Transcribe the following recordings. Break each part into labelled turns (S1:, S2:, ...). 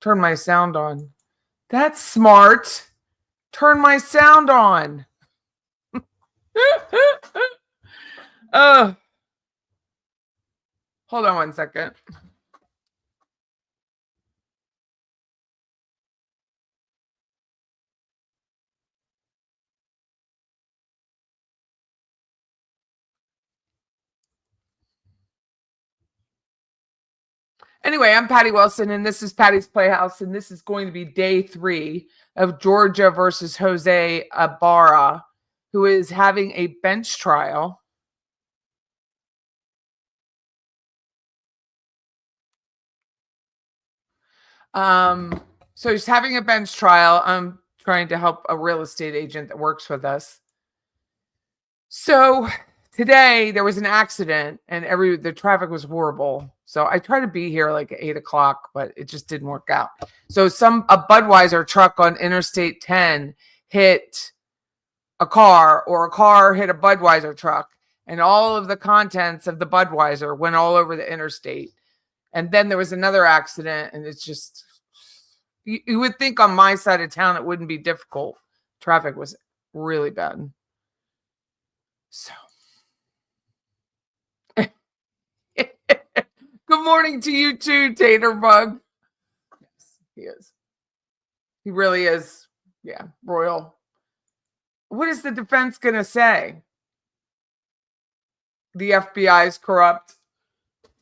S1: Turn my sound on. That's smart. Turn my sound on. Hold on one second. Anyway, I'm Patty Wilson, and this is Patty's Playhouse, and this is going to be day 3 of Georgia versus Jose Ibarra, who is having a bench trial. So he's having a bench trial. I'm trying to help a real estate agent that works with us. So today there was an accident, and the traffic was horrible. So I tried to be here like at 8 o'clock, but it just didn't work out. So a Budweiser truck on Interstate 10 hit a car, or a car hit a Budweiser truck, and all of the contents of the Budweiser went all over the interstate. And then there was another accident, and it's just, you would think on my side of town it wouldn't be difficult. Traffic was really bad. So good morning to you too, Taterbug. Yes, he is. He really is. Yeah, royal. What is the defense going to say? The FBI is corrupt.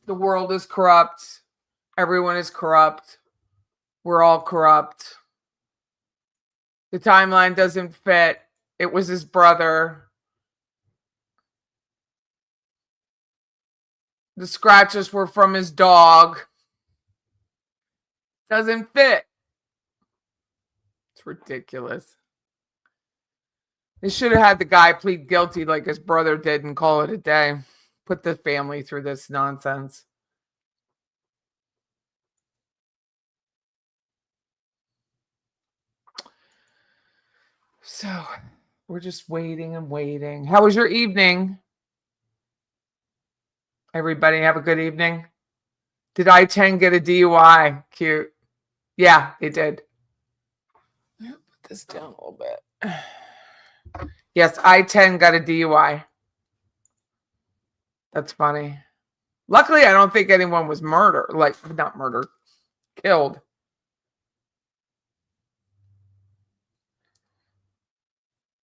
S1: The world is corrupt. Everyone is corrupt. We're all corrupt. The timeline doesn't fit. It was his brother. The scratches were from his dog. Doesn't fit. It's ridiculous. They should have had the guy plead guilty like his brother did and call it a day. Put the family through this nonsense. So we're just waiting and waiting. How was your evening? Everybody have a good evening. Did I-10 get a DUI? Cute. Yeah, it did. Put this down a little bit. Yes, I-10 got a DUI. That's funny. Luckily, I don't think anyone was murdered. Like, not murdered. Killed.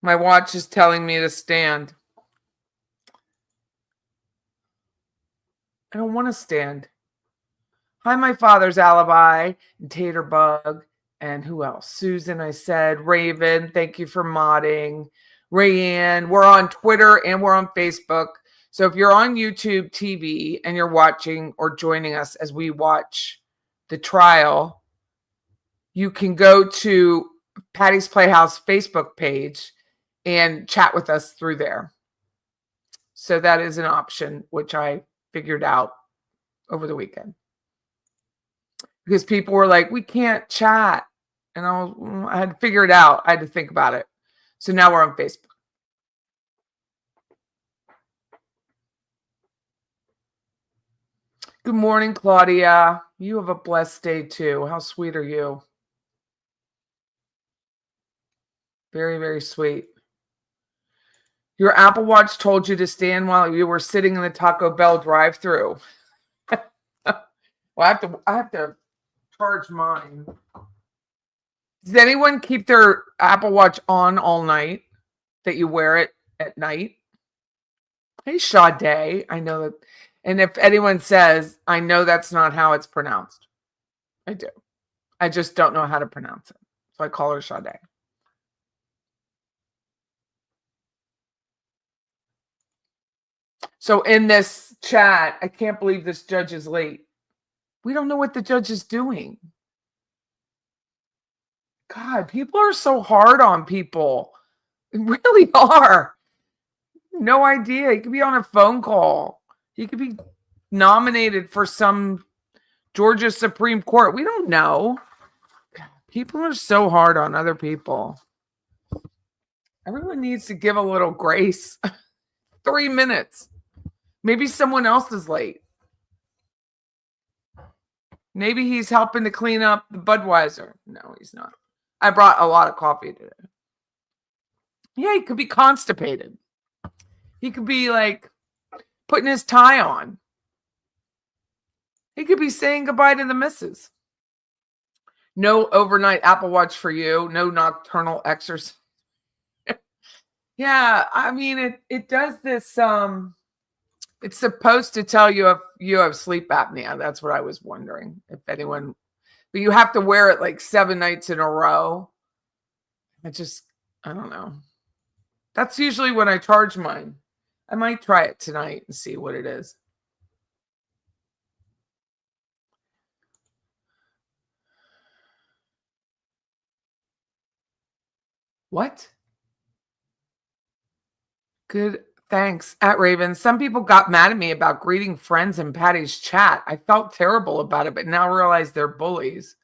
S1: My watch is telling me to stand. I don't want to stand. Hi, my father's alibi, and Taterbug, and who else? Susan, I said. Raven, thank you for modding. Rayanne, we're on Twitter and we're on Facebook. So if you're on YouTube TV and you're watching or joining us as we watch the trial, you can go to Patty's Playhouse Facebook page and chat with us through there. So that is an option, which I figured out over the weekend. Because people were like, we can't chat. And I had to figure it out. I had to think about it. So now we're on Facebook. Good morning, Claudia. You have a blessed day too. How sweet are you? Very, very sweet. Your Apple Watch told you to stand while you were sitting in the Taco Bell drive-thru. Well, I have to charge mine. Does anyone keep their Apple Watch on all night? That you wear it at night? Hey, Sade. I know that. And if anyone says, I know that's not how it's pronounced. I do. I just don't know how to pronounce it. So I call her Sade. So in this chat, I can't believe this judge is late. We don't know what the judge is doing. God, people are so hard on people. They really are. No idea. He could be on a phone call. He could be nominated for some Georgia Supreme Court. We don't know. People are so hard on other people. Everyone needs to give a little grace. 3 minutes. Maybe someone else is late. Maybe he's helping to clean up the Budweiser. No, he's not. I brought a lot of coffee today. Yeah, he could be constipated. He could be like putting his tie on. He could be saying goodbye to the missus. No overnight Apple Watch for you. No nocturnal exercise. Yeah, I mean, it does this. It's supposed to tell you if you have sleep apnea. That's what I was wondering if anyone, but you have to wear it like 7 nights in a row. I don't know. That's usually when I charge mine. I might try it tonight and see what it is. What? Good. Thanks. At Raven, some people got mad at me about greeting friends in Patty's chat. I felt terrible about it, but now realize they're bullies.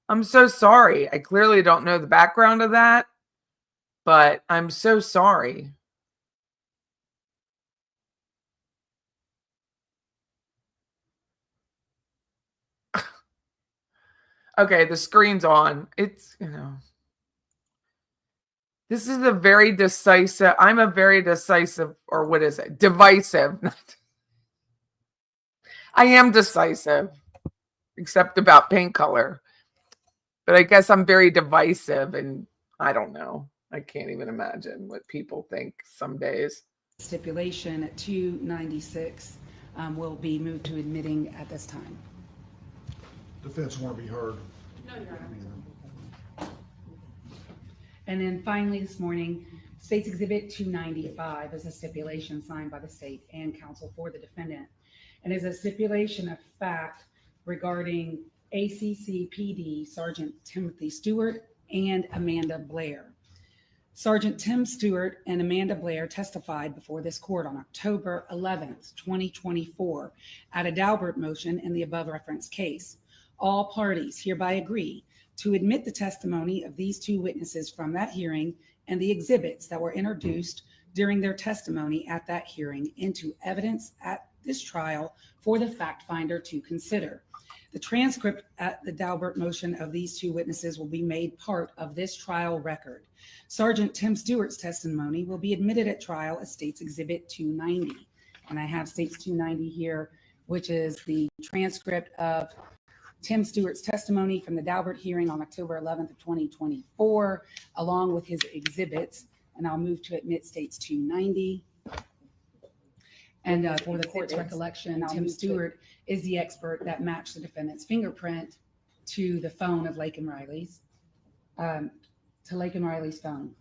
S1: I'm so sorry. I clearly don't know the background of that, but I'm so sorry. Okay, the screen's on. It's, this is a very decisive, I'm a very decisive, or what is it? Divisive. I am decisive, except about paint color. But I guess I'm very divisive, and I don't know. I can't even imagine what people think some days.
S2: Stipulation at 296 will be moved to admitting at this time.
S3: Defense want to be heard.
S2: No, Your Honor. And then finally this morning, State's Exhibit 295 is a stipulation signed by the state and counsel for the defendant, and is a stipulation of fact regarding ACC PD Sergeant Timothy Stewart and Amanda Blair. Sergeant Tim Stewart and Amanda Blair testified before this court on October 11th, 2024 at a Daubert motion in the above referenced case. All parties hereby agree to admit the testimony of these two witnesses from that hearing and the exhibits that were introduced during their testimony at that hearing into evidence at this trial for the fact finder to consider. The transcript at the Daubert motion of these two witnesses will be made part of this trial record. Sergeant Tim Stewart's testimony will be admitted at trial as State's Exhibit 290. And I have State's 290 here, which is the transcript of Tim Stewart's testimony from the Daubert hearing on October 11th of 2024, along with his exhibits. And I'll move to admit State's 290. And for the court's recollection, Tim Stewart is the expert that matched the defendant's fingerprint to the phone of Laken Riley's, phone.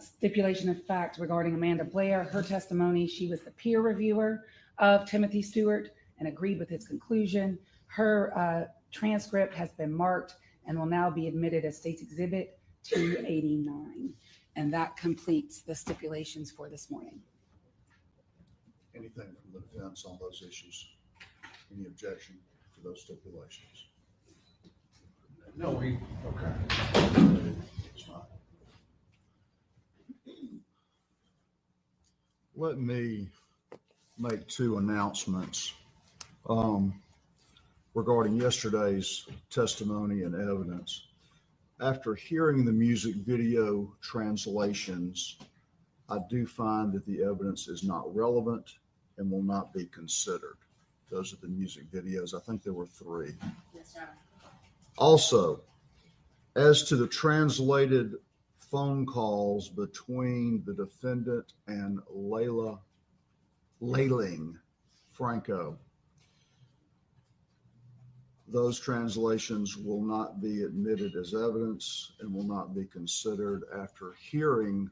S2: Stipulation of fact regarding Amanda Blair, her testimony, she was the peer reviewer of Timothy Stewart and agreed with his conclusion. Her transcript has been marked and will now be admitted as State's Exhibit 289. And that completes the stipulations for this morning.
S3: Anything from the defense on those issues? Any objection to those stipulations?
S4: No,
S3: Okay. It's not. Let me make 2 announcements regarding yesterday's testimony and evidence. After hearing the music video translations, I do find that the evidence is not relevant and will not be considered. Those are the music videos. I think there were 3.
S2: Yes, sir.
S3: Also, as to the translated phone calls between the defendant and Layling Franco, those translations will not be admitted as evidence and will not be considered. After hearing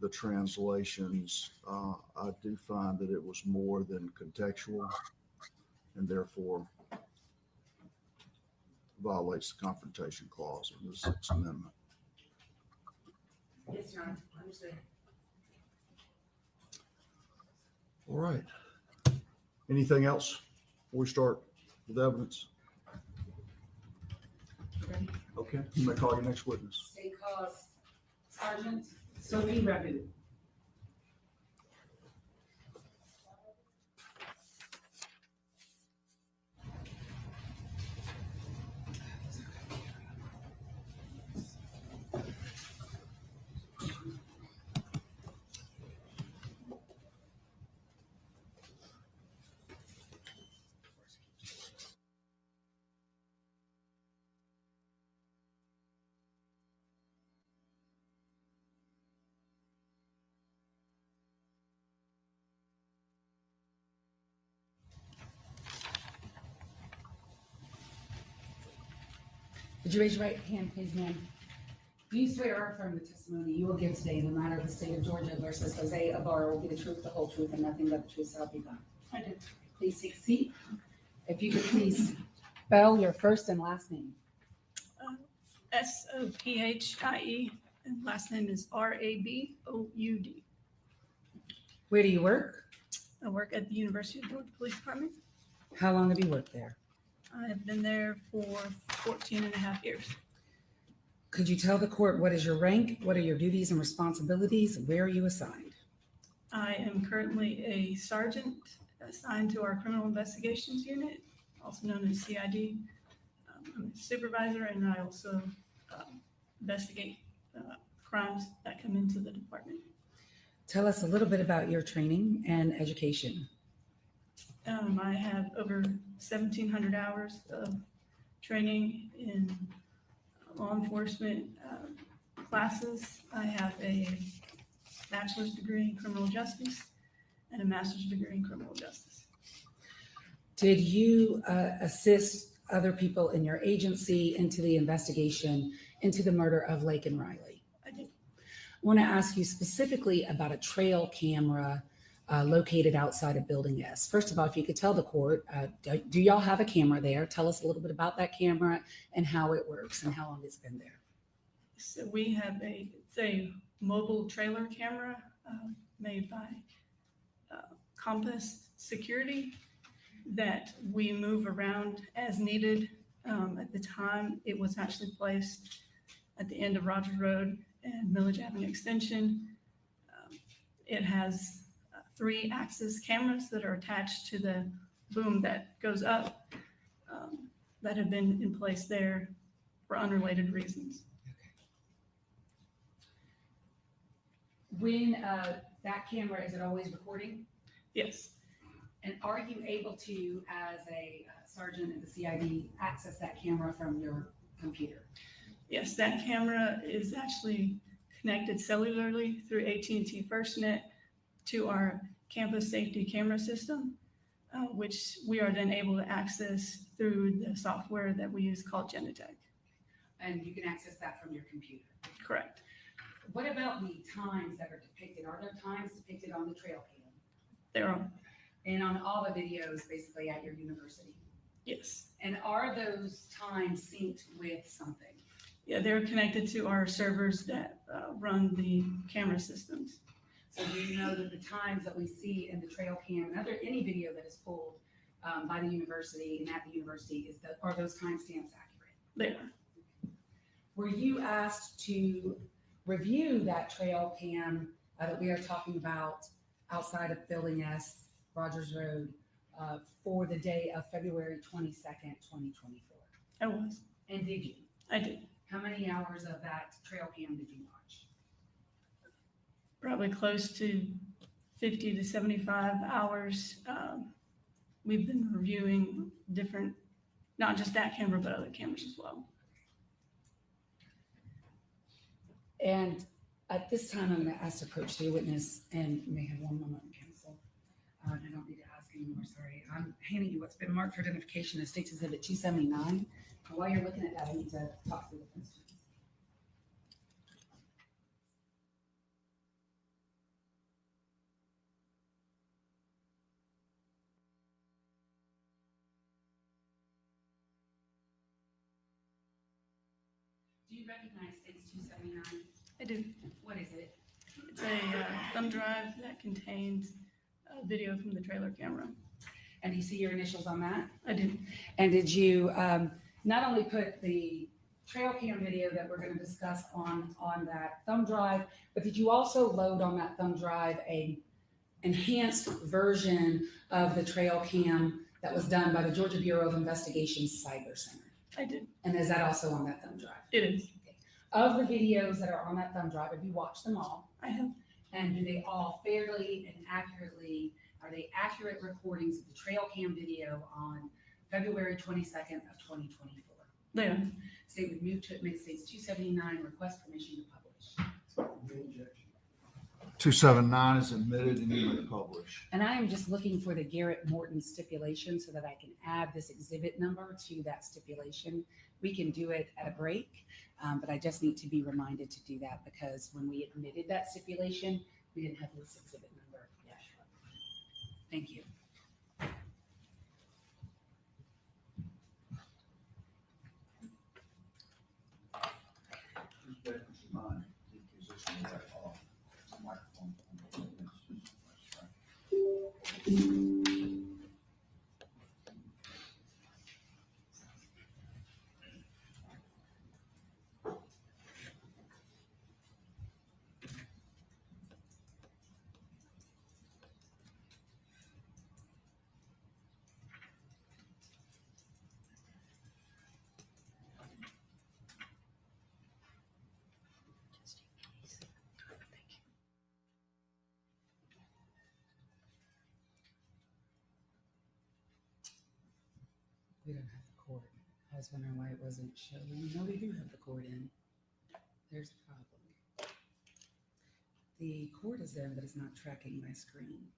S3: the translations, I do find that it was more than contextual and therefore violates the Confrontation Clause of the Sixth Amendment.
S2: Yes, Your Honor. Understood.
S3: All right. Anything else before we start with evidence?
S2: Ready?
S3: Okay. You may call your next witness.
S2: State calls Sergeant Sophie Rabu. Would you raise your right hand, please, ma'am? Do you swear or affirm the testimony you will give today in the matter of the state of Georgia versus Jose Ibarra will be the truth, the whole truth, and nothing but the truth shall be done?
S5: I do.
S2: Please take a seat. If you could please spell your first and last name.
S5: Sophie, and last name is Raboud.
S2: Where do you work?
S5: I work at the University of Georgia Police Department.
S2: How long have you worked there?
S5: I have been there for 14 and a half years.
S2: Could you tell the court what is your rank? What are your duties and responsibilities? Where are you assigned?
S5: I am currently a sergeant assigned to our criminal investigations unit, also known as CID. I'm a supervisor, and I also investigate crimes that come into the department.
S2: Tell us a little bit about your training and education.
S5: I have over 1,700 hours of training in law enforcement classes. I have a bachelor's degree in criminal justice and a master's degree in criminal justice.
S2: Did you assist other people in your agency into the investigation into the murder of Laken Riley?
S5: I did.
S2: I want to ask you specifically about a trail camera located outside of Building S. First of all, if you could tell the court, do y'all have a camera there? Tell us a little bit about that camera and how it works and how long it's been there.
S5: So we have it's a mobile trailer camera made by Compass Security that we move around as needed. At the time, it was actually placed at the end of Rogers Road and Millage Avenue Extension. It has 3-axis cameras that are attached to the boom that goes up that have been in place there for unrelated reasons.
S2: When that camera, is it always recording?
S5: Yes,
S2: And are you able to, as a sergeant at the CID, access that camera from your computer?
S5: yes, that camera is actually connected cellularly through AT&T FirstNet to our campus safety camera system, which we are then able to access through the software that we use called Genetech.
S2: And you can access that from your computer.
S5: Correct.
S2: What about the times that are depicted? Are there times depicted on the trail cam?
S5: There are,
S2: And on all the videos basically at your university?
S5: yes.
S2: And are those times synced with something?
S5: Yeah, they're connected to our servers that run the camera systems.
S2: So do you know that the times that we see in the trail cam and any video that is pulled by the university and at the university are those timestamps accurate?
S5: They are.
S2: Were you asked to review that trail cam that we are talking about outside of Building S, Rogers Road, for the day of February 22nd, 2024?
S5: I was.
S2: And did you?
S5: I did.
S2: How many hours of that trail cam did you watch?
S5: Probably close to 50 to 75 hours. We've been reviewing different, not just that camera, but other cameras as well.
S2: And at this time, I'm going to ask to approach the witness, and you may have one moment, counsel. I don't need to ask anymore, sorry. I'm handing you what's been marked for identification as State's Exhibit 279. And while you're looking at that, I need to talk to the witness. Do you recognize State's 279?
S5: I do.
S2: What is it?
S5: It's a thumb drive that contains video from the trailer camera.
S2: And do you see your initials on that?
S5: I do.
S2: And did you not only put the trail cam video that we're going to discuss on that thumb drive, but did you also load on that thumb drive a enhanced version of the trail cam that was done by the Georgia Bureau of Investigation's Cyber Center?
S5: I did.
S2: And is that also on that thumb drive?
S5: It is.
S2: Of the videos that are on that thumb drive, have you watched them all?
S5: I have.
S2: And do they all fairly and accurately, are they accurate recordings of the trail cam video on February 22nd of 2024?
S5: They are.
S2: State would move to admit State's 279, request permission to publish.
S3: 279 is admitted and you may publish.
S2: And I am just looking for the Garrett Morton stipulation so that I can add this exhibit number to that stipulation We can do it at a break, but I just need to be reminded to do that because when we admitted that stipulation, we didn't have this exhibit number yet. Thank you.
S3: Just bear in mind, keep position right off. Microphone.
S2: We don't have the cord. I was wondering why it wasn't showing. No, we do have the cord in. There's a problem. The cord is in, but it's not tracking my screen.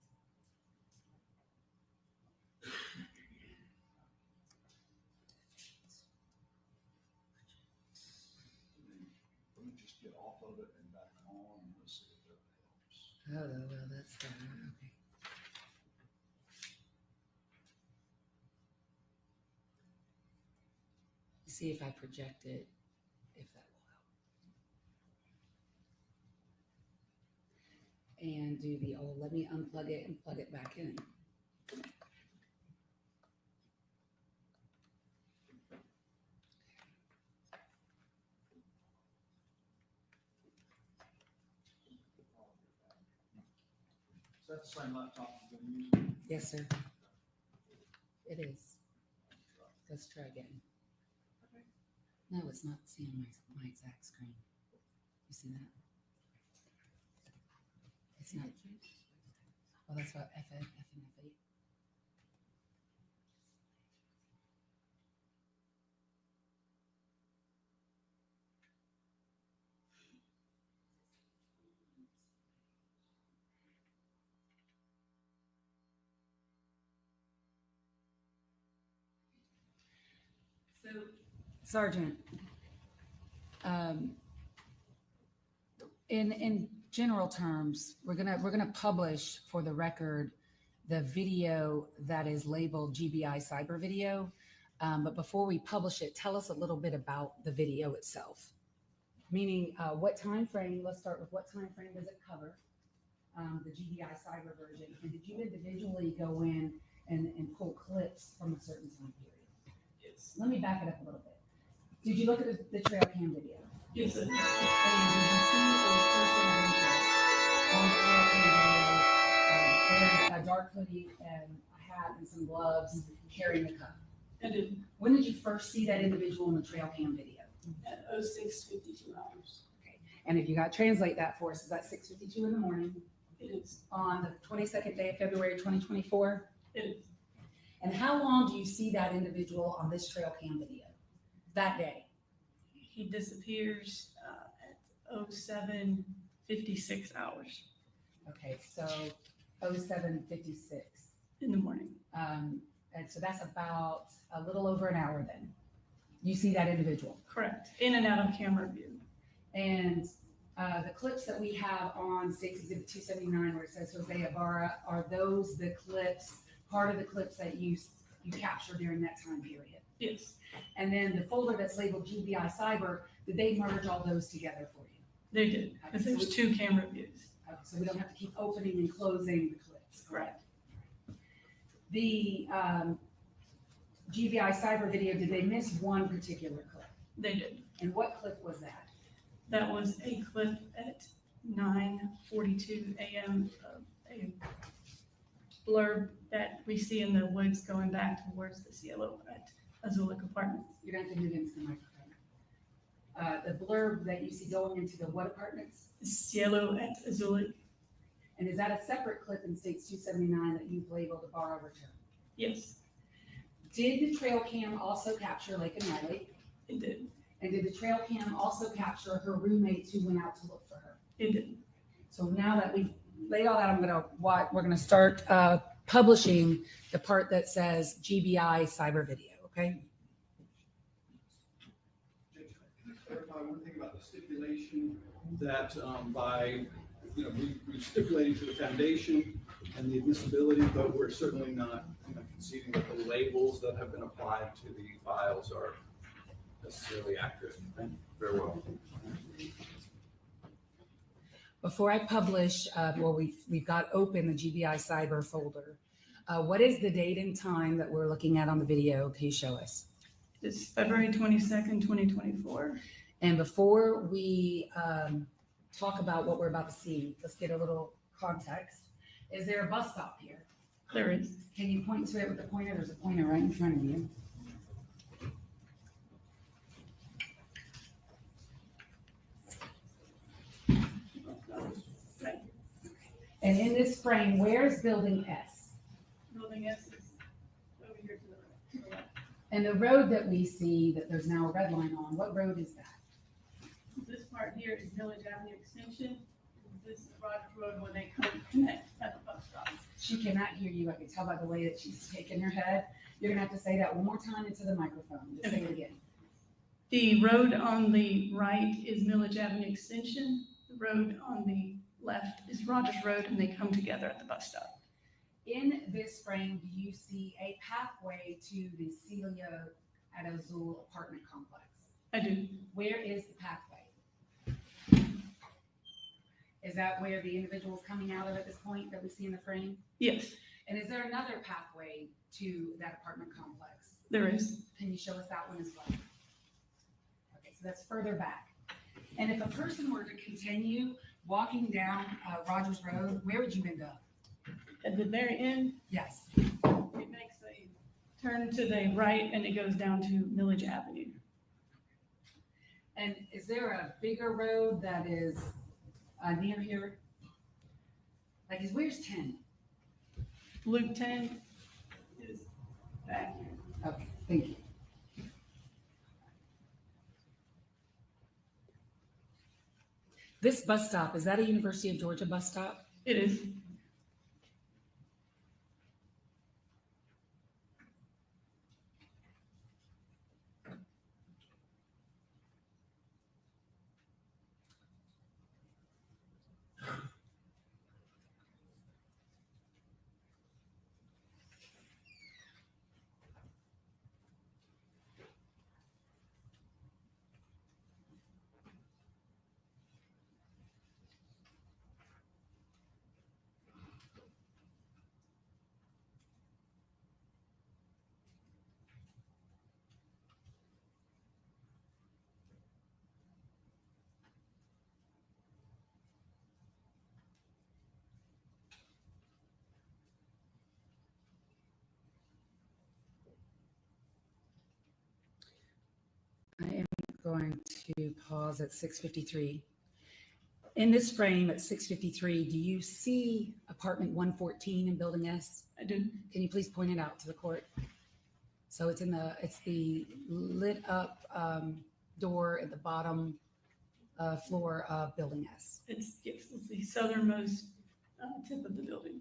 S3: Let me just get off of it and back on, and let's see if that helps.
S2: Oh, well, that's okay. See if I project it, if that will help. And do the old, let me unplug it and plug it back in.
S3: Is that the same laptop you've been using?
S2: Yes, sir. It is. Let's try again. No, it's not seeing my exact screen. You see that? It's not. Well, that's what F and F8. So, Sergeant, in general terms, we're gonna publish for the record the video that is labeled GBI cyber video. But before we publish it, tell us a little bit about the video itself. Meaning, what time frame? Let's start with what time frame does it cover? The GBI cyber version, and did you individually go in and pull clips from a certain time period?
S5: Yes.
S2: Let me back it up a little bit. Did you look at the trail cam video?
S5: Yes, sir.
S2: And did you see a person of interest on the trail cam video wearing a dark hoodie and a hat and some gloves, carrying a cup?
S5: I did
S2: When did you first see that individual in the trail cam video?
S5: at 06:52 hours.
S2: Okay. And if you got to translate that for us, is that 6:52 in the morning
S5: It is.
S2: on the 22nd day of February 2024?
S5: It is.
S2: And how long do you see that individual on this trail cam video that day?
S5: He disappears at 07:56 hours
S2: Okay, so 07:56.
S5: in the morning.
S2: And so that's about a little over an hour then. You see that individual.
S5: Correct. In and out of camera view.
S2: And the clips that we have on State's Exhibit 279 where it says Jose Ibarra, are those the clips, part of the clips that you captured during that time period?
S5: Yes,
S2: And then the folder that's labeled GBI Cyber, did they merge all those together for you?
S5: they did. Because there's 2 camera views.
S2: Okay, so we don't have to keep opening and closing the clips.
S5: Correct.
S2: The GBI Cyber video, did they miss one particular clip?
S5: They did.
S2: And what clip was that?
S5: That was a clip at 9:42 a.m. of a blurb that we see in the woods going back towards the Cielo at Azulik Apartments.
S2: You're going to have to move into the microphone. The blurb that you see going into the what apartments?
S5: Cielo at Azulik.
S2: And is that a separate clip in States 279 that you've labeled a borrow return?
S5: Yes,
S2: Did the trail cam also capture Laken Riley?
S5: it did.
S2: And did the trail cam also capture her roommates who went out to look for her?
S5: It did.
S2: So now that we've laid all that, we're gonna start publishing the part that says GBI cyber video, okay?
S4: stipulation that by, we stipulating to the foundation and the admissibility, but we're certainly not, conceding that the labels that have been applied to the files are necessarily accurate. Very well.
S2: Before I publish, we've got open the GBI cyber folder. What is the date and time that we're looking at on the video? Can you show us?
S5: It's February 22nd, 2024.
S2: And before we talk about what we're about to see, let's get a little context. Is there a bus stop here?
S5: There is.
S2: Can you point to it with the pointer? There's a pointer right in front of you.
S5: Right.
S2: And in this frame, where's building S?
S5: Building S is over here to the left.
S2: And the road that we see that there's now a red line on, what road is that?
S5: This part here is Village Avenue Extension. This is Rogers Road where they come connect at the bus stop.
S2: She cannot hear you. I can tell by the way that she's shaking her head. You're gonna have to say that one more time into the microphone. Just say it again.
S5: The road on the right is Village Avenue Extension. The road on the left is Rogers Road, and they come together at the bus stop.
S2: In this frame, do you see a pathway to the Celia at Azul apartment complex?
S5: I do.
S2: Where is the pathway? Is that where the individual is coming out of at this point that we see in the frame?
S5: Yes,
S2: And is there another pathway to that apartment complex?
S5: there is.
S2: Can you show us that one as well? Okay, so that's further back. And if a person were to continue walking down Rogers Road, where would you end up?
S5: At the very end,
S2: Yes.
S5: it makes a turn to the right and it goes down to Village Avenue.
S2: And is there a bigger road that is near here? Like, where's 10?
S5: Loop 10 is back here.
S2: Okay, thank you. This bus stop, is that a University of Georgia bus stop?
S5: It is.
S2: I am going to pause at 6:53. In this frame at 6:53, do you see apartment 114 in building S?
S5: I do.
S2: Can you please point it out to the court? So it's it's the lit up door at the bottom floor of building S.
S5: It's the southernmost tip of the building.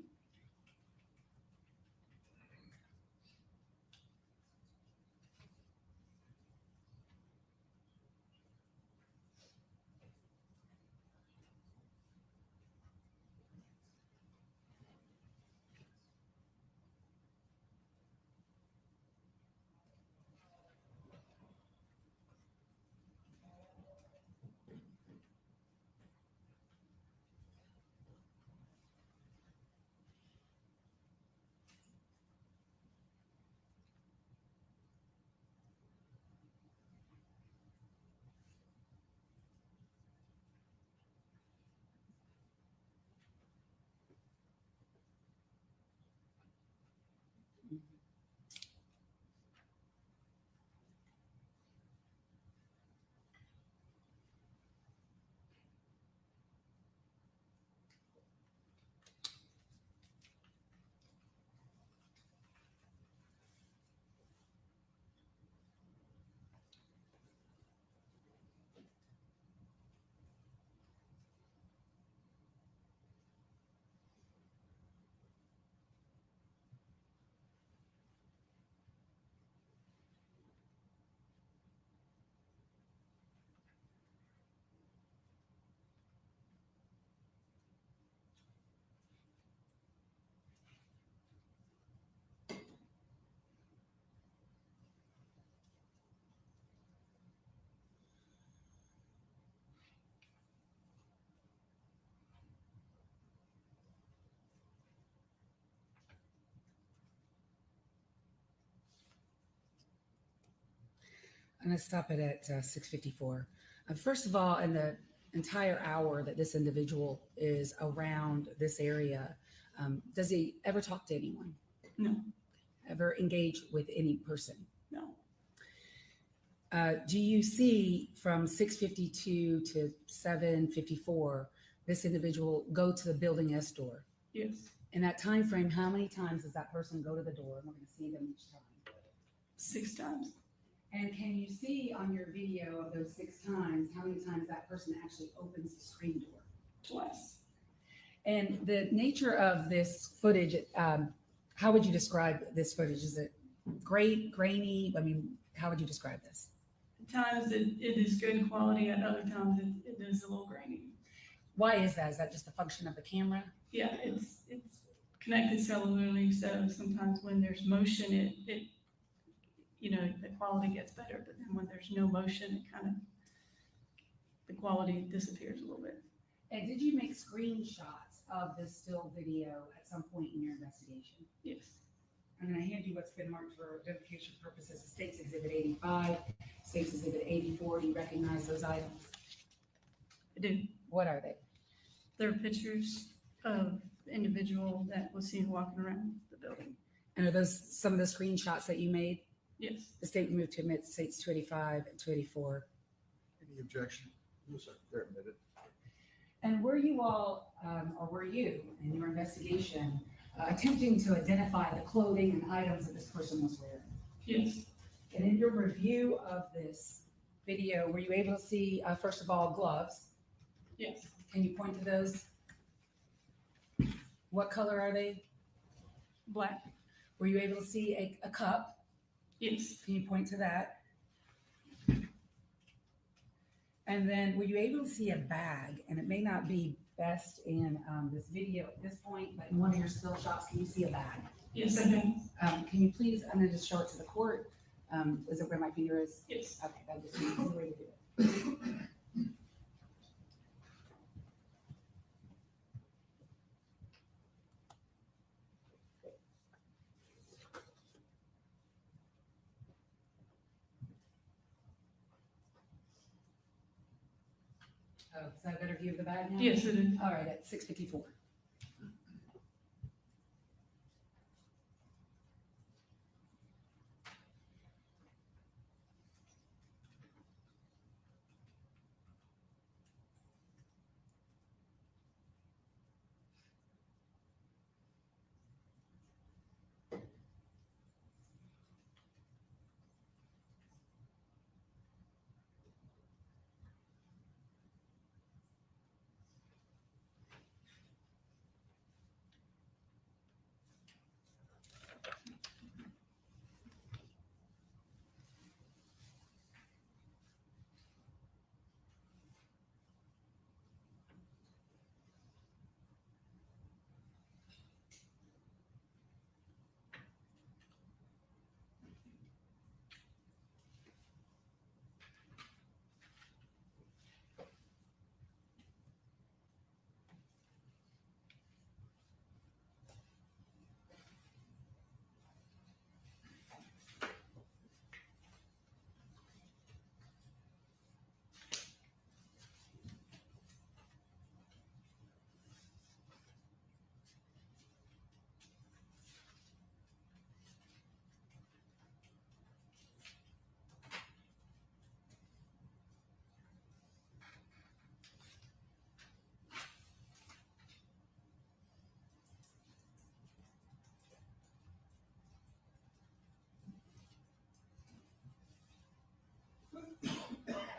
S2: I'm gonna stop it at 6:54. First of all, in the entire hour that this individual is around this area, does he ever talk to anyone?
S5: No,
S2: Ever engage with any person?
S5: no,
S2: Do you see from 6:52 to 7:54 this individual go to the building S door?
S5: yes,
S2: In that time frame, how many times does that person go to the door? And we're going to see them each time.
S5: 6 times.
S2: And can you see on your video of those 6 times how many times that person actually opens the screen door?
S5: Twice.
S2: And the nature of this footage, how would you describe this footage? Is it great, grainy? I mean, how would you describe this?
S5: At times it is good quality, at other times it is a little grainy.
S2: Why is that? Is that just a function of the camera?
S5: Yeah, it's connected cellularly, so sometimes when there's motion, it the quality gets better, but then when there's no motion, it kind of, the quality disappears a little bit.
S2: And did you make screenshots of this still video at some point in your investigation?
S5: Yes,
S2: I'm going to hand you what's been marked for identification purposes. States Exhibit 85, States Exhibit 84. Do you recognize those items?
S5: I do.
S2: What are they?
S5: There are pictures of the individual that was seen walking around the building.
S2: And are those some of the screenshots that you made?
S5: Yes,
S2: The state moved to admit States 285 and 284.
S3: Any objection? Yes, sir. They're admitted.
S2: And were you all, or were you in your investigation, attempting to identify the clothing and items that this person was wearing?
S5: yes,
S2: And in your review of this video, were you able to see, first of all, gloves?
S5: yes,
S2: Can you point to those? What color are they?
S5: black,
S2: Were you able to see a cup?
S5: yes,
S2: Can you point to that? And then were you able to see a bag? And it may not be best in this video at this point, but in one of your still shots, can you see a bag?
S5: yes, I do,
S2: Can you please, I'm gonna just show it to the court. Is it where my finger is?
S5: yes.
S2: Okay, that just means the way to do it. Oh, is that a better view of the bag now?
S5: Yes, it is.
S2: All right, at 6:54.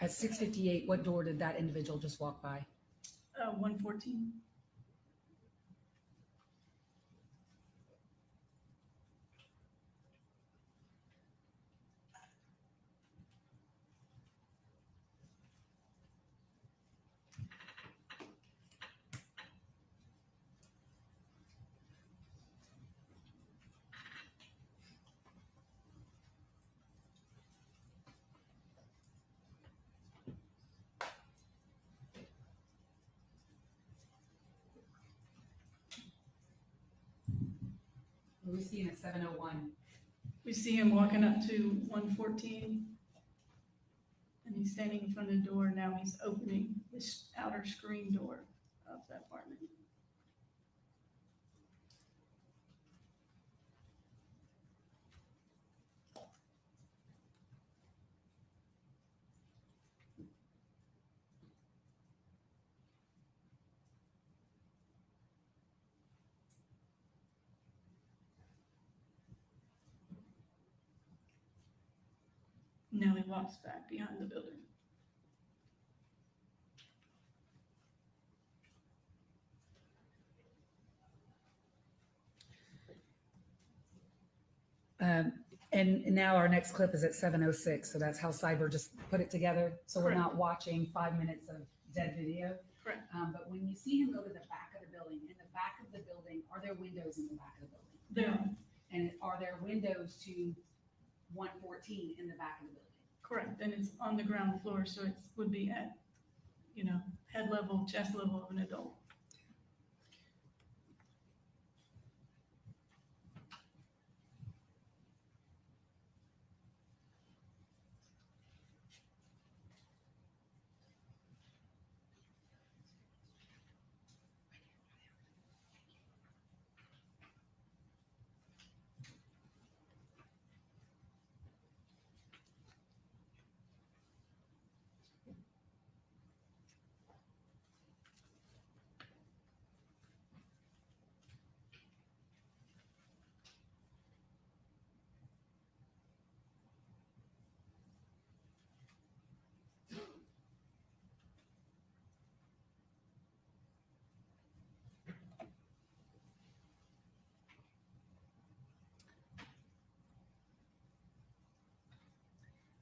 S2: At 6:58, what door did that individual just walk by?
S5: 114.
S2: What are we seeing at 7:01?
S5: We see him walking up to 114 and he's standing in front of the door. Now he's opening this outer screen door of the apartment. Now he walks back behind the building.
S2: And now our next clip is at 7:06, so that's how Cyber just put it together. So we're not watching 5 minutes of dead video.
S5: Correct.
S2: But when you see him go to the back of the building, in the back of the building, are there windows in the back of the building?
S5: There are.
S2: And are there windows to 114 in the back of the building?
S5: Correct, and it's on the ground floor, so it would be at, head level, chest level of an adult.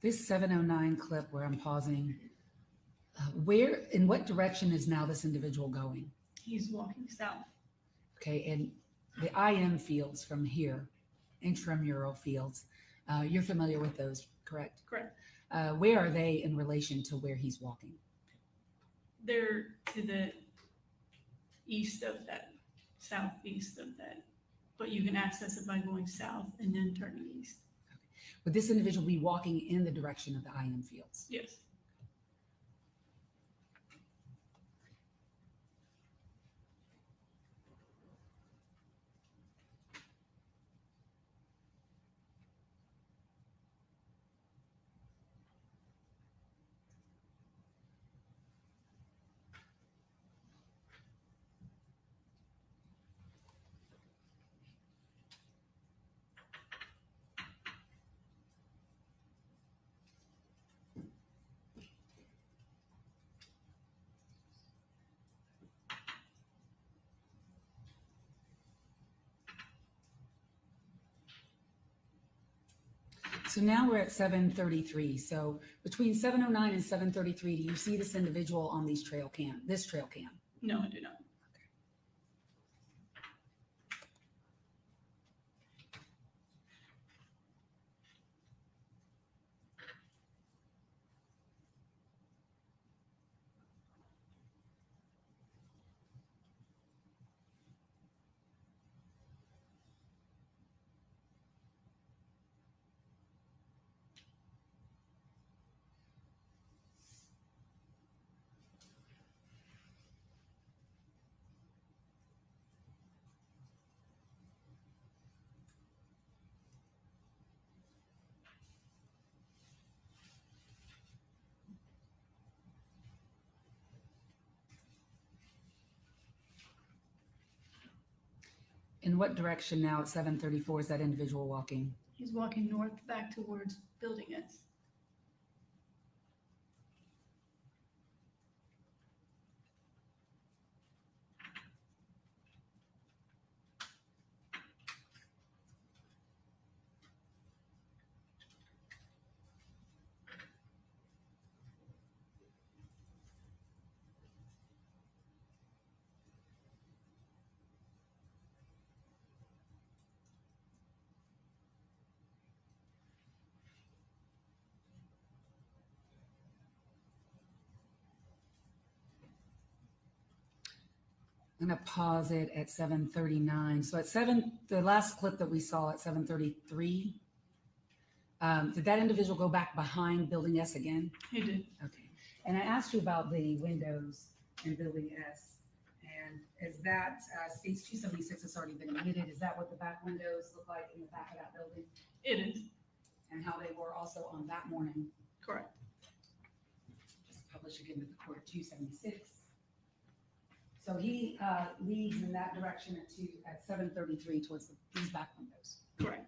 S2: This 7:09 clip where I'm pausing, in what direction is now this individual going?
S5: He's walking south.
S2: Okay, and the IM fields from here, intramural fields, you're familiar with those, correct?
S5: Correct.
S2: Where are they in relation to where he's walking?
S5: They're to the east of that, southeast of that, but you can access it by going south and then turning east.
S2: Would this individual be walking in the direction of the IM fields?
S5: Yes.
S2: So now we're at 7:33. So between 7:09 and 7:33, do you see this individual on this trail cam?
S5: No, I do not.
S2: In what direction now at 7:34 is that individual walking?
S5: He's walking north back towards building S.
S2: I'm going to pause it at 7:39. So the last clip that we saw at 7:33, Did that individual go back behind Building S again?
S5: He did.
S2: Okay. And I asked you about the windows in Building S. And is that, space 276 has already been admitted. Is that what the back windows look like in the back of that building?
S5: It is.
S2: And how they were also on that morning?
S5: Correct.
S2: Just publish again to the court 276. So he leads in that direction at 7:33 towards these back windows.
S5: Correct.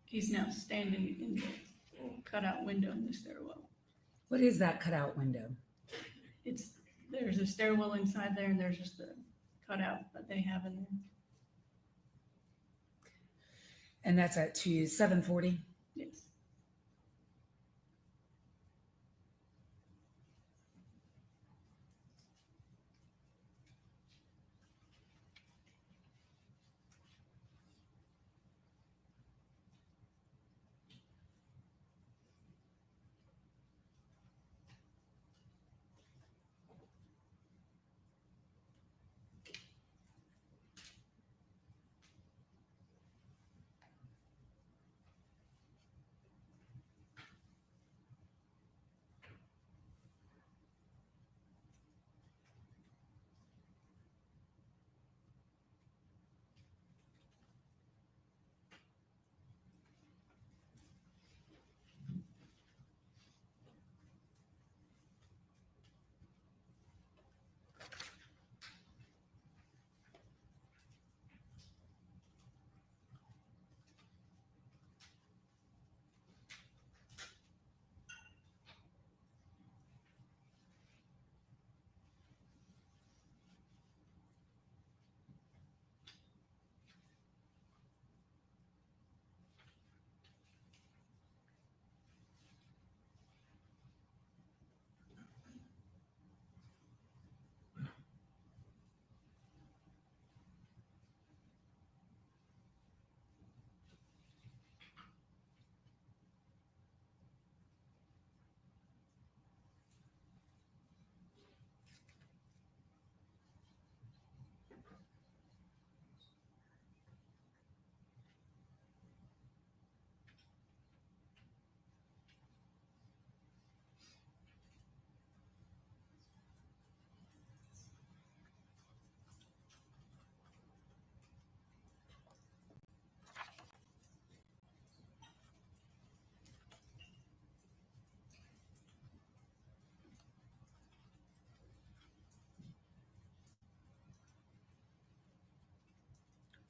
S5: He's now standing in the cutout window in the stairwell.
S2: What is that cutout window?
S5: There's a stairwell inside there and there's just the cutout that they have in there.
S2: And that's at 7:40?
S5: Yes.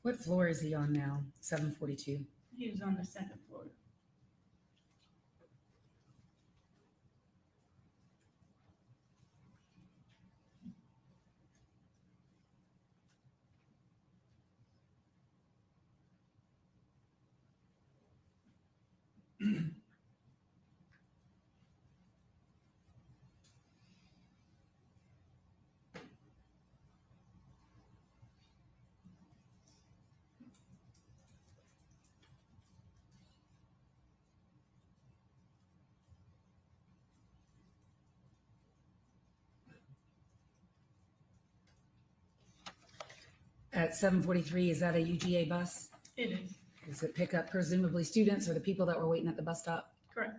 S2: What floor is he on now? 7:42.
S5: He was on the second floor.
S2: At 7:43, is that a UGA bus?
S5: It is.
S2: Does it pick up presumably students or the people that were waiting at the bus stop?
S5: Correct.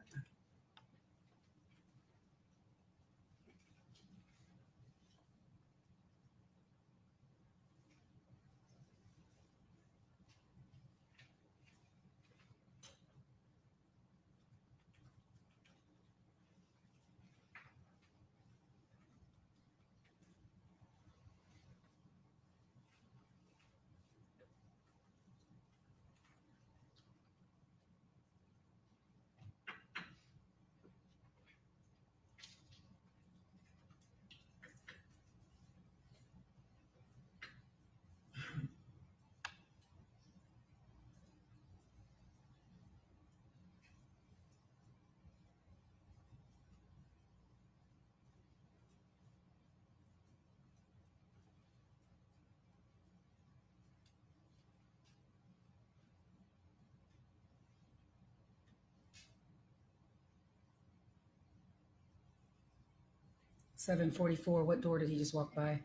S2: 7:44, what door did he just walk by?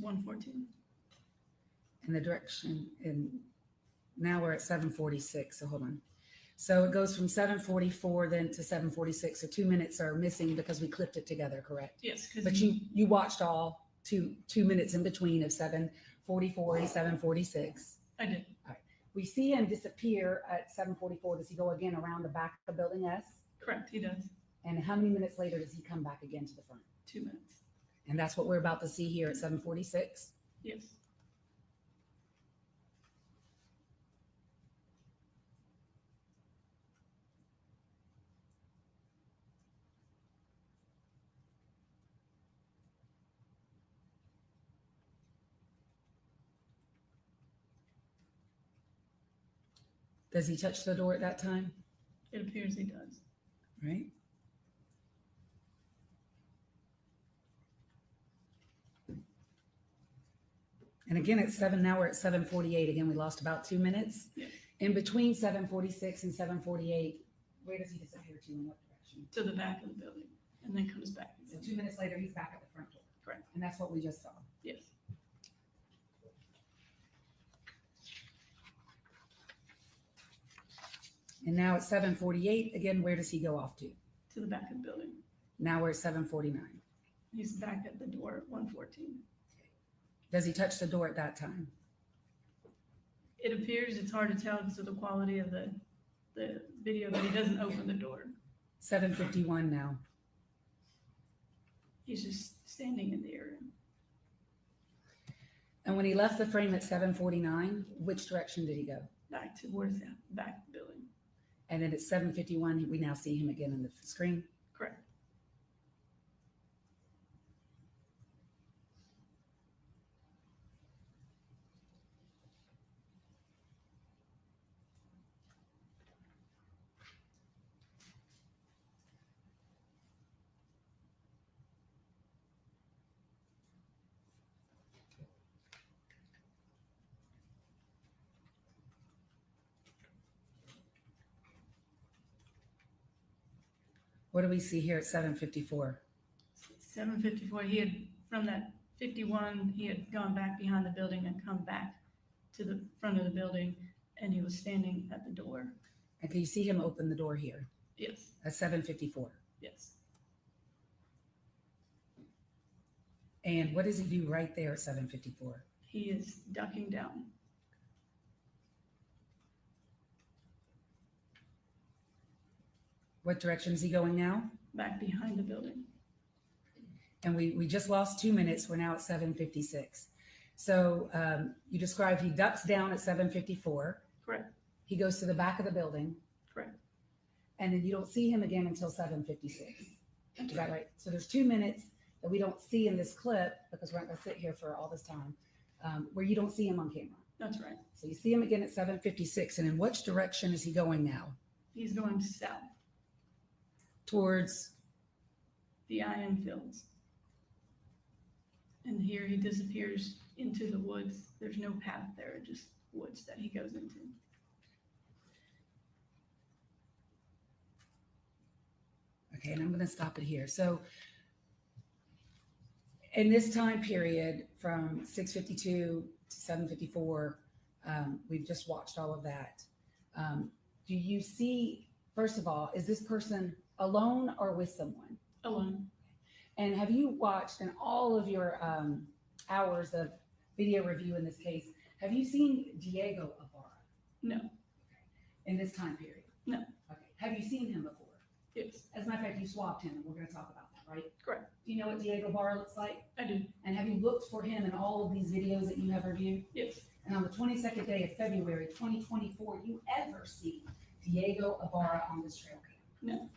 S5: 114.
S2: In the direction, and now we're at 7:46, so hold on. So it goes from 7:44 then to 7:46, so 2 minutes are missing because we clipped it together, correct?
S5: Yes, because
S2: But you watched all two minutes in between of 7:44 and 7:46.
S5: I did.
S2: We see him disappear at 7:44. Does he go again around the back of building S?
S5: Correct, he does.
S2: And how many minutes later does he come back again to the front?
S5: 2 minutes.
S2: And that's what we're about to see here at 7:46.
S5: Yes.
S2: Does he touch the door at that time?
S5: It appears he does.
S2: Right? And again, it's now we're at 7:48. Again, we lost about 2 minutes.
S5: Yeah.
S2: In between 7:46 and 7:48, where does he disappear to, in what direction?
S5: To the back of the building and then comes back.
S2: So 2 minutes later, he's back at the front door.
S5: Correct.
S2: And that's what we just saw.
S5: Yes.
S2: And now it's 7:48. Again, where does he go off to?
S5: To the back of the building.
S2: Now we're at 7:49.
S5: He's back at the door at 114.
S2: Does he touch the door at that time?
S5: It appears, it's hard to tell because of the quality of the video, that he doesn't open the door.
S2: 7:51 now.
S5: He's just standing in the area.
S2: And when he left the frame at 7:49, which direction did he go?
S5: Back towards the back of the building.
S2: And then at 7:51, we now see him again in the screen.
S5: Correct.
S2: What do we see here at 7:54?
S5: 7:54, he had, from that 51, he had gone back behind the building and come back to the front of the building, and he was standing at the door.
S2: And can you see him open the door here
S5: Yes,
S2: at 7:54?
S5: yes.
S2: And what does he do right there at 7:54?
S5: He is ducking down.
S2: What direction is he going now?
S5: Back behind the building.
S2: And we just lost 2 minutes. We're now at 7:56. So you described he ducks down at 7:54.
S5: Correct,
S2: He goes to the back of the building,
S5: correct.
S2: and then you don't see him again until 7:56. Is that right? So there's 2 minutes that we don't see in this clip because we're not going to sit here for all this time, where you don't see him on camera.
S5: That's right.
S2: So you see him again at 7:56. And in which direction is he going now?
S5: He's going south,
S2: Towards,
S5: the IM fields. And here he disappears into the woods. There's no path there, just woods that he goes into.
S2: okay, and I'm going to stop it here. So in this time period from 6:52 to 7:54, we've just watched all of that. Do you see, first of all, is this person alone or with someone?
S5: Alone.
S2: And have you watched in all of your hours of video review in this case, have you seen Diego Ibarra
S5: No.
S2: in this time period?
S5: No.
S2: Okay. Have you seen him before?
S5: Yes.
S2: As a matter of fact, you swapped him, and we're going to talk about that, right?
S5: Correct.
S2: Do you know what Diego Ibarra looks like?
S5: I do.
S2: And have you looked for him in all of these videos that you have reviewed?
S5: Yes.
S2: And on the 22nd day of February 2024, you ever see Diego Ibarra on this trail cam?
S5: No.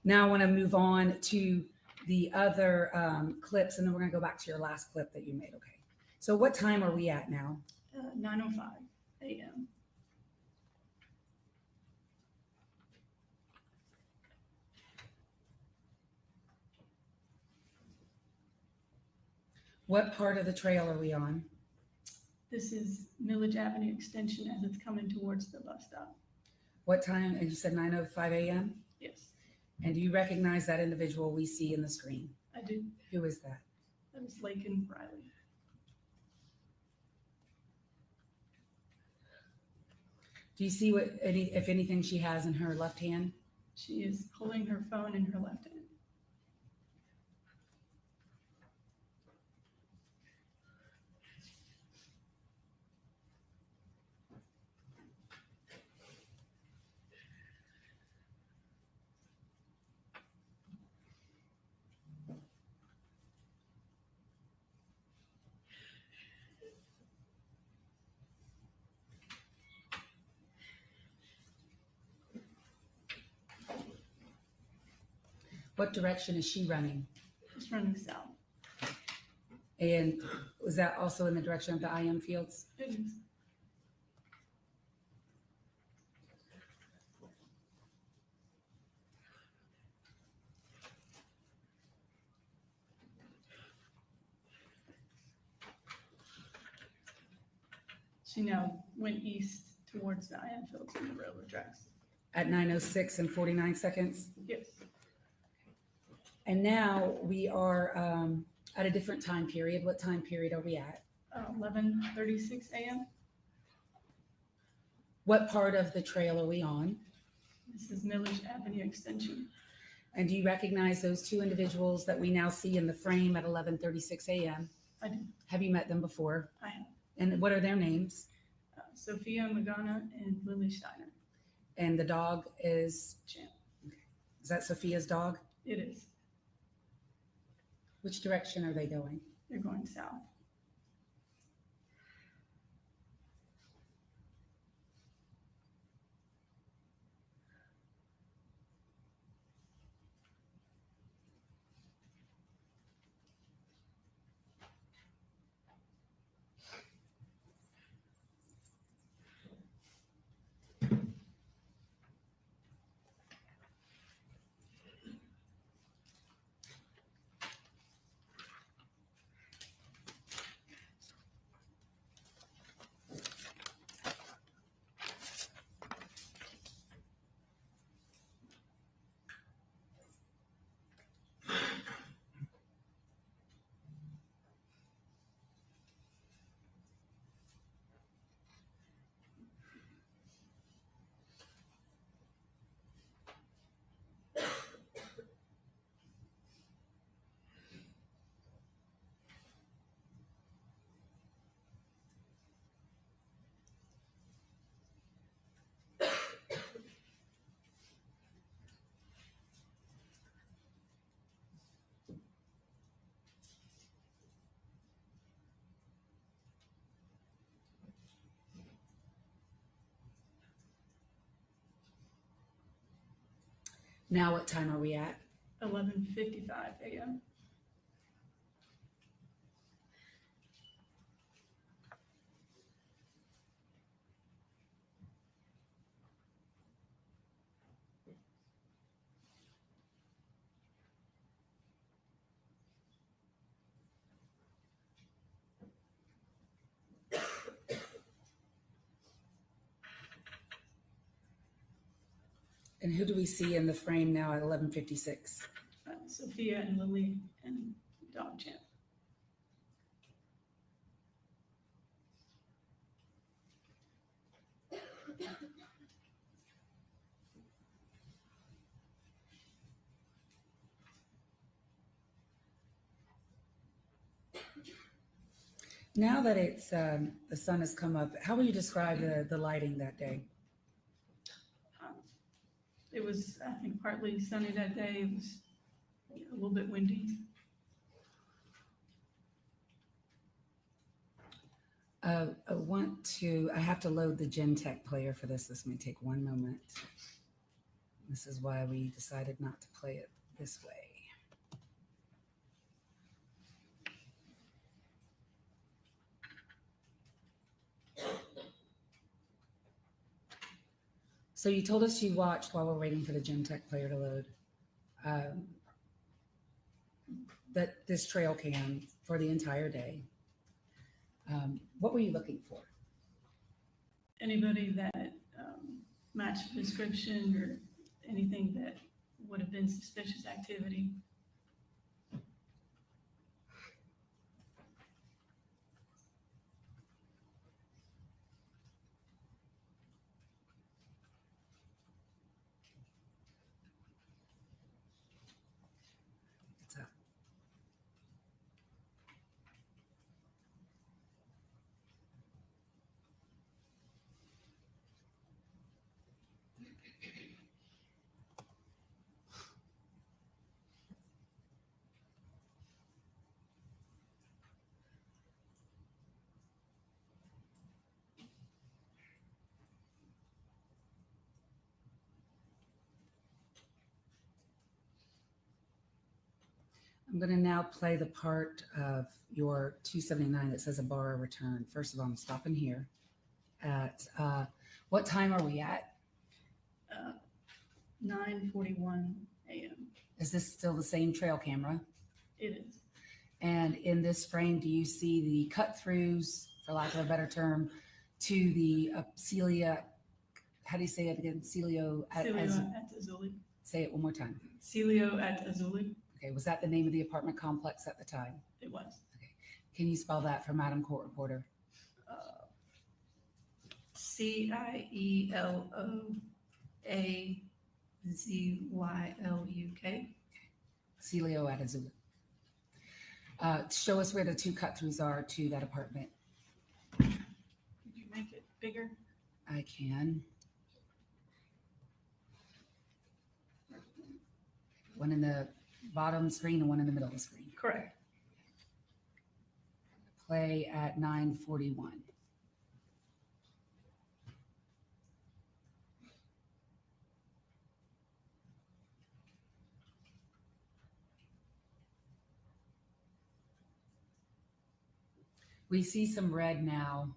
S2: Now I want to move on to the other clips, and then we're going to go back to your last clip that you made. Okay. So what time are we at now?
S5: 9:05 a.m.
S2: What part of the trail are we on?
S5: This is Millage Avenue Extension as it's coming towards the bus stop.
S2: What time? And you said 9:05 a.m.
S5: Yes.
S2: And do you recognize that individual we see in the screen?
S5: I do.
S2: Who is that?
S5: That was Laken Riley.
S2: Do you see if anything she has in her left hand?
S5: She is holding her phone in her left hand.
S2: What direction is she running?
S5: She's running south.
S2: And was that also in the direction of the IM fields?
S5: It is. She now went east towards the IM fields and the railroad tracks.
S2: At 9:06 and 49 seconds?
S5: Yes.
S2: And now we are at a different time period. What time period are we at?
S5: 11:36 a.m.
S2: What part of the trail are we on?
S5: This is Milledge Avenue Extension.
S2: And do you recognize those two individuals that we now see in the frame at 11:36 a.m.?
S5: I do.
S2: Have you met them before?
S5: I have.
S2: And what are their names?
S5: Sophia Magana and Lily Steiner.
S2: And the dog is?
S5: Champ.
S2: Is that Sophia's dog?
S5: It is.
S2: Which direction are they going?
S5: They're going south.
S2: Now what time are we at?
S5: 11:55 a.m.
S2: And who do we see in the frame now at 11:56?
S5: Sophia and Lily and dog Champ.
S2: Now that it's the sun has come up, how would you describe the lighting that day?
S5: It was, I think, partly sunny that day. It was a little bit windy.
S2: I have to load the Gentech player for this. This may take one moment. This is why we decided not to play it this way. So you told us you watched while we're waiting for the Gentech player to load, that this trail cam for the entire day. What were you looking for?
S5: Anybody that matched the description or anything that would have been suspicious activity.
S2: It's up. I'm going to now play the part of your 279 that says a borrower return. First of all, I'm stopping here at, what time are we at?
S5: 9:41 a.m.
S2: Is this still the same trail camera?
S5: It is.
S2: And in this frame, do you see the cut throughs, for lack of a better term, to the Celia, how do you say it again? Celio,
S5: Celio at Azuli.
S2: say it one more time.
S5: Celio at Azuli.
S2: Okay, was that the name of the apartment complex at the time?
S5: It was.
S2: Can you spell that for Madam Court Reporter?
S5: CIELOAZYLUK.
S2: Celio at Azul. Show us where the two cut throughs are to that apartment.
S5: Could you make it bigger?
S2: I can. One in the bottom screen and one in the middle of the screen.
S5: Correct.
S2: Play at 9:41. We see some red now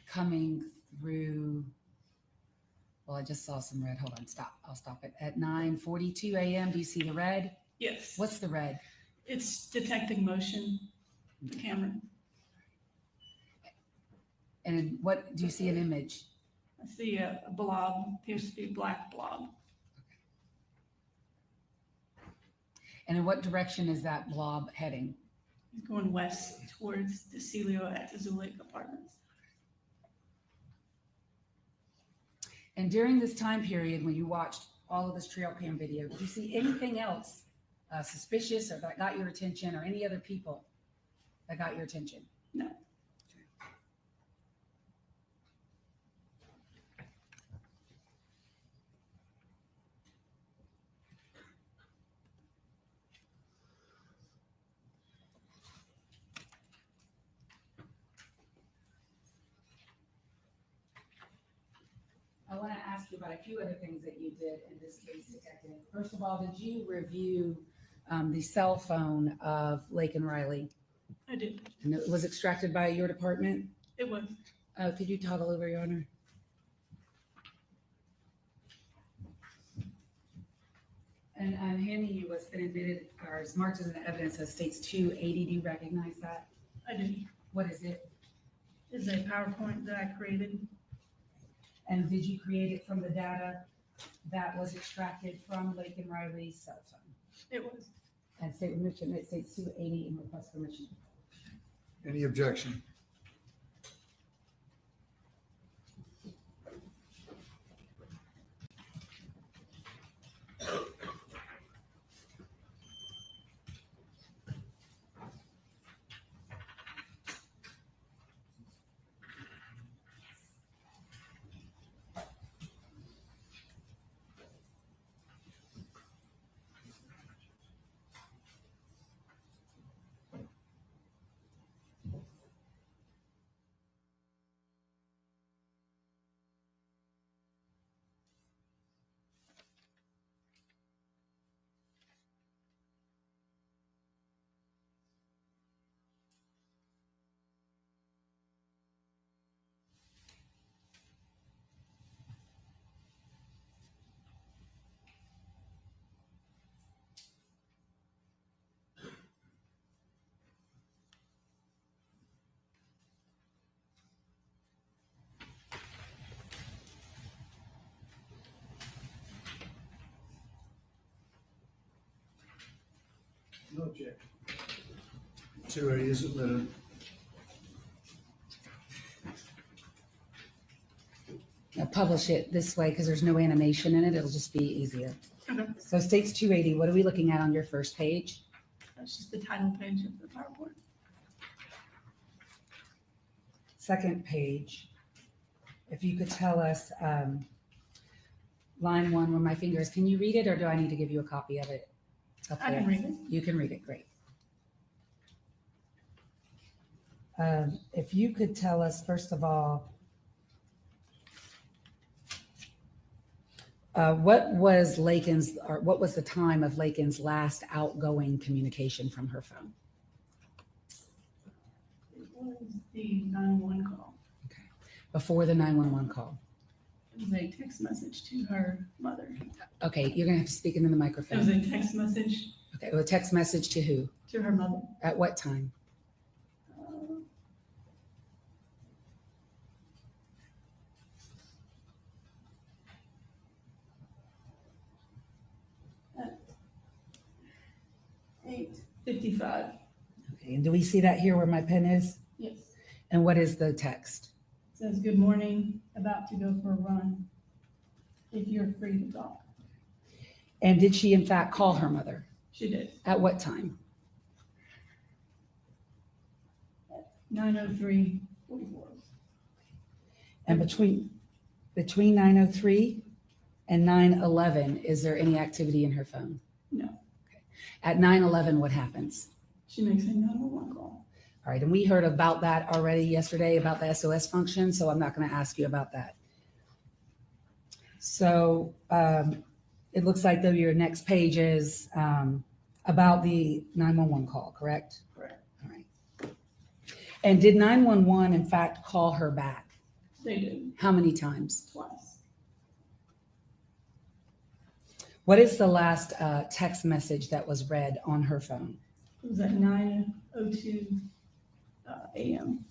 S2: coming through. Well, I just saw some red. Hold on, stop. I'll stop it. At 9:42 a.m., do you see the red?
S5: Yes.
S2: What's the red?
S5: It's detecting motion, the camera.
S2: And what, do you see an image?
S5: I see a blob, appears to be a black blob.
S2: And in what direction is that blob heading?
S5: It's going west towards the Celio at Azuli apartments.
S2: And during this time period, when you watched all of this trail cam video, did you see anything else suspicious or that got your attention, or any other people that got your attention?
S5: No.
S2: I want to ask you about a few other things that you did in this case, Detective. First of all, did you review the cell phone of Laken Riley?
S5: I did.
S2: And it was extracted by your department?
S5: It was.
S2: Could you toggle over, Your Honor? And I'm handing you what's been admitted or is marked as an evidence that states 280. Do you recognize that?
S5: I did.
S2: What is it?
S5: This is a PowerPoint that I created.
S2: And did you create it from the data that was extracted from Laken Riley's cell phone?
S5: It was.
S2: And state permission, it states 280 and request permission.
S3: Any objection?
S4: object.
S3: 280 is admitted.
S2: Now publish it this way because there's no animation in it. It'll just be easier.
S5: Okay.
S2: So states 280, what are we looking at on your first page?
S5: That's just the title page of the PowerPoint.
S2: Second page, if you could tell us, line 1 where my finger is, can you read it or do I need to give you a copy of it? Up
S5: I
S2: there?
S5: can read it.
S2: You can read it, great. If you could tell us, first of all, what was Laken's, or what was the time of Laken's last outgoing communication from her phone?
S5: It was the 911 call.
S2: Before the 911 call.
S5: It was a text message to her mother.
S2: Okay, you're gonna have to speak into the
S5: It was
S2: microphone.
S5: a text message
S2: Okay, a text message to who?
S5: to her mother.
S2: At what time?
S5: At 8:55.
S2: Okay, and do we see that here where my pen is?
S5: Yes.
S2: And what is the text?
S5: It says, "Good morning, about to go for a run. If you're free to talk."
S2: And did she in fact call her mother?
S5: She did.
S2: At what time?
S5: 9:03:44.
S2: And between 9:03 and 9:11, is there any activity in her phone?
S5: No.
S2: At 9:11, what happens?
S5: She makes a 911 call.
S2: All right, and we heard about that already yesterday about the SOS function, so I'm not going to ask you about that. So it looks like though your next page is about the 911 call, correct?
S5: Correct.
S2: All right. And did 911 in fact call her back?
S5: They did
S2: How many times?
S5: twice.
S2: What is the last text message that was read on her phone?
S5: It was at 9:02 a.m.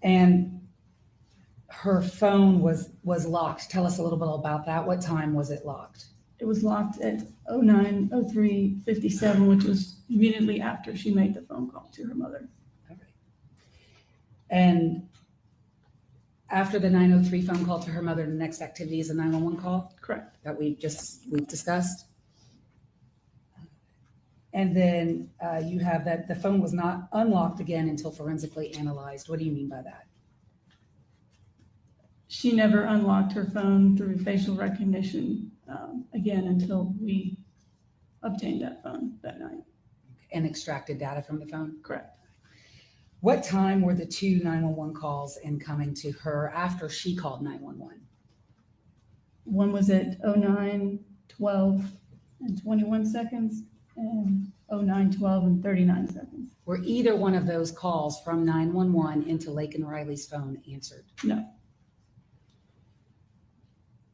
S2: And her phone was locked. Tell us a little bit about that. What time was it locked?
S5: It was locked at 09:03:57, which was immediately after she made the phone call to her mother.
S2: All right. And after the 903 phone call to her mother, the next activity is a 911 call
S5: Correct.
S2: that we've discussed. And then you have that the phone was not unlocked again until forensically analyzed. What do you mean by that?
S5: She never unlocked her phone through facial recognition again until we obtained that phone that night.
S2: And extracted data from the phone?
S5: Correct.
S2: What time were the two 911 calls incoming to her after she called 911?
S5: One was at 09:12:21 and 09:12:39.
S2: Were either one of those calls from 911 into Laken Riley's phone answered?
S5: No.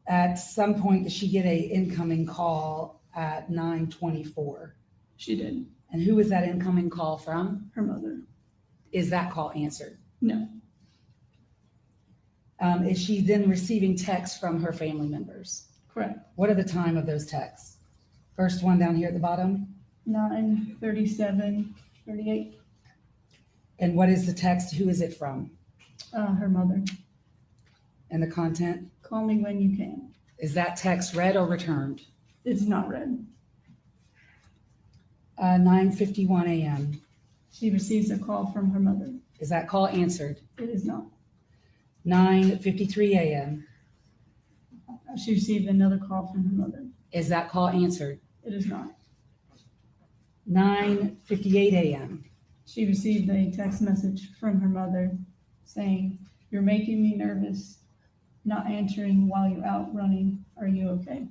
S2: At some point, did she get a incoming call at 9:24?
S5: She did.
S2: And who was that incoming call from?
S5: Her mother.
S2: Is that call answered?
S5: No.
S2: Is she then receiving texts from her family members?
S5: Correct.
S2: What are the time of those texts? First one down here at the bottom.
S5: 9:37:38.
S2: And what is the text? Who is it from?
S5: Her mother.
S2: And the content?
S5: Call me when you can.
S2: Is that text read or returned?
S5: It's not read.
S2: 9:51 a.m.
S5: She receives a call from her mother.
S2: Is that call answered?
S5: It is not.
S2: 9:53 a.m.
S5: She received another call from her mother.
S2: Is that call answered?
S5: It is not.
S2: 9:58 a.m.
S5: She received a text message from her mother saying, "You're making me nervous, not answering while you're out running. Are you okay?"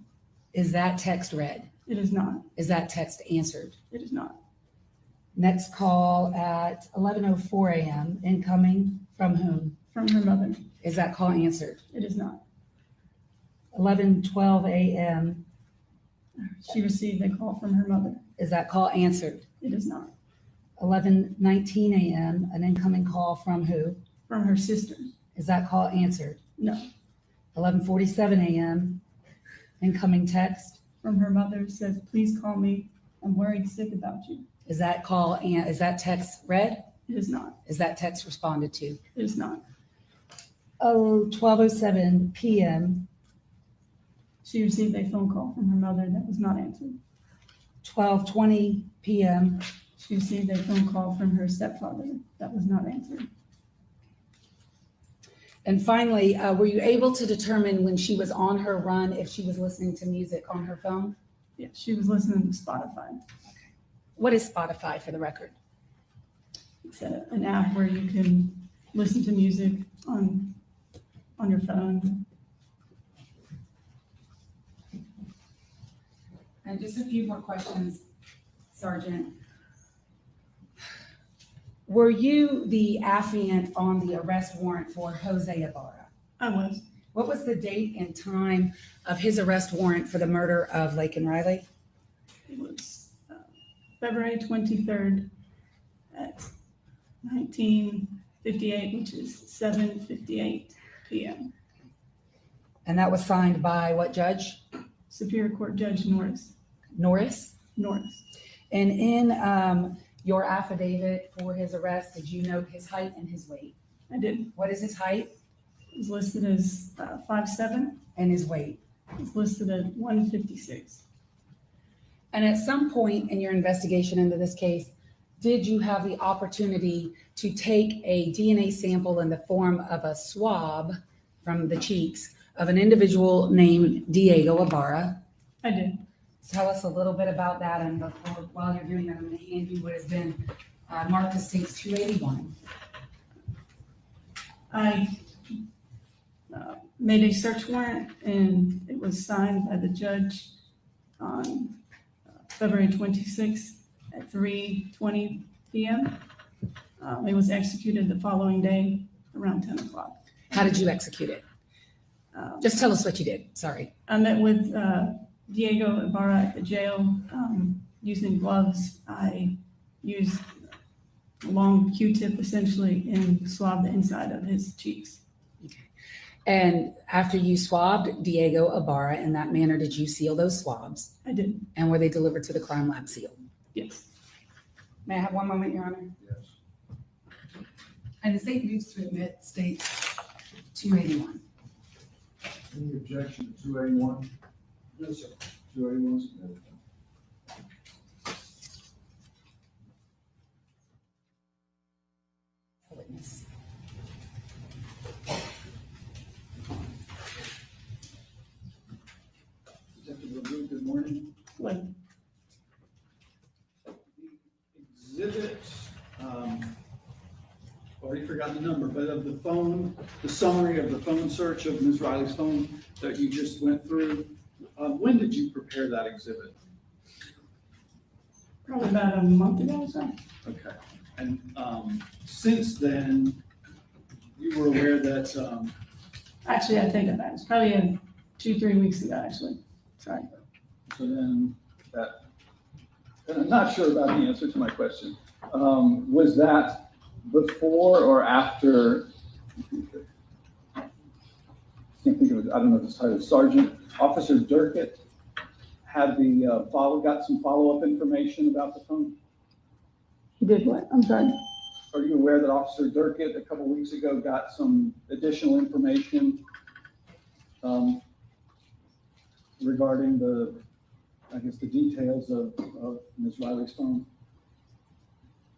S2: Is that text read?
S5: It is not.
S2: Is that text answered?
S5: It is not.
S2: Next call at 11:04 a.m. incoming from whom?
S5: From her mother.
S2: Is that call answered?
S5: It is not.
S2: 11:12 a.m.
S5: She received a call from her mother.
S2: Is that call answered?
S5: It is not.
S2: 11:19 a.m. an incoming call from who?
S5: From her sister.
S2: Is that call answered?
S5: No.
S2: 11:47 a.m. incoming text.
S5: From her mother says, "Please call me I'm worried sick about you.
S2: Is that call and is that text read?
S5: It is not.
S2: Is that text responded to?
S5: It is not.
S2: Oh, 12:07 p.m.
S5: She received a phone call from her mother that was not answered.
S2: 12:20 p.m.
S5: She received a phone call from her stepfather that was not answered.
S2: And finally, were you able to determine when she was on her run if she was listening to music on her phone?
S5: Yeah, she was listening to Spotify.
S2: What is Spotify for the record?
S5: It's an app where you can listen to music on your phone.
S2: And just a few more questions, Sergeant. Were you the affiant on the arrest warrant for Jose Ibarra?
S5: I was.
S2: What was the date and time of his arrest warrant for the murder of Laken Riley?
S5: It was February 23rd at 1958, which is 7:58 p.m.
S2: And that was signed by what judge?
S5: Superior Court Judge Norris.
S2: Norris?
S5: Norris.
S2: And in your affidavit for his arrest, did you note his height and his weight?
S5: I did.
S2: What is his height
S5: It was listed as 5'7".
S2: and his weight?
S5: It's listed at 156.
S2: And at some point in your investigation into this case, did you have the opportunity to take a DNA sample in the form of a swab from the cheeks of an individual named Diego Ibarra?
S5: I did.
S2: Tell us a little bit about that, and before, while you're doing that, I'm going to hand you what has been marked as States 281.
S5: I made a search warrant, and it was signed by the judge on February 26th at 3:20 p.m. It was executed the following day around 10 o'clock.
S2: How did you execute it? Just tell us what you did. Sorry.
S5: I met with Diego Ibarra at the jail using gloves. I used a long Q-tip essentially and swabbed the inside of his cheeks.
S2: And after you swabbed Diego Ibarra in that manner, did you seal those swabs?
S5: I did.
S2: And were they delivered to the crime lab sealed?
S5: Yes.
S2: May I have one moment, Your Honor?
S3: Yes.
S2: And the state moves to admit States 281.
S3: Any objection to 281? No, sir. 281 submitted.
S2: Witness.
S4: Detective LaRue, good morning.
S5: Like,
S4: Exhibit, already forgot the number, but of the phone, the summary of the phone search of Ms. Riley's phone that you just went through, when did you prepare that exhibit?
S5: probably about a month ago or so.
S4: Okay, and since then, you were aware that,
S5: Actually, I think of that. It's probably 2-3 weeks ago, actually. Sorry.
S6: So then that, and I'm not sure about the answer to my question. Was that before or after, I can't think of it, I don't know if it's titled Sergeant, Officer Durkett had got some follow-up information about the phone?
S5: He did what? I'm sorry.
S6: Are you aware that Officer Durkett a couple weeks ago got some additional information regarding the details of Ms. Riley's phone?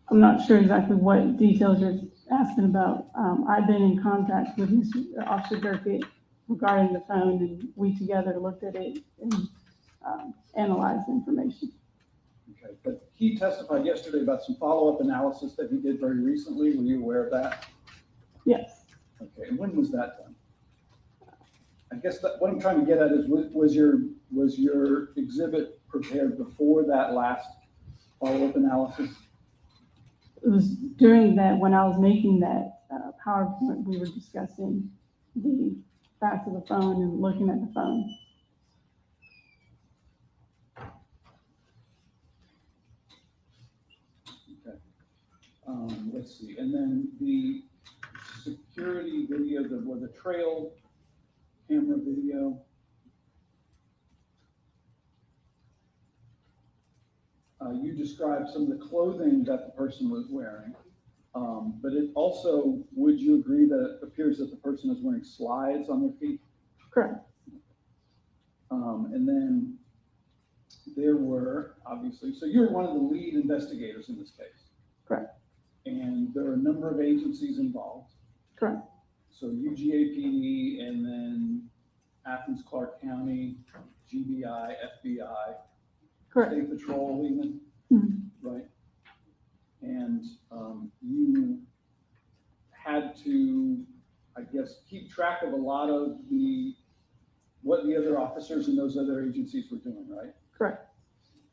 S5: I'm not sure exactly what details you're asking about. I've been in contact with Officer Durkett regarding the phone, and we together looked at it and analyzed the information.
S6: Okay, but he testified yesterday about some follow-up analysis that he did very recently. Were you aware of that?
S5: Yes.
S6: Okay, and when was that done? I guess that what I'm trying to get at is, was your exhibit prepared before that last follow-up analysis?
S5: It was during that, when I was making that PowerPoint, we were discussing the facts of the phone and looking at the phone.
S6: Okay. Let's see, and then the security video, the trail camera video. You described some of the clothing that the person was wearing. But it also, would you agree that it appears that the person is wearing slides on their feet?
S7: Correct.
S6: And then there were, obviously, so you're one of the lead investigators in this case.
S7: Correct.
S6: And there are a number of agencies involved.
S7: Correct.
S6: So UGA PD, and then Athens, Clark County, GBI, FBI,
S7: Correct.
S6: State Patrol even,
S7: Mhm.
S6: right? And you had to, I guess, keep track of a lot of what the other officers in those other agencies were doing, right?
S7: Correct.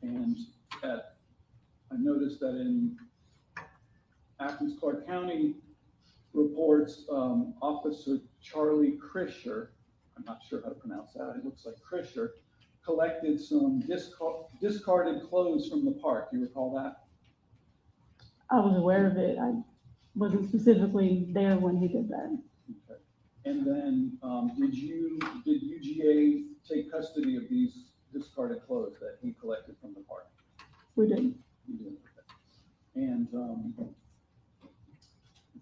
S6: And I noticed that in Athens, Clark County reports, Officer Charlie Krisher, I'm not sure how to pronounce that, it looks like Krisher, collected some discarded clothes from the park. Do you recall that?
S7: I was aware of it. I wasn't specifically there when he did that.
S6: Okay. And then, did UGA take custody of these discarded clothes that he collected from the park?
S7: We did.
S6: You did, okay. And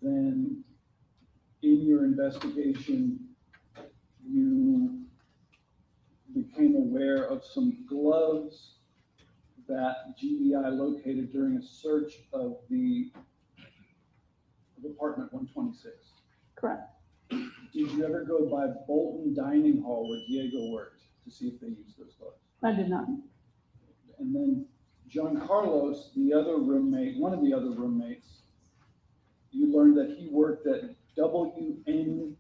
S6: then in your investigation, you became aware of some gloves that GBI located during a search of apartment 126.
S7: Correct.
S6: Did you ever go by Bolton Dining Hall where Diego worked to see if they used those gloves?
S7: I did not.
S6: And then John Carlos, the other roommate, one of the other roommates, you learned that he worked at WNB.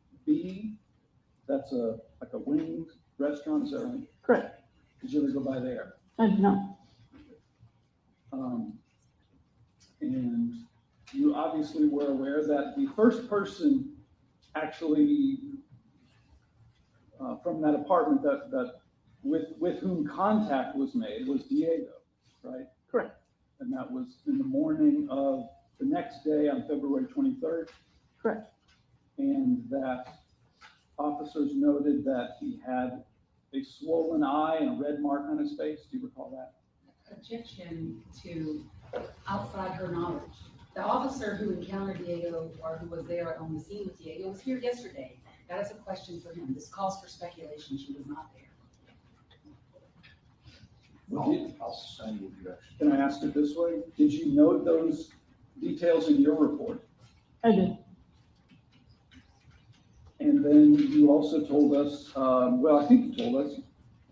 S6: That's like a wings restaurant, is that right?
S7: Correct.
S6: Did you ever go by there?
S7: I did not.
S6: And you obviously were aware that the first person actually from that apartment that with whom contact was made was Diego, right?
S7: Correct.
S6: And that was in the morning of the next day on February 23rd.
S7: Correct.
S6: And that officers noted that he had a swollen eye and a red mark on his face. Do you recall that?
S2: Objection to outside her knowledge. The officer who encountered Diego or who was there on the scene with Diego was here yesterday. That is a question for him. This calls for speculation. She was not there.
S3: I'll suspend the objection.
S6: Can I ask it this way? Did you note those details in your report?
S7: I did.
S6: And then you also told us, well, I think you told us,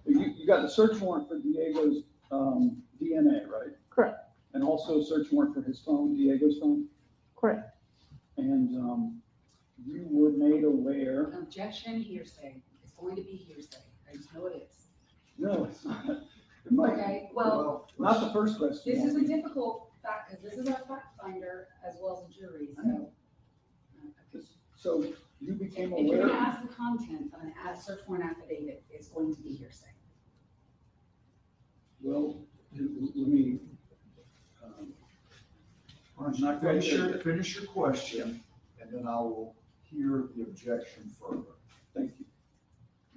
S6: you got the search warrant for Diego's DNA, right?
S7: Correct.
S6: And also a search warrant for his phone, Diego's phone?
S7: Correct.
S6: And you were made aware.
S2: Objection, hearsay. It's going to be hearsay. I just know it is.
S6: No, it's not. It might be.
S2: Okay, well,
S6: Not the first question.
S2: this is a difficult fact because this is our fact finder as well as a jury, so.
S6: So you became
S2: If you're gonna
S6: aware.
S2: ask the content of a search warrant affidavit, it's going to be hearsay.
S6: Well, let me.
S3: Why don't you finish your question, and then I will hear the objection further.
S6: Thank you.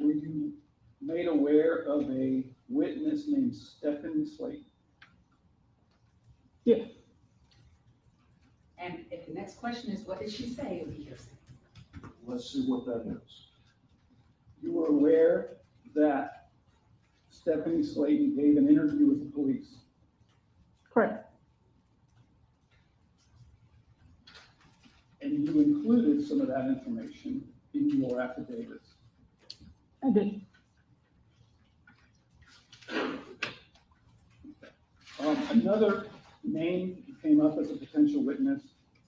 S6: Were you made aware of a witness named Stephanie Slate?
S7: Yeah.
S2: And if the next question is, what did she say, it would be hearsay.
S3: Let's see what that is.
S6: You were aware that Stephanie Slayton gave an interview with the police.
S7: Correct.
S6: And you included some of that information in your affidavits.
S7: I did.
S6: Another name that came up as a potential witness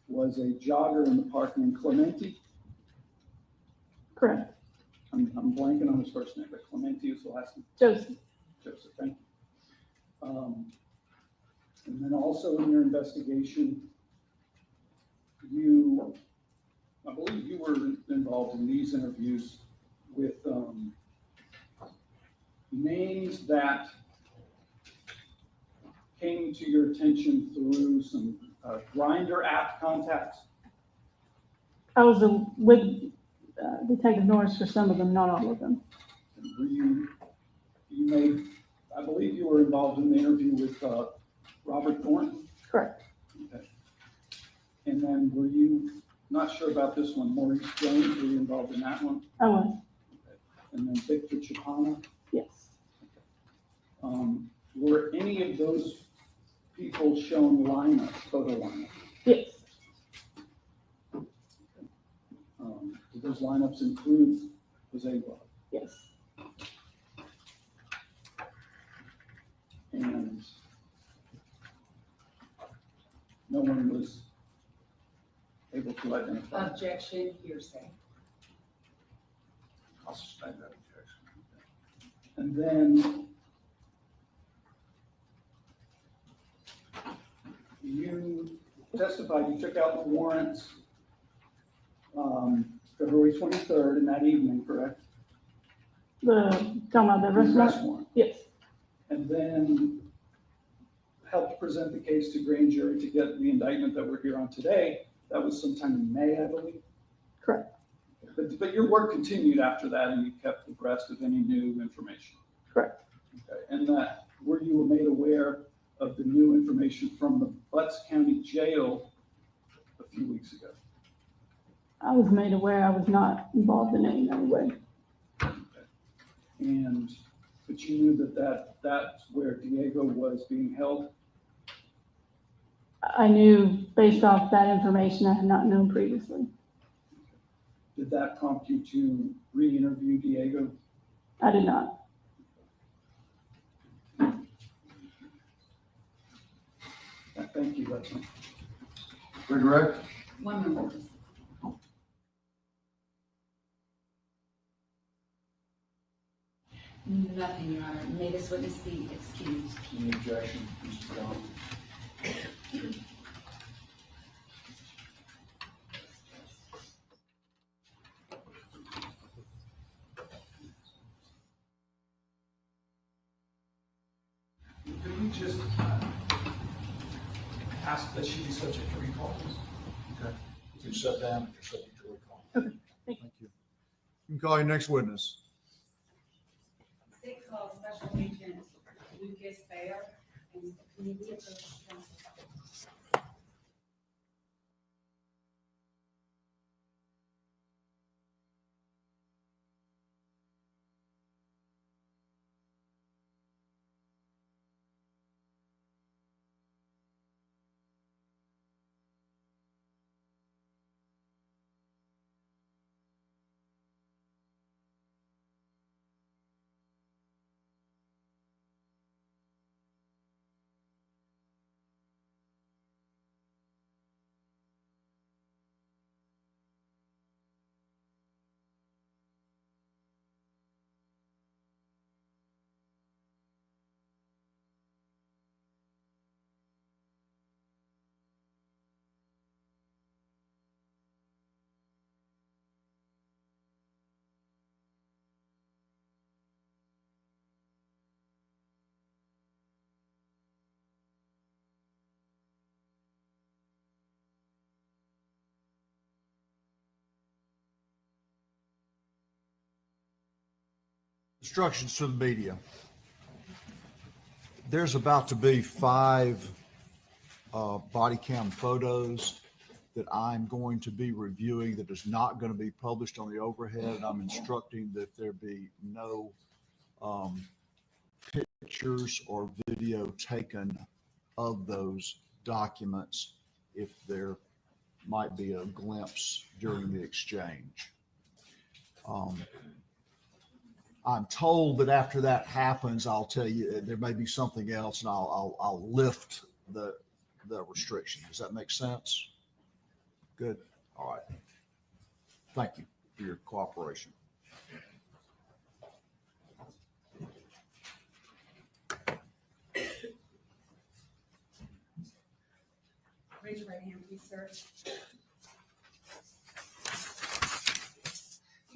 S6: was a jogger in the park named Clemente.
S7: Correct.
S6: I'm blanking on his first name, but Clemente is the last name.
S7: Joseph.
S6: Joseph, thank you. And then also in your investigation, I believe you were involved in these interviews with names that came to your attention through some Grindr app contacts.
S7: I was with Detective Norris for some of them, not all of them.
S6: Were you made, I believe you were involved in the interview with Robert Thornton?
S7: Correct.
S6: Okay. And then were you, not sure about this one, Maurice Jones, were you involved in that one?
S7: I was.
S6: Okay. And then Victor Chapana?
S7: Yes.
S6: Were any of those people shown lineups, photo lineups?
S7: Yes.
S6: Did those lineups include Jose Bob?
S7: Yes.
S6: And no one was able to identify?
S2: Objection, hearsay.
S6: I'll suspend that objection. And then you testified, you took out the warrants February 23rd in that evening, correct?
S7: Talking about the arrest
S6: Arrest
S7: warrant?
S6: warrant.
S7: Yes.
S6: And then helped present the case to grand jury to get the indictment that we're here on today. That was sometime in May, I believe.
S7: Correct.
S6: But your work continued after that, and you kept abreast of any new information.
S7: Correct.
S6: Okay. And that, were you made aware of the new information from the Butts County Jail a few weeks ago?
S7: I was made aware I was not involved in it in any way.
S6: Okay. And, but you knew that's where Diego was being held?
S7: I knew based off that information I had not known previously.
S6: Did that prompt you to re-interview Diego?
S7: I did not.
S6: Thank you, that's all.
S3: Redirect?
S2: 1 minute. Nothing, Your Honor. May this witness be excused.
S3: Any objection, Mr. John?
S4: Could we just ask that she be subject to recall?
S3: Okay. You can sit down if you're subject to recall.
S7: Okay, thank
S3: Thank you. You can call your next witness.
S2: State call Special Agent Lucas Bayer and Community Approach Counsel.
S3: Instructions to the media. There's about to be 5 body cam photos that I'm going to be reviewing that is not going to be published on the overhead. I'm instructing that there be no pictures or video taken of those documents if there might be a glimpse during the exchange. I'm told that after that happens, I'll tell you there may be something else, and I'll lift the restriction. Does that make sense? Good. All right. Thank you for your cooperation.
S2: Raise your right hand, please, sir. Do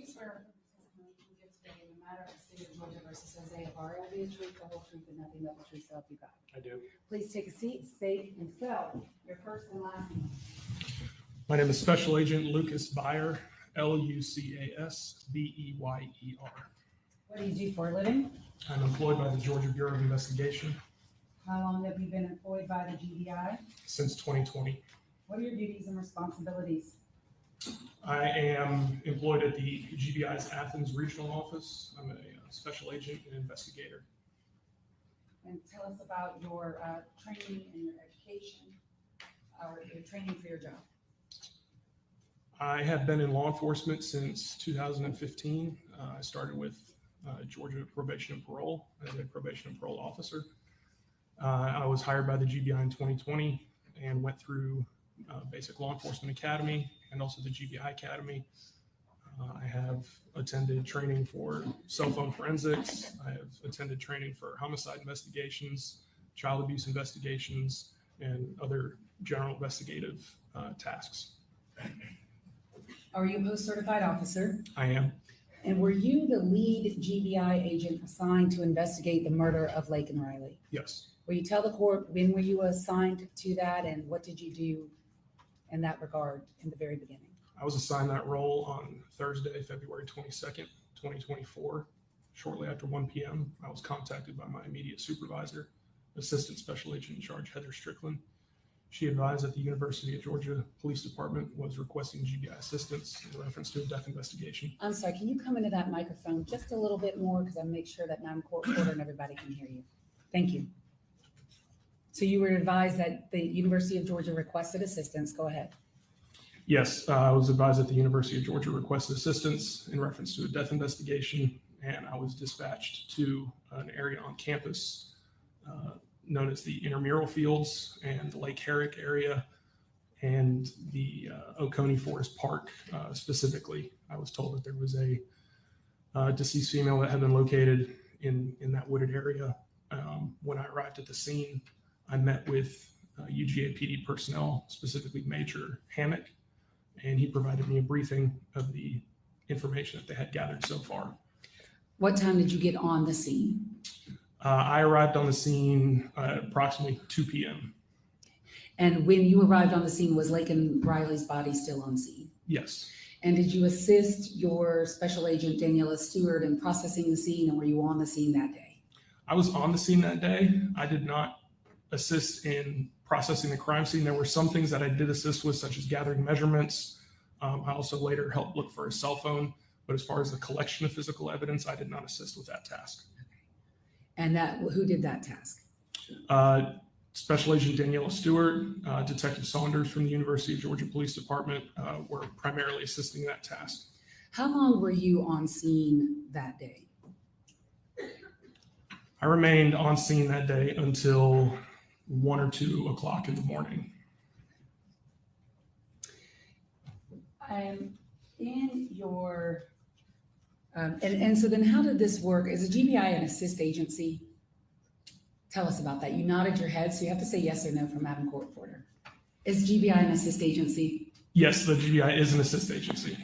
S2: you swear affirm the testimony you give today in the matter of the state of Georgia versus Jose Ibarra will be the truth, the whole truth, and nothing but the truth, so help you God?
S8: I do.
S2: Please take a seat, state and spell your first and last name.
S8: My name is Special Agent Lucas Bayer, Lucasbeyer.
S2: What do you do for a living?
S8: I'm employed by the Georgia Bureau of Investigation.
S2: How long have you been employed by the GBI?
S8: since 2020.
S2: What are your duties and responsibilities?
S8: I am employed at the GBI's Athens Regional Office. I'm a special agent and investigator.
S2: And tell us about your training and your education, or your training for your job.
S8: I have been in law enforcement since 2015. I started with Georgia Probation and Parole as a probation and parole officer. I was hired by the GBI in 2020 and went through Basic Law Enforcement Academy and also the GBI Academy. I have attended training for cell phone forensics. I have attended training for homicide investigations, child abuse investigations, and other general investigative tasks.
S2: Are you a post-certified officer?
S8: I am.
S2: And were you the lead GBI agent assigned to investigate the murder of Laken Riley?
S8: Yes.
S2: Will you tell the court when were you assigned to that and what did you do in that regard in the very beginning?
S8: I was assigned that role on Thursday, February 22nd, 2024. Shortly after 1 p.m., I was contacted by my immediate supervisor, Assistant Special Agent in Charge Heather Strickland. She advised that the University of Georgia Police Department was requesting GBI assistance in reference to a death investigation.
S2: I'm sorry, can you come into that microphone just a little bit more because I make sure that Madam Court Reporter and everybody can hear you. Thank you. So you were advised that the University of Georgia requested assistance. Go ahead.
S8: Yes, I was advised that the University of Georgia requested assistance in reference to a death investigation, and I was dispatched to an area on campus known as the Intramural Fields and the Lake Herrick area and the Oconee Forest Park specifically. I was told that there was a deceased female that had been located in that wooded area. When I arrived at the scene, I met with UGA PD personnel, specifically Major Hammock, and he provided me a briefing of the information that they had gathered so far.
S2: What time did you get on the scene?
S8: I arrived on the scene at approximately 2 p.m.
S2: And when you arrived on the scene, was Laken Riley's body still on scene?
S8: Yes.
S2: And did you assist your special agent, Daniela Stewart, in processing the scene, and were you on the scene that day?
S8: I was on the scene that day. I did not assist in processing the crime scene. There were some things that I did assist with, such as gathering measurements. I also later helped look for a cell phone, but as far as the collection of physical evidence, I did not assist with that task.
S2: And who did that task?
S8: Special Agent Daniela Stewart, Detective Saunders from the University of Georgia Police Department were primarily assisting that task.
S2: How long were you on scene that day?
S8: I remained on scene that day until 1 or 2 o'clock in the morning.
S2: In your, and so then how did this work? Is a GBI an assist agency? Tell us about that. You nodded your head, so you have to say yes or no for Madam Court Reporter. Is GBI an assist agency?
S8: Yes, the GBI is an assist agency.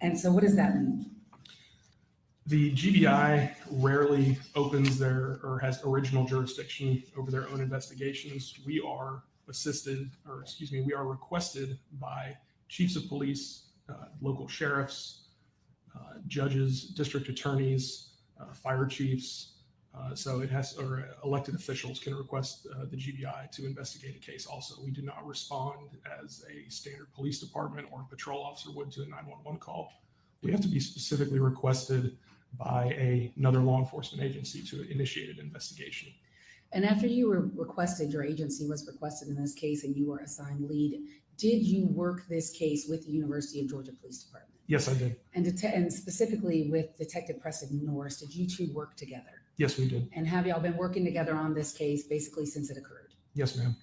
S2: And so what does that mean?
S8: The GBI rarely opens or has original jurisdiction over their own investigations. We are we are requested by chiefs of police, local sheriffs, judges, district attorneys, fire chiefs. Or elected officials can request the GBI to investigate a case also. We do not respond as a standard police department or patrol officer would to a 911 call. We have to be specifically requested by another law enforcement agency to initiate an investigation.
S2: And after you were requested, your agency was requested in this case and you were assigned lead, did you work this case with the University of Georgia Police Department?
S8: Yes, I did.
S2: And specifically with Detective Preston Norris, did you two work together?
S8: Yes, we did.
S2: And have y'all been working together on this case basically since it occurred?
S8: Yes, ma'am.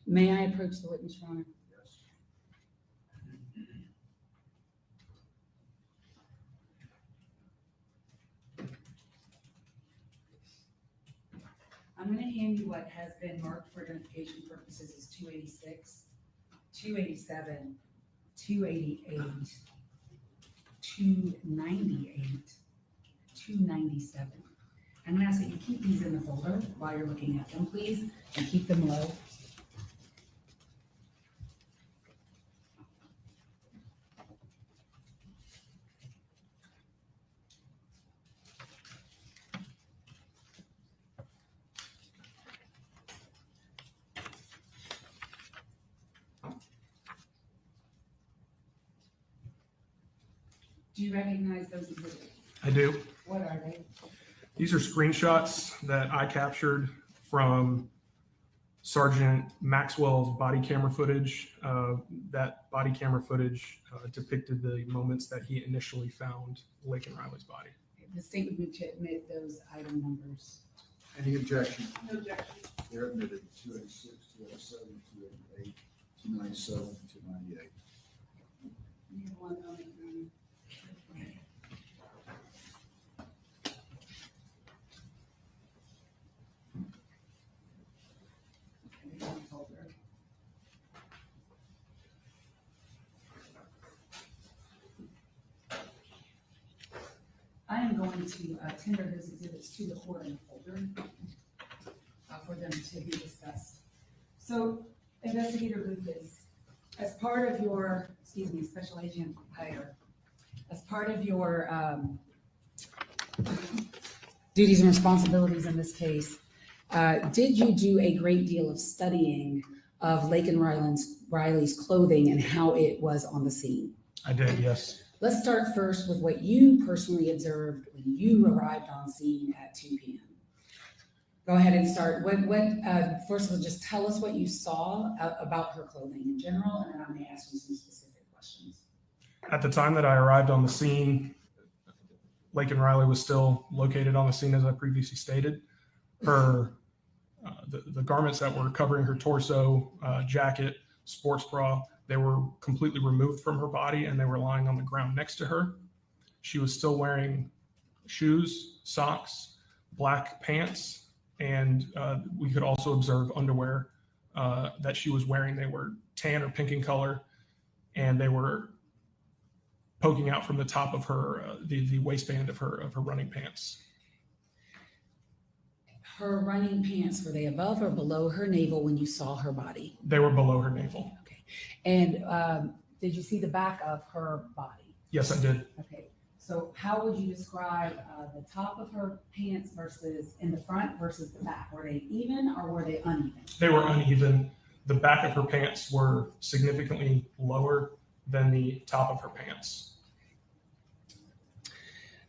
S2: May I approach the witness, Your Honor? I'm going to hand you what has been marked for identification purposes as 286, 287, 288, 298, 297. I'm going to ask that you keep these in the folder while you're looking at them, please, and keep them low. Do you recognize those exhibits?
S8: I do.
S2: What are they?
S8: These are screenshots that I captured from Sergeant Maxwell's body camera footage. That body camera footage depicted the moments that he initially found Laken Riley's body.
S2: The state would move to admit those item numbers.
S3: Any objection?
S2: No objection.
S3: They're admitted, 286, 287, 288, 297, 298.
S2: You have one comment, I am going to tender those exhibits to the court in a folder for them to be discussed. So, Investigator Lucas, as part of your, Special Agent Hyder, as part of your duties and responsibilities in this case, did you do a great deal of studying of Laken Riley's clothing and how it was on the scene?
S8: I did, yes.
S2: Let's start first with what you personally observed when you arrived on scene at 2 p.m. Go ahead and start. First of all, just tell us what you saw about her clothing in general, and then I'm going to ask you some specific questions.
S8: At the time that I arrived on the scene, Laken Riley was still located on the scene, as I previously stated. Her the garments that were covering her torso, jacket, sports bra, they were completely removed from her body and they were lying on the ground next to her. She was still wearing shoes, socks, black pants, and we could also observe underwear that she was wearing. They were tan or pink in color, and they were poking out from the top of her, the waistband of her running pants.
S2: Her running pants, were they above or below her navel when you saw her body?
S8: They were below her navel.
S2: Okay. And did you see the back of her body?
S8: Yes, I did.
S2: Okay. So how would you describe the top of her pants versus in the front versus the back? Were they even or were they uneven?
S8: They were uneven. The back of her pants were significantly lower than the top of her pants.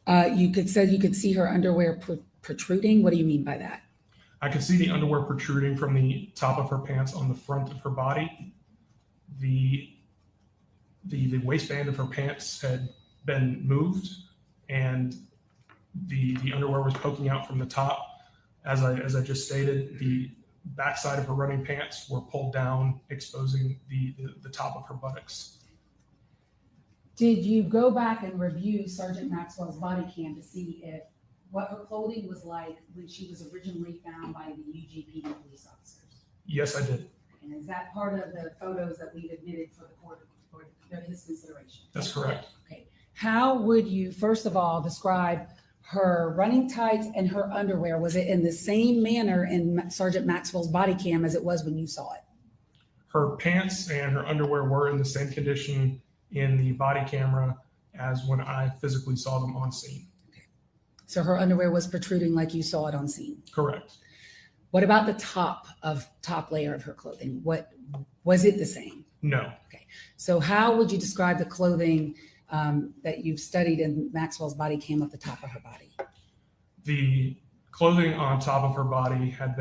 S2: You could see her underwear protruding. What do you mean by that?
S8: I could see the underwear protruding from the top of her pants on the front of her body. The waistband of her pants had been moved, and the underwear was poking out from the top. As I just stated, the backside of her running pants were pulled down, exposing the top of her buttocks.
S2: Did you go back and review Sergeant Maxwell's body cam to see if what her clothing was like when she was originally found by the UGPD police officers?
S8: Yes, I did.
S2: And is that part of the photos that we've admitted for the court for his consideration?
S8: That's correct.
S2: Okay. How would you, first of all, describe her running tights and her underwear? Was it in the same manner in Sergeant Maxwell's body cam as it was when you saw it?
S8: Her pants and her underwear were in the same condition in the body camera as when I physically saw them on scene.
S2: Okay. So her underwear was protruding like you saw it on scene?
S8: Correct.
S2: What about the top layer of her clothing? What was it the same?
S8: No.
S2: Okay. So how would you describe the clothing that you've studied in Maxwell's body cam at the top of her body?
S8: The clothing on top of her body had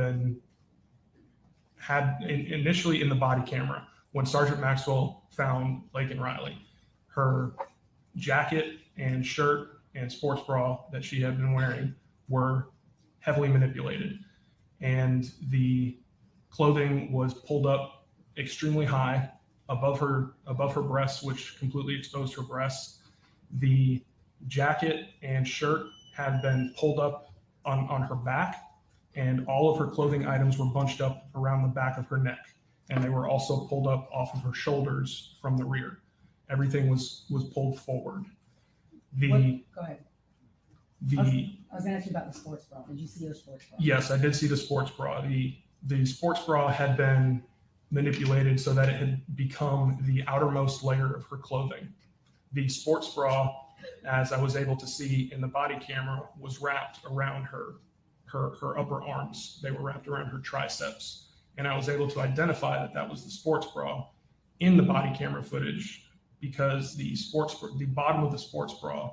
S8: initially in the body camera when Sergeant Maxwell found Laken Riley. Her jacket and shirt and sports bra that she had been wearing were heavily manipulated, and the clothing was pulled up extremely high above her breasts, which completely exposed her breasts. The jacket and shirt had been pulled up on her back, and all of her clothing items were bunched up around the back of her neck, and they were also pulled up off of her shoulders from the rear. Everything was pulled forward.
S2: Go ahead. I was
S8: The
S2: going to ask you about the sports bra. Did you see her sports bra?
S8: Yes, I did see the sports bra. The sports bra had been manipulated so that it had become the outermost layer of her clothing. The sports bra, as I was able to see in the body camera, was wrapped around her upper arms. They were wrapped around her triceps. And I was able to identify that was the sports bra in the body camera footage because the bottom of the sports bra,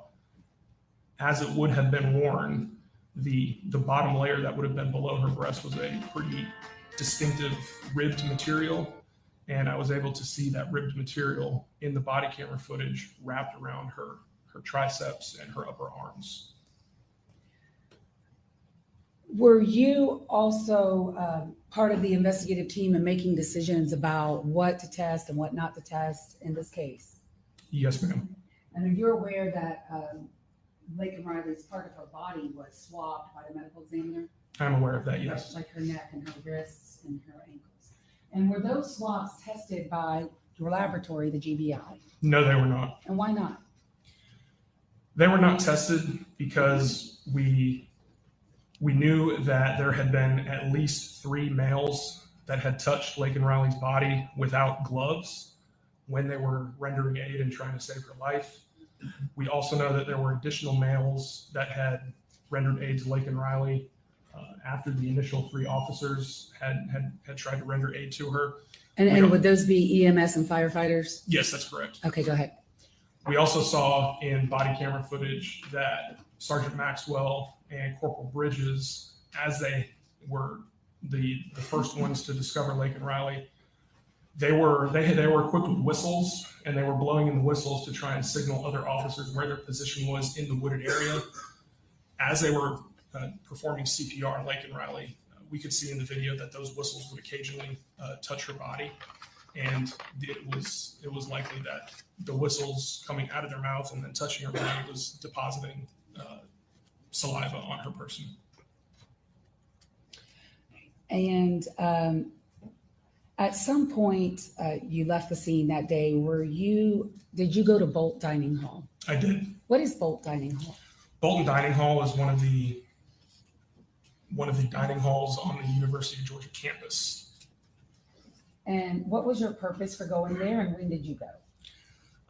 S8: as it would have been worn, the bottom layer that would have been below her breast was a pretty distinctive ribbed material. And I was able to see that ribbed material in the body camera footage wrapped around her triceps and her upper arms.
S2: Were you also part of the investigative team in making decisions about what to test and what not to test in this case?
S8: Yes, ma'am.
S2: And are you aware that Laken Riley's part of her body was swabbed by the medical examiner?
S8: I'm aware of that, yes.
S2: Like her neck and her wrists and her ankles. And were those swabs tested by your laboratory, the GBI?
S8: No, they were not.
S2: And why not?
S8: They were not tested because we knew that there had been at least 3 males that had touched Laken Riley's body without gloves when they were rendering aid and trying to save her life. We also know that there were additional males that had rendered aid to Laken Riley after the initial 3 officers had tried to render aid to her.
S2: And would those be EMS and firefighters?
S8: Yes, that's correct.
S2: Okay, go ahead.
S8: We also saw in body camera footage that Sergeant Maxwell and Corporal Bridges, as they were the first ones to discover Laken Riley, they were equipped with whistles, and they were blowing in the whistles to try and signal other officers where their position was in the wooded area. As they were performing CPR on Laken Riley, we could see in the video that those whistles would occasionally touch her body, and it was likely that the whistles coming out of their mouth and then touching her body was depositing saliva on her person.
S2: And at some point, you left the scene that day. Did you go to Bolt Dining Hall?
S8: I did.
S2: What is Bolt Dining Hall?
S8: Bolton Dining Hall is one of the dining halls on the University of Georgia campus.
S2: And what was your purpose for going there, and when did you go?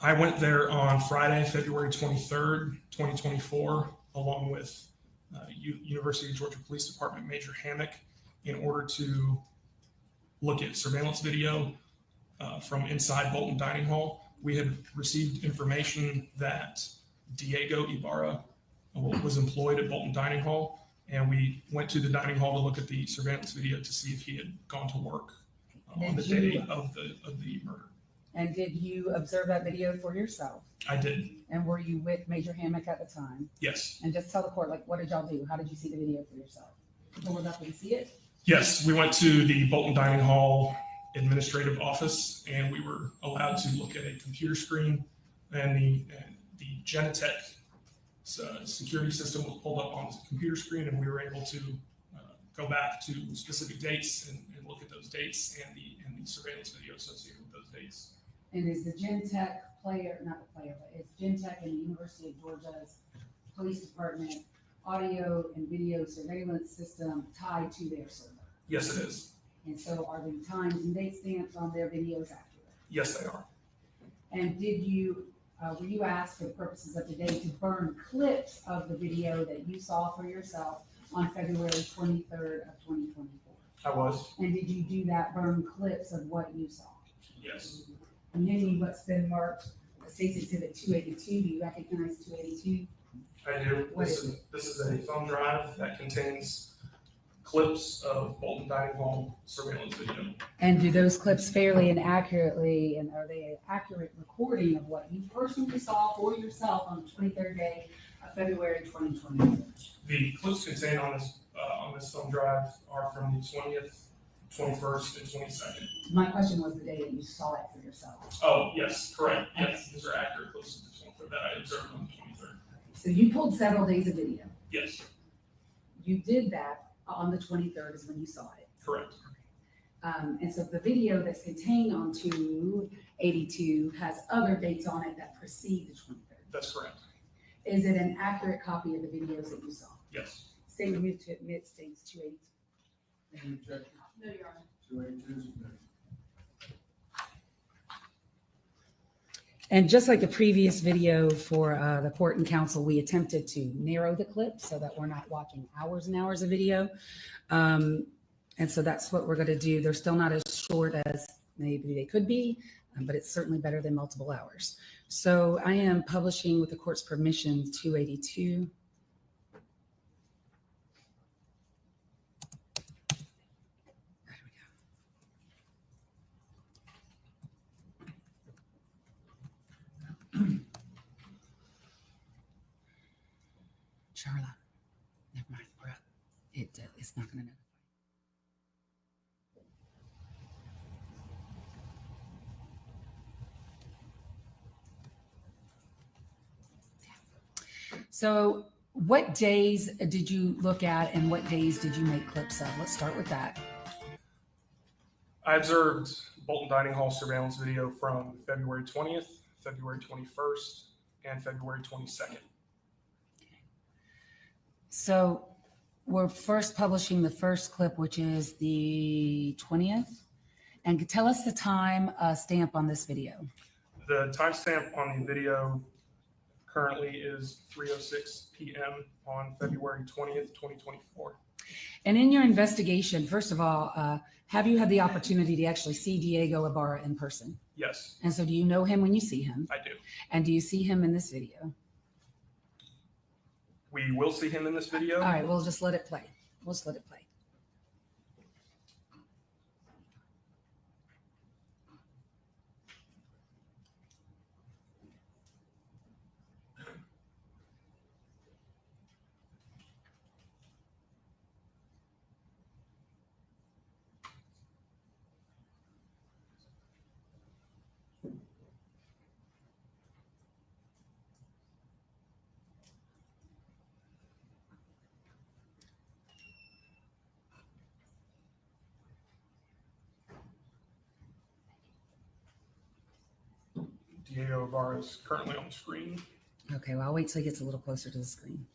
S8: I went there on Friday, February 23rd, 2024, along with University of Georgia Police Department Major Hammock, in order to look at surveillance video from inside Bolton Dining Hall. We had received information that Diego Ibarra was employed at Bolton Dining Hall, and we went to the dining hall to look at the surveillance video to see if he had gone to work on the day of the murder.
S2: And did you observe that video for yourself?
S8: I did.
S2: And were you with Major Hammock at the time?
S8: Yes.
S2: And just tell the court, what did y'all do? How did you see the video for yourself? People were lucky to see it?
S8: Yes, we went to the Bolton Dining Hall administrative office, and we were allowed to look at a computer screen, and the Genetech security system was pulled up on the computer screen, and we were able to go back to specific dates and look at those dates and the surveillance video associated with those dates.
S2: And is the Genetech it's Genetech and the University of Georgia's Police Department audio and video surveillance system tied to their server?
S8: Yes, it is.
S2: And so are the times and date stamps on their videos accurate?
S8: Yes, they are.
S2: And were you asked for the purposes of today to burn clips of the video that you saw for yourself on February 23rd of 2024?
S8: I was.
S2: And did you do that, burn clips of what you saw?
S8: Yes.
S2: And then what's been marked State's Exhibit 282, do you recognize 282?
S8: I do.
S2: What
S8: This is a thumb drive that contains clips of Bolton Dining Hall surveillance video.
S2: And do those clips fairly and accurately, and are they an accurate recording of what you personally saw for yourself on the 23rd day of February 2020?
S8: The clips contained on this thumb drive are from the 20th, 21st, and 22nd.
S2: My question was the day that you saw it for yourself.
S8: Oh, yes, correct. Yes, these are accurate clips of the 23rd that I observed on the 23rd.
S2: So you pulled several days of video.
S8: Yes,
S2: You did that on the 23rd is when you saw it.
S8: correct.
S2: And so the video that's contained on 282 has other dates on it that precede the 23rd.
S8: That's correct.
S2: Is it an accurate copy of the videos that you saw?
S8: Yes.
S2: State of to admit states 282.
S5: No, Your Honor.
S3: 282 is good.
S2: And just like the previous video for the court and counsel, we attempted to narrow the clip so that we're not watching hours and hours of video. And so that's what we're going to do. They're still not as short as Maybe they could be, but it's certainly better than multiple hours. So I am publishing with the court's permission 282. There we go. Charlotte, never mind, we're up. It's not going to notify. So what days did you look at and what days did you make clips of? Let's start with that.
S8: I observed Bolton Dining Hall surveillance video from February 20th, February 21st, and February 22nd.
S2: So we're first publishing the first clip, which is the 20th. And tell us the time stamp on this video.
S8: The timestamp on the video currently is 3:06 p.m. on February 20th, 2024.
S2: And in your investigation, first of all, have you had the opportunity to actually see Diego Ibarra in person?
S8: Yes,
S2: And so do you know him when you see him?
S8: I do.
S2: And do you see him in this video?
S8: We will see him in this video.
S2: All right, we'll just let it play. We'll just let it play.
S8: Diego Ibarra is currently on the screen.
S2: Okay, well, I'll wait till he gets a little closer to the screen.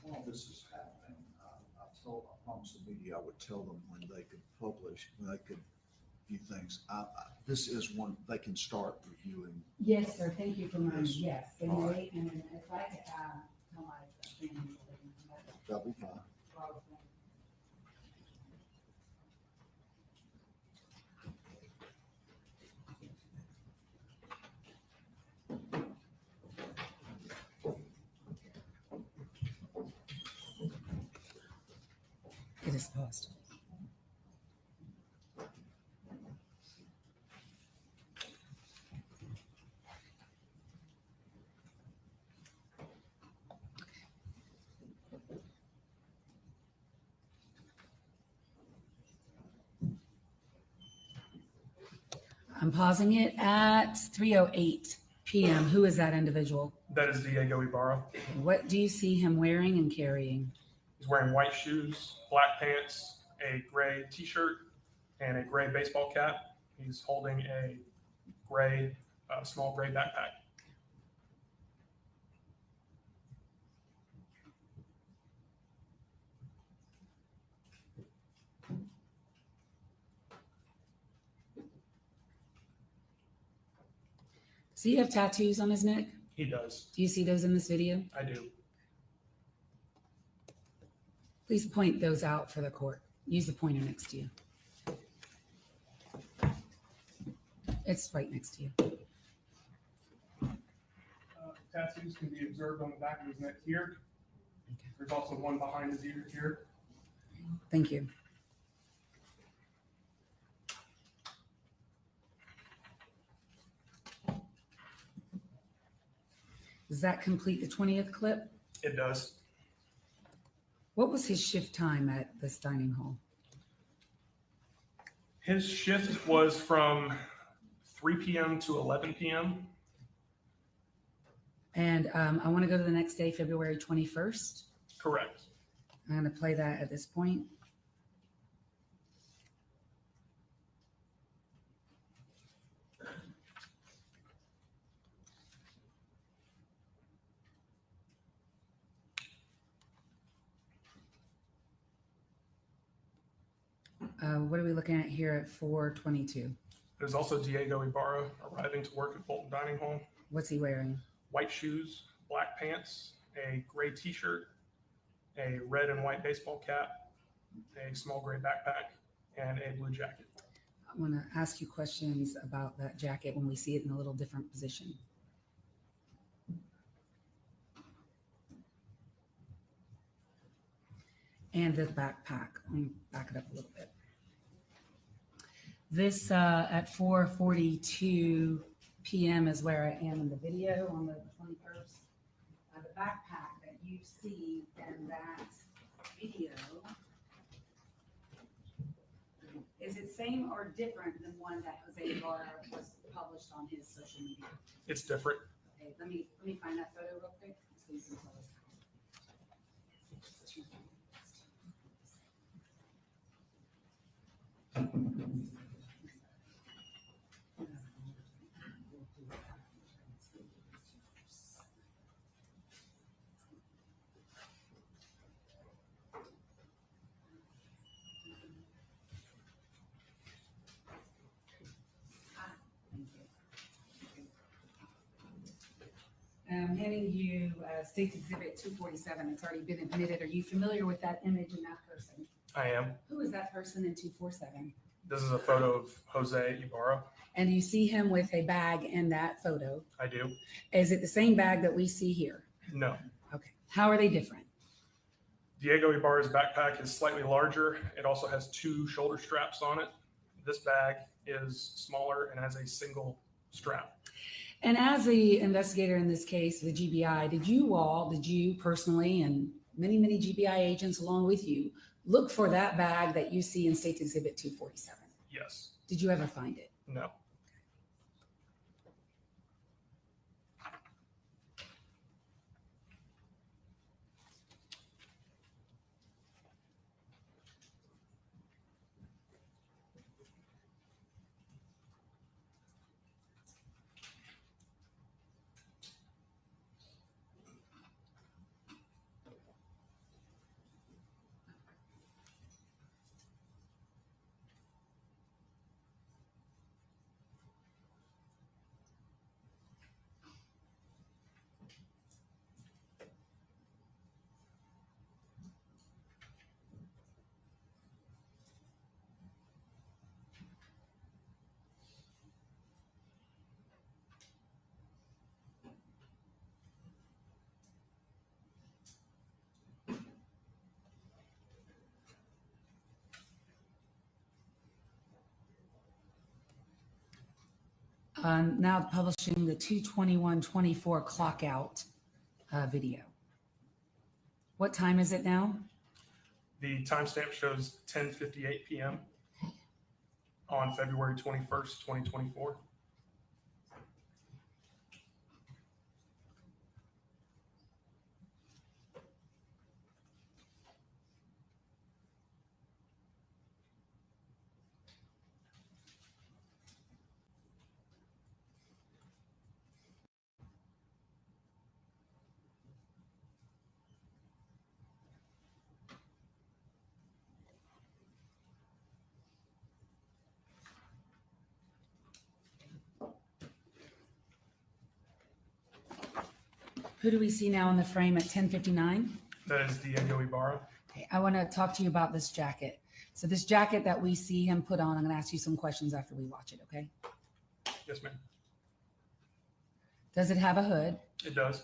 S3: While this is happening, I promised the media I would tell them when they could publish, when they could view things. This is one, they can start reviewing.
S2: Yes, sir. Thank you for reminding me.
S3: Yes.
S2: Yes. Can
S3: All
S2: you
S3: right.
S2: wait? And then if I could tell my family so they can come back.
S3: That'll be fine.
S2: It is paused. I'm pausing it at 3:08 p.m. Who is that individual?
S8: That is Diego Ibarra.
S2: What do you see him wearing and carrying?
S8: He's wearing white shoes, black pants, a gray t-shirt, and a gray baseball cap. He's holding a gray, small gray backpack.
S2: Does he have tattoos on his neck?
S8: He does.
S2: Do you see those in this video?
S8: I do.
S2: Please point those out for the court. Use the pointer next to you. It's right next to you.
S8: Tattoos can be observed on the back of his neck here. There's also one behind his ear here.
S2: Thank you. Does that complete the 20th clip?
S8: It does.
S2: What was his shift time at this dining hall?
S8: His shift was from 3 p.m. to 11 p.m.
S2: And I want to go to the next day, February 21st.
S8: Correct.
S2: I'm going to play that at this point. What are we looking at here at 4:22?
S8: There's also Diego Ibarra arriving to work at Bolton Dining Hall.
S2: What's he wearing?
S8: White shoes, black pants, a gray t-shirt, a red and white baseball cap, a small gray backpack, and a blue jacket.
S2: I want to ask you questions about that jacket when we see it in a little different position. And the backpack. Let me back it up a little bit. This at 4:42 p.m. is where I am in the video on the 21st. The backpack that you see in that video, is it same or different than one that Jose Ibarra was published on his social media?
S8: It's different.
S2: Okay, let me find that photo real quick so you can tell us. I'm handing you State's Exhibit 247. It's already been admitted. Are you familiar with that image and that person?
S8: I am.
S2: Who is that person in 247?
S8: This is a photo of Jose Ibarra.
S2: And you see him with a bag in that photo.
S8: I do.
S2: Is it the same bag that we see here?
S8: No.
S2: Okay. How are they different?
S8: Diego Ibarra's backpack is slightly larger. It also has 2 shoulder straps on it. This bag is smaller and has a single strap.
S2: And as the investigator in this case, the GBI, did you personally, and many, many GBI agents along with you, look for that bag that you see in State's Exhibit 247?
S8: Yes.
S2: Did you ever find it?
S8: No.
S2: Now publishing the 2/21/24 clock out video. What time is it now?
S8: The timestamp shows 10:58 p.m. on February 21st, 2024.
S2: Who do we see now in the frame at 10:59?
S8: That is Diego Ibarra.
S2: Okay, I want to talk to you about this jacket. So this jacket that we see him put on, I'm going to ask you some questions after we watch it, okay?
S8: Yes, ma'am.
S2: Does it have a hood?
S8: It does.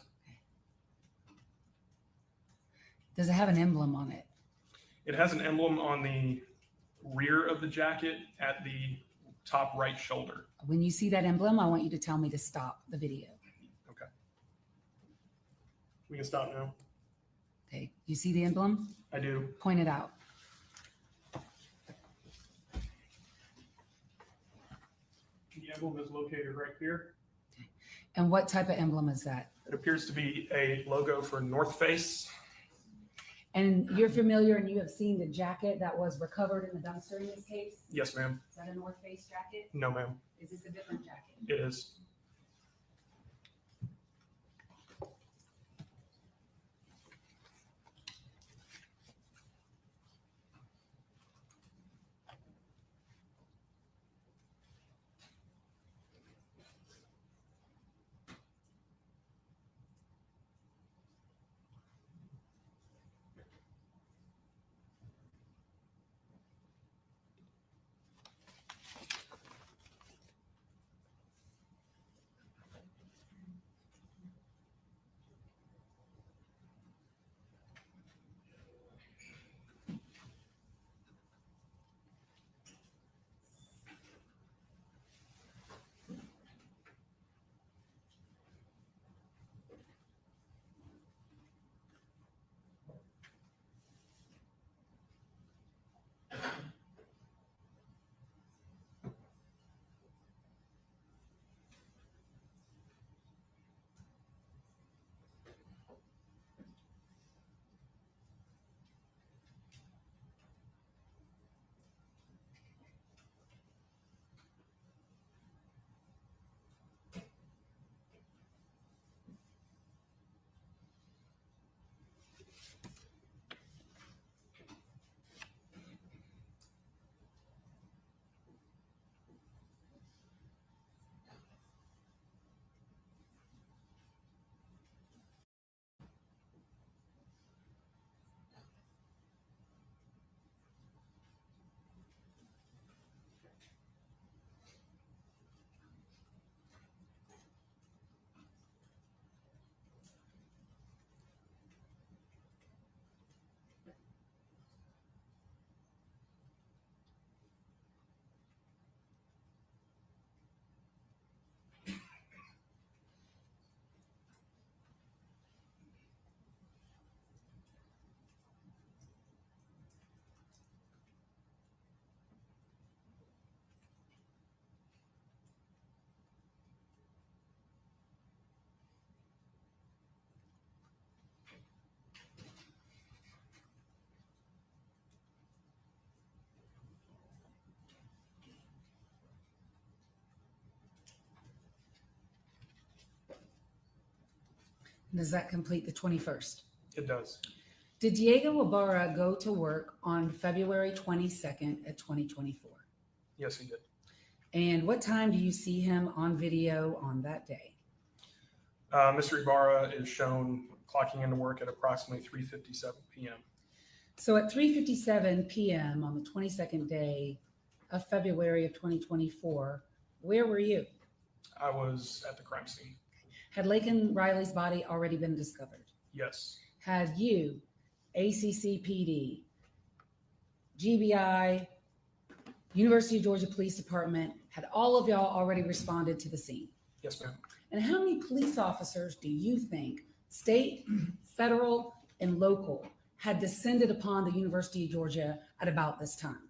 S2: Does it have an emblem on it?
S8: It has an emblem on the rear of the jacket at the top right shoulder.
S2: When you see that emblem, I want you to tell me to stop the video.
S8: Okay. We can stop now.
S2: Okay, you see the emblem?
S8: I do.
S2: Point it out.
S8: The emblem is located right here.
S2: And what type of emblem is that?
S8: It appears to be a logo for North Face.
S2: And you're familiar and you have seen the jacket that was recovered in the dumpster in this case?
S8: Yes, ma'am.
S2: Is that a North Face jacket?
S8: No, ma'am.
S2: Is this a different jacket?
S8: It is.
S2: Does that complete the 21st?
S8: It does.
S2: Did Diego Ibarra go to work on February 22nd at 2024?
S8: Yes, he did.
S2: And what time do you see him on video on that day?
S8: Mr. Ibarra is shown clocking into work at approximately 3:57 p.m.
S2: So at 3:57 p.m. on the 22nd day of February of 2024, where were you?
S8: I was at the crime scene.
S2: Had Laken Riley's body already been discovered?
S8: Yes.
S2: Had you, ACCPD, GBI, University of Georgia Police Department, had all of y'all already responded to the scene?
S8: Yes, ma'am.
S2: And how many police officers do you think, state, federal, and local, had descended upon the University of Georgia at about this time?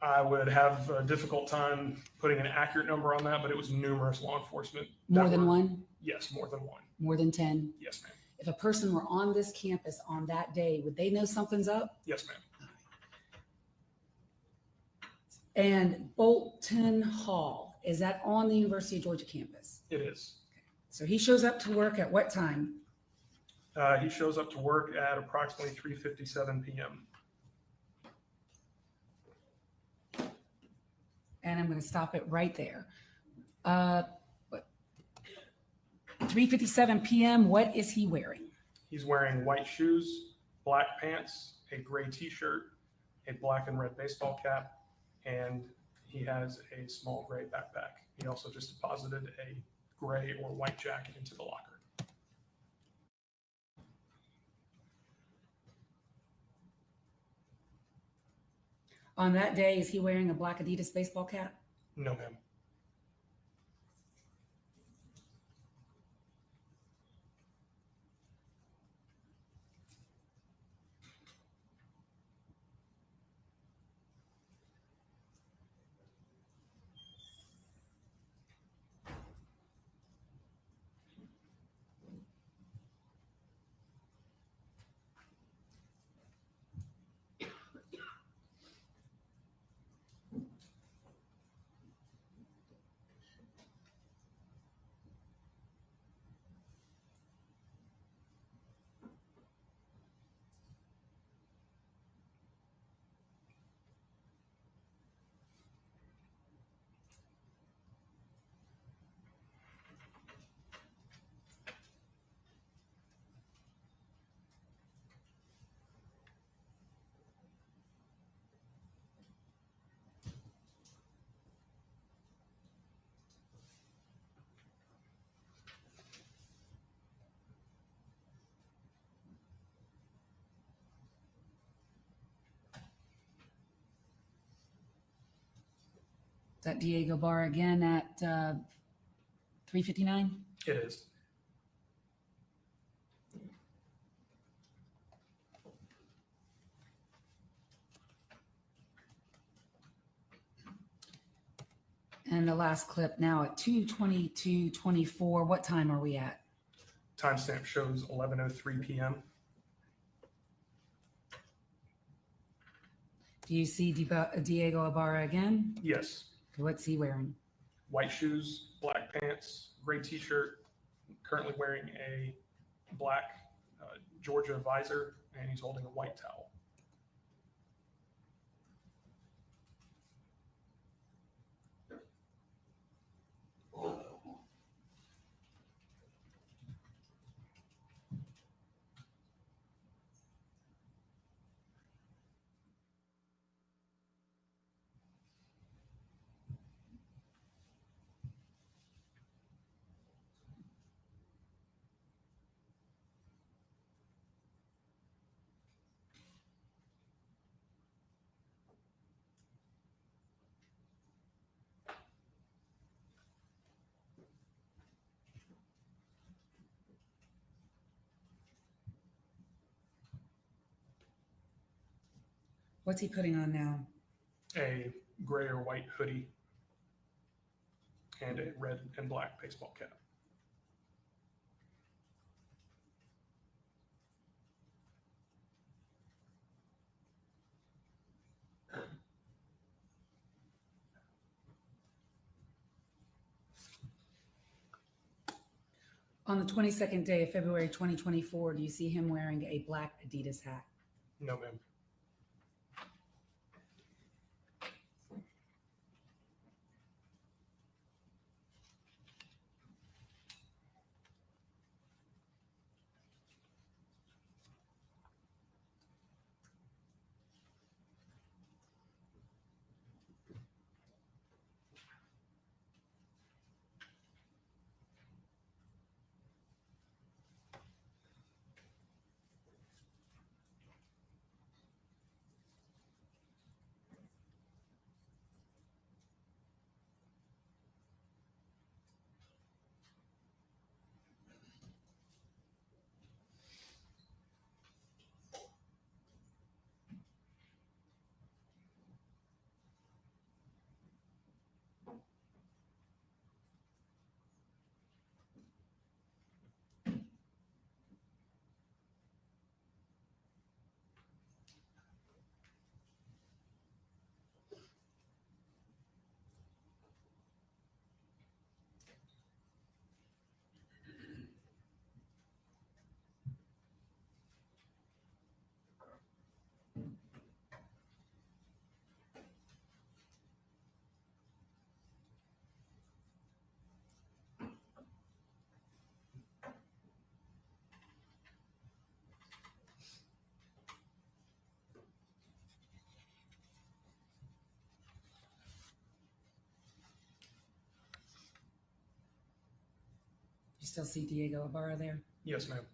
S8: I would have a difficult time putting an accurate number on that, but it was numerous law enforcement.
S2: More than one?
S8: Yes, more than one.
S2: More than 10?
S8: Yes, ma'am.
S2: If a person were on this campus on that day, would they know something's up?
S8: Yes, ma'am.
S2: And Bolton Hall, is that on the University of Georgia campus?
S8: It is.
S2: So he shows up to work at what time?
S8: He shows up to work at approximately 3:57 p.m.
S2: And I'm going to stop it right there. 3:57 p.m., what is he wearing?
S8: He's wearing white shoes, black pants, a gray t-shirt, a black and red baseball cap, and he has a small gray backpack. He also just deposited a gray or white jacket into the locker.
S2: On that day, is he wearing a black Adidas baseball cap?
S8: No, ma'am.
S2: Is that Diego Barr again at 3:59?
S8: It is.
S2: And the last clip now at 2:22:24. What time are we at?
S8: Timestamp shows 11:03 p.m.
S2: Do you see Diego Ibarra again?
S8: Yes.
S2: What's he wearing?
S8: White shoes, black pants, gray t-shirt, currently wearing a black Georgia visor, and he's holding a white towel.
S2: What's he putting on now?
S8: A gray or white hoodie and a red and black baseball cap.
S2: On the 22nd day of February 2024, do you see him wearing a black Adidas hat?
S8: No, ma'am.
S2: You still see Diego Ibarra there?
S8: Yes, ma'am.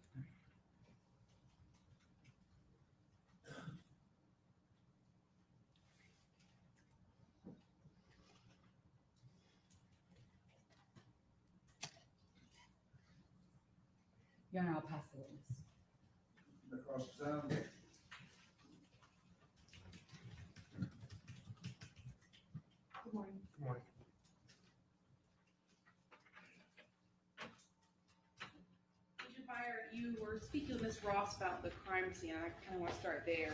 S2: Your Honor, I'll pass the witness.
S3: Across the town.
S2: Good morning.
S8: Good morning.
S9: Agent Byer, you were speaking with Ms. Ross about the crime scene, and I kind of want to start there.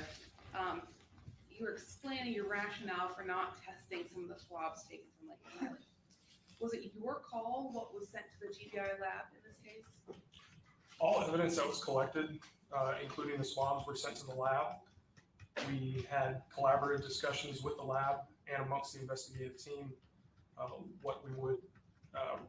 S9: You were explaining your rationale for not testing some of the swabs taken from Laken. Was it your call what was sent to the GBI lab in this case?
S8: All evidence that was collected, including the swabs, were sent to the lab. We had collaborative discussions with the lab and amongst the investigative team, what we would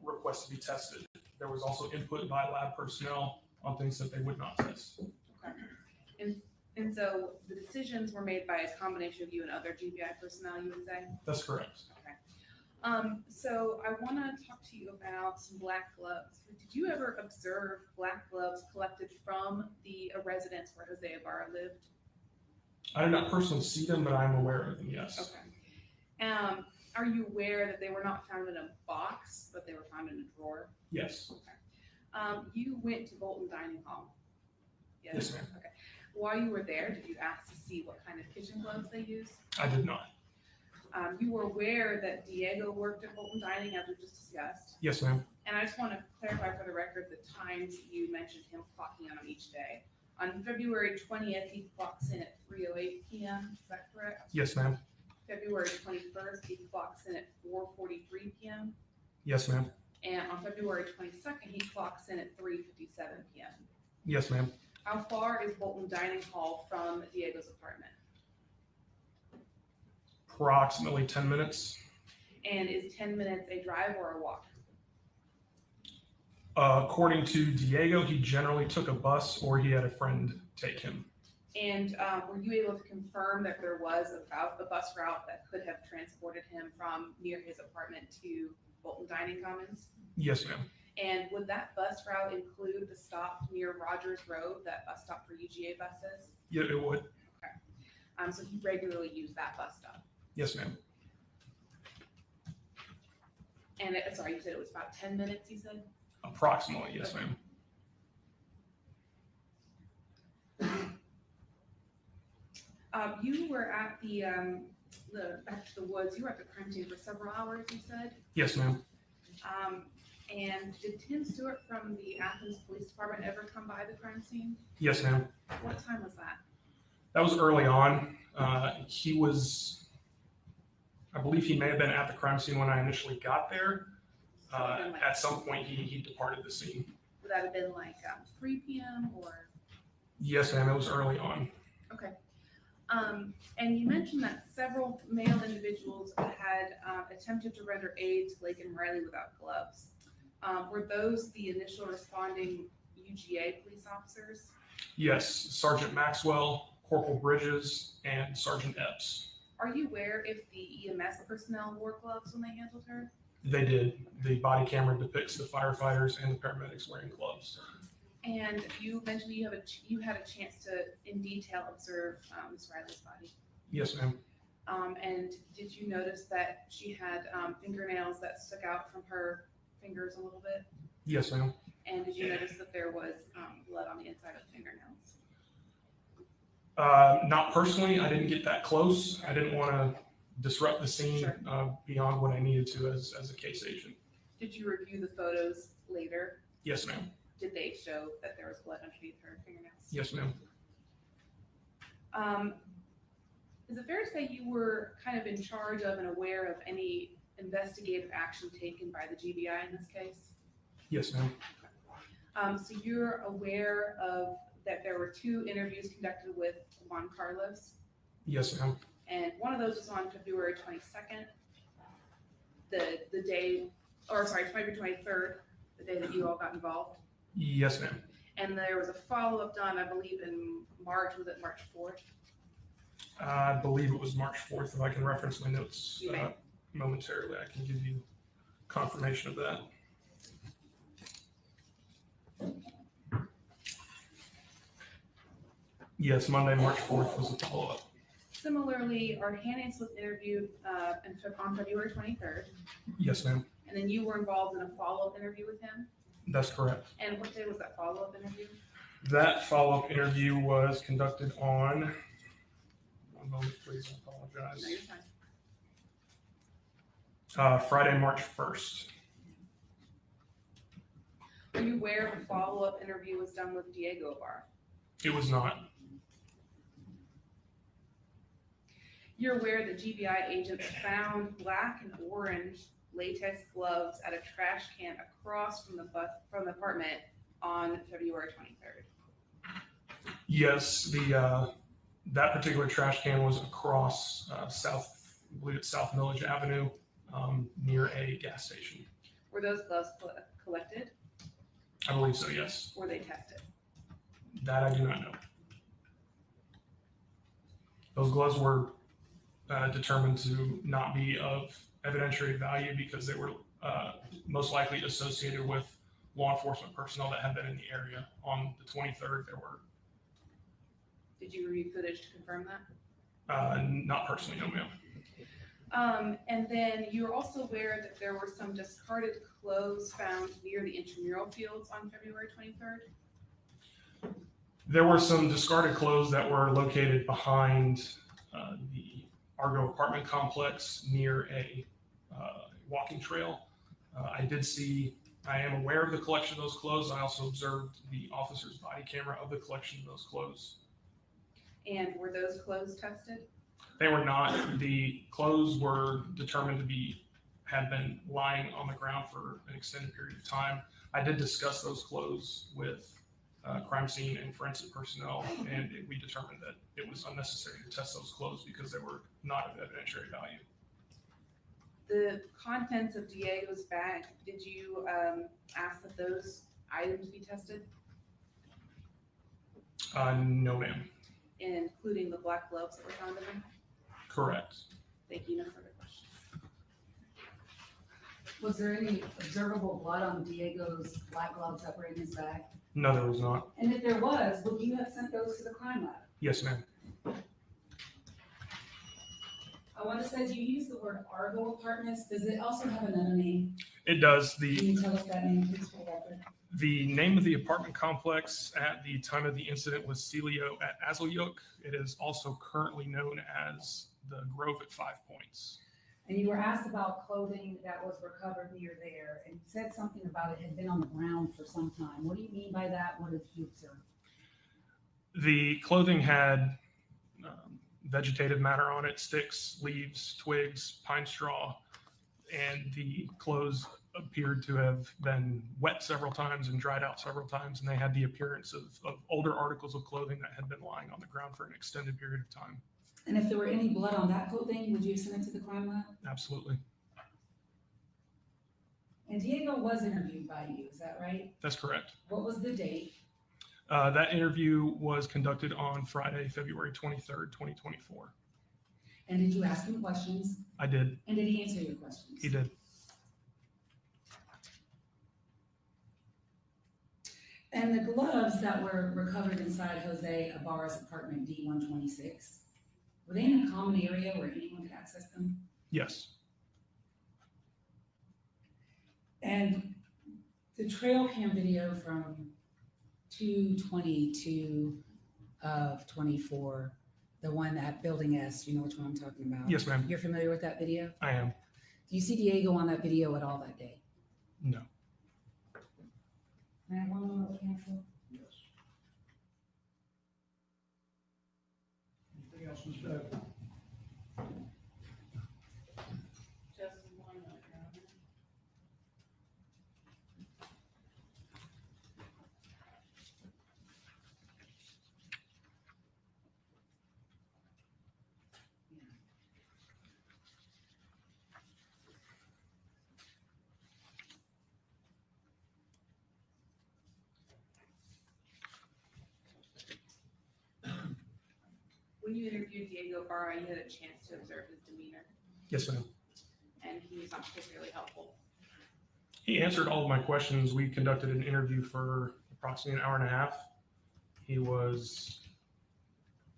S8: request to be tested. There was also input by lab personnel on things that they would not test.
S9: Okay. And so the decisions were made by a combination of you and other GBI personnel, you would say?
S8: That's correct.
S9: Okay. So I want to talk to you about some black gloves. Did you ever observe black gloves collected from the residence where Jose Ibarra lived?
S8: I did not personally see them, but I'm aware of them, yes.
S9: Okay. Are you aware that they were not found in a box, but they were found in a drawer?
S8: Yes.
S9: Okay. You went to Bolton Dining Hall?
S8: Yes, ma'am.
S9: Okay. While you were there, did you ask to see what kind of kitchen gloves they used?
S8: I did not.
S9: You were aware that Diego worked at Bolton Dining, as we just discussed.
S8: Yes, ma'am.
S9: And I just want to clarify for the record the times you mentioned him clocking in on each day. On February 20th, he clocks in at 3:08 p.m. Is that correct?
S8: Yes, ma'am.
S9: February 21st, he clocks in at 4:43 p.m.
S8: Yes, ma'am.
S9: And on February 22nd, he clocks in at 3:57 p.m.
S8: Yes, ma'am.
S9: How far is Bolton Dining Hall from Diego's apartment?
S8: Approximately 10 minutes.
S9: And is 10 minutes a drive or a walk?
S8: According to Diego, he generally took a bus or he had a friend take him.
S9: And were you able to confirm that there was a bus route that could have transported him from near his apartment to Bolton Dining Commons?
S8: Yes, ma'am.
S9: And would that bus route include the stop near Rogers Road, that bus stop for UGA buses?
S8: Yeah, it would.
S9: So he regularly used that bus stop.
S8: Yes, ma'am.
S9: And sorry, you said it was about 10 minutes, you said?
S8: Approximately, yes, ma'am.
S9: You were at the back to the woods, you were at the crime scene for several hours, you said?
S8: Yes, ma'am.
S9: And did Tim Stewart from the Athens Police Department ever come by the crime scene?
S8: Yes, ma'am.
S9: What time was that?
S8: That was early on. He was, I believe he may have been at the crime scene when I initially got there. At some point, he departed the scene.
S9: would that have been like 3 p.m. or?
S8: Yes, ma'am, it was early on.
S9: Okay. And you mentioned that several male individuals had attempted to render aid to Laken Riley without gloves. Were those the initial responding UGA police officers?
S8: Yes, Sergeant Maxwell, Corporal Bridges, and Sergeant Epps.
S9: Are you aware if the EMS personnel wore gloves when they handled her?
S8: They did. The body camera depicts the firefighters and the paramedics wearing gloves.
S9: And you mentioned you had a chance to, in detail, observe Ms. Riley's body.
S8: Yes, ma'am.
S9: And did you notice that she had fingernails that stuck out from her fingers a little bit?
S8: Yes, ma'am.
S9: And did you notice that there was blood on the inside of the fingernails?
S8: Not personally. I didn't get that close. I didn't want to disrupt the scene
S9: Sure.
S8: beyond what I needed to as a case agent.
S9: Did you review the photos later?
S8: Yes, ma'am.
S9: Did they show that there was blood underneath her fingernails?
S8: Yes, ma'am.
S9: Is it fair to say you were kind of in charge of and aware of any investigative action taken by the GBI in this case?
S8: Yes, ma'am.
S9: So you're aware of that there were 2 interviews conducted with Juan Carlos,
S8: Yes, ma'am.
S9: and one of those was on February 22nd, the day, or sorry, February 23rd, the day that you all got involved.
S8: Yes, ma'am.
S9: And there was a follow-up done, I believe, in March. Was it March 4th?
S8: I believe it was March 4th. If I can reference my notes
S9: You may.
S8: momentarily, I can give you confirmation of that. Yes, Monday, March 4th was the follow-up.
S9: Similarly, Arhanis was interviewed on February 23rd,
S8: Yes, ma'am.
S9: and then you were involved in a follow-up interview with him.
S8: That's correct.
S9: And what day was that follow-up interview?
S8: That follow-up interview was conducted on, one moment, please, I apologize.
S9: No, you're fine.
S8: Friday, March 1st.
S9: Are you aware the follow-up interview was done with Diego Bar?
S8: It was not.
S9: You're aware that GBI agents found black and orange latex gloves at a trash can across from the apartment on February 23rd.
S8: Yes, that particular trash can was across South, I believe it's South Village Avenue, near a gas station.
S9: Were those gloves collected?
S8: I believe so, yes.
S9: Were they tested?
S8: That I do not know. Those gloves were determined to not be of evidentiary value because they were most likely associated with law enforcement personnel that had been in the area. On the 23rd, there were.
S9: Did you review footage to confirm that?
S8: Not personally, no, ma'am.
S9: And then you're also aware that there were some discarded clothes found near the intramural fields on February 23rd?
S8: There were some discarded clothes that were located behind the Argo apartment complex near a walking trail. I am aware of the collection of those clothes. I also observed the officer's body camera of the collection of those clothes.
S9: And were those clothes tested?
S8: They were not. The clothes were determined to had been lying on the ground for an extended period of time. I did discuss those clothes with crime scene and forensic personnel, and we determined that it was unnecessary to test those clothes because they were not of evidentiary value.
S9: The contents of Diego's bag, did you ask that those items be tested,
S8: No, ma'am.
S9: including the black gloves that were found in them?
S8: Correct.
S9: Thank you. No further questions.
S2: Was there any observable blood on Diego's black gloves that were in his bag?
S8: No, there was not.
S2: And if there was, would you have sent those to the crime lab?
S8: Yes, ma'am.
S2: I want to say you use the word Argo Apartments. Does it also have another name?
S8: It does.
S2: Can you tell us that name, please, for the record?
S8: The name of the apartment complex at the time of the incident was Celio at Azalyuk. It is also currently known as the Grove at 5 Points.
S2: And you were asked about clothing that was recovered near there, and you said something about it had been on the ground for some time. What do you mean by that? What did you observe?
S8: The clothing had vegetative matter on it, sticks, leaves, twigs, pine straw, and the clothes appeared to have been wet several times and dried out several times, and they had the appearance of older articles of clothing that had been lying on the ground for an extended period of time.
S2: And if there were any blood on that clothing, would you have sent it to the crime lab?
S8: Absolutely.
S2: And Diego was interviewed by you, is that right?
S8: That's correct.
S2: What was the date?
S8: That interview was conducted on Friday, February 23rd, 2024.
S2: And did you ask him questions?
S8: I did.
S2: And did he answer your questions?
S8: He did.
S2: And the gloves that were recovered inside Jose Ibarra's apartment D126, were they in a common area where anyone could access them?
S8: Yes.
S2: And the trail cam video from 2/22 of 24, the one at Building S, you know which one I'm talking about?
S8: Yes, ma'am.
S2: You're familiar with that video?
S8: I am.
S2: Do you see Diego on that video at all that day?
S8: No.
S2: May I have one moment, counsel?
S4: Yes. Anything else, Ms. Beck?
S9: Just one minute. When you interviewed Diego Barra, you had a chance to observe his demeanor,
S8: Yes, ma'am.
S9: and he was not particularly helpful.
S8: He answered all of my questions. We conducted an interview for approximately an hour and a half. He was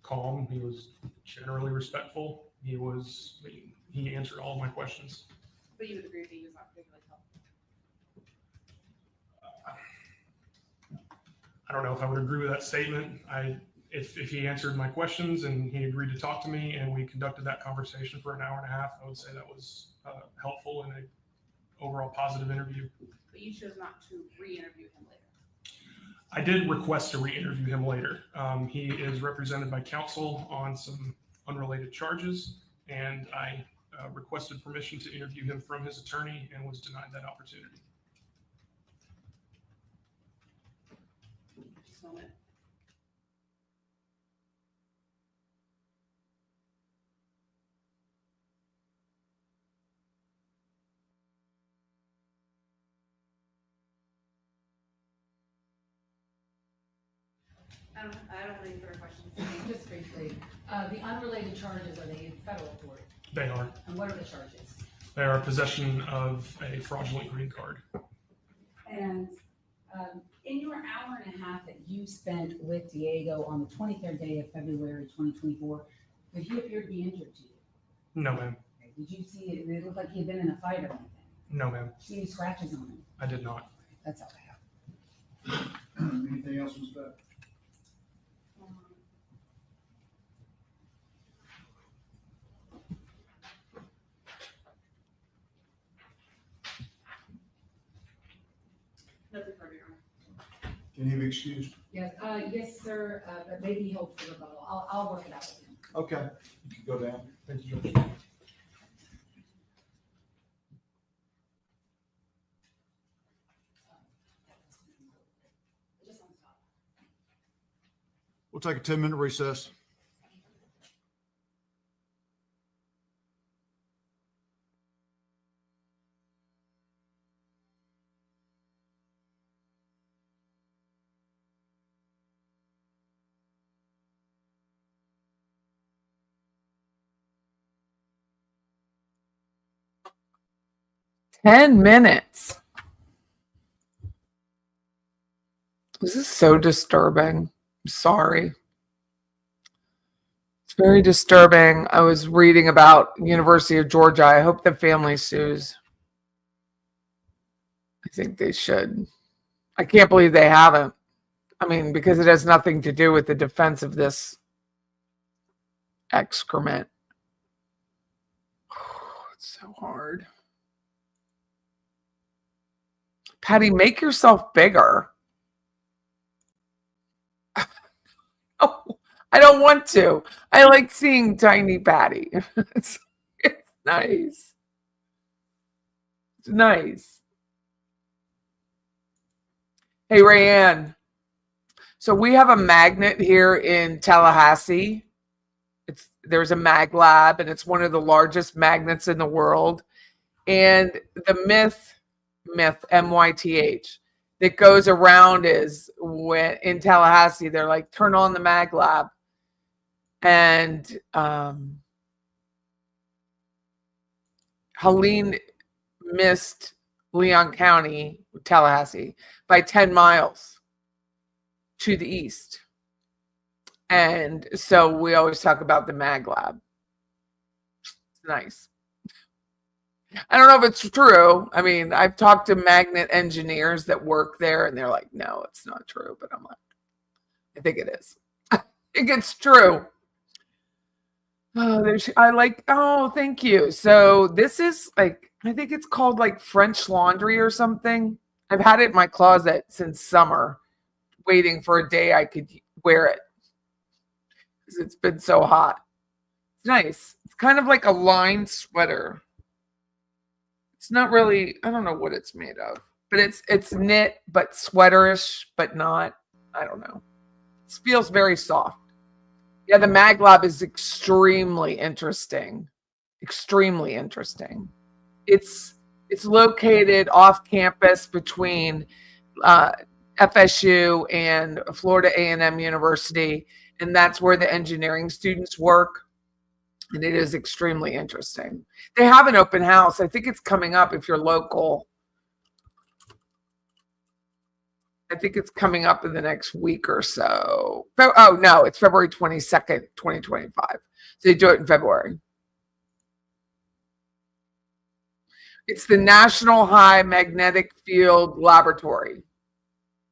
S8: calm. He was generally respectful. He answered all of my questions.
S9: But you would agree that he was not particularly helpful.
S8: I don't know if I would agree with that statement. If he answered my questions and he agreed to talk to me and we conducted that conversation for an hour and a half, I would say that was helpful and an overall positive interview.
S9: But you chose not to re-interview him later.
S8: I did request to re-interview him later. He is represented by counsel on some unrelated charges, and I requested permission to interview him from his attorney and was denied that opportunity.
S9: Just a moment. I don't have any further questions.
S2: Just briefly, the unrelated charges, are they in federal court?
S8: They are.
S2: And what are the charges?
S8: They are possession of a fraudulent green card.
S2: And in your hour and a half that you spent with Diego on the 23rd day of February 2024, did he appear to be injured to you?
S8: No, ma'am.
S2: Okay. Did you see it? It looked like he had been in a fight or anything.
S8: No, ma'am.
S2: Did you see any scratches on him?
S8: I did not.
S2: That's all I have.
S4: Anything else, Ms. Beck?
S9: Nothing further, Your Honor.
S3: Can he be excused?
S2: Yes, yes, sir, but maybe he hopes for rebuttal. I'll work it out with him.
S3: Okay, you can go down.
S8: Thank you, Judge.
S2: Just on the spot.
S3: We'll take a 10-minute recess.
S1: Ten minutes. This is so disturbing. I'm sorry. It's very disturbing. I was reading about University of Georgia. I hope the family sues. I think they should. I can't believe they haven't. I mean, because it has nothing to do with the defense of this excrement. It's so hard. Patty, make yourself bigger. Oh, I don't want to. I like seeing tiny Patty. It's nice. It's nice. Hey, Rayanne. So we have a magnet here in Tallahassee. There's a mag lab, and it's one of the largest magnets in the world. And the myth, MYTH, that goes around is when in Tallahassee, they're like, turn on the mag lab. And Helene missed Leon County, Tallahassee, by 10 miles to the east. And so we always talk about the mag lab. It's nice. I don't know if it's true. I mean, I've talked to magnet engineers that work there, and they're like, no, it's not true. But I'm like, I think it is. I think it's true. Oh, thank you. So this is like, I think it's called like French laundry or something. I've had it in my closet since summer, waiting for a day I could wear it because it's been so hot. It's nice. It's kind of like a lined sweater. It's not really, I don't know what it's made of, but it's knit, but sweaterish, but not, I don't know. It feels very soft. Yeah, the mag lab is extremely interesting. Extremely interesting. It's located off campus between FSU and Florida A&M University, and that's where the engineering students work. And it is extremely interesting. They have an open house. I think it's coming up if you're local. I think it's coming up in the next week or so. Oh, no, it's February 22nd, 2025. So they do it in February. It's the National High Magnetic Field Laboratory.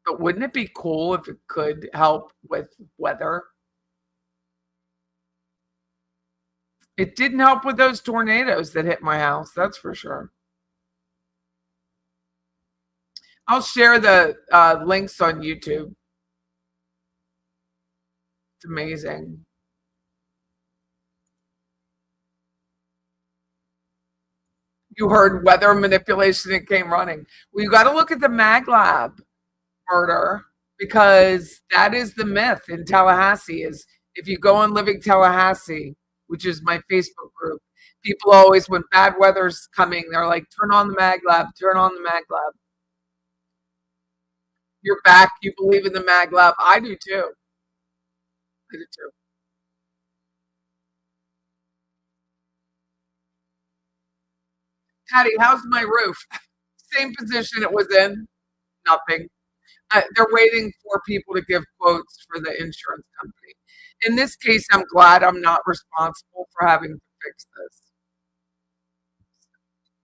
S1: But wouldn't it be cool if it could help with weather? It didn't help with those tornadoes that hit my house, that's for sure. I'll share the links on YouTube. It's amazing. You heard weather manipulation and came running. Well, you got to look at the mag lab murder, because that is the myth in Tallahassee. Is if you go on Living Tallahassee, which is my Facebook group, people always, when bad weather's coming, they're like, turn on the mag lab, turn on the mag lab. You're back. You believe in the mag lab. I do too. I do too. Patty, how's my roof? Same position it was in. Nothing. They're waiting for people to give quotes for the insurance company. In this case, I'm glad I'm not responsible for having to fix this.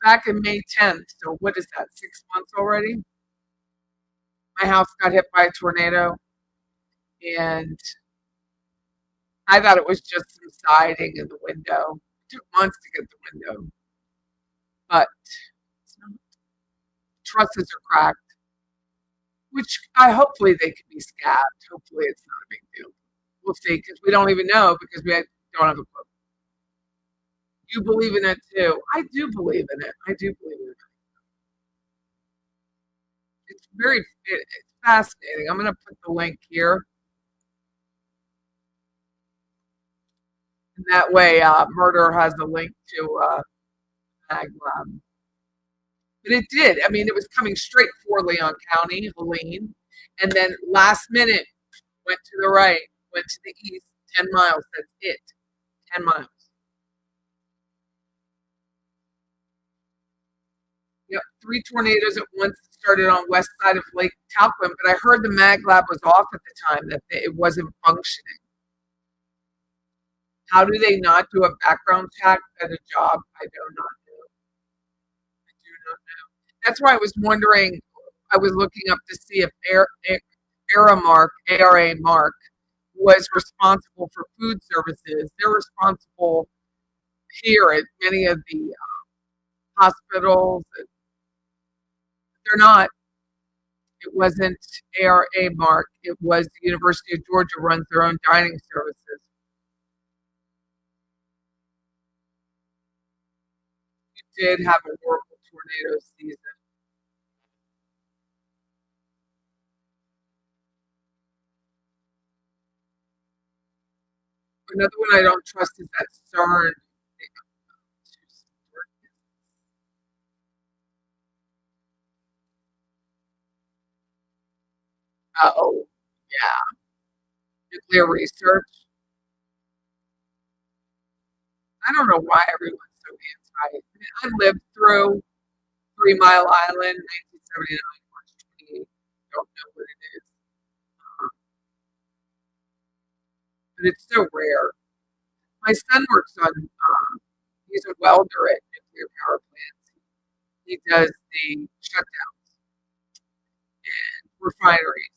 S1: Back in May 10th, so what is that, 6 months already? My house got hit by a tornado, and I thought it was just some siding in the window. It took months to get the window, but it's not. Trusses are cracked, which hopefully they can be scabbed. Hopefully it's not a big deal. We'll see, because we don't even know, because we don't have a quote. You believe in it too. I do believe in it. I do believe in it. It's fascinating. I'm going to put the link here. And that way, Murder has a link to Mag Lab. But it did. I mean, it was coming straight for Leon County, Helene. And then last minute, went to the right, went to the east, 10 miles. That's it. 10 miles. Yep, 3 tornadoes at once started on west side of Lake Talquin, but I heard the mag lab was off at the time, that it wasn't functioning. How do they not do a background check at a job? I do not know. I do not know. That's why I was wondering, I was looking up to see if ARA Mark was responsible for food services. They're responsible here at many of the hospitals. They're not. It wasn't ARA Mark. It was the University of Georgia runs their own dining services. You did have a horrible tornado season. Another one I don't trust is that CERN. Oh, yeah. Nuclear research. I don't know why everyone's so anti. I lived through 3 Mile Island, 1979, March 28th. Don't know what it is. But it's so rare. My son works on, he's a welder at nuclear power plants. He does the shutdowns and refineries.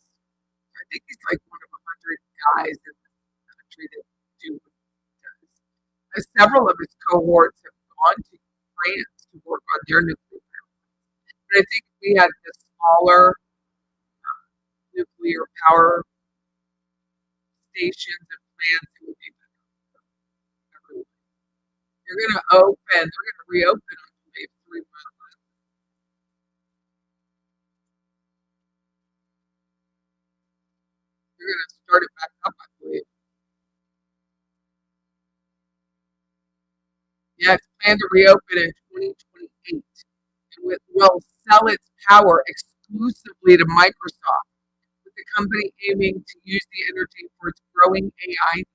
S1: I think he's like one of 100 guys in the country that do what he does. Several of his cohorts have gone to France to work on their nuclear power. But I think if we had the smaller nuclear power stations and plants, it would be better for everyone. They're going to open, they're going to reopen on wave 3 Mile Island. They're going to start it back up, I believe. Yeah, it's planned to reopen in 2028 and will sell its power exclusively to Microsoft, with the company aiming to use the energy for its growing AI.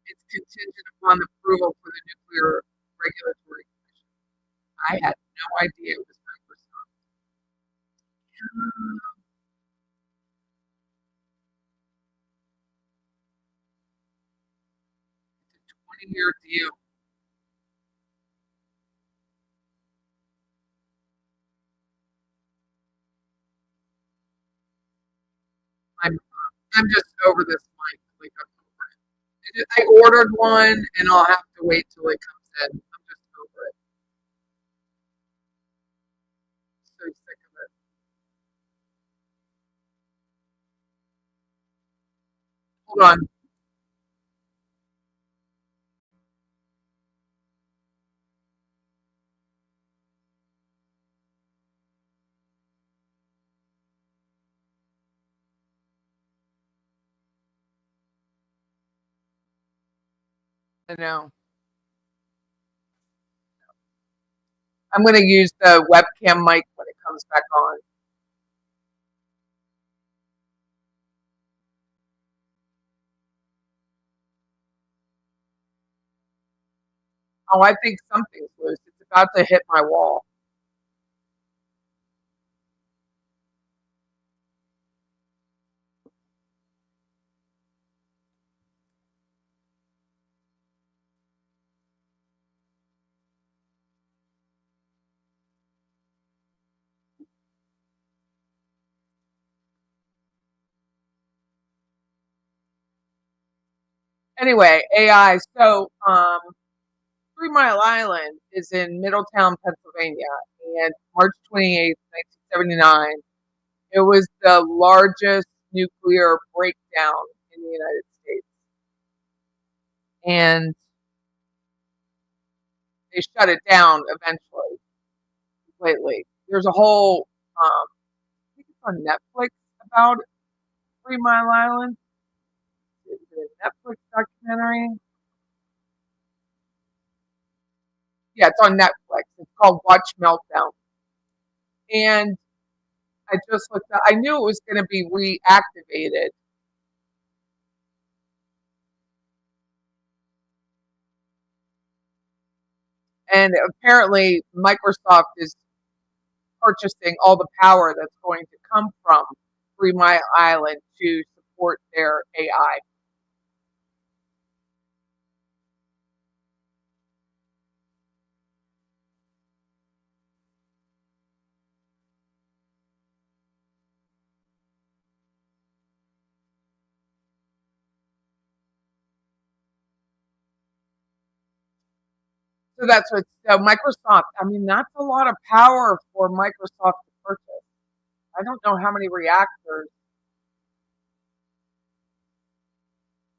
S1: It's contingent upon approval for the Nuclear Regulatory Commission. I had no idea it was Microsoft. 20-year deal. I'm just over this mic. Like I'm over it. I ordered one, and I'll have to wait till it comes in. I'm just over it. So sick of it. Hold on. I know. I'm going to use the webcam mic when it comes back on. Oh, I think something's loose. It's about to hit my wall. Anyway, AI. So, 3 Mile Island is in Middletown, Pennsylvania, and March 28th, 1979, it was the largest nuclear breakdown in the United States. And they shut it down eventually, completely. There's a whole, I think it's on Netflix about 3 Mile Island. It's a Netflix documentary. Yeah, it's on Netflix. It's called Watch Meltdown. And I just looked up, I knew it was going to be reactivated. And apparently, Microsoft is purchasing all the power that's going to come from 3 Mile Island to support their AI. So that's what, so Microsoft, I mean, that's a lot of power for Microsoft to purchase. I don't know how many reactors.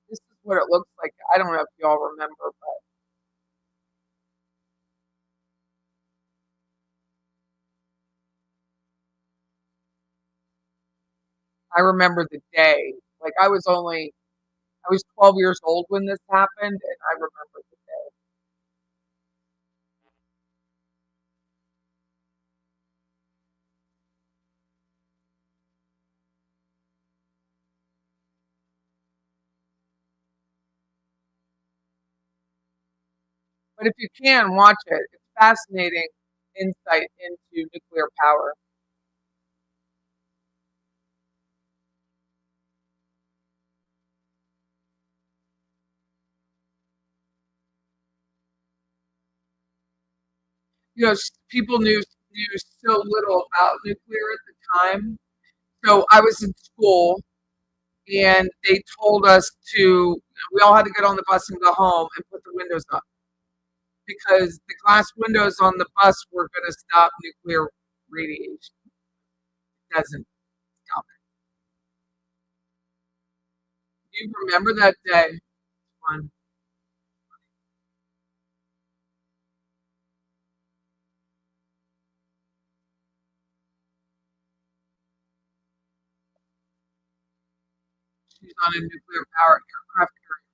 S1: This is what it looks like. I don't know if y'all remember, but I remember the day. Like I was only I was 12 years old when this happened, and I remember the day. But if you can, watch it. It's fascinating insight into nuclear power. You know, people knew so little about nuclear at the time. So I was in school, and they told us we all had to get on the bus and go home and put the windows up because the glass windows on the bus were going to stop nuclear radiation. It doesn't stop it. You remember that day? Fun. She's on a nuclear power aircraft carrier.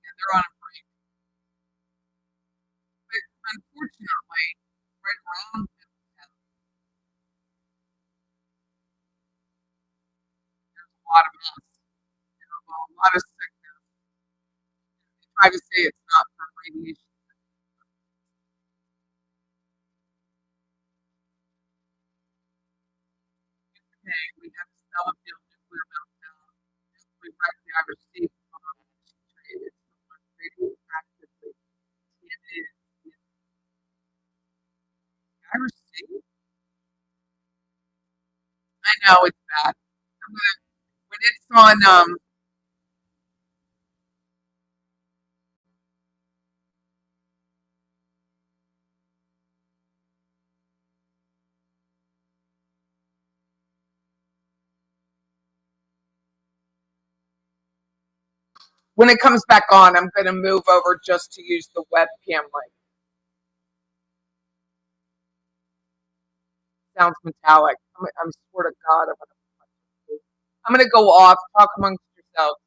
S1: They're on a break. But unfortunately, right around them, there's a lot of mess, a lot of sickness. They try to say it's not from radiation. Okay, we have Sellafield nuclear meltdown. We correctly I received traded radioactively contaminated. I received. I know it's bad. When it's on when it comes back on, I'm going to move over just to use the webcam link. Sounds metallic. I'm swear to God, I'm going to go off. Talk amongst yourselves.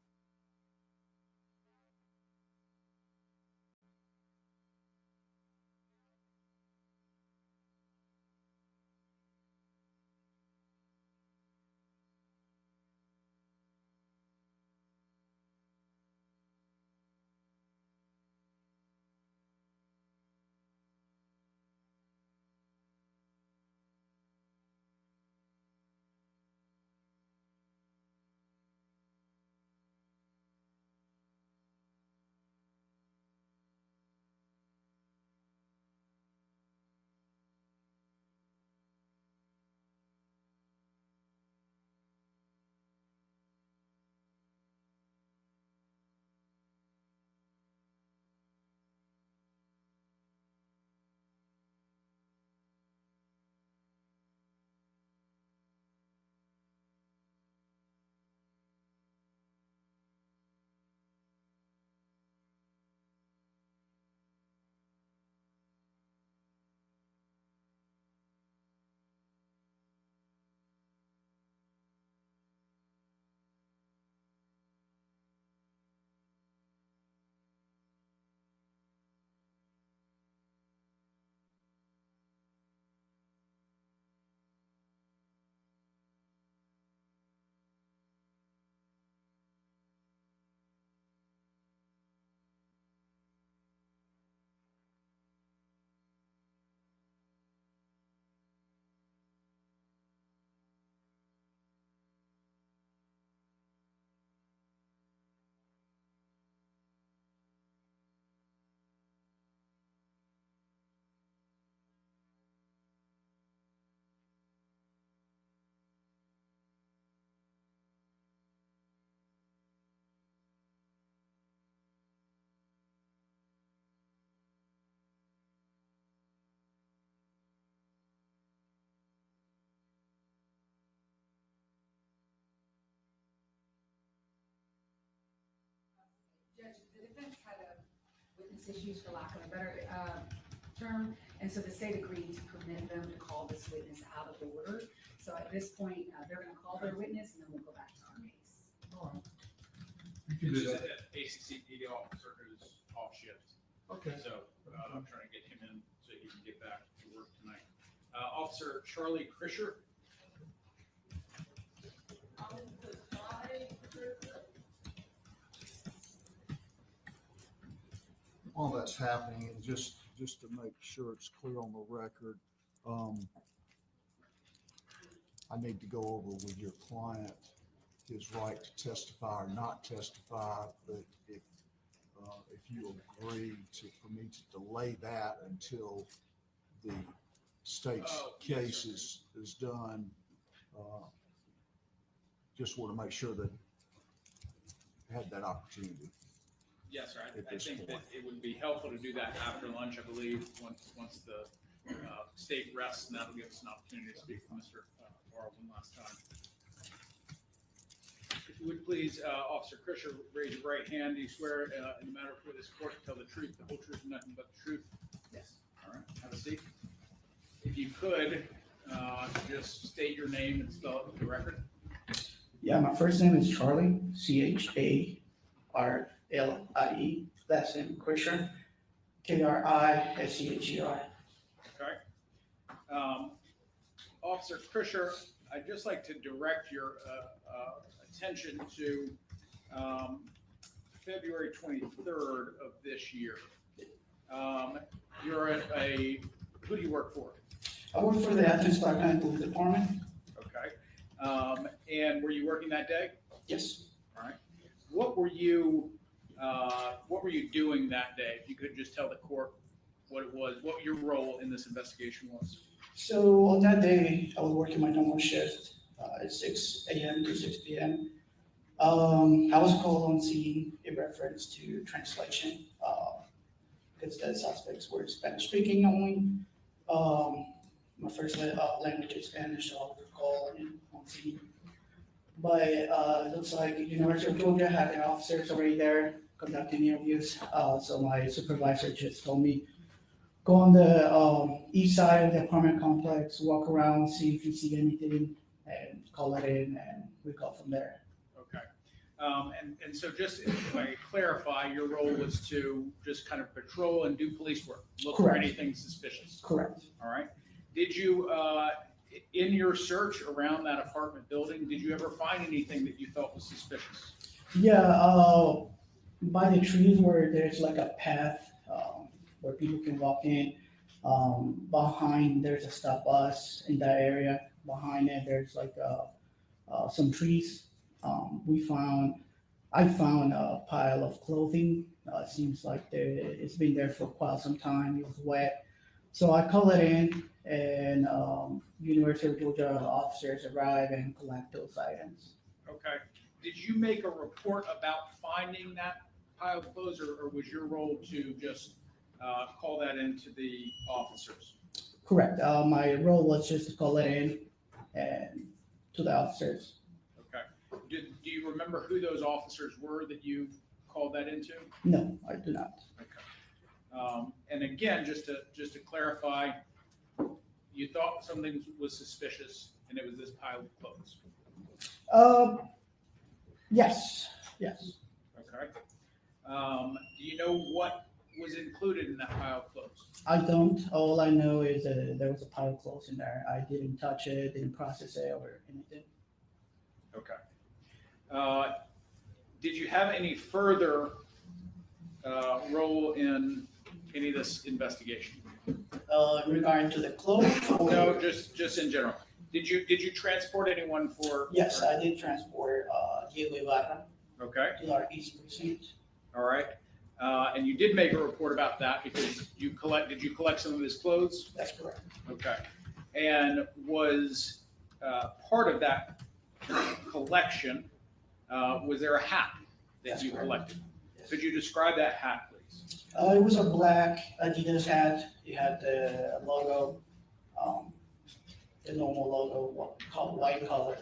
S2: maintenance issues, for lack of a better term. And so the state agreed to permit them to call this witness out of order. So at this point, they're going to call their witness, and then we'll go back to our case.
S10: This is an ACCD officer who's off shift.
S8: Okay.
S10: So I'm trying to get him in so he can get back to work tonight. Officer Charlie Krisher.
S3: While that's happening, and just to make sure it's clear on the record, I need to go over with your client his right to testify or not testify, but if you agree for me to delay that until the state's case is done, just want to make sure that I had that opportunity.
S10: Yes, sir.
S3: At
S10: I
S3: this
S10: think that
S3: point.
S10: it would be helpful to do that after lunch, I believe, once the state rests, and that'll give us an opportunity to speak with Mr. Barr one last time. If you would please, Officer Krisher, raise your right hand. Do you swear in the matter before this court to tell the truth, the whole truth, and nothing but the truth?
S2: Yes.
S10: All right, have a seat. If you could, just state your name and spell it for the record.
S11: Yeah, my first name is Charlie, Charlie. Last name Krisher, Krischeer.
S10: Okay. Officer Krisher, I'd just like to direct your attention to February 23rd of this year. You're who do you work for?
S11: I work for the Athens Parkland Police Department.
S10: Okay. And were you working that day?
S11: Yes.
S10: All right. What were you doing that day? If you could just tell the court what it was, what your role in this investigation was.
S11: So on that day, I was working my normal shift at 6 a.m. to 6 p.m. I was called on scene in reference to translation because the suspects were Spanish speaking only. My first language is Spanish, so I was called on scene. But it looks like University of Georgia had their officers already there conducting interviews. So my supervisor just told me, go on the east side of the apartment complex, walk around, see if you see anything, and call it in, and we go from there.
S10: Okay. And so just if I clarify, your role was to just kind of patrol and do police work, look for
S11: Correct.
S10: anything suspicious.
S11: Correct.
S10: All right. Did you, in your search around that apartment building, did you ever find anything that you felt was suspicious?
S11: Yeah, by the trees where there's like a path where people can walk in. Behind there's a stop bus in that area. Behind it there's like some trees. I found a pile of clothing. It seems like it's been there for quite some time. It was wet, so I call it in, and University of Georgia officers arrive and collect those items.
S10: Okay. Did you make a report about finding that pile of clothes, or was your role to just call that into the officers?
S11: Correct. My role was just to call it in and to the officers.
S10: Okay. Do you remember who those officers were that you called that into?
S11: No, I do not.
S10: Okay. And again, just to clarify, you thought something was suspicious, and it was this pile of clothes.
S11: Yes.
S10: Okay. Do you know what was included in that pile of clothes?
S11: I don't. All I know is there was a pile of clothes in there. I didn't touch it, didn't process it or anything.
S10: Okay. Did you have any further role in any of this investigation?
S11: Regarding to the clothes?
S10: No, just in general. Did you transport anyone for?
S11: Yes, I did transport Diego Ibarra
S10: Okay.
S11: to our East Precinct.
S10: All right. And you did make a report about that because did you collect some of his clothes?
S11: That's correct.
S10: Okay. And was part of that collection, was there a hat that
S11: That's
S10: you
S11: correct.
S10: collected?
S11: Yes.
S10: Could you describe that hat, please?
S11: It was a black Adidas hat. It had the logo, the normal logo, called white color.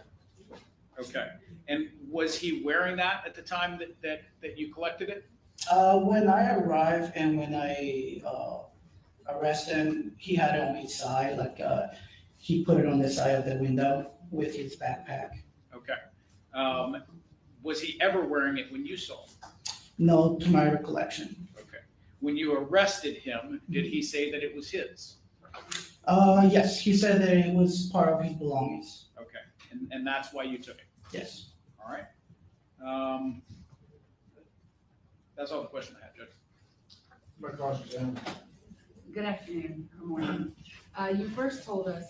S10: Okay. And was he wearing that at the time that you collected it?
S11: When I arrived and when I arrested him, he had it on his side, he put it on the side of the window with his backpack.
S10: Okay. Was he ever wearing it when you saw him?
S11: No, to my recollection.
S10: Okay. When you arrested him, did he say that it was his?
S11: Yes, he said that it was part of his belongings.
S10: Okay. And that's why you took it?
S11: Yes.
S10: All right. That's all the question I have, Judge.
S2: Good afternoon, or morning. You first told us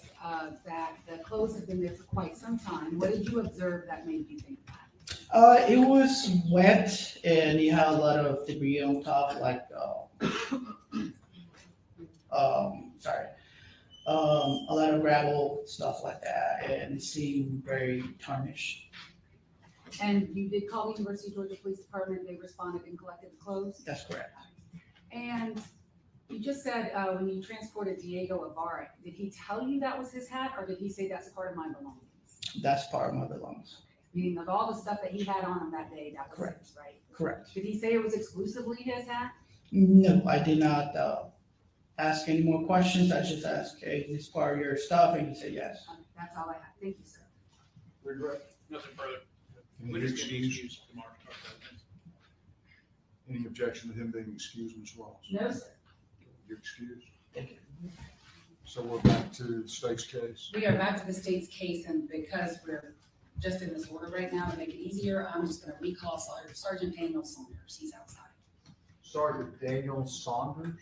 S2: that the clothes have been there for quite some time. What did you observe that made you think that?
S11: It was wet and it had a lot of debris on top, a lot of gravel, stuff like that, and it seemed very tarnished.
S2: And you did call the University of Georgia Police Department, they responded and collected the clothes?
S11: That's correct.
S2: And you just said when you transported Diego Ibarra, did he tell you that was his hat, or did he say that's part of my belongings?
S11: That's part of my belongings.
S2: Meaning of all the stuff that he had on him that day, that was
S11: Correct.
S2: his, right?
S11: Correct.
S2: Did he say it was exclusively his hat?
S11: No, I did not ask any more questions. I just asked, hey, is this part of your stuff? And he said yes.
S2: That's all I have. Thank you, sir.
S10: Nothing further.
S3: Any
S10: We're just going to
S3: excuse-
S10: excuse tomorrow. to talk about things.
S3: Any objection to him being excused, Ms. Ross?
S2: No, sir.
S3: You're excused.
S11: Thank you.
S3: So we're back to the state's case.
S2: We are back to the state's case, and because we're just in this order right now, to make it easier, I'm just gonna recall Sergeant Daniel Saunders. He's outside.
S12: Sergeant Daniel Saunders.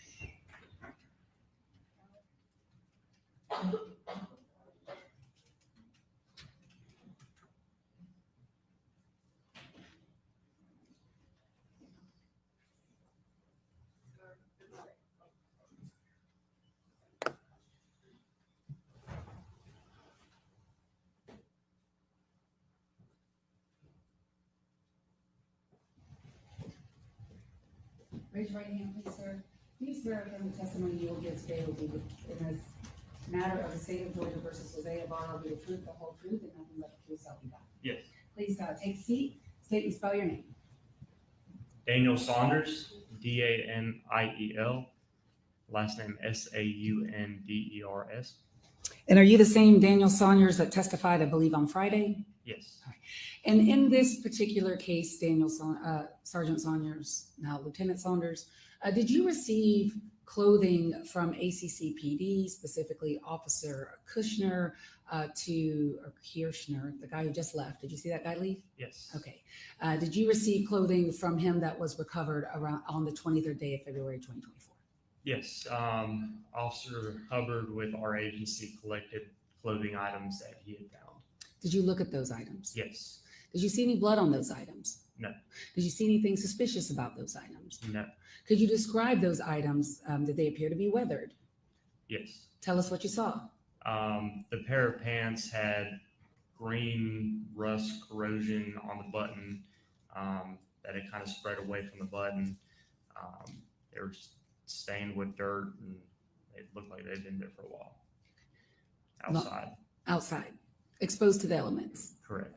S2: Raise your right hand, please, sir. Please swear affirm the testimony you will give today will be in this matter of the state of Georgia versus Jose Ibarra will be the truth, the whole truth, and nothing but the truth, so help you God.
S13: Yes.
S2: Please take a seat, state and spell your name.
S13: Daniel Saunders, Daniel, last name Saunders.
S2: And are you the same Daniel Saunders that testified, I believe, on Friday?
S13: Yes.
S2: And in this particular case, Sergeant Saunders, now Lieutenant Saunders, did you receive clothing from ACCPD, specifically Officer Kirshner, or Kirshner, the guy who just left? Did you see that guy leave?
S13: Yes.
S2: Okay. Did you receive clothing from him that was recovered around on the 23rd day of February 2024?
S13: Yes. Officer Hubbard with our agency collected clothing items that he had found.
S2: Did you look at those items?
S13: Yes.
S2: Did you see any blood on those items?
S13: No.
S2: Did you see anything suspicious about those items?
S13: No.
S2: Could you describe those items? Did they appear to be weathered?
S13: Yes.
S2: Tell us what you saw.
S13: The pair of pants had green rust corrosion on the button that had kind of spread away from the button. They were stained with dirt and it looked like they'd been there for a while. Outside.
S2: Outside, exposed to the elements.
S13: Correct.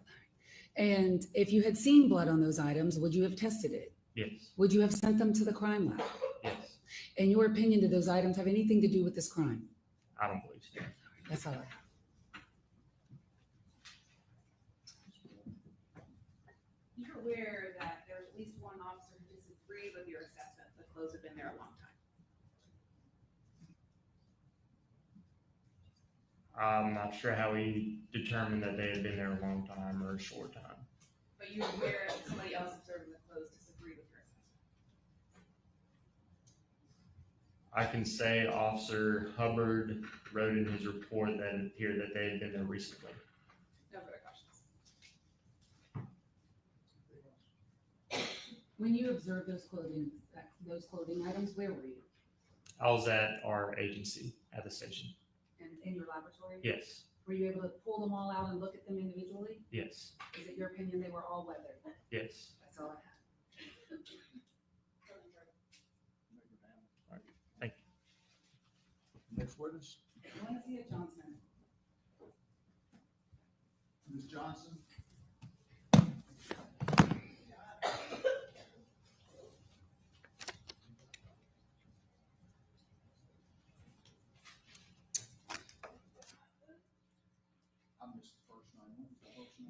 S2: And if you had seen blood on those items, would you have tested it?
S13: Yes.
S2: Would you have sent them to the crime lab?
S13: Yes.
S2: In your opinion, did those items have anything to do with this crime?
S13: I don't believe so.
S2: That's all I have.
S9: You're aware that there's at least one officer who disagreed with your assessment that the clothes have been there a long time.
S13: I'm not sure how he determined that they had been there a long time or a short time.
S9: But you're aware that somebody else observing the clothes disagreed with your assessment.
S13: I can say Officer Hubbard wrote in his report that it appeared that they had been there recently.
S9: No further questions.
S2: When you observed those clothing items, where were you?
S13: I was at our agency at the station.
S2: In your laboratory?
S13: Yes.
S2: Were you able to pull them all out and look at them individually?
S13: Yes.
S2: Is it your opinion they were all weathered?
S13: Yes.
S2: That's all I have.
S13: All right. Thank you.
S3: Next witness,
S2: Valencia Johnson.
S3: Ms. Johnson.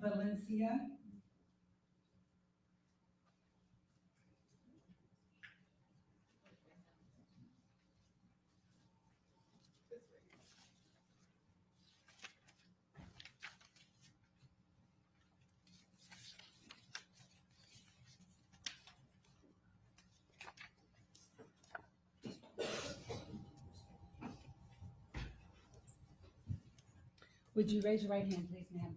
S2: Valencia. Would you raise your right hand, please, ma'am?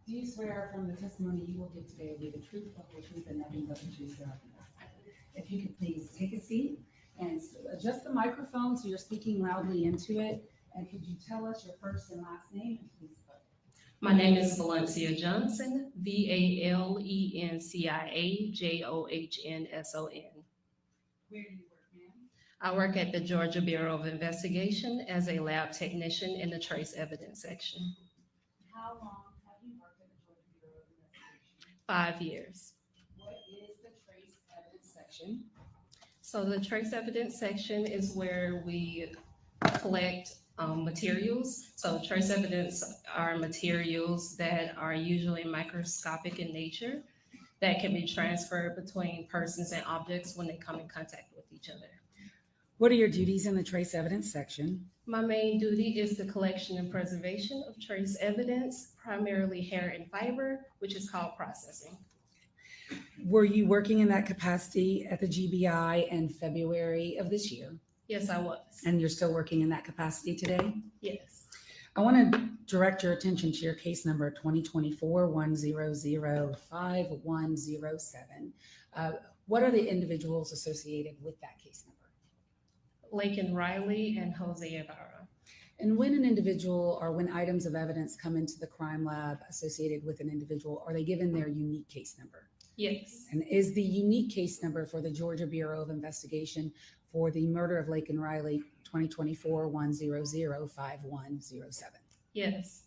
S2: Do you swear from the testimony you will give today will be the truth, the whole truth, and nothing but the truth? So help you God? If you could please take a seat and adjust the microphone so you're speaking loudly into it. And could you tell us your first and last name, and please spell it?
S14: My name is Valencia Johnson, VALENCIA JOHNSON.
S2: Where do you work, ma'am?
S14: I work at the Georgia Bureau of Investigation as a lab technician in the trace evidence section.
S2: How long have you worked at the Georgia Bureau of Investigation?
S14: 5 years.
S2: What is the trace evidence section?
S14: So the trace evidence section is where we collect materials. So trace evidence are materials that are usually microscopic in nature that can be transferred between persons and objects when they come in contact with each other.
S2: What are your duties in the trace evidence section?
S14: My main duty is the collection and preservation of trace evidence, primarily hair and fiber, which is called processing.
S2: Were you working in that capacity at the GBI in February of this year?
S14: Yes, I was.
S2: And you're still working in that capacity today?
S14: Yes.
S2: I want to direct your attention to your case number 2024-1005107. What are the individuals associated with that case number?
S14: Laken Riley and Jose Ibarra.
S2: And when an individual or when items of evidence come into the crime lab associated with an individual, are they given their unique case number?
S14: Yes.
S2: And is the unique case number for the Georgia Bureau of Investigation for the murder of Laken Riley 2024-1005107?
S14: Yes.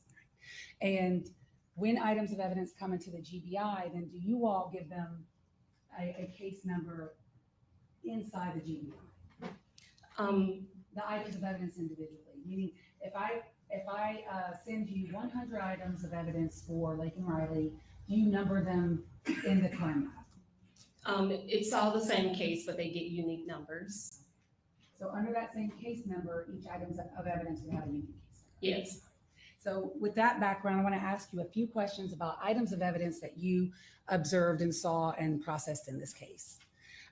S2: And when items of evidence come into the GBI, then do you all give them a case number inside the GBI? The items of evidence individually, meaning if I send you 100 items of evidence for Laken Riley, do you number them in the crime lab?
S14: It's all the same case, but they get unique numbers.
S2: So under that same case number, each item of evidence would have a unique case number.
S14: Yes.
S2: So with that background, I want to ask you a few questions about items of evidence that you observed and saw and processed in this case.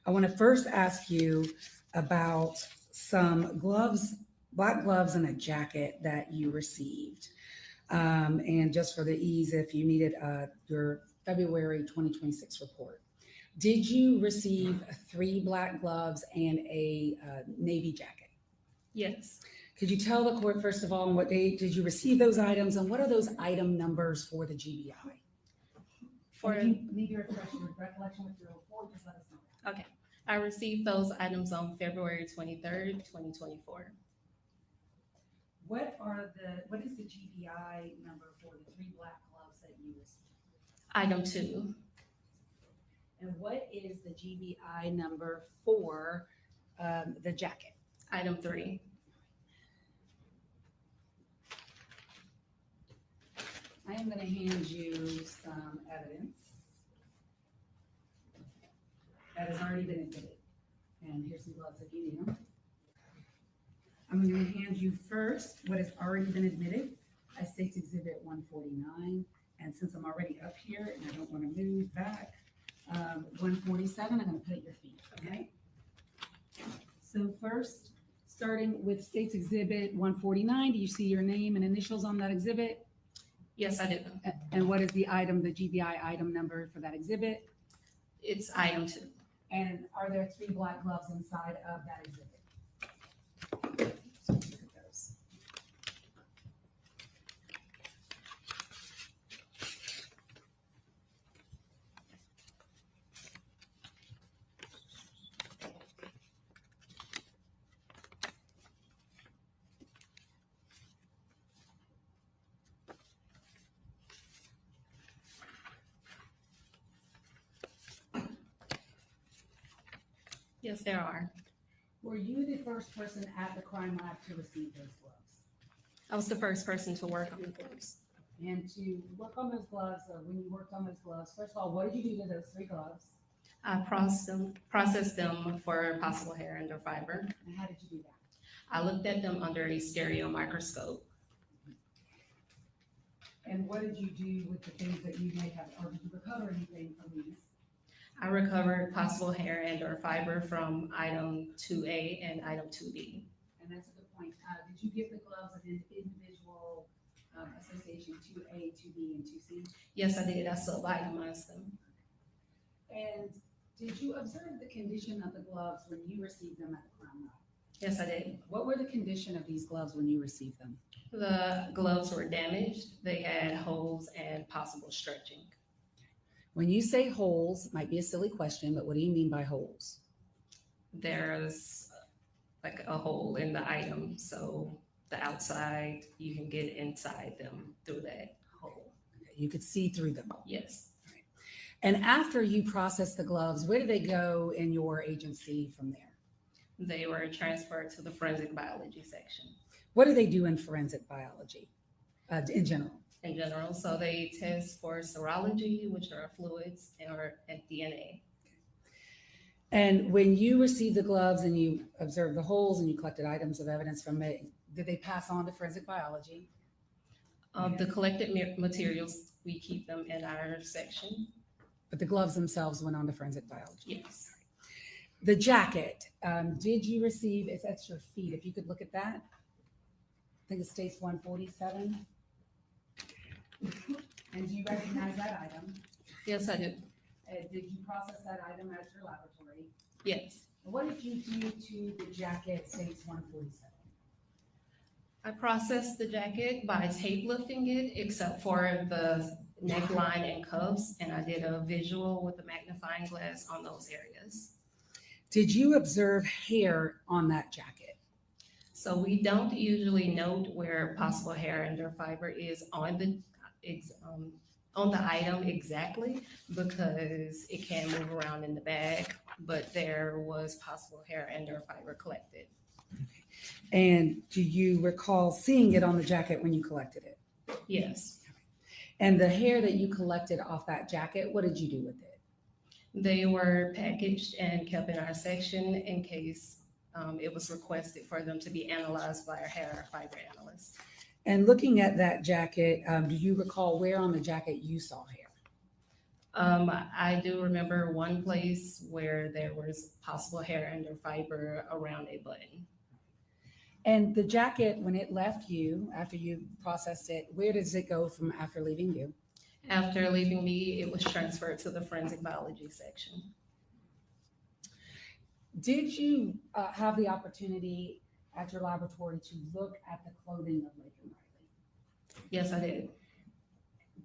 S2: I want to first ask you about some gloves, black gloves and a jacket that you received. And just for the ease, if you needed your February 2026 report. Did you receive 3 black gloves and a navy jacket?
S14: Yes.
S2: Could you tell the court, first of all, on what date did you receive those items and what are those item numbers for the GBI?
S14: For
S2: If you need to refresh your recollection with your report, just let us know.
S14: Okay. I received those items on February 23rd, 2024.
S2: What is the GBI number for the 3 black gloves that you received?
S14: Item 2.
S2: And what is the GBI number for the jacket?
S14: Item 3.
S2: I am going to hand you some evidence that has already been admitted. And here's some gloves if you need them. I'm going to hand you first what has already been admitted as State's Exhibit 149. And since I'm already up here and I don't want to move back, 147, I'm going to put at your feet, okay? So first, starting with State's Exhibit 149, do you see your name and initials on that exhibit?
S14: Yes, I do.
S2: And what is the item, the GBI item number for that exhibit?
S14: It's item 2.
S2: And are there 3 black gloves inside of that exhibit? Let's look at those.
S14: Yes, there are.
S2: Were you the first person at the crime lab to receive those gloves?
S14: I was the first person to work on the gloves.
S2: And to work on those gloves, or when you worked on those gloves, first of all, what did you do to those 3 gloves?
S14: I processed them for possible hair and or fiber.
S2: And how did you do that?
S14: I looked at them under a stereo microscope.
S2: And what did you do with the things that you may have, or did you recover anything from these?
S14: I recovered possible hair and or fiber from item 2A and item 2B.
S2: And that's a good point. Did you give the gloves an individual association 2A, 2B, and 2C?
S14: Yes, I did. I sub-itemized them.
S2: And did you observe the condition of the gloves when you received them at the crime lab?
S14: Yes, I did.
S2: What were the condition of these gloves when you received them?
S14: The gloves were damaged. They had holes and possible stretching.
S2: When you say holes, might be a silly question, but what do you mean by holes?
S14: There's like a hole in the item, so the outside, you can get inside them through that hole.
S2: You could see through them.
S14: Yes.
S2: And after you process the gloves, where do they go in your agency from there?
S14: They were transferred to the forensic biology section
S2: What do they do in forensic biology in general?
S14: in general. So they test for serology, which are fluids, and DNA.
S2: And when you received the gloves and you observed the holes and you collected items of evidence from it, did they pass on to forensic biology?
S14: The collected materials, we keep them in our section.
S2: But the gloves themselves went on to forensic biology.
S14: Yes.
S2: The jacket, did you receive, it's at your feet, if you could look at that. I think it states 147. And do you recognize that item?
S14: Yes, I do.
S2: Did you process that item at your laboratory?
S14: Yes.
S2: What did you do to the jacket states 147?
S14: I processed the jacket by tape lifting it, except for the neckline and cuffs, and I did a visual with a magnifying glass on those areas.
S2: Did you observe hair on that jacket?
S14: So we don't usually note where possible hair and or fiber is on the item exactly, because it can move around in the bag, but there was possible hair and or fiber collected.
S2: And do you recall seeing it on the jacket when you collected it?
S14: Yes.
S2: And the hair that you collected off that jacket, what did you do with it?
S14: They were packaged and kept in our section in case it was requested for them to be analyzed by our hair or fiber analyst.
S2: And looking at that jacket, do you recall where on the jacket you saw hair?
S14: I do remember one place where there was possible hair and or fiber around a button.
S2: And the jacket, when it left you, after you processed it, where does it go from after leaving you?
S14: After leaving me, it was transferred to the forensic biology section.
S2: Did you have the opportunity at your laboratory to look at the clothing of Laken Riley?
S14: Yes, I did.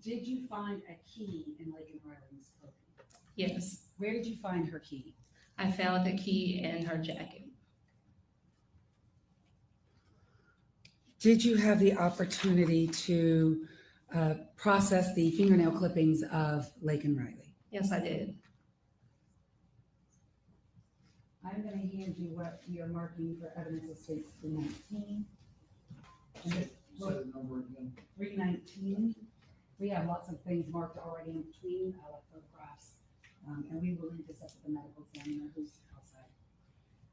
S2: Did you find a key in Laken Riley's clothing?
S14: Yes.
S2: Where did you find her key?
S14: I found the key in her jacket.
S2: Did you have the opportunity to process the fingernail clippings of Laken Riley?
S14: Yes, I did.
S2: I'm going to hand you what we are marking for evidence of states 319. And this,
S12: Say the number again.
S2: 319. We have lots of things marked already in between, like photographs, and we will leave this up to the medical examiner who's outside.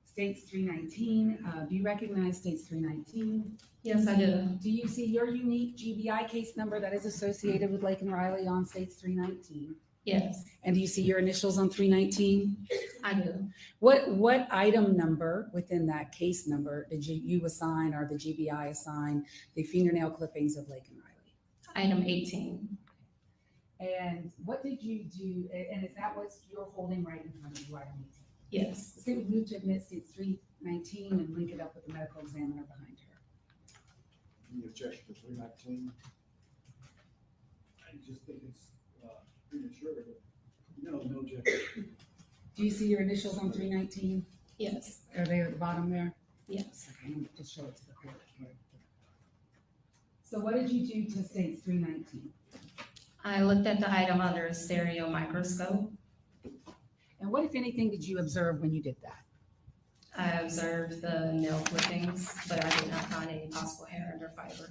S2: States 319. Do you recognize states 319?
S14: Yes, I do.
S2: Do you see your unique GBI case number that is associated with Laken Riley on states 319?
S14: Yes,
S2: And do you see your initials on 319?
S14: I do.
S2: What item number within that case number did you assign, or the GBI assign the fingernail clippings of Laken Riley?
S14: Item 18.
S2: And what did you do? And is that what you're holding right in front of you, item 18?
S14: Yes.
S2: Let's say we move to admit states 319 and link it up with the medical examiner behind her.
S12: Any objection to 319?
S4: I just think it's premature, but no objection.
S2: Do you see your initials on 319?
S14: Yes.
S2: Are they at the bottom there?
S14: Yes.
S2: Okay, let me just show it to the court. So what did you do to states 319?
S14: I looked at the item under a stereo microscope.
S2: And what, if anything, did you observe when you did that?
S14: I observed the nail clippings, but I did not find any possible hair under fiber.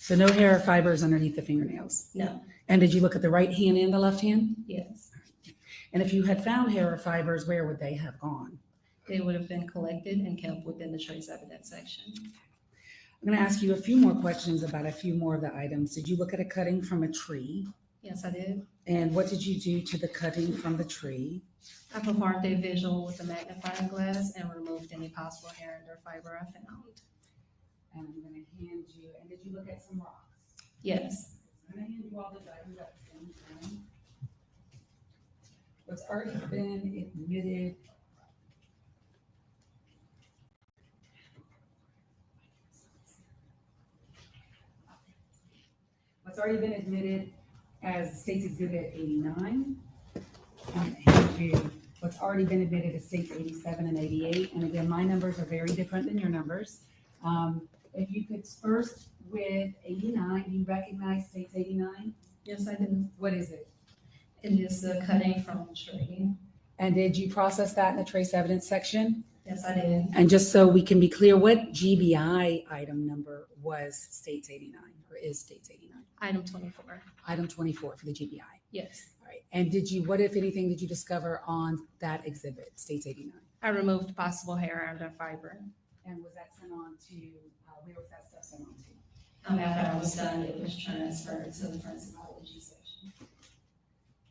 S2: So no hair or fibers underneath the fingernails.
S14: No,
S2: And did you look at the right hand and the left hand?
S14: yes.
S2: And if you had found hair or fibers, where would they have gone?
S14: They would have been collected and kept within the trace evidence section.
S2: I'm going to ask you a few more questions about a few more of the items. Did you look at a cutting from a tree?
S14: Yes, I did.
S2: And what did you do to the cutting from the tree?
S14: I performed a visual with a magnifying glass and removed any possible hair or fiber I found.
S2: And I'm going to hand you, and did you look at some rocks?
S14: Yes.
S2: I'm going to hand you all those items at the same time. What's already been admitted. What's already been admitted as State's Exhibit 89. And what's already been admitted as States 87 and 88. And again, my numbers are very different than your numbers. If you could first with 89, do you recognize States 89?
S14: Yes, I do.
S2: What is it?
S14: It is the cutting from a tree.
S2: And did you process that in the trace evidence section?
S14: Yes, I did.
S2: And just so we can be clear, what GBI item number was States 89 or is States 89?
S14: Item 24.
S2: Item 24 for the GBI.
S14: Yes.
S2: All right. And what, if anything, did you discover on that exhibit, States 89?
S14: I removed possible hair under fiber.
S2: And was that sent on to, where was that stuff sent on to?
S14: After I was done, it was transferred to the forensic biology section.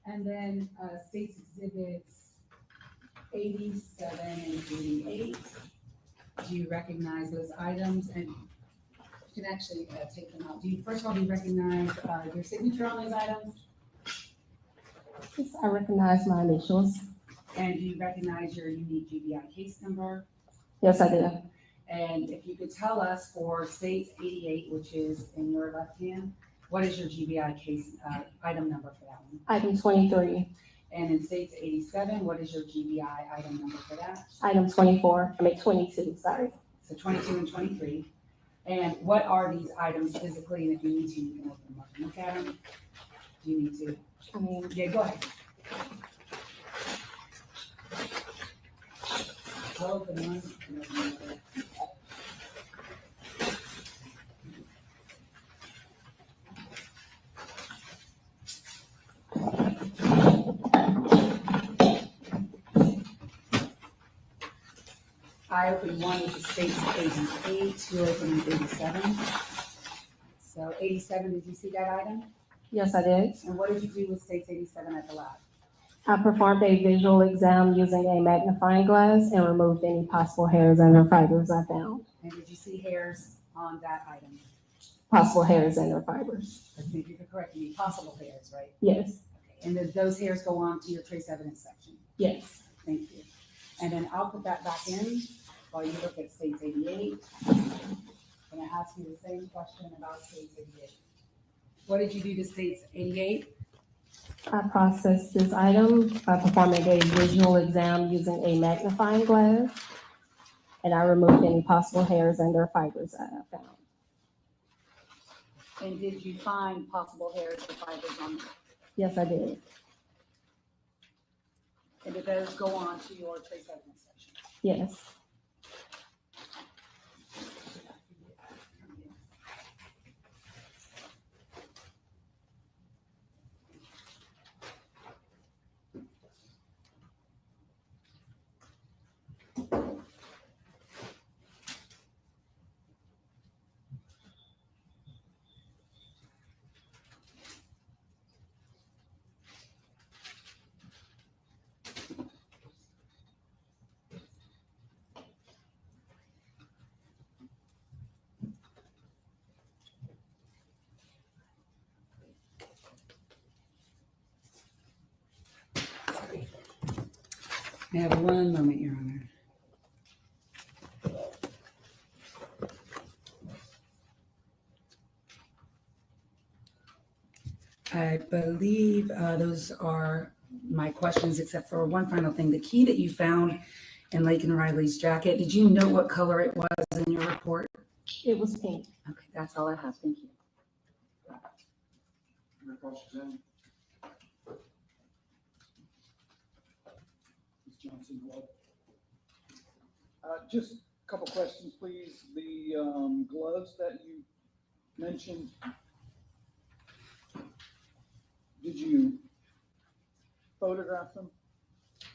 S2: And then States Exhibits 87 and 88. Do you recognize those items? And you can actually take them out. First of all, do you recognize your signature on those items?
S14: Yes, I recognize my initials.
S2: And do you recognize your unique GBI case number?
S14: Yes, I did.
S2: And if you could tell us for States 88, which is in your left hand, what is your GBI case item number for that one?
S14: Item 23.
S2: And in States 87, what is your GBI item number for that?
S14: Item 22, sorry.
S2: So 22 and 23. And what are these items physically? And if you need to, you can open them up and look at them. Do you need to? Yeah, go ahead. I'll open one and open the other. I opened one with the States 88, you opened 87. So 87, did you see that item?
S14: Yes, I did.
S2: And what did you do with States 87 at the lab?
S14: I performed a visual exam using a magnifying glass and removed any possible hairs and fibers I found.
S2: And did you see hairs on that item?
S14: Possible hairs and fibers.
S2: Thank you for correcting me. Possible hairs, right?
S14: Yes.
S2: Okay. And then those hairs go on to your trace evidence section?
S14: Yes.
S2: Thank you. And then I'll put that back in while you look at States 88. I'm going to ask you the same question about States 88. What did you do to States 88?
S14: I processed this item by performing a visual exam using a magnifying glass, and I removed any possible hairs and or fibers I found.
S2: And did you find possible hairs or fibers on them?
S14: Yes, I did.
S2: And did those go on to your trace evidence section?
S14: Yes.
S2: I have one moment, Your Honor. I believe those are my questions, except for one final thing. The key that you found in Laken Riley's jacket, did you know what color it was in your report?
S14: It was pink.
S2: Okay, that's all I have. Thank you.
S12: Your questions in? Ms. Johnson, hello.
S6: Just a couple questions, please. The gloves that you mentioned. Did you photograph them?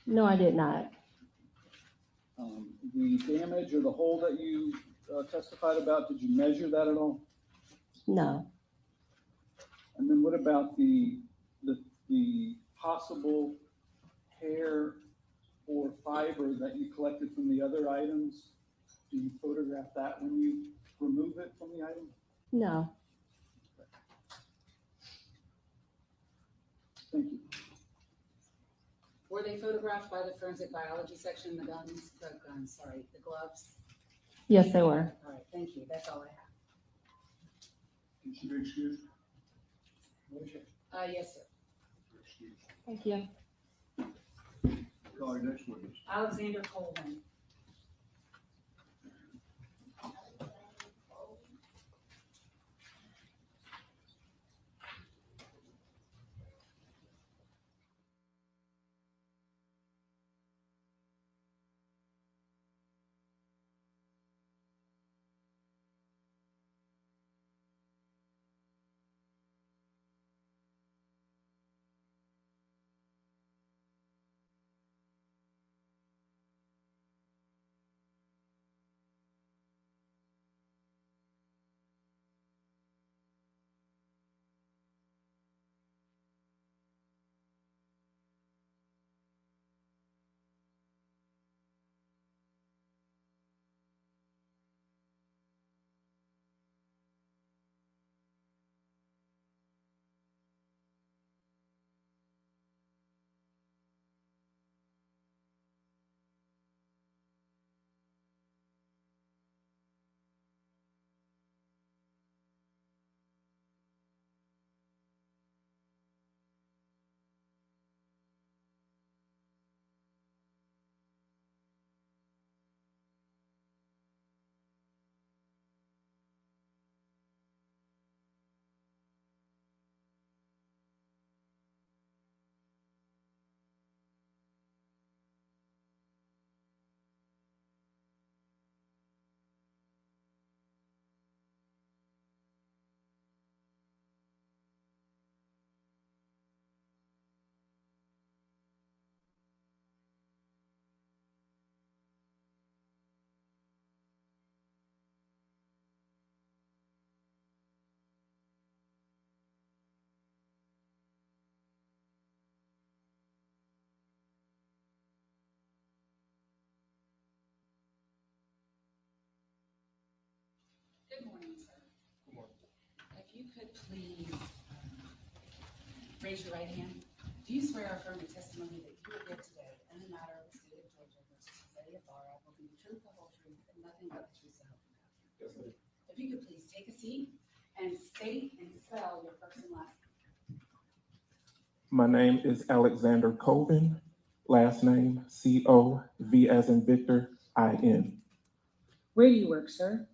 S7: No, I did not.
S6: The damage or the hole that you testified about, did you measure that at all?
S7: No.
S6: And then what about the possible hair or fiber that you collected from the other items? Do you photograph that when you remove it from the item?
S7: No.
S6: Thank you.
S2: Were they photographed by the forensic biology section, the gloves?
S7: Yes, they were.
S2: All right, thank you. That's all I
S12: Can she be excused?
S2: have. Yes, sir.
S12: Excused.
S7: Thank you.
S12: Call your next witness.
S2: Alexander Colvin. Good morning, sir.
S8: Good morning.
S2: If you could please raise your right hand. Do you swear or affirm the testimony that you will give today in the matter of the state of Georgia versus the city of Laura will be the truth, the whole truth, and nothing but the truth, so help you God?
S8: Yes, ma'am.
S2: If you could please take a seat and state and spell your first and last name.
S15: My name is Alexander Colvin, last name C-O-V as in Victor, I-N.
S2: Where do you work, sir?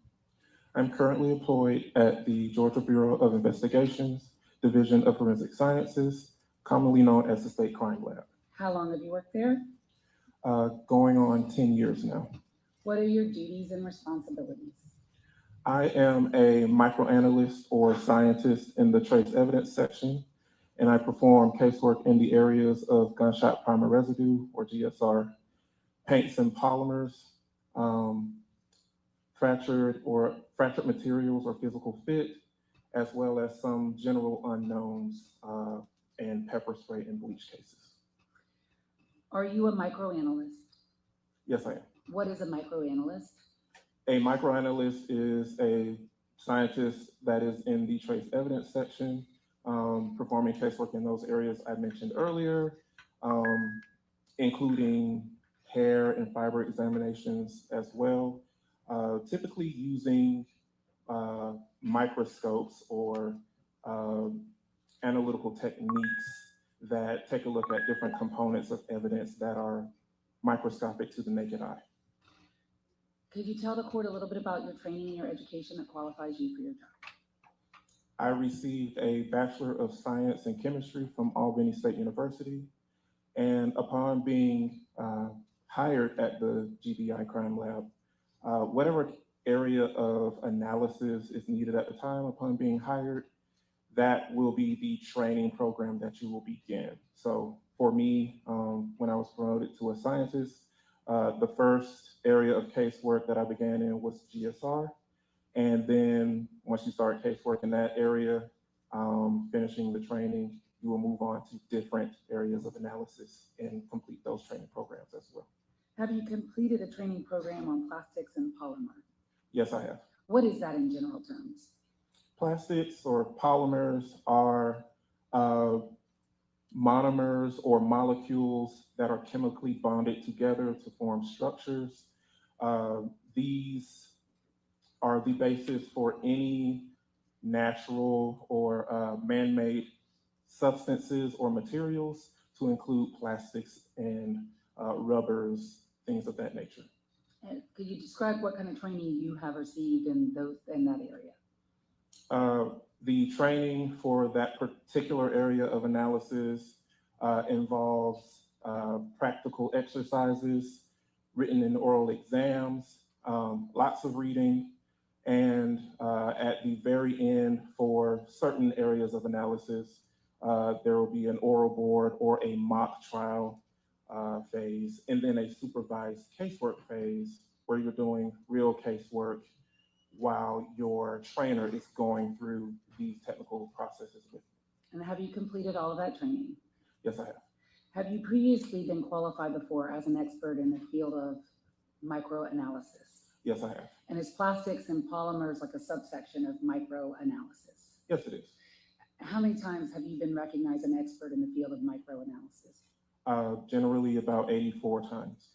S15: I'm currently employed at the Georgia Bureau of Investigations, Division of Forensic Sciences, commonly known as the State Crime Lab.
S2: How long have you worked there?
S15: Going on 10 years now.
S2: What are your duties and responsibilities?
S15: I am a microanalyst or scientist in the trace evidence section, and I perform casework in the areas of gunshot primer residue, or GSR, paints and polymers, fractured materials or physical fit, as well as some general unknowns and pepper spray and bleach cases.
S2: Are you a microanalyst?
S15: Yes, I am.
S2: What is a microanalyst?
S15: A microanalyst is a scientist that is in the trace evidence section, performing casework in those areas I mentioned earlier, including hair and fiber examinations as well, typically using microscopes or analytical techniques that take a look at different components of evidence that are microscopic to the naked eye.
S2: Could you tell the court a little bit about your training and your education that qualifies you for your job?
S15: I received a Bachelor of Science in Chemistry from Albany State University. And upon being hired at the GBI Crime Lab, whatever area of analysis is needed at the time upon being hired, that will be the training program that you will begin. So for me, when I was promoted to a scientist, the first area of casework that I began in was GSR. And then once you start casework in that area, finishing the training, you will move on to different areas of analysis and complete those training programs as well.
S2: Have you completed a training program on plastics and polymer?
S15: Yes, I have.
S2: What is that in general terms?
S15: Plastics or polymers are monomers or molecules that are chemically bonded together to form structures. These are the basis for any natural or man-made substances or materials, to include plastics and rubbers, things of that nature.
S2: And could you describe what kind of training you have received in that area?
S15: The training for that particular area of analysis involves practical exercises, written and oral exams, lots of reading, and at the very end, for certain areas of analysis, there will be an oral board or a mock trial phase, and then a supervised casework phase where you're doing real casework while your trainer is going through these technical processes with you.
S2: And have you completed all of that training?
S15: Yes, I have.
S2: Have you previously been qualified before as an expert in the field of microanalysis?
S15: Yes, I have.
S2: And is plastics and polymers like a subsection of microanalysis?
S15: Yes, it is.
S2: How many times have you been recognized an expert in the field of microanalysis?
S15: Generally about 84 times.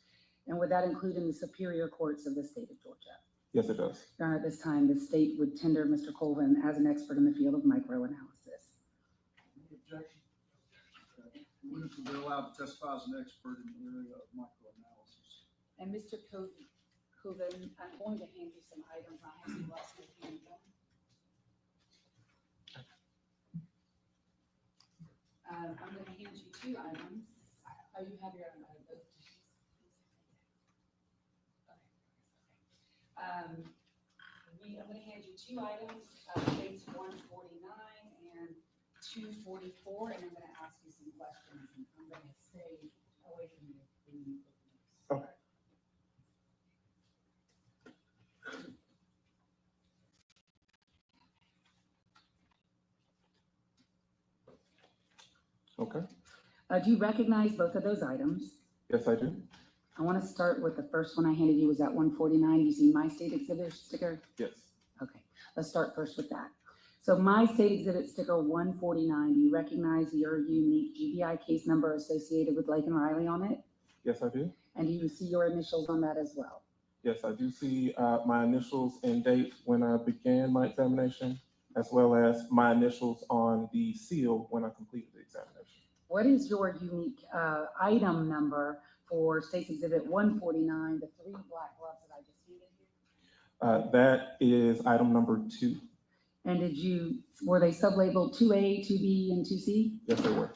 S2: And would that include in the superior courts of the state of Georgia?
S15: Yes, it does.
S2: Your Honor, at this time, the state would tender Mr. Colvin as an expert in the field of microanalysis.
S12: Any objection? Witness will be allowed to testify as an expert in the area of microanalysis.
S2: And Mr. Colvin, I'm going to hand you some items. I have some less with you. I'm going to hand you 2 items. Oh, you have your own items. I'm going to hand you 2 items, dates 149 and 244, and I'm going to ask you some questions, and I'm going to stay away from you when you put the notes.
S15: Okay. Okay.
S2: Do you recognize both of those items?
S15: Yes, I do.
S2: I want to start with the first one I handed you was at 149. You see my state exhibit sticker?
S15: Yes.
S2: Okay, let's start first with that. So my state exhibit sticker 149, do you recognize your unique GBI case number associated with Laken Riley on it?
S15: Yes, I do.
S2: And do you see your initials on that as well?
S15: Yes, I do see my initials and date when I began my examination, as well as my initials on the seal when I completed the examination.
S2: What is your unique item number for State's Exhibit 149, the 3 black gloves that I just handed you?
S15: That is item number 2.
S2: And were they sublabeled 2A, 2B, and 2C?
S15: Yes, they were.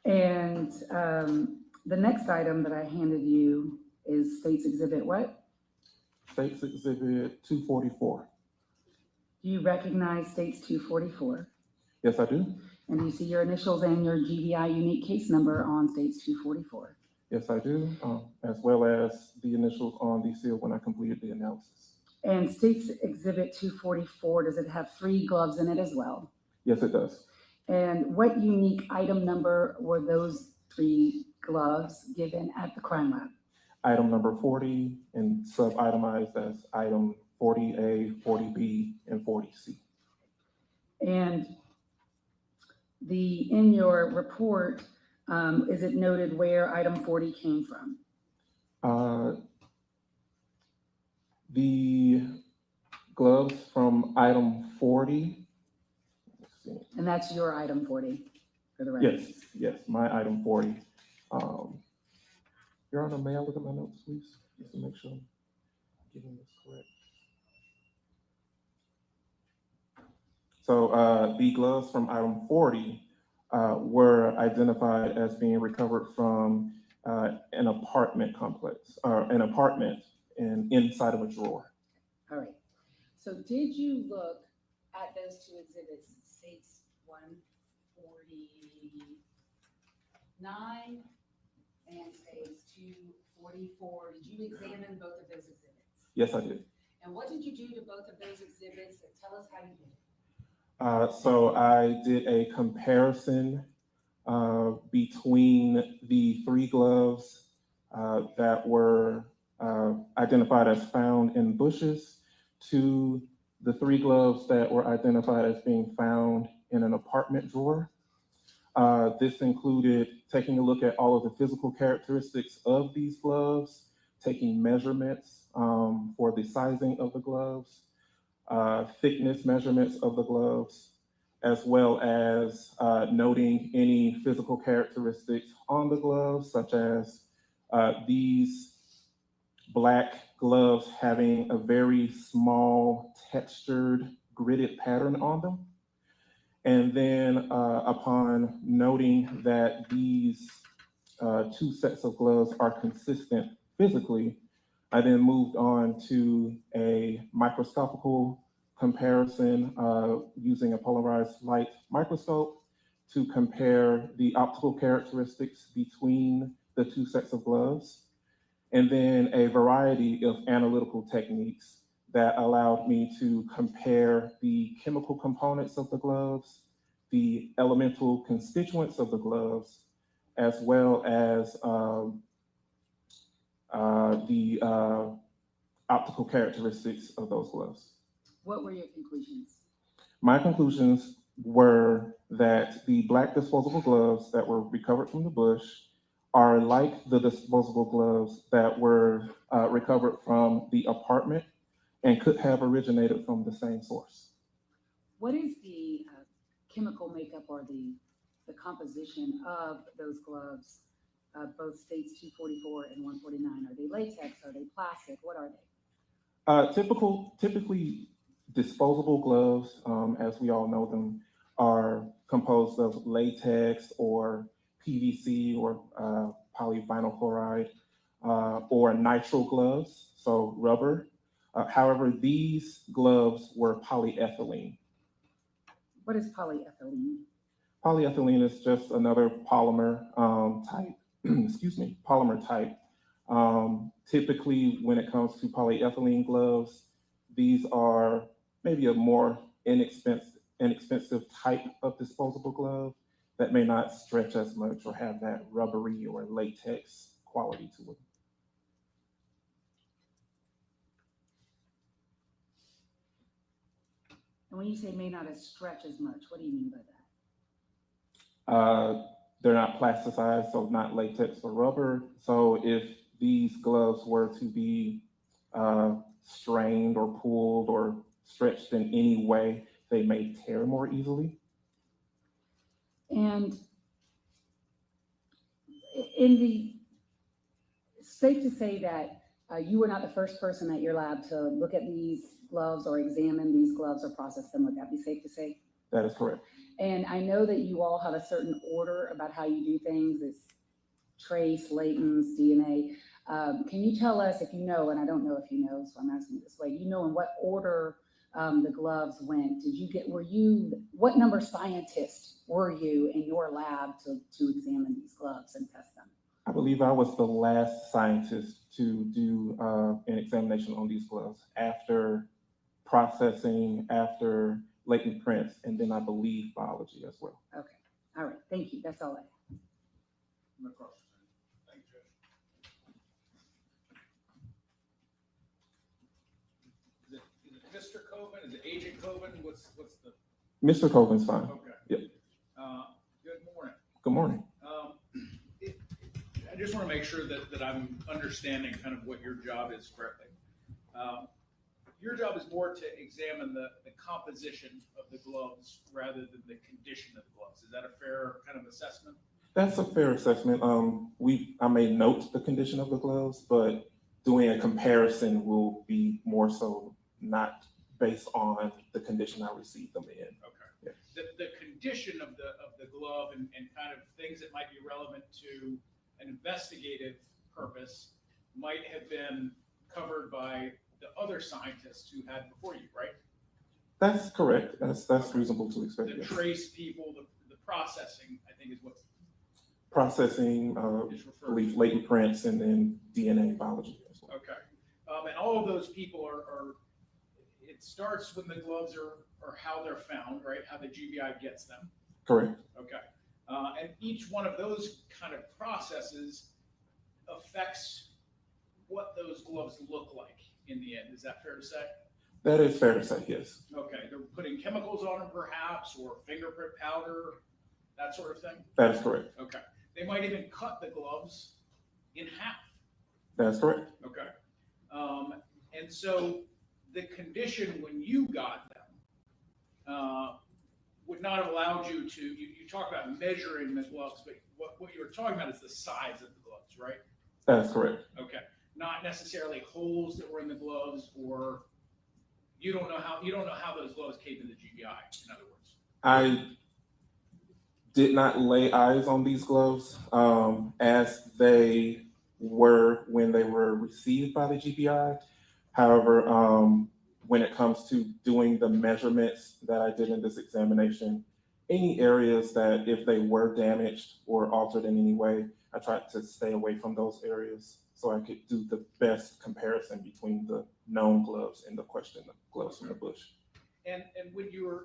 S2: And the next item that I handed you is State's Exhibit what?
S15: State's Exhibit 244.
S2: Do you recognize State's 244?
S15: Yes, I do.
S2: And do you see your initials and your GBI unique case number on State's 244?
S15: Yes, I do, as well as the initials on the seal when I completed the analysis.
S2: And State's Exhibit 244, does it have 3 gloves in it as well?
S15: Yes, it does.
S2: And what unique item number were those 3 gloves given at the crime lab?
S15: Item number 40 and sub-itemized as item 40A, 40B, and 40C.
S2: And in your report, is it noted where item 40 came from?
S15: The gloves from item 40. Let's see.
S2: And that's your item 40 for the record?
S15: Yes, my item 40. Your Honor, may I look at my notes, please, just to make sure I'm getting this correct? So the gloves from item 40 were identified as being recovered from an apartment complex, or an apartment inside of a drawer.
S2: All right. So did you look at those two exhibits, states 149 and states 244? Did you examine both of those exhibits?
S15: Yes, I did.
S2: And what did you do to both of those exhibits? And tell us how you did it.
S15: So I did a comparison between the 3 gloves that were identified as found in bushes to the 3 gloves that were identified as being found in an apartment drawer. This included taking a look at all of the physical characteristics of these gloves, taking measurements for the sizing of the gloves, thickness measurements of the gloves, as well as noting any physical characteristics on the gloves, such as these black gloves having a very small textured gridded pattern on them. And then upon noting that these 2 sets of gloves are consistent physically, I then moved on to a microscopical comparison using a polarized light microscope to compare the optical characteristics between the 2 sets of gloves, and then a variety of analytical techniques that allowed me to compare the chemical components of the gloves, the elemental constituents of the gloves, as well as the optical characteristics of those gloves.
S2: What were your conclusions?
S15: My conclusions were that the black disposable gloves that were recovered from the bush are like the disposable gloves that were recovered from the apartment and could have originated from the same source.
S2: What is the chemical makeup or the composition of those gloves, both states 244 and 149? Are they latex? Are they plastic? What are they?
S15: Typically, disposable gloves, as we all know them, are composed of latex or PVC or polyvinyl chloride or nitrile gloves, so rubber. However, these gloves were polyethylene.
S2: What is polyethylene?
S15: Polyethylene is just another polymer type, polymer type. Typically, when it comes to polyethylene gloves, these are maybe a more inexpensive type of disposable glove that may not stretch as much or have that rubbery or latex quality to it.
S2: And when you say may not stretch as much, what do you mean by that?
S15: They're not plasticized, so not latex or rubber. So if these gloves were to be strained or pulled or stretched in any way, they may tear more easily.
S2: And safe to say that you were not the first person at your lab to look at these gloves or examine these gloves or process them. Would that be safe to say?
S15: That is correct.
S2: And I know that you all have a certain order about how you do things. It's trace, latents, DNA. Can you tell us if you know, and I don't know if you know, so I'm asking this way, you know in what order the gloves went? What number scientist were you in your lab to examine these gloves and test them?
S15: I believe I was the last scientist to do an examination on these gloves after processing, after latent prints, and then I believe biology as well.
S2: Okay, all right, thank you, that's all I have.
S10: No question. Thank you, Judge. Is it Mr. Coven? Is it Agent Coven? What's the?
S15: Mr. Coven's fine.
S10: Okay.
S15: Yep.
S10: Good morning.
S15: Good morning.
S10: I just want to make sure that I'm understanding kind of what your job is correctly. Your job is more to examine the composition of the gloves rather than the condition of the gloves. Is that a fair kind of assessment?
S15: That's a fair assessment. I may note the condition of the gloves, but doing a comparison will be more so not based on the condition I received them in.
S10: Okay.
S15: Yeah.
S10: The condition of the glove and kind of things that might be relevant to an investigative purpose might have been covered by the other scientists who had before you, right?
S15: That's correct. That's reasonable to expect.
S10: The
S15: Yes.
S10: trace people, the processing, I think is what
S15: Processing,
S10: is referred
S15: believe
S10: to.
S15: latent prints, and then DNA biology as well.
S10: Okay. And all of those people are, it starts when the gloves are how they're found, right? How the GBI gets them.
S15: Correct.
S10: Okay. And each one of those kind of processes affects what those gloves look like in the end. Is that fair to say?
S15: That is fair to say, yes.
S10: Okay. They're putting chemicals on them perhaps, or fingerprint powder, that sort of thing?
S15: That is correct.
S10: Okay. They might even cut the gloves in half.
S15: That is correct.
S10: Okay. And so the condition when you got them would not have allowed you to, you talk about measuring the gloves, but what you were talking about is the size of the gloves, right?
S15: That is correct.
S10: Okay. Not necessarily holes that were in the gloves, or you don't know how those gloves came in the GBI, in other words.
S15: I did not lay eyes on these gloves as they were when they were received by the GBI. However, when it comes to doing the measurements that I did in this examination, any areas that if they were damaged or altered in any way, I tried to stay away from those areas so I could do the best comparison between the known gloves and the questioned gloves from the bush.
S10: And when you're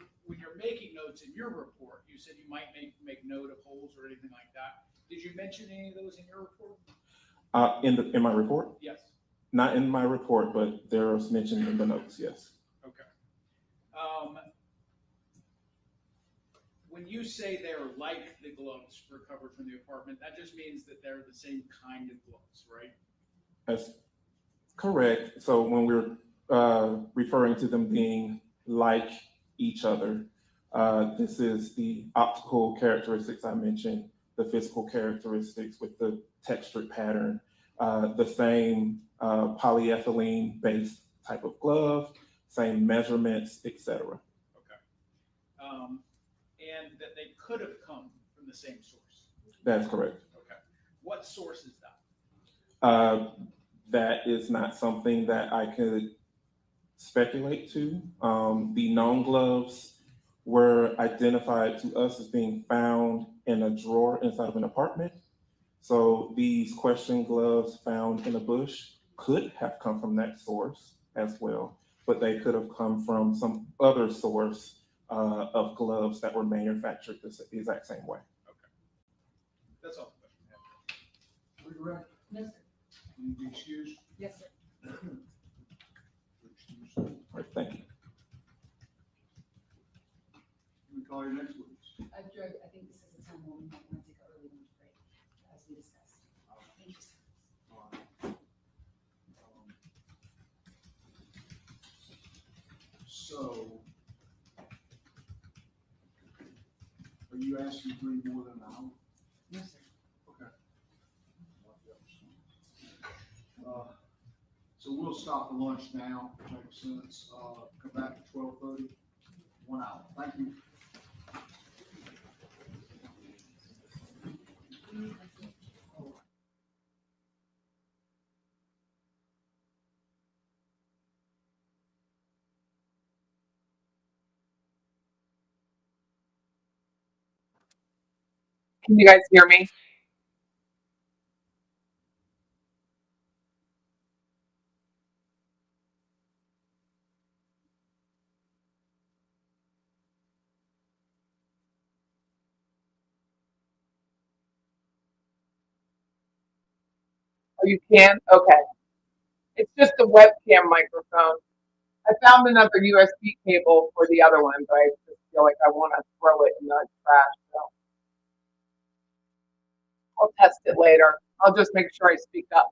S10: making notes in your report, you said you might make note of holes or anything like that. Did you mention any of those in your report?
S15: In my report?
S10: Yes.
S15: Not in my report, but there's mentioned in the notes, yes.
S10: Okay. When you say they're like the gloves recovered from the apartment, that just means that they're the same kind of gloves, right?
S15: That's correct. So when we're referring to them being like each other, this is the optical characteristics I mentioned, the physical characteristics with the textured pattern, the same polyethylene-based type of glove, same measurements, etc.
S10: Okay. And that they could have come from the same source.
S15: That's correct.
S10: Okay. What source is that?
S15: That is not something that I could speculate to. The known gloves were identified to us as being found in a drawer inside of an apartment. So these question gloves found in a bush could have come from that source as well, but they could have come from some other source of gloves that were manufactured the exact same way.
S10: Okay. That's all the question I have.
S12: Are you correct?
S2: No, sir.
S12: Can you be excused?
S2: Yes, sir.
S12: Excused.
S15: All right, thank you.
S12: Can we call your next witness?
S2: I think this is the time when we might want to take an early lunch break, as we discussed. Thank you, sir.
S12: All right. So, are you asking for any more than an hour?
S2: No, sir.
S12: Okay. So we'll stop the lunch now, if that makes sense. Come back at 12:30, 1 hour. Thank you.
S1: Can you guys hear me? Oh, you can? Okay. It's just the webcam microphone. I found another USB cable for the other one, but I just feel like I want to throw it in the trash. So I'll test it later. I'll just make sure I speak up.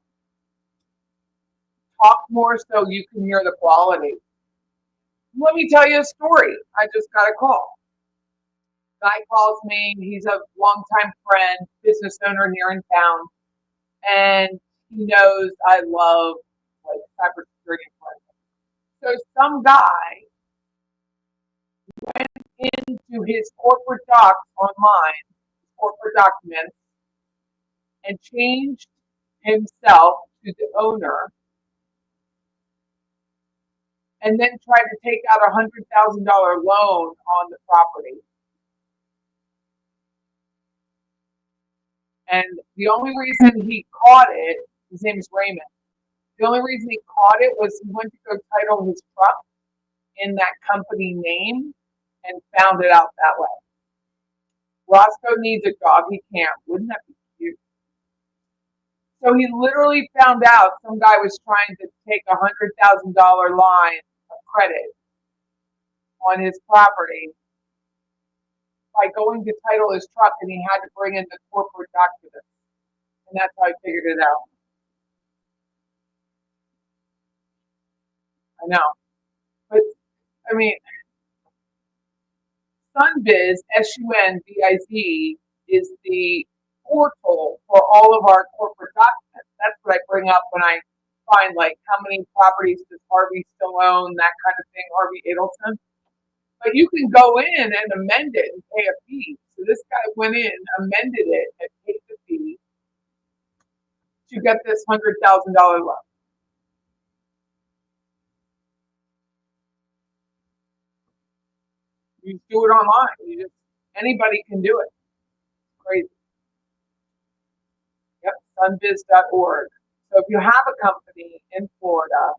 S1: Talk more so you can hear the quality. Let me tell you a story. I just got a call. Guy calls me. He's a longtime friend, business owner here in town, and he knows I love like cybersecurity and forensics. So some guy went into his corporate docs online, corporate documents, and changed himself to the owner, and then tried to take out a $100,000 loan on the property. And the only reason he caught it, his name is Raymond. The only reason he caught it was he went to go title his truck in that company name and found it out that way. Roscoe needs a dog. He can't. Wouldn't that be cute? So he literally found out some guy was trying to take a $100,000 line of credit on his property by going to title his truck, and he had to bring in the corporate documents. And that's how I figured it out. I know. But, I mean, Sunbiz, SUNBIZ, is the portal for all of our corporate documents. That's what I bring up when I find, like, how many properties does Harvey still own, that kind of thing, Harvey Adelson. But you can go in and amend it and pay a fee. So this guy went in, amended it, and paid the fee to get this $100,000 loan. You just do it online. Anybody can do it. Crazy. Yep, sunbiz.org. So if you have a company in Florida,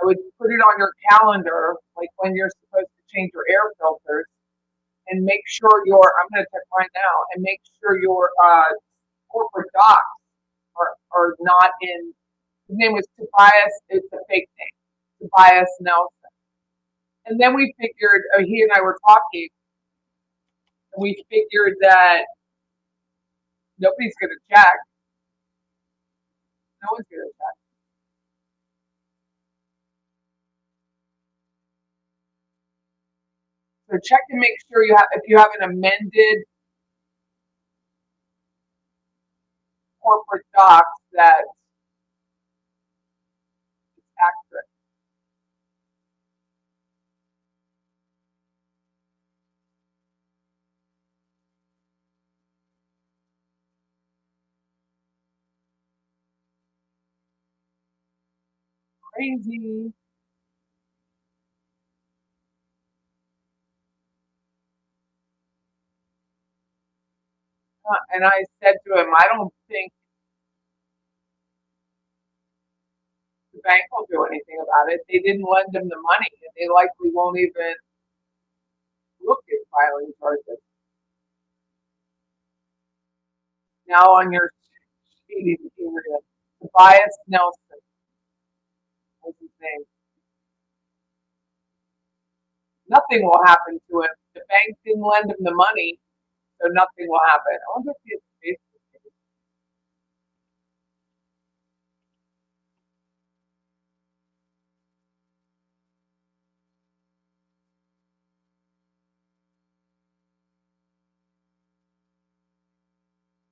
S1: I would put it on your calendar, like when you're supposed to change your air filters, and make sure I'm going to check right now, and make sure your corporate docs are not in. His name was Tobias. It's a fake name, Tobias Nelson. And then we figured, he and I were talking, and we figured that nobody's going to check. No one's going to check. So check to make sure if you have an amended corporate docs that it's accurate. Crazy. And I said to him, I don't think the bank will do anything about it. They didn't lend them the money, and they likely won't even look at filing charges. Now on your sheet, Tobias Nelson. What's his name? Nothing will happen to him. The bank didn't lend him the money, so nothing will happen. I wonder if he has a Facebook page.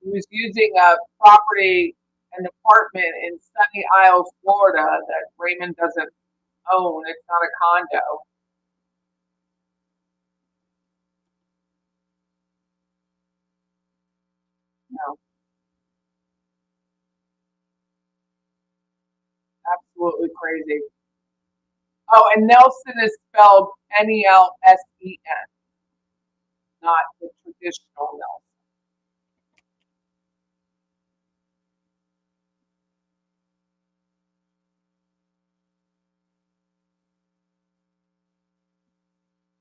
S1: He was using a property, an apartment in Sunny Isles, Florida, that Raymond doesn't own. It's not a condo. No. Absolutely crazy. Oh, and Nelson is spelled Nelsen, not the traditional Nelson.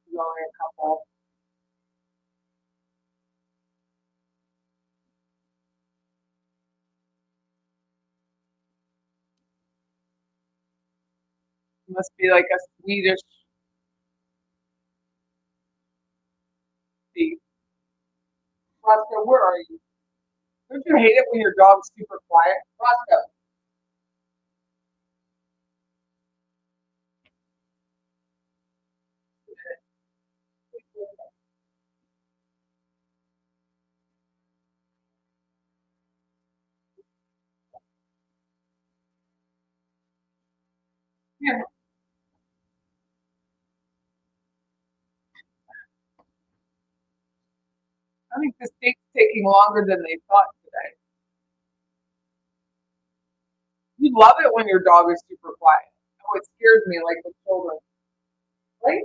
S1: There's only a couple. It must be like a Swedish thief. Roscoe, where are you? Don't you hate it when your dog's super quiet? Roscoe. Yeah. I think the state's taking longer than they thought today. You love it when your dog is super quiet. Oh, it scares me like with children. Right?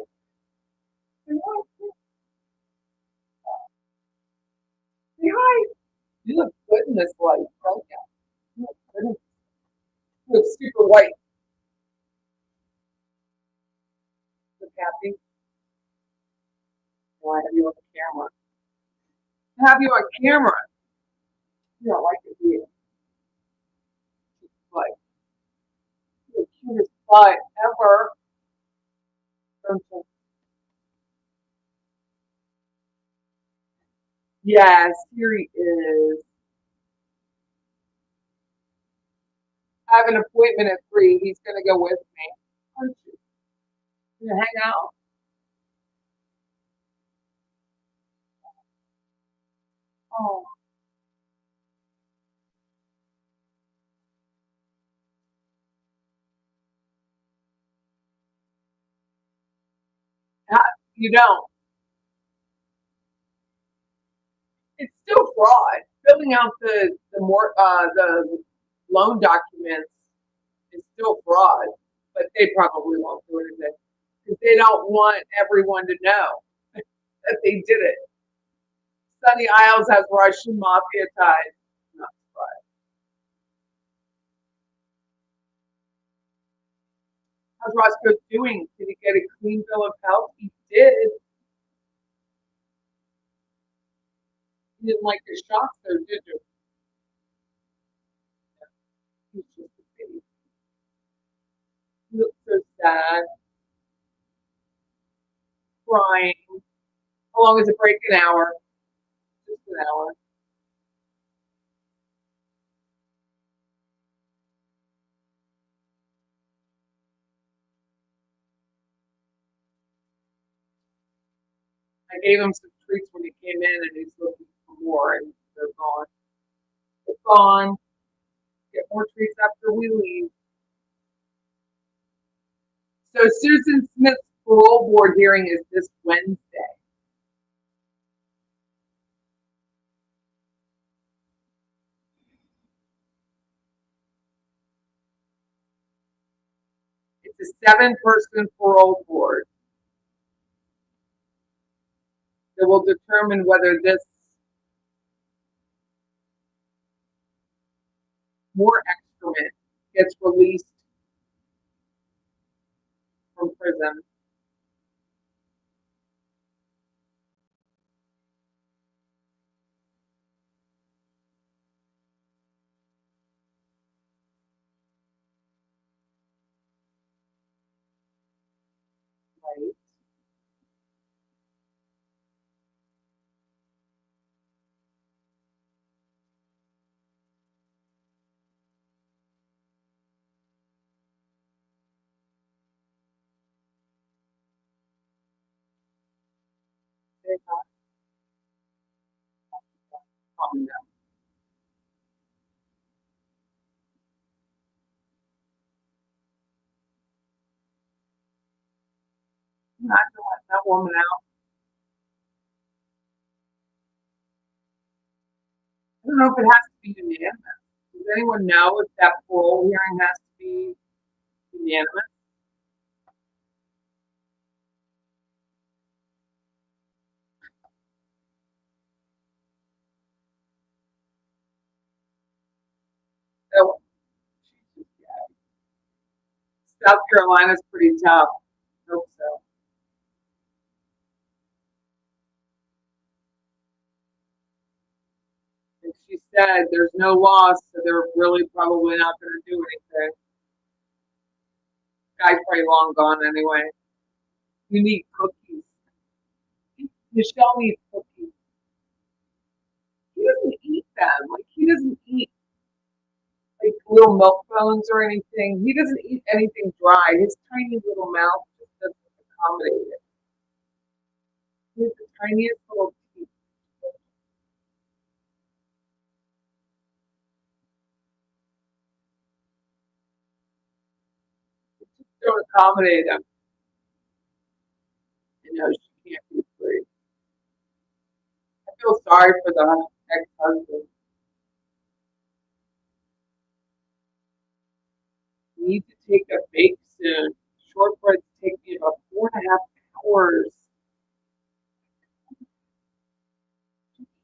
S1: Say hi. Say hi. You look good in this light, don't you? You look good. You look super white. Look happy. Well, I have you on camera. I have you on camera. You don't like it, do you? Like, you're the cutest butt ever. Don't you? Yes, here he is. I have an appointment at 3. He's going to go with me. Aren't you? You gonna hang out? Oh, you don't. It's still fraud. Filling out the loan documents is still fraud, but they probably won't do anything because they don't want everyone to know that they did it. Sunny Isles has Russian mafia ties. Not surprised. How's Roscoe doing? Did he get a clean bill of health? He did. You didn't like the shots though, did you? He's just a baby. He looks so sad, crying. How long is it break? An hour. Just an hour. I gave him some treats when he came in and he's looking for more and they're gone. They're gone. Get more treats after we leave. So Susan Smith's parole board hearing is this Wednesday. It's a 7-person parole board that will determine whether this more excrement gets released from prison. Right. They're not calming down. I'm not gonna let that woman out. I don't know if it has to be unanimous. Does anyone know if that parole hearing has to be unanimous? So, South Carolina's pretty tough. I hope so. And she said there's no loss, so they're really probably not going to do anything. Guy's probably long gone anyway. You need cookies. Michelle needs cookies. He doesn't eat them. Like, he doesn't eat like little milk bones or anything. He doesn't eat anything dry. His tiny little mouth just doesn't accommodate it. He has the tiniest little teeth. Just don't accommodate him. You know, she can't be free. I feel sorry for the ex-husband. need to take a bake soon. Shortbreads take me about 4.5 hours.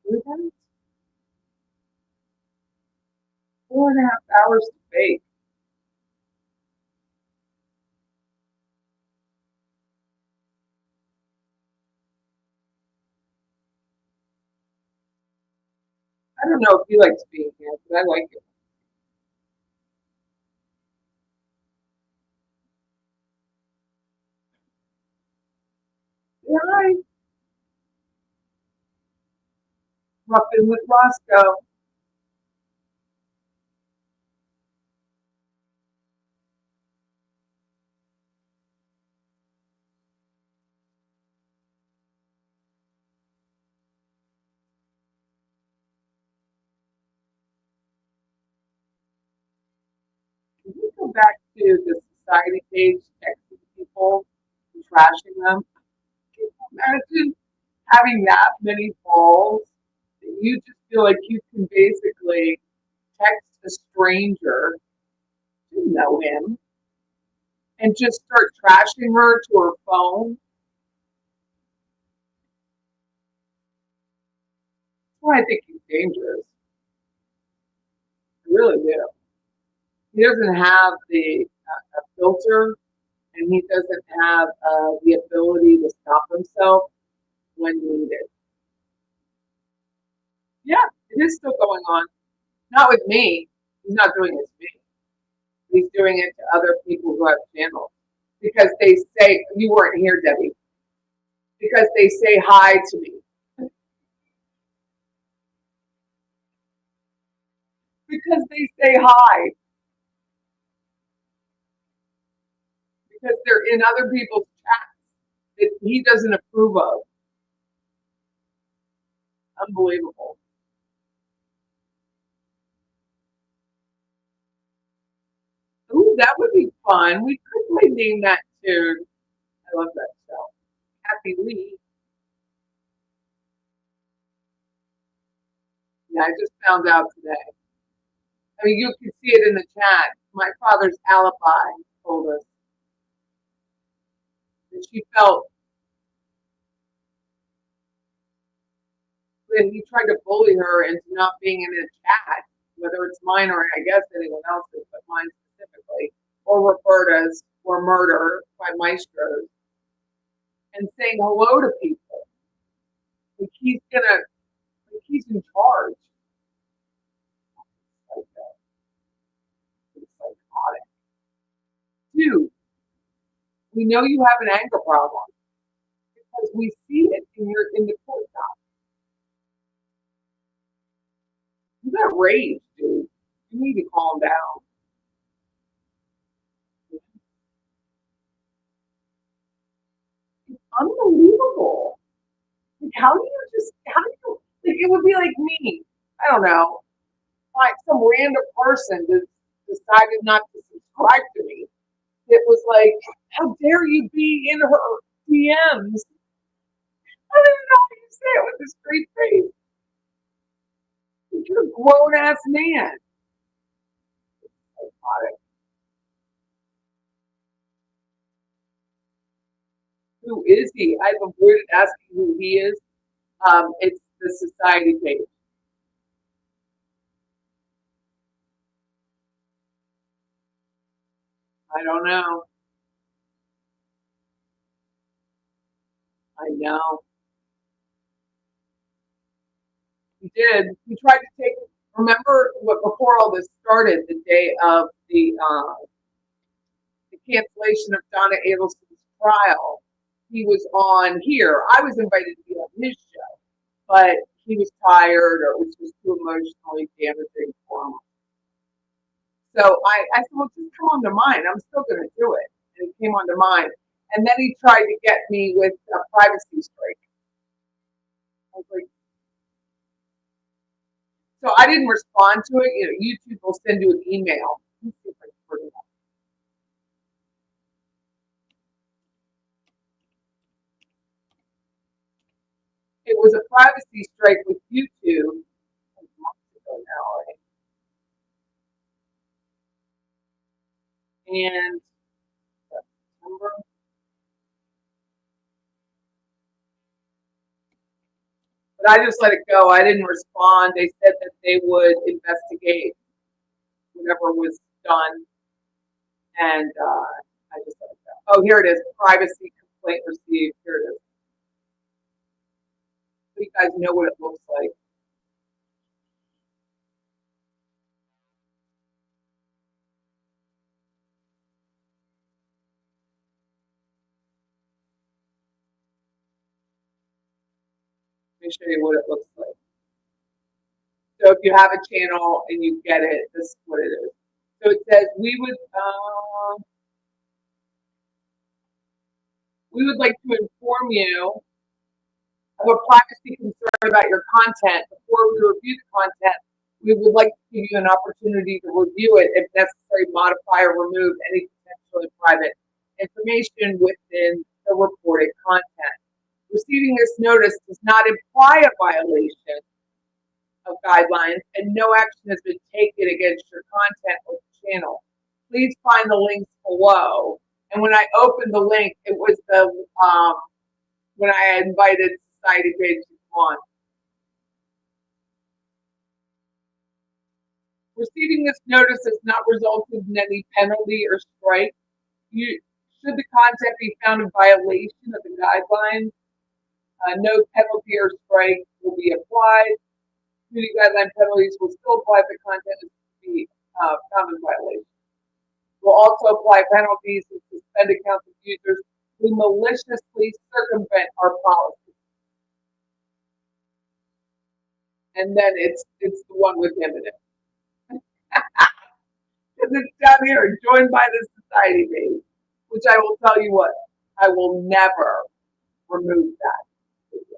S1: Hear that? 4.5 hours to bake. I don't know if he likes being here, but I like it. Yeah, hi. Muffin with Roscoe. Can we go back to the society page, texting people and trashing them? Can you imagine having that many balls that you just feel like you can basically text a stranger, you know him, and just start trashing her to her phone? That's why I think he's dangerous. I really do. He doesn't have the filter, and he doesn't have the ability to stop himself when needed. Yeah, it is still going on. Not with me. He's not doing it to me. He's doing it to other people who have channels. Because they say, you weren't here, Debbie. Because they say hi to me. Because they say hi. Because they're in other people's chats that he doesn't approve of. Unbelievable. Ooh, that would be fun. We could play Name That Tune. I love that show. Happy Lee. Yeah, I just found out today. I mean, you can see it in the chat. My father's alibi told us that she felt that he tried to bully her into not being in a chat, whether it's mine or I guess anyone else's, but mine specifically, or Roberta's, or Murder by Maestro's, and saying hello to people. Like he's in charge. It's psychotic. Dude, we know you have an anger problem because we see it in the court doc. You got rage, dude. You need to calm down. It's unbelievable. Like, how do you, like, it would be like me. I don't know. Like some random person that decided not to subscribe to me. It was like, how dare you be in her DMs? I don't even know how you say it with a straight face. You're a grown ass man. Psychotic. Who is he? I've avoided asking who he is. It's the society page. I don't know. I know. He did. He tried to take. Remember what before all this started, the day of the cancellation of Donna Adelson's trial. He was on here. I was invited to be on his show, but he was tired or it was just too emotionally damaging for him. So I said, well, just come on to mine. I'm still going to do it. And he came on to mine. And then he tried to get me with a privacy strike. I was like, so I didn't respond to it. You know, YouTube will send you an email. Let me see if I can bring it up. It was a privacy strike with YouTube months ago now, And September. But I just let it go. I didn't respond. They said that they would investigate whatever was done. And I just let it go. Oh, here it is. Privacy complaint received. Here it is. So you guys know what it looks like. Let me show you what it looks like. So if you have a channel and you get it, this is what it is. So it says we would like to inform you of a privacy concern about your content. Before we review the content, we would like to give you an opportunity to review it, if necessary, modify or remove any potentially private information within the reported content. Receiving this notice does not imply a violation of guidelines, and no action has been taken against your content or channel. Please find the links below. And when I opened the link, it was the when I invited Society Page to come on. Receiving this notice has not resulted in any penalty or strike. Should the content be found in violation of the guidelines, no penalty or strike will be applied. Community guideline penalties will still apply if the content is to be found in violation. Will also apply penalties and suspend accounts of users who maliciously circumvent our policy. And then it's the one with him in it. Because it's down here, joined by the society page, which I will tell you what, I will never remove that video.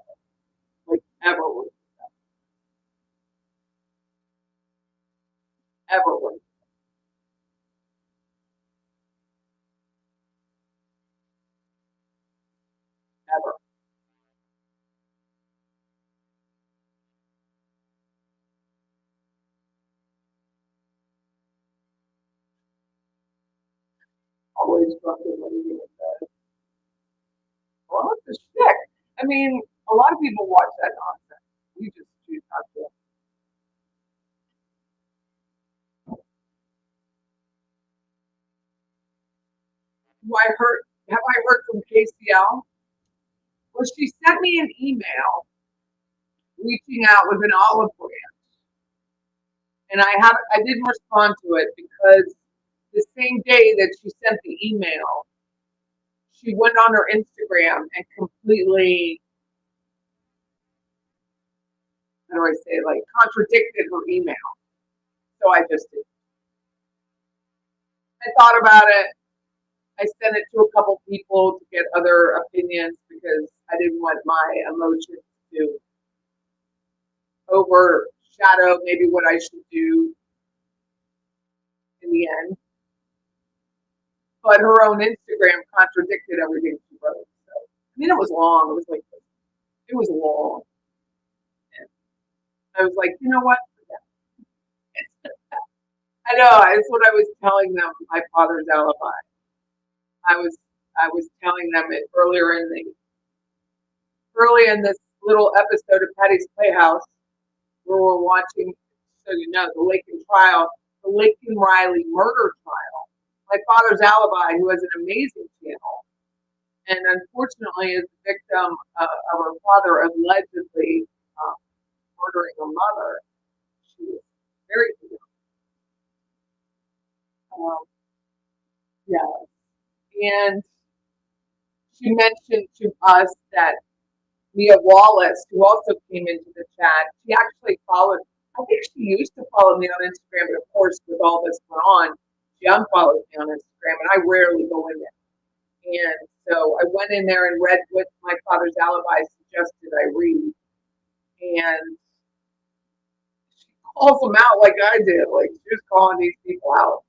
S1: Like, ever remove that. Ever remove that. Ever. Always fucking what he does. Well, what the shit? I mean, a lot of people watch that nonsense. We just choose not to. Have I heard from KCL? Well, she sent me an email reaching out with an olive branch. And I didn't respond to it because the same day that she sent the email, she went on her Instagram and completely, how do I say, like, contradicted her email. So I just did. I thought about it. I sent it to a couple people to get other opinions because I didn't want my emotions to overshadow maybe what I should do in the end. But her own Instagram contradicted everything she wrote. So, I mean, it was long. It was long. And I was like, you know what? I know. It's what I was telling them. My father's alibi. I was telling them it early in this little episode of Patty's Playhouse, where we're watching, so you know, the Laken trial, the Laken Riley murder trial. My father's alibi, who has an amazing channel, and unfortunately is the victim of her father allegedly murdering her mother. She was very young. Yeah. And she mentioned to us that Mia Wallace, who also came into the chat, she actually followed, I think she used to follow me on Instagram, but of course, with all this going on, she unfollowed me on Instagram, and I rarely go in there. And so I went in there and read what my father's alibi suggested I read. And she calls them out like I did. Like, she was calling these people out.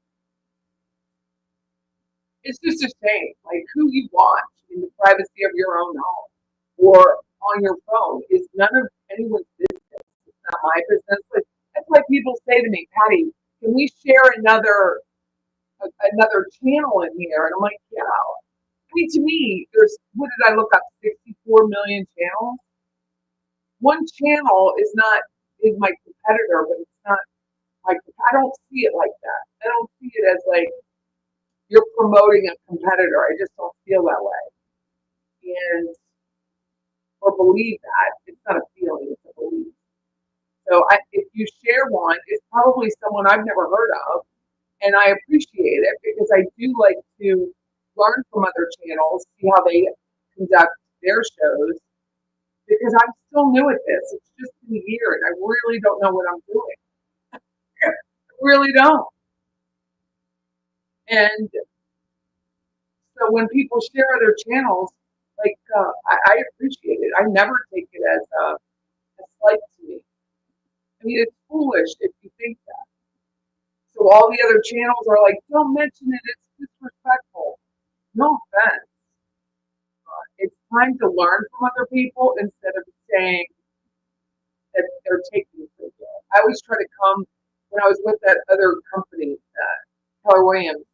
S1: It's just a shame. Like, who you watch in the privacy of your own home or on your phone is none of anyone's business. It's not my business. But that's why people say to me, Patty, can we share another another channel in here. And I'm like, yeah. I mean, to me, what did I look up? 64 million channels? One channel is my competitor, but it's not I don't see it like that. I don't see it as like you're promoting a competitor. I just don't feel that way. Or believe that. It's not a feeling, it's a belief. So if you share one, it's probably someone I've never heard of. And I appreciate it because I do like to learn from other channels, see how they conduct their shows, because I'm still new at this. It's just been a year and I really don't know what I'm doing. I really don't. And so when people share other channels, I appreciate it. I never take it as a slight to me. I mean, it's foolish if you think that. So all the other channels are like, don't mention it, it's disrespectful. No offense. It's time to learn from other people instead of saying that they're taking it for granted. I always try to come, when I was with that other company, Keller Williams,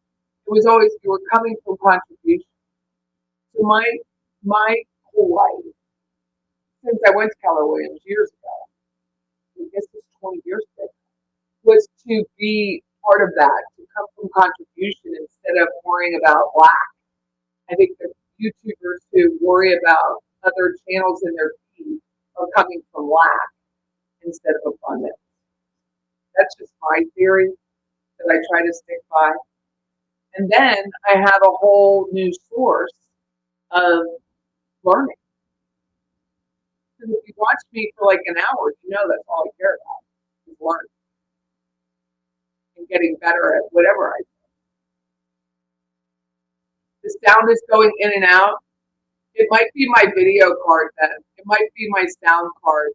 S1: it was always, you were coming from contribution. So my whole life, since I went to Keller Williams years ago, I guess it's 20 years ago, was to be part of that, to come from contribution instead of worrying about lack. I think the YouTubers who worry about other channels in their feed are coming from lack instead of abundance. That's just my theory that I try to stick by. And then I have a whole new source of learning. Because if you watch me for like an hour, you know that's all I care about is learning and getting better at whatever I do. The sound is going in and out. It might be my video card then. It might be my sound card.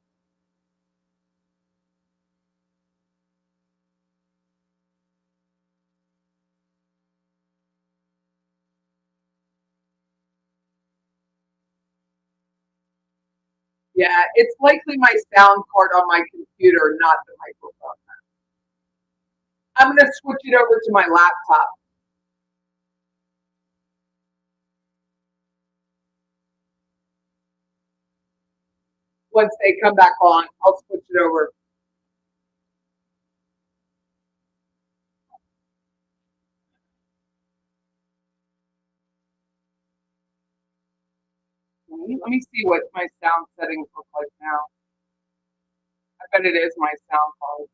S1: Yeah, it's likely my sound card on my computer, not the microphone. I'm going to switch it over to my laptop. Once they come back on, I'll switch it over. Let me see what my sound settings look like now. I bet it is my sound card.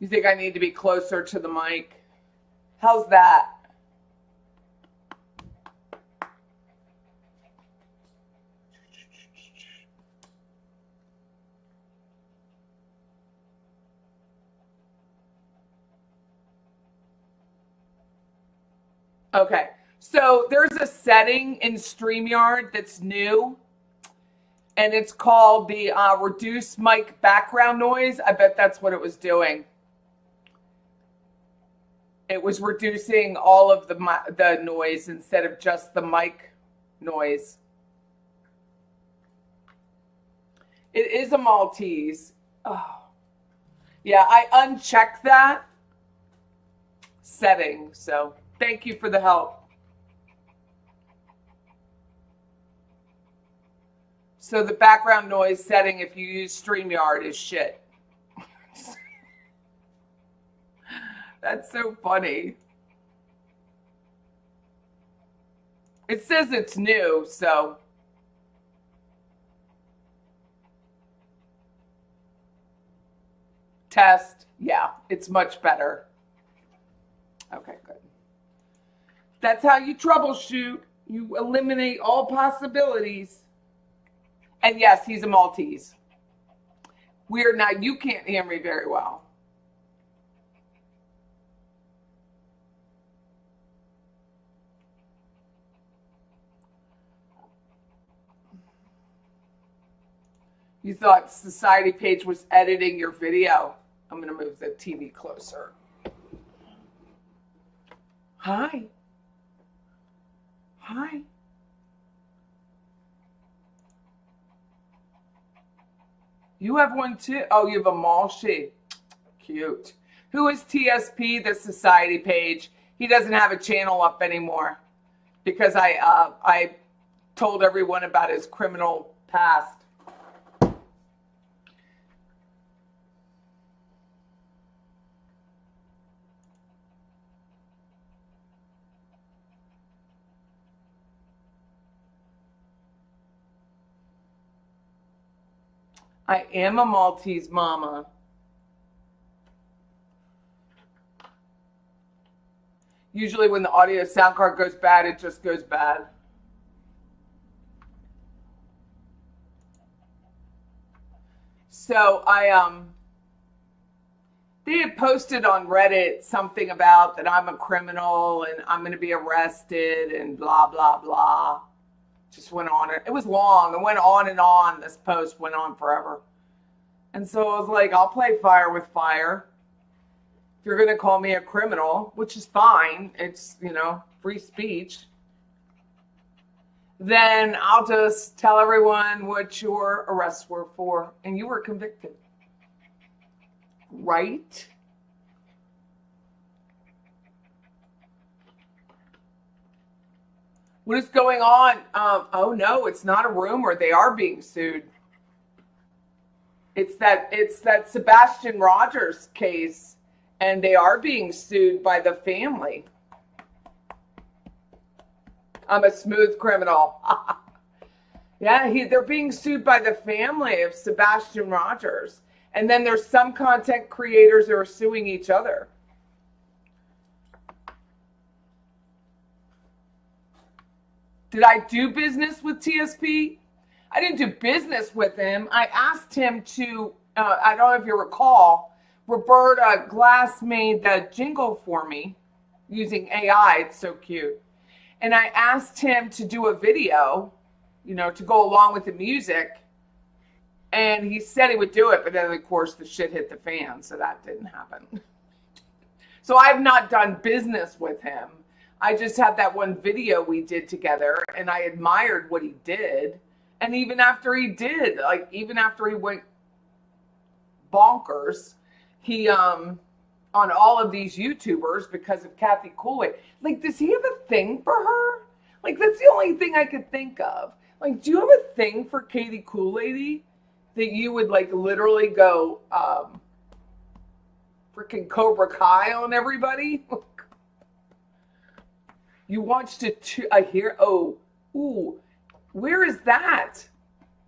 S1: You think I need to be closer to the mic? How's that? Okay, so there's a setting in StreamYard that's new, and it's called the reduce mic background noise. I bet that's what it was doing. It was reducing all of the noise instead of just the mic noise. It is a Maltese. Oh. Yeah, I unchecked that setting, so thank you for the help. So the background noise setting, if you use StreamYard, is shit. That's so funny. It says it's new, so. Test. Yeah, it's much better. Okay, good. That's how you troubleshoot. You eliminate all possibilities. And yes, he's a Maltese. Weird. Now you can't hear me very well. You thought Society page was editing your video. I'm going to move the TV closer. Hi. Hi. You have one too? Oh, you have a Malshi. Cute. Who is TSP, the Society page? He doesn't have a channel up anymore because I told everyone about his criminal past. I am a Maltese mama. Usually when the audio sound card goes bad, it just goes bad. So they had posted on Reddit something about that I'm a criminal and I'm going to be arrested and blah, blah, blah. Just went on. It was long. It went on and on. This post went on forever. And so I was like, I'll play fire with fire. If you're going to call me a criminal, which is fine. It's, free speech. Then I'll just tell everyone what your arrests were for. And you were convicted. Right? What is going on? Oh no, it's not a rumor. They are being sued. It's that Sebastian Rogers case, and they are being sued by the family. I'm a smooth criminal. Yeah, they're being sued by the family of Sebastian Rogers. And then there's some content creators who are suing each other. Did I do business with TSP? I didn't do business with him. I asked him to, I don't know if you recall, Roberta Glass made the jingle for me using AI. It's so cute. And I asked him to do a video, to go along with the music. And he said he would do it, but then, of course, the shit hit the fan, so that didn't happen. So I've not done business with him. I just had that one video we did together, and I admired what he did. And even after he did, even after he went bonkers, he, on all of these YouTubers because of Kathy Kool-Aid, does he have a thing for her? That's the only thing I could think of. Do you have a thing for Katie Kool-Aid that you would, literally go, freaking Cobra Kai on everybody? You watched it too. I hear. Oh, ooh, where is that?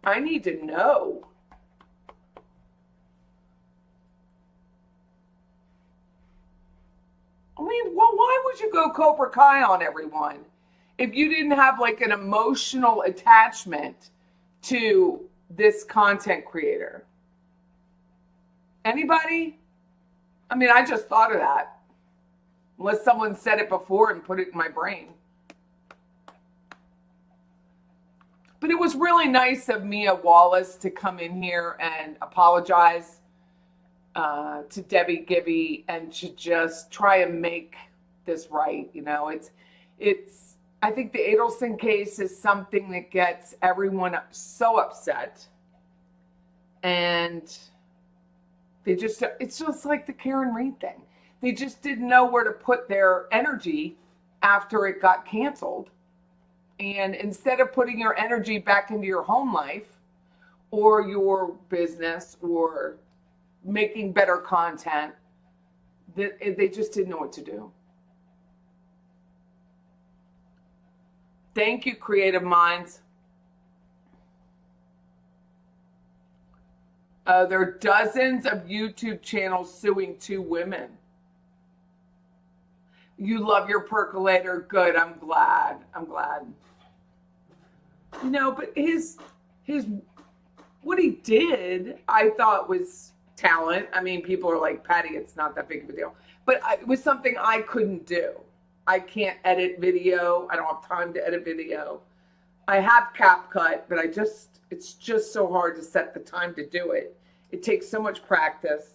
S1: I need to know. I mean, well, why would you go Cobra Kai on everyone if you didn't have an emotional attachment to this content creator? Anybody? I mean, I just thought of that. Unless someone said it before and put it in my brain. But it was really nice of Mia Wallace to come in here and apologize to Debbie Gibby and to just try and make this right. It's. I think the Adelson case is something that gets everyone so upset, and it's just like the Karen Reed thing. They just didn't know where to put their energy after it got canceled. And instead of putting your energy back into your home life or your business or making better content, they just didn't know what to do. Thank you, creative minds. There are dozens of YouTube channels suing 2 women. You love your percolator. Good. I'm glad. But his What he did, I thought was talent. I mean, people are like, Patty, it's not that big of a deal. But it was something I couldn't do. I can't edit video. I don't have time to edit video. I have CapCut, but it's just so hard to set the time to do it. It takes so much practice.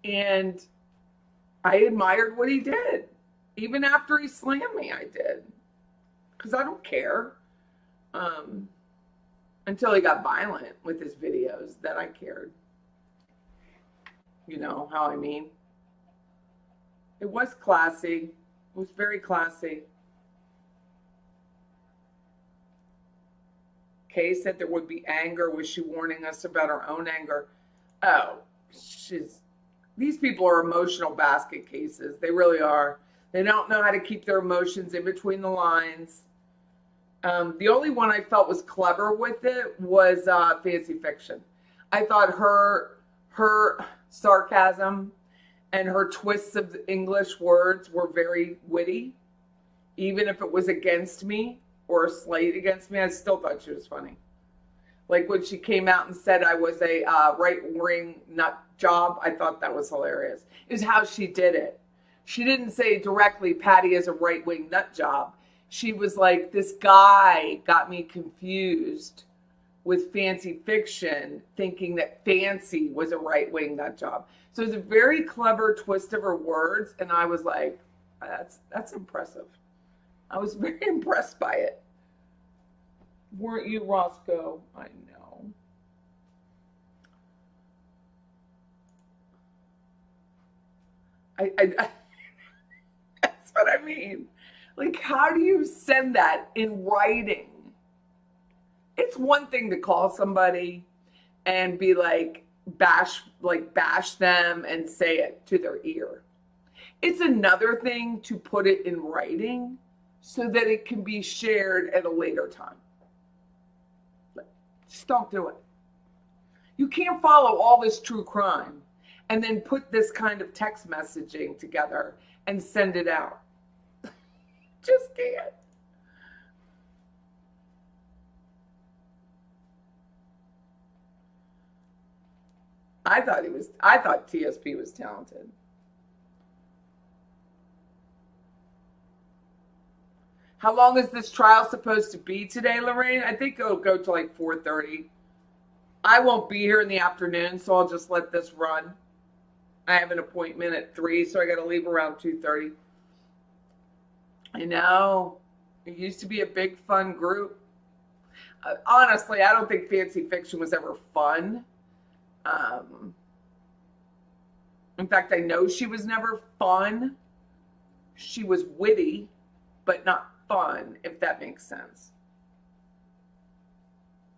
S1: And I admired what he did. Even after he slammed me, I did. Because I don't care. Until he got violent with his videos, then I cared. You know how I mean? It was classy. It was very classy. Kay said there would be anger. Was she warning us about our own anger? Oh, these people are emotional basket cases. They really are. They don't know how to keep their emotions in between the lines. The only one I felt was clever with it was Fancy Fiction. I thought her sarcasm and her twists of English words were very witty. Even if it was against me or a slight against me, I still thought she was funny. Like when she came out and said I was a right-wing nut job, I thought that was hilarious. It was how she did it. She didn't say directly, Patty is a right-wing nut job. She was like, this guy got me confused with Fancy Fiction, thinking that Fancy was a right-wing nut job. So it was a very clever twist of her words, and I was like, that's impressive. I was very impressed by it. Weren't you, Roscoe? I know. That's what I mean. Like, how do you send that in writing? It's one thing to call somebody and be like, bash them and say it to their ear. It's another thing to put it in writing so that it can be shared at a later time. Just don't do it. You can't follow all this true crime and then put this kind of text messaging together and send it out. Just can't. I thought TSP was talented. How long is this trial supposed to be today, Lorraine? I think it'll go to like 4:30. I won't be here in the afternoon, so I'll just let this run. I have an appointment at 3, so I got to leave around 2:30. I know. It used to be a big, fun group. Honestly, I don't think Fancy Fiction was ever fun. In fact, I know she was never fun. She was witty, but not fun, if that makes sense.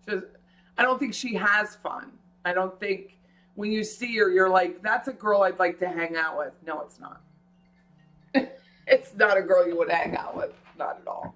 S1: I don't think she has fun. I don't think when you see her, you're like, that's a girl I'd like to hang out with. No, it's not. It's not a girl you would hang out with. Not at all.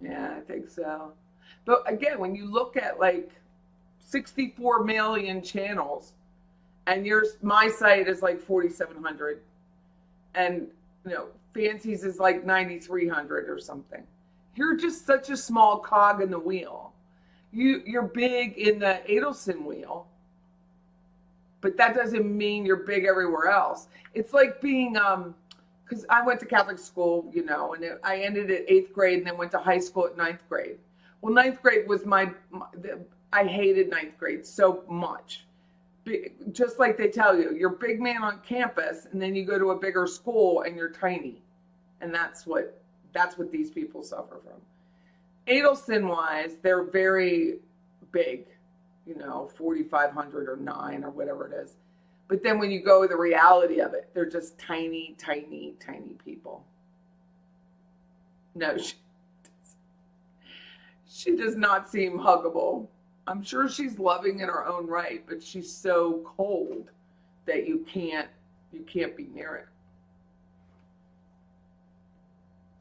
S1: Yeah, I think so. But again, when you look at like 64 million channels and my site is like 4,700 and Fancy's is like 9,300 or something. You're just such a small cog in the wheel. You're big in the Adelson wheel, but that doesn't mean you're big everywhere else. It's like being because I went to Catholic school, and I ended at 8th grade and then went to high school at 9th grade. Well, 9th grade was I hated 9th grade so much. Just like they tell you, you're big man on campus and then you go to a bigger school and you're tiny. And that's what these people suffer from. Adelson wise, they're very big, 4,500 or 9 or whatever it is. But then when you go with the reality of it, they're just tiny, tiny, tiny people. No, she does not seem huggable. I'm sure she's loving in her own right, but she's so cold that you can't be near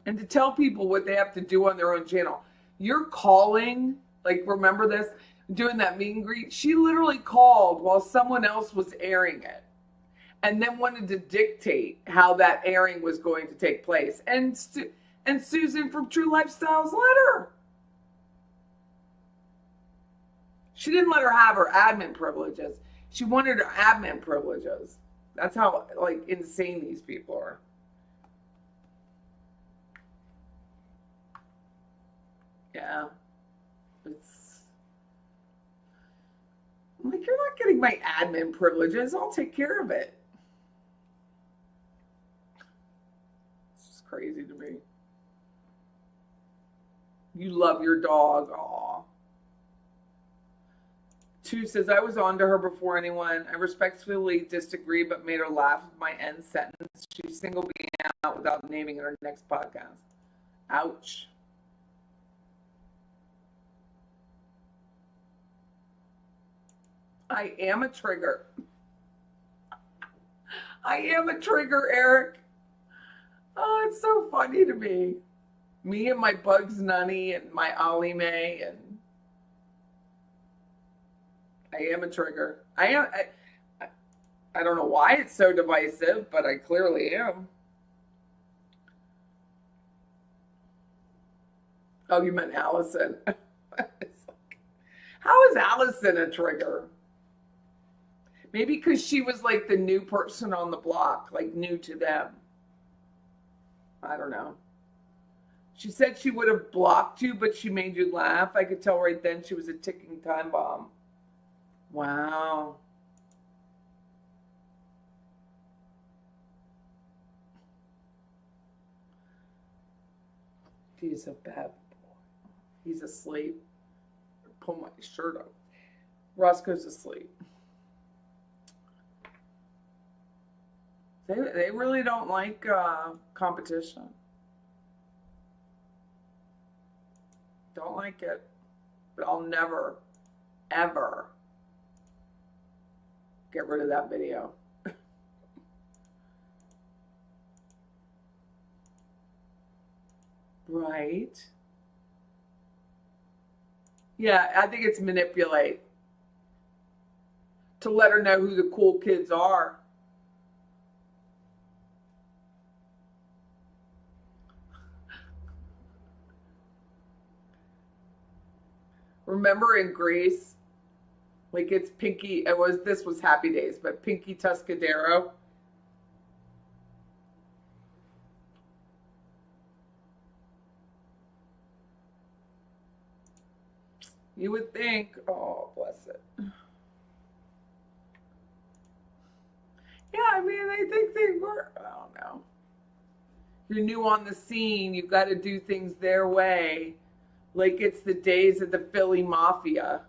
S1: it. and to tell people what they have to do on their own channel. You're calling, like, remember this, doing that meet and greet? She literally called while someone else was airing it and then wanted to dictate how that airing was going to take place. And Susan from True Lifestyles let her. She didn't let her have her admin privileges. She wanted her admin privileges. That's how, like, insane these people are. Yeah. I'm like, you're not getting my admin privileges. I'll take care of it. It's just crazy to me. You love your dog. Aw. 2 says, I was on to her before anyone. I respectfully disagree, but made her laugh with my end sentence. She singled me out without naming in her next podcast. Ouch. I am a trigger. I am a trigger, Eric. Oh, it's so funny to me. Me and my Bugs Nunny and my Ollie Mae, and I am a trigger. I don't know why it's so divisive, but I clearly am. Oh, you meant Allison. How is Allison a trigger? Maybe because she was like the new person on the block, like new to them. I don't know. She said she would have blocked you, but she made you laugh. I could tell right then she was a ticking time bomb. Wow. He's a bad boy. He's asleep. Pull my shirt up. Roscoe's asleep. They really don't like competition. Don't like it. But I'll never, ever get rid of that video. Right. Yeah, I think it's manipulate. To let her know who the cool kids are. Remember in Greece, like it's Pinky, this was Happy Days, but Pinky Tuscadero. You would think, oh, bless it. Yeah, I mean, I think they were, I don't know. You're new on the scene, you've got to do things their way. Like it's the days of the Philly Mafia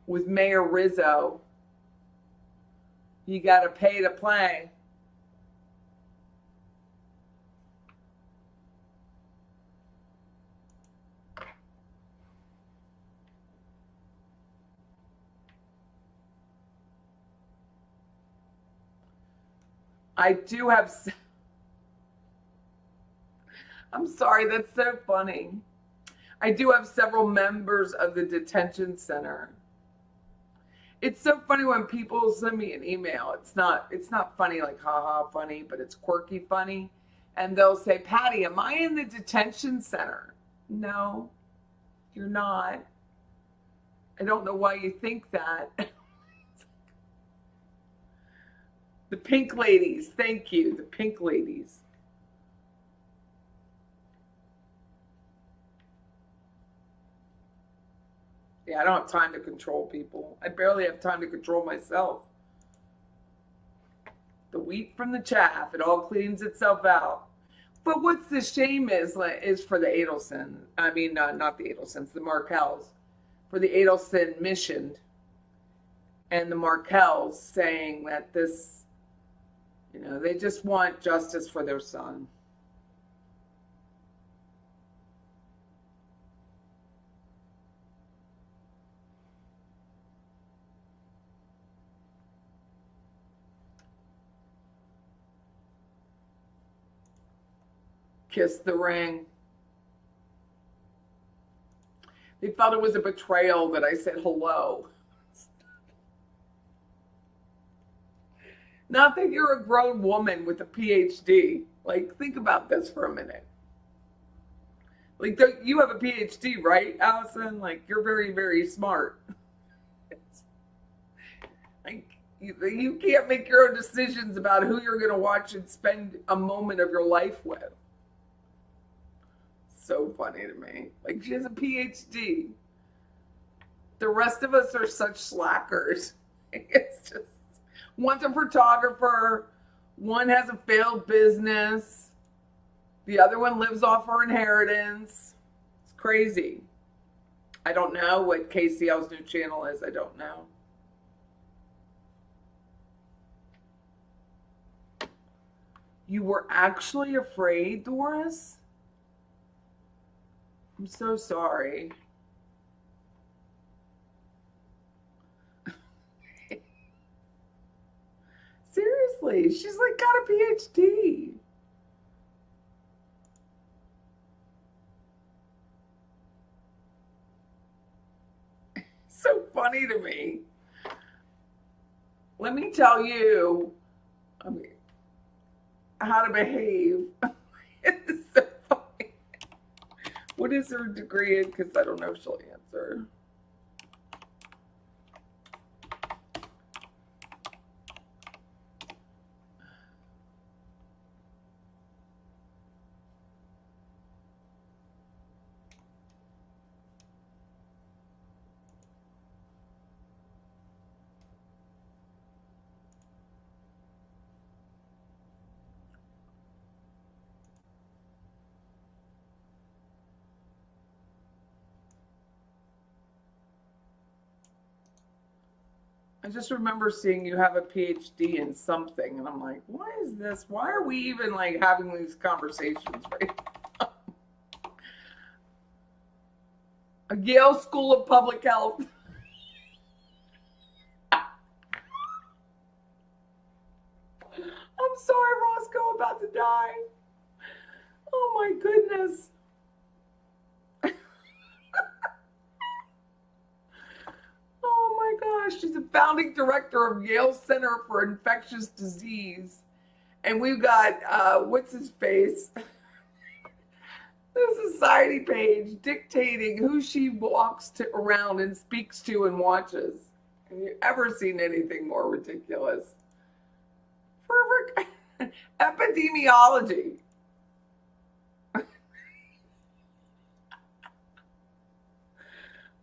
S1: with Mayor Rizzo. You got to pay to play. I do have... I'm sorry, that's so funny. I do have several members of the detention center. It's so funny when people send me an email. It's not funny like haha funny, but it's quirky funny. And they'll say, Patty, am I in the detention center? No, you're not. I don't know why you think that. The pink ladies, thank you, the pink ladies. Yeah, I don't have time to control people. I barely have time to control myself. The wheat from the chaff, it all cleans itself out. But what's the shame is for the Adelson. I mean, not the Adelsons, the Markells. For the Adelson mission and the Markells saying that this, they just want justice for their son. Kiss the ring. They thought it was a betrayal that I said hello. Not that you're a grown woman with a PhD. Like, think about this for a minute. Like, you have a PhD, right, Allison? Like, you're very, very smart. Like, you can't make your own decisions about who you're going to watch and spend a moment of your life with. So funny to me. Like, she has a PhD. The rest of us are such slackers. It's just, one's a photographer, one has a failed business, the other one lives off her inheritance. It's crazy. I don't know what KCL's new channel is. I don't know. You were actually afraid, Doris? I'm so sorry. Seriously, she's like got a PhD. So funny to me. Let me tell you how to behave. It's so funny. What is her degree in? Because I don't know if she'll answer. I just remember seeing you have a PhD in something, and I'm like, what is this? Why are we even like having these conversations right now? A Yale School of Public Health. I'm sorry, Roscoe, about to die. Oh my goodness. Oh my gosh, she's a founding director of Yale Center for Infectious Disease. And we've got, what's his face? The society page dictating who she walks around and speaks to and watches. Have you ever seen anything more ridiculous? Perfect. Epidemiology.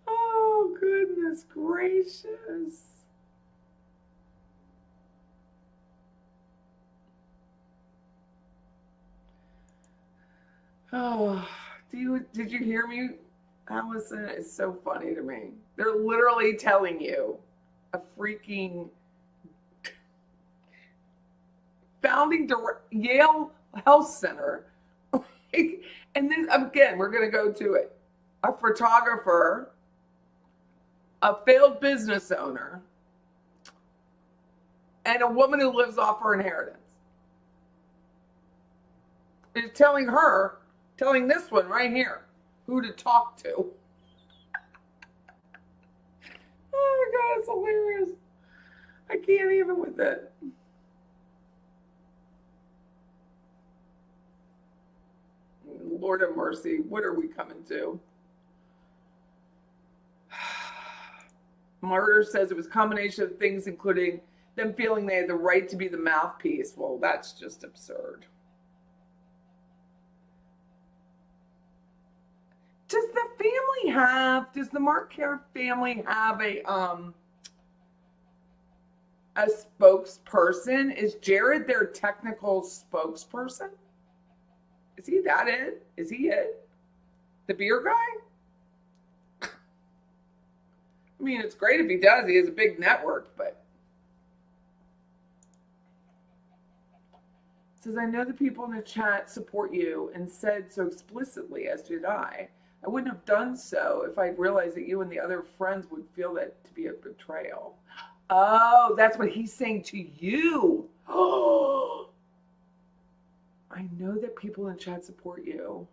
S1: Oh, goodness gracious. Oh, did you hear me, Allison? It's so funny to me. They're literally telling you a freaking founding Yale Health Center. And then again, we're going to go to it. A photographer, a failed business owner, and a woman who lives off her inheritance. It's telling this one right here who to talk to. Oh my God, it's hilarious. I can't even with it. Lord have mercy, what are we coming to? Martyr says it was a combination of things, including them feeling they had the right to be the mouthpiece. Well, that's just absurd. Does the Mark Care family have a spokesperson? Is Jared their technical spokesperson? Is he that it? Is he it? The beer guy? I mean, it's great if he does. He has a big network, but. It says, I know the people in the chat support you and said so explicitly, as did I. I wouldn't have done so if I'd realized that you and the other friends would feel that to be a betrayal. Oh, that's what he's saying to you. Oh, I know that people in chat support you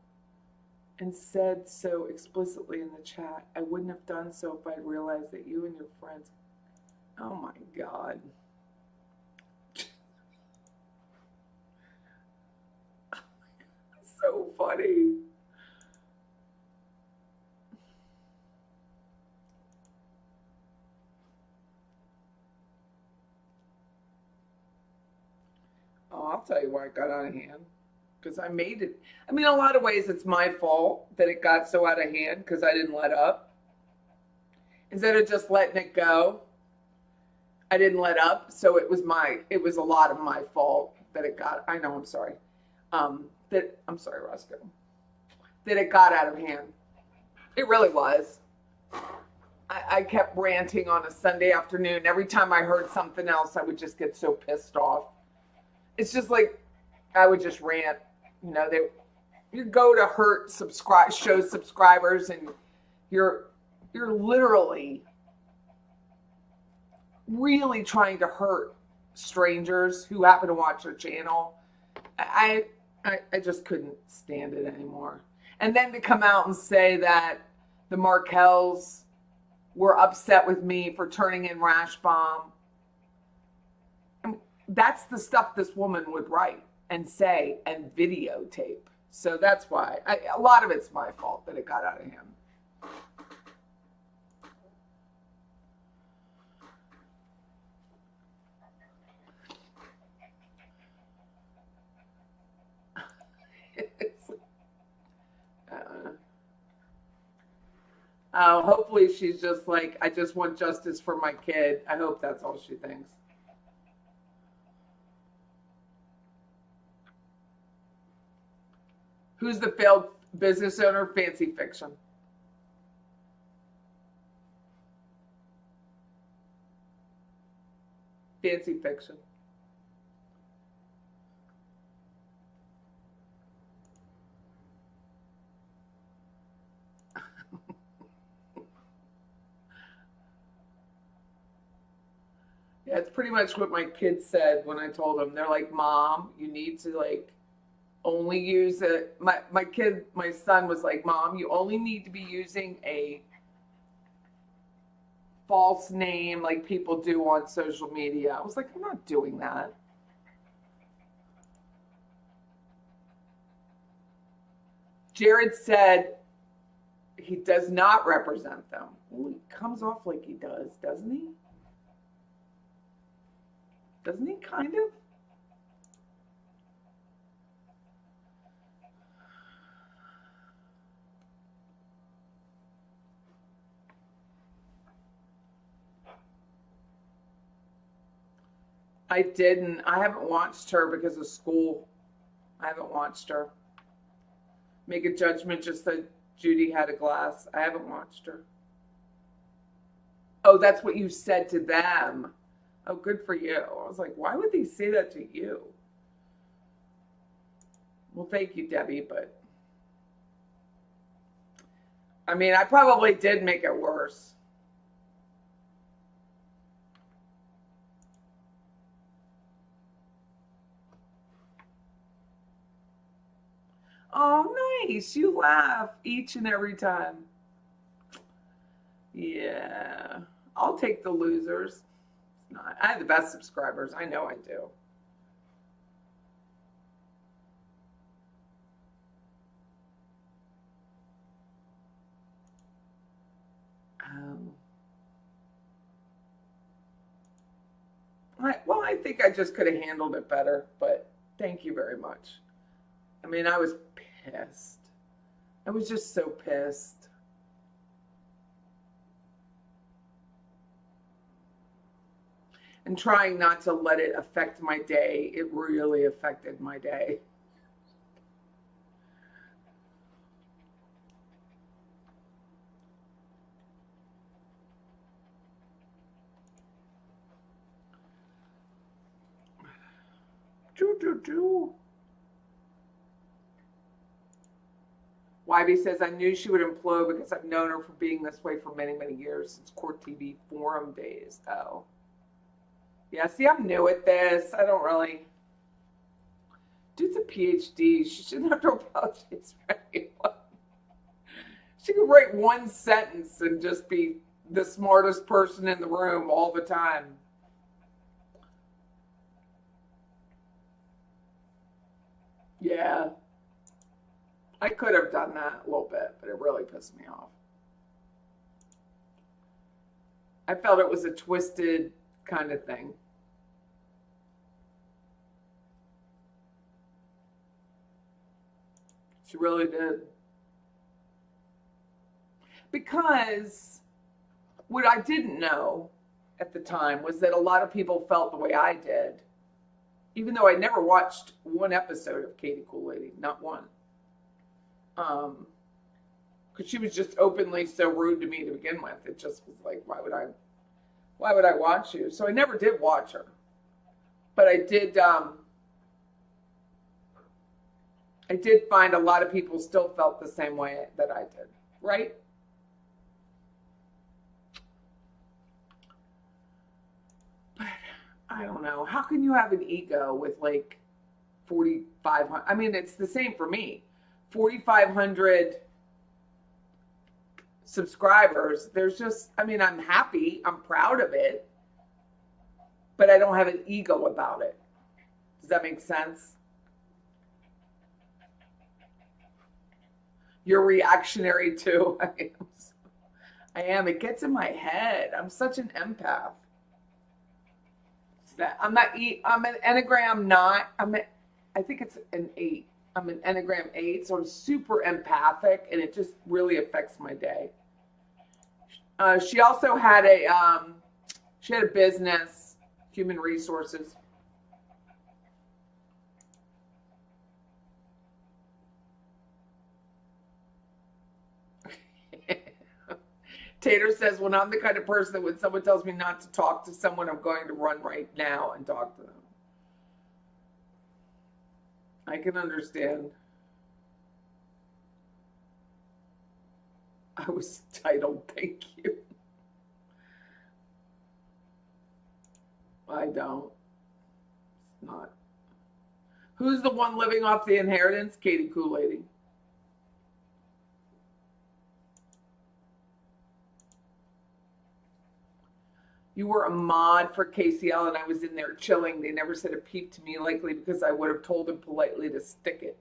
S1: and said so explicitly in the chat. I wouldn't have done so if I'd realized that you and your friends. Oh my God. So funny. Oh, I'll tell you why it got out of hand. Because I made it. I mean, in a lot of ways, it's my fault that it got so out of hand because I didn't let up. Instead of just letting it go, I didn't let up. So it was a lot of my fault that it got, I know, I'm sorry. I'm sorry, Roscoe. That it got out of hand. It really was. I kept ranting on a Sunday afternoon. Every time I heard something else, I would just get so pissed off. It's just like I would just rant. You know, you go to hurt show subscribers, and you're literally really trying to hurt strangers who happen to watch your channel. I just couldn't stand it anymore. And then to come out and say that the Markells were upset with me for turning in Rash Bomb. I mean, that's the stuff this woman would write and say and videotape. So that's why. A lot of it's my fault that it got out of hand. Hopefully she's just like, I just want justice for my kid. I hope that's all she thinks. Who's the failed business owner? Fancy fiction. Fancy fiction. Yeah, it's pretty much what my kids said when I told them. They're like, Mom, you need to like only use it. My son was like, Mom, you only need to be using a false name like people do on social media. I was like, I'm not doing that. Jared said he does not represent them. Well, he comes off like he does, doesn't he? Doesn't he kind of? I didn't. I haven't watched her because of school. I haven't watched her. Make a judgment just that Judy had a glass. I haven't watched her. Oh, that's what you said to them. Oh, good for you. I was like, why would they say that to you? Well, thank you, Debbie, but I mean, I probably did make it worse. Oh, nice. You laugh each and every time. Yeah. I'll take the losers. It's not. I have the best subscribers. I know I do. Well, I think I just could have handled it better, but thank you very much. I mean, I was pissed. I was just so pissed. And trying not to let it affect my day, it really affected my day. Wybie says, I knew she would implode because I've known her for being this way for many, many years, since Court TV forum days. Oh. Yeah, see, I'm new at this. I don't really Dude's a PhD. She shouldn't have to apologize for anyone. She could write one sentence and just be the smartest person in the room all the time. Yeah. I could have done that a little bit, but it really pissed me off. I felt it was a twisted kind of thing. She really did. Because what I didn't know at the time was that a lot of people felt the way I did, even though I never watched one episode of Katie Cool Lady, not one. Because she was just openly so rude to me to begin with. It just was like, why would I watch you? So I never did watch her. But I did find a lot of people still felt the same way that I did, right? But I don't know. How can you have an ego with like 4,500? I mean, it's the same for me. 4,500 subscribers. There's just, I mean, I'm happy. I'm proud of it. But I don't have an ego about it. Does that make sense? You're reactionary too. I am. It gets in my head. I'm such an empath. I'm an Enneagram 9. I think it's an 8. I'm an Enneagram 8, so I'm super empathic, and it just really affects my day. She also had a business, human resources. Tater says, when I'm the kind of person that when someone tells me not to talk to someone, I'm going to run right now and talk to them. I can understand. I was titled, thank you. I don't. It's not. Who's the one living off the inheritance? Katie Cool Lady. You were a mod for KCL and I was in there chilling. They never said a peep to me, likely because I would have told them politely to stick it.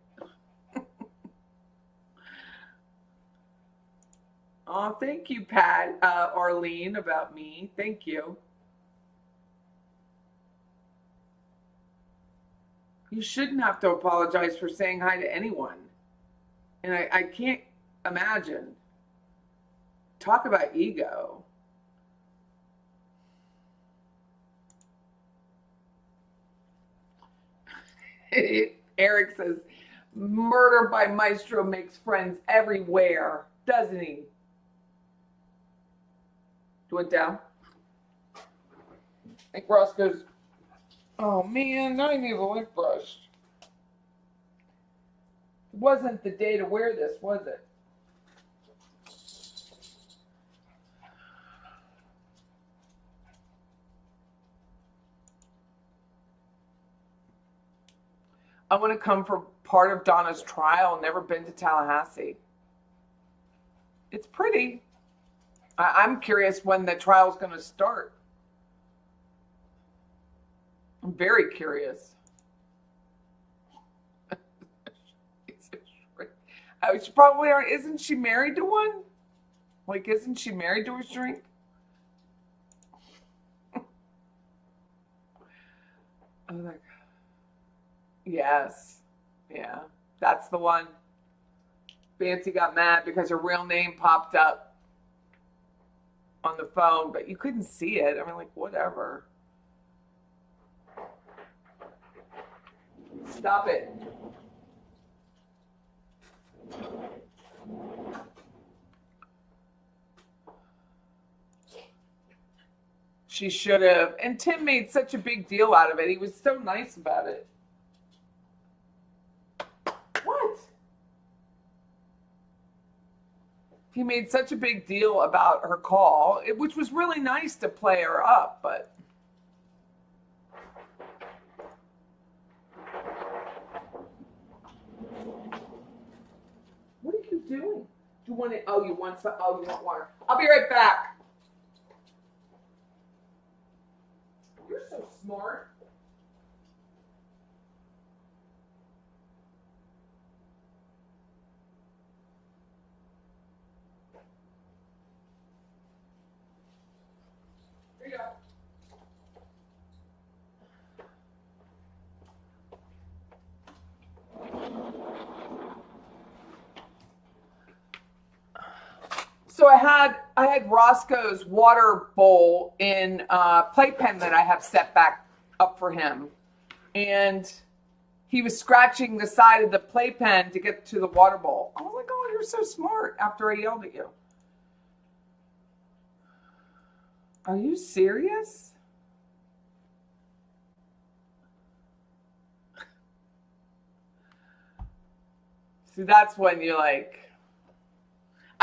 S1: Oh, thank you, Pat, Arlene, about me. Thank you. You shouldn't have to apologize for saying hi to anyone. And I can't imagine. Talk about ego. Eric says, murder by Maestro makes friends everywhere, doesn't he? Went down. I think Ross goes, oh man, now I need a lip brush. It wasn't the day to wear this, was it? I want to come for part of Donna's trial. Never been to Tallahassee. It's pretty. I'm curious when the trial's going to start. I'm very curious. She probably aren't. Isn't she married to one? Like, isn't she married to a shrink? Oh, my God. Yes. Yeah. That's the one. Fancy got mad because her real name popped up on the phone, but you couldn't see it. I mean, like, whatever. Stop it. She should have. And Tim made such a big deal out of it. He was so nice about it. What? He made such a big deal about her call, which was really nice to play her up, but You want it? Oh, you want some? Oh, you want water? I'll be right back. You're so smart. Here you go. So I had Roscoe's water bowl in playpen that I have set back up for him, and he was scratching the side of the playpen to get to the water bowl. I was like, "Oh, you're so smart!" After I yelled at you. Are you serious? See, that's when you like.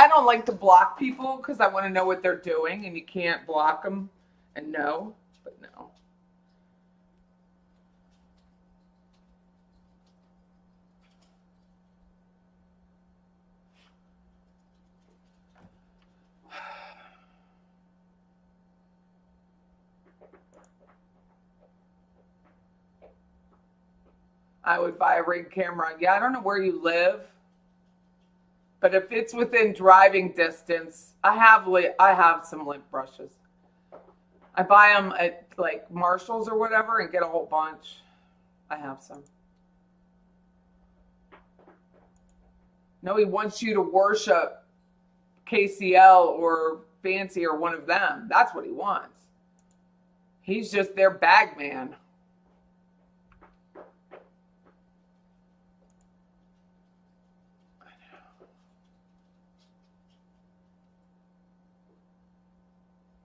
S1: I don't like to block people because I want to know what they're doing, and you can't block them and know, but no. I would buy a Ring camera. Yeah, I don't know where you live, but if it's within driving distance, I have some lint brushes. I buy them at like Marshall's or whatever and get a whole bunch. I have some. No, he wants you to worship KCL or Fancy or one of them. That's what he wants. He's just their bag man.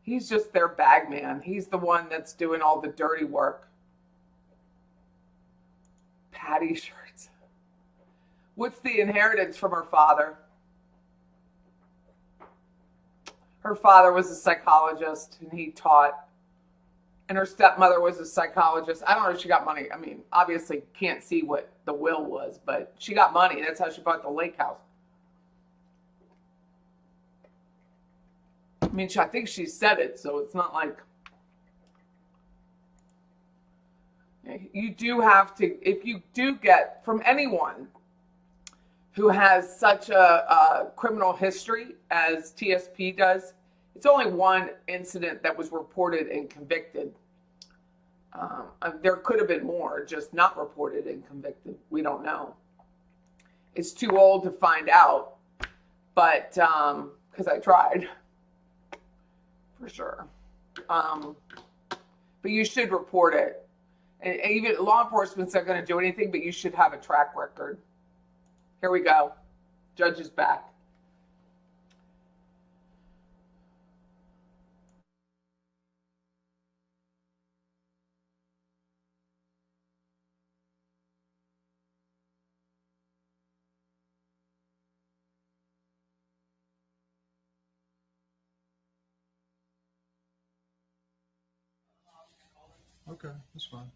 S1: He's just their bag man. He's the one that's doing all the dirty work. Patty shirts. What's the inheritance from her father? Her father was a psychologist and he taught. And her stepmother was a psychologist. I don't know if she got money. I mean, obviously can't see what the will was, but she got money. That's how she bought the lake house. I mean, I think she said it, so it's not like you do have to, if you do get from anyone who has such a criminal history as TSP does, it's only one incident that was reported and convicted. There could have been more, just not reported and convicted. We don't know. It's too old to find out, but because I tried. For sure. But you should report it. And even law enforcement's not going to do anything, but you should have a track record. Here we go. Judge is back.
S3: Okay, that's fine.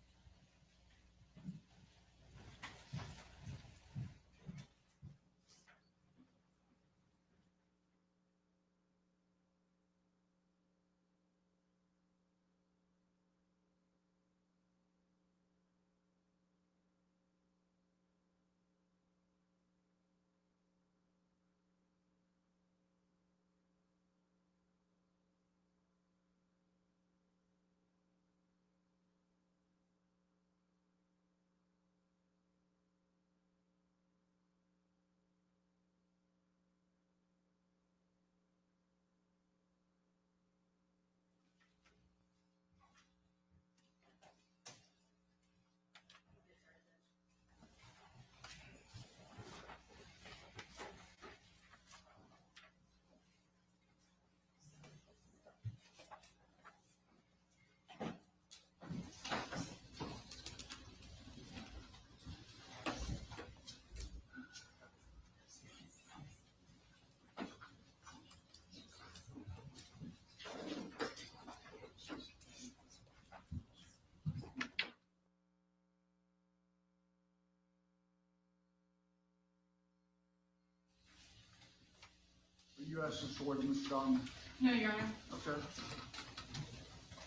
S12: question for you, Mr. Don?
S9: No, Your Honor.
S12: Okay.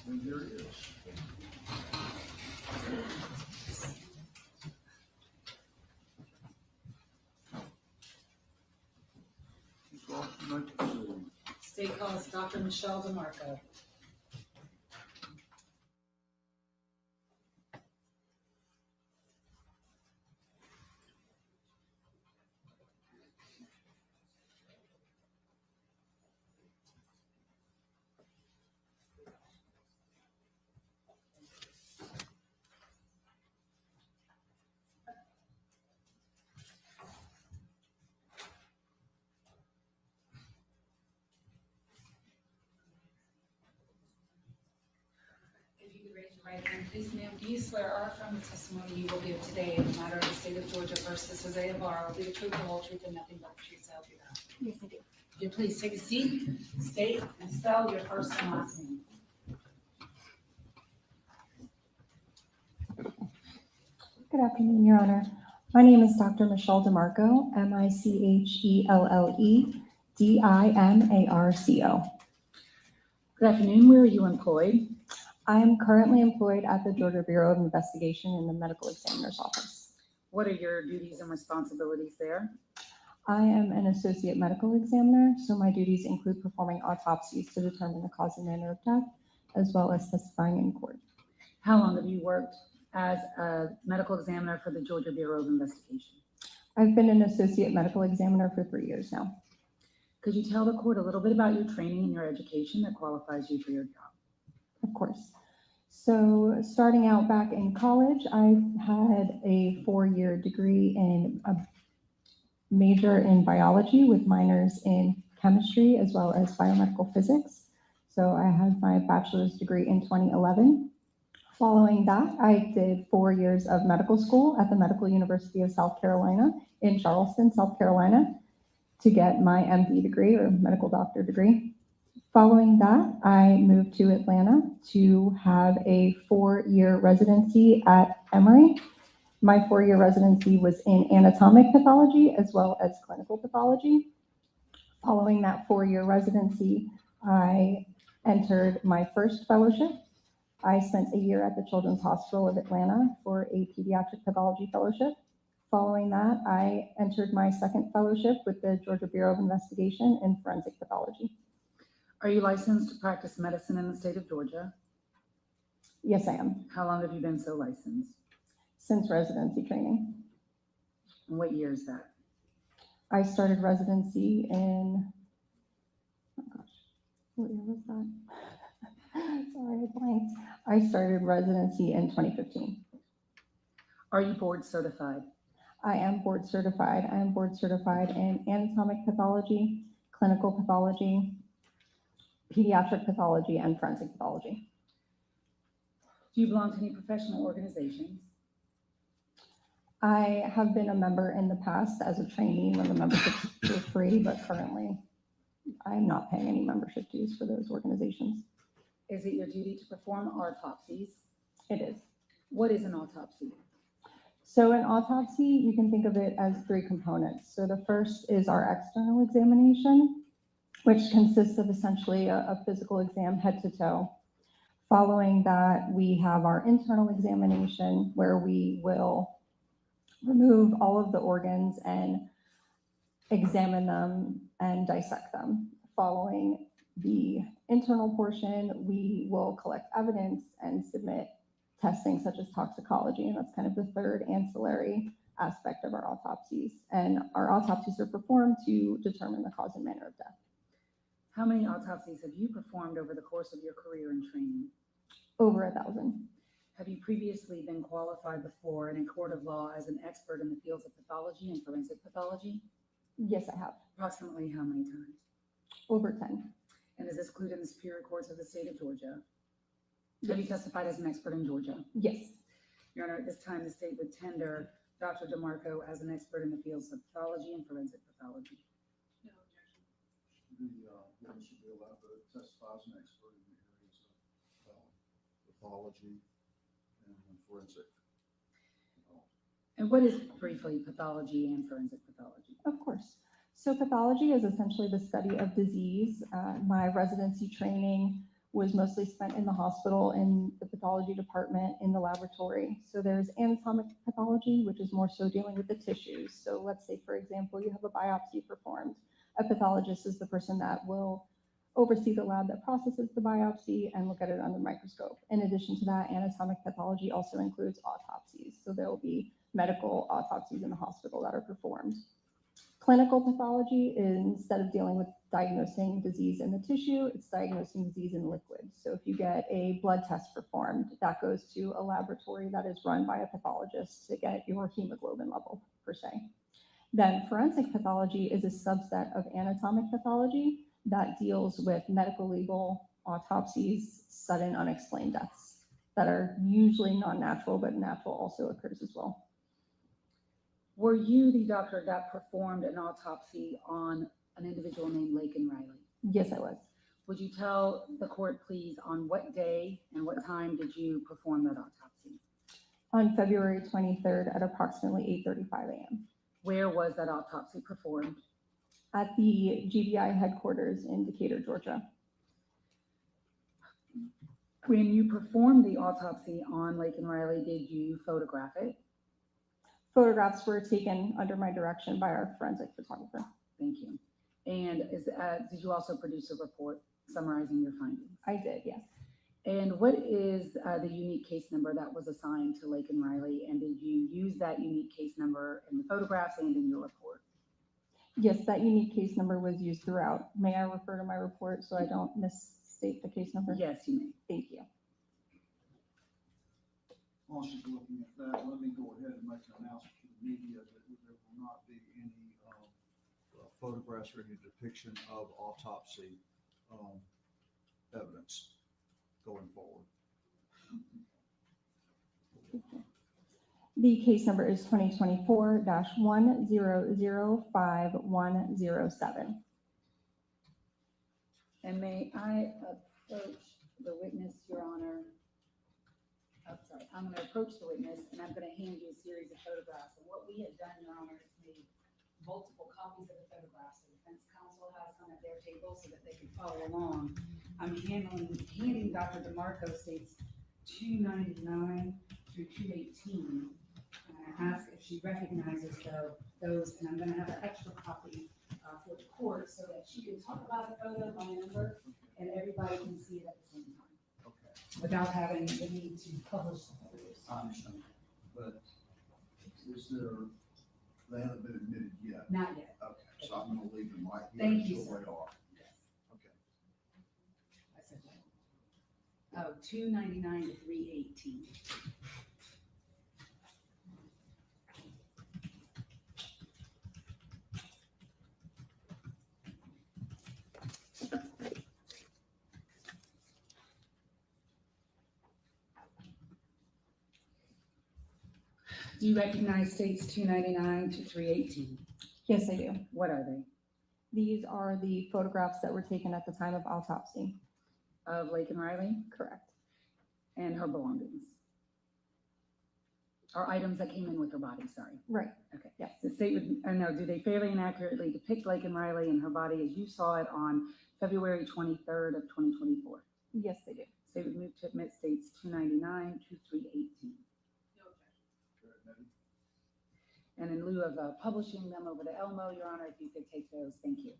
S12: Then here it is. Ms. Ross, you may proceed.
S2: State calls Dr. Michelle DeMarco. If you could raise your right hand, please, ma'am. Do you swear or affirm the testimony you will give today in the matter of the state of Georgia versus Hosea Barr will be the truth, the whole truth, and nothing but the truth, so help you God?
S7: Yes, I do.
S2: Would you please take a seat, state and spell your first and last name?
S16: Good afternoon, Your Honor. My name is Dr. Michelle DeMarco, MICHELLEDIMARCO.
S2: Good afternoon. Where are you employed?
S16: I am currently employed at the Georgia Bureau of Investigation in the Medical Examiner's Office.
S2: What are your duties and responsibilities there?
S16: I am an associate medical examiner, so my duties include performing autopsies to determine the cause and manner of death, as well as testifying in court.
S2: How long have you worked as a medical examiner for the Georgia Bureau of Investigation?
S16: I've been an associate medical examiner for 3 years now.
S2: Could you tell the court a little bit about your training and your education that qualifies you for your job?
S16: Of course. So starting out back in college, I had a 4-year degree in a major in biology with minors in chemistry as well as biomedical physics. So I had my bachelor's degree in 2011. Following that, I did 4 years of medical school at the Medical University of South Carolina in Charleston, South Carolina, to get my MD degree or medical doctor degree. Following that, I moved to Atlanta to have a 4-year residency at Emory. My 4-year residency was in anatomic pathology as well as clinical pathology. Following that 4-year residency, I entered my first fellowship. I spent a year at the Children's Hospital of Atlanta for a pediatric pathology fellowship. Following that, I entered my second fellowship with the Georgia Bureau of Investigation in forensic pathology.
S2: Are you licensed to practice medicine in the state of Georgia?
S16: Yes, I am.
S2: How long have you been so licensed?
S16: Since residency training.
S2: And what year is that?
S16: I started residency in, oh gosh, what year was that? Sorry, I blanked. I started residency in 2015.
S2: Are you board certified?
S16: I am board certified. I am board certified in anatomic pathology, clinical pathology, pediatric pathology, and forensic pathology.
S2: Do you belong to any professional organizations?
S16: I have been a member in the past as a trainee when the memberships were free, but currently I am not paying any membership dues for those organizations.
S2: Is it your duty to perform autopsies?
S16: It is.
S2: What is an autopsy?
S16: So an autopsy, you can think of it as 3 components. So the first is our external examination, which consists of essentially a physical exam head to toe. Following that, we have our internal examination where we will remove all of the organs and examine them and dissect them. Following the internal portion, we will collect evidence and submit testing such as toxicology, and that's kind of the third ancillary aspect of our autopsies. And our autopsies are performed to determine the cause and manner of death.
S2: How many autopsies have you performed over the course of your career in training?
S16: Over 1,000.
S2: Have you previously been qualified before in a court of law as an expert in the fields of pathology and forensic pathology?
S16: Yes, I have.
S2: Approximately how many times?
S16: Over 10.
S2: And is this included in the superior courts of the state of Georgia? Have you testified as an expert in Georgia?
S16: Yes.
S2: Your Honor, at this time, the state would tender Dr. DeMarco as an expert in the fields of pathology and forensic pathology.
S9: No objection.
S3: The witness should be allowed to testify as an expert in the areas of pathology and forensic.
S2: And what is briefly pathology and forensic pathology?
S16: Of course. So pathology is essentially the study of disease. My residency training was mostly spent in the hospital, in the pathology department, in the laboratory. So there's anatomic pathology, which is more so dealing with the tissues. So let's say, for example, you have a biopsy performed. A pathologist is the person that will oversee the lab that processes the biopsy and look at it under the microscope. In addition to that, anatomic pathology also includes autopsies. So there will be medical autopsies in the hospital that are performed. Clinical pathology, instead of dealing with diagnosing disease in the tissue, it's diagnosing disease in liquid. So if you get a blood test performed, that goes to a laboratory that is run by a pathologist to get your hemoglobin level, per se. Then forensic pathology is a subset of anatomic pathology that deals with medical legal autopsies, sudden unexplained deaths that are usually non-natural, but natural also occurs as well.
S2: Were you the doctor that performed an autopsy on an individual named Laken Riley?
S16: Yes, I was.
S2: Would you tell the court, please, on what day and what time did you perform that autopsy?
S16: On February 23rd at approximately 8:35 a.m.
S2: Where was that autopsy performed?
S16: At the GBI headquarters in Decatur, Georgia.
S2: When you performed the autopsy on Laken Riley, did you photograph it?
S16: Photographs were taken under my direction by our forensic photographer.
S2: Thank you. And did you also produce a report summarizing your findings?
S16: I did, yes.
S2: And what is the unique case number that was assigned to Laken Riley? And did you use that unique case number in the photographs and in your report?
S16: Yes, that unique case number was used throughout. May I refer to my report so I don't misstate the case number?
S2: Yes, you may.
S16: Thank you.
S12: While she's looking at that, let me go ahead and make an announcement to the media that there will not be any photographs or any depiction of autopsy evidence going forward.
S16: The case number is 2024-1005107.
S2: And may I approach the witness, Your Honor? Oh, sorry, I'm going to approach the witness and I'm going to hand you a series of photographs. And what we have done, Your Honor, is made multiple copies of the photographs. The defense counsel has some at their table so that they can follow along. I'm handing Dr. DeMarco states 299 through 218. And I ask if she recognizes those, and I'm going to have an extra copy for the court so that she can talk about the photo by number and everybody can see it at the same time.
S12: Okay.
S2: Without having the need to publish the photos.
S12: I understand. But is there, they haven't been admitted yet?
S2: Not yet.
S12: Okay, so I'm gonna leave them right here
S2: Thank you,
S12: until
S2: sir.
S12: they are.
S2: Yes,
S12: Okay.
S2: I said that. Oh, 299 to 318. Do you recognize states 299 to 318?
S16: Yes, I do.
S2: What are they?
S16: These are the photographs that were taken at the time of autopsy.
S2: Of Laken Riley?
S16: Correct.
S2: And her belongings? Or items that came in with her body, sorry.
S16: Right.
S2: Okay.
S16: Yes.
S2: The state would, no, do they fairly and accurately depict Laken Riley and her body as you saw it on February 23rd of 2024?
S16: Yes, they do.
S2: State would move to admit states 299 to 318. And in lieu of publishing them over to Elmo, Your Honor, if you could take those, thank you,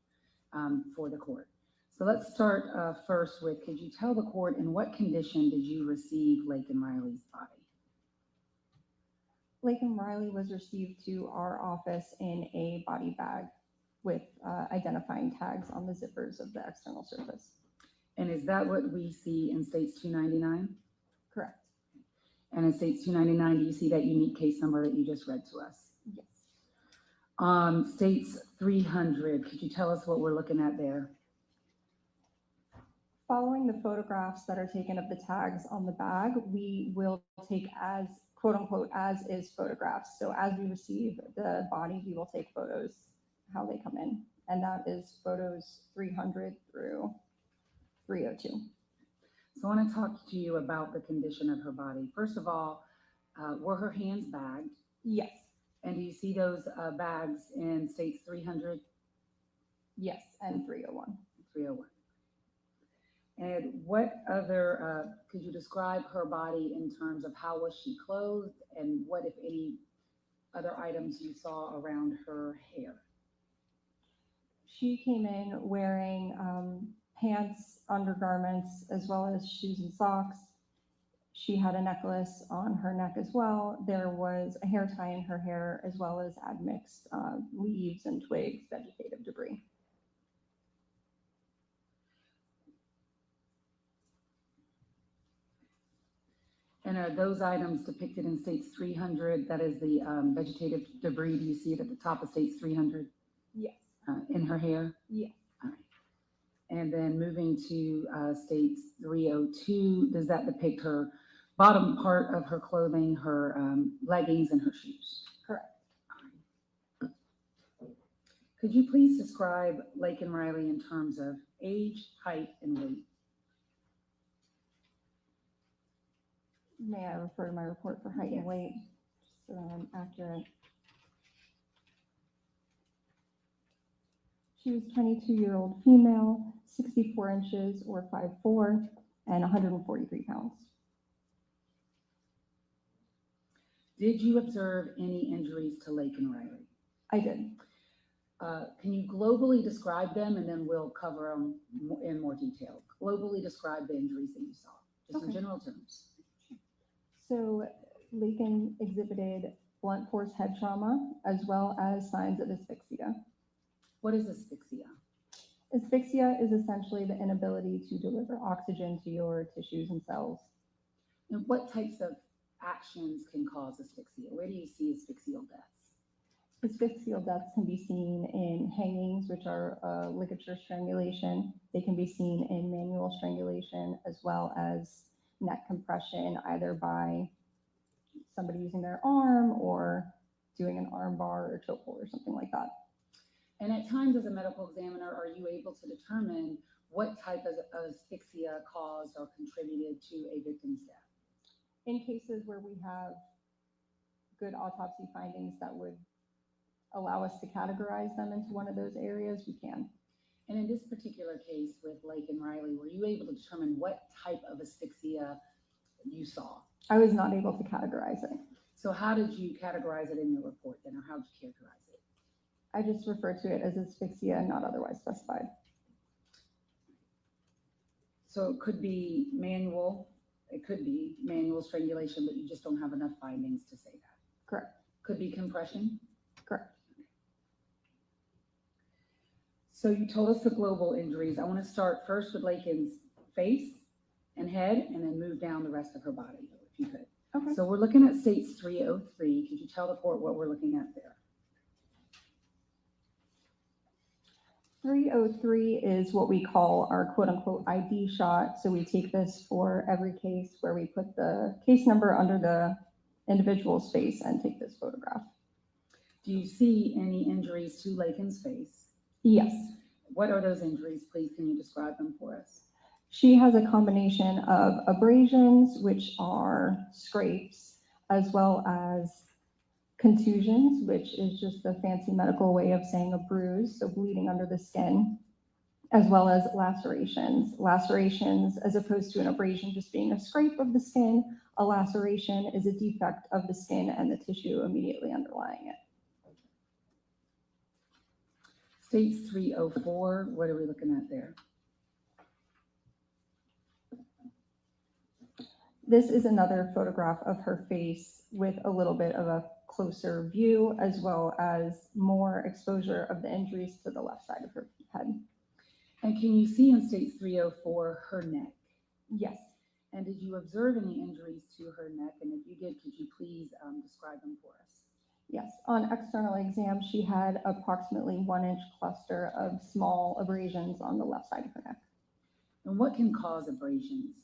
S2: for the court. So let's start first with, could you tell the court in what condition did you receive Laken Riley's body?
S16: Laken Riley was received to our office in a body bag with identifying tags on the zippers of the external surface.
S2: And is that what we see in states 299?
S16: Correct.
S2: And in states 299, do you see that unique case number that you just read to us?
S16: Yes.
S2: States 300, could you tell us what we're looking at there?
S16: Following the photographs that are taken of the tags on the bag, we will take as quote unquote as is photographs. So as we receive the body, we will take photos how they come in. And that is photos 300 through 302.
S2: So I want to talk to you about the condition of her body. First of all, were her hands bagged?
S16: Yes.
S2: And do you see those bags in states 300?
S16: Yes, and 301.
S17: 301. And what other, could you describe her body in terms of how was she clothed and what, if any, other items you saw around her hair?
S16: She came in wearing pants, undergarments, as well as shoes and socks. She had a necklace on her neck as well. There was a hair tie in her hair, as well as admixed leaves and twigs, vegetative debris.
S17: And are those items depicted in States 300? That is the vegetative debris. Do you see it at the top of States 300?
S16: Yes.
S17: In her hair?
S16: Yes.
S17: All right. And then moving to States 302, does that depict her bottom part of her clothing, her leggings, and her shoes?
S16: Correct.
S17: Could you please describe Laken Riley in terms of age, height, and weight?
S16: May I refer to my report for height and weight, just so that I'm accurate? She was 22-year-old female, 64 inches or 5'4", and 143 pounds.
S17: Did you observe any injuries to Laken Riley?
S16: I did.
S17: Can you globally describe them, and then we'll cover them in more detail? Globally describe the injuries that you saw, just in general terms.
S16: So Laken exhibited blunt force head trauma, as well as signs of asphyxia.
S17: What is asphyxia?
S16: Asphyxia is essentially the inability to deliver oxygen to your tissues and cells.
S17: And what types of actions can cause asphyxia? Where do you see asphyxial deaths?
S16: Asphyxial deaths can be seen in hangings, which are ligature strangulation. They can be seen in manual strangulation, as well as neck compression, either by somebody using their arm or doing an arm bar or chokehold or something like that.
S17: And at times, as a medical examiner, are you able to determine what type of asphyxia caused or contributed to a victim's death?
S16: In cases where we have good autopsy findings that would allow us to categorize them into one of those areas, we can.
S17: And in this particular case with Laken Riley, were you able to determine what type of asphyxia you saw?
S16: I was not able to categorize it.
S17: So how did you categorize it in your report then, or how did you characterize it?
S16: I just refer to it as asphyxia and not otherwise specified.
S17: So it could be manual strangulation, but you just don't have enough findings to say that.
S16: Correct.
S17: Could be compression?
S16: Correct.
S17: So you told us the global injuries. I want to start first with Laken's face and head, and then move down the rest of her body, if you could.
S16: Okay.
S17: So we're looking at States 303. Could you tell the court what we're looking at there?
S16: 303 is what we call our quote-unquote ID shot. So we take this for every case where we put the case number under the individual's face and take this photograph.
S17: Do you see any injuries to Laken's face?
S16: Yes.
S17: What are those injuries? Please, can you describe them for us?
S16: She has a combination of abrasions, which are scrapes, as well as contusions, which is just the fancy medical way of saying a bruise, so bleeding under the skin, as well as lacerations. Lacerations, as opposed to an abrasion just being a scrape of the skin, a laceration is a defect of the skin and the tissue immediately underlying it.
S17: States 304, what are we looking at there?
S16: This is another photograph of her face with a little bit of a closer view, as well as more exposure of the injuries to the left side of her head.
S17: And can you see in States 304 her neck?
S16: Yes.
S17: And did you observe any injuries to her neck? And if you did, could you please describe them for us?
S16: Yes. On external exam, she had approximately 1-inch cluster of small abrasions on the left side of her neck.
S17: And what can cause abrasions?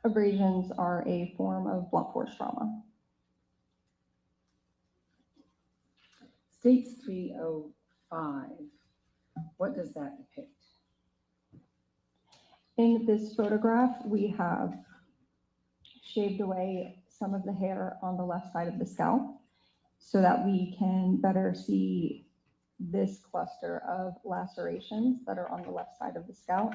S16: Abrasions are a form of blunt force trauma.
S17: States 305, what does that depict?
S16: In this photograph, we have shaved away some of the hair on the left side of the scalp so that we can better see this cluster of lacerations that are on the left side of the scalp.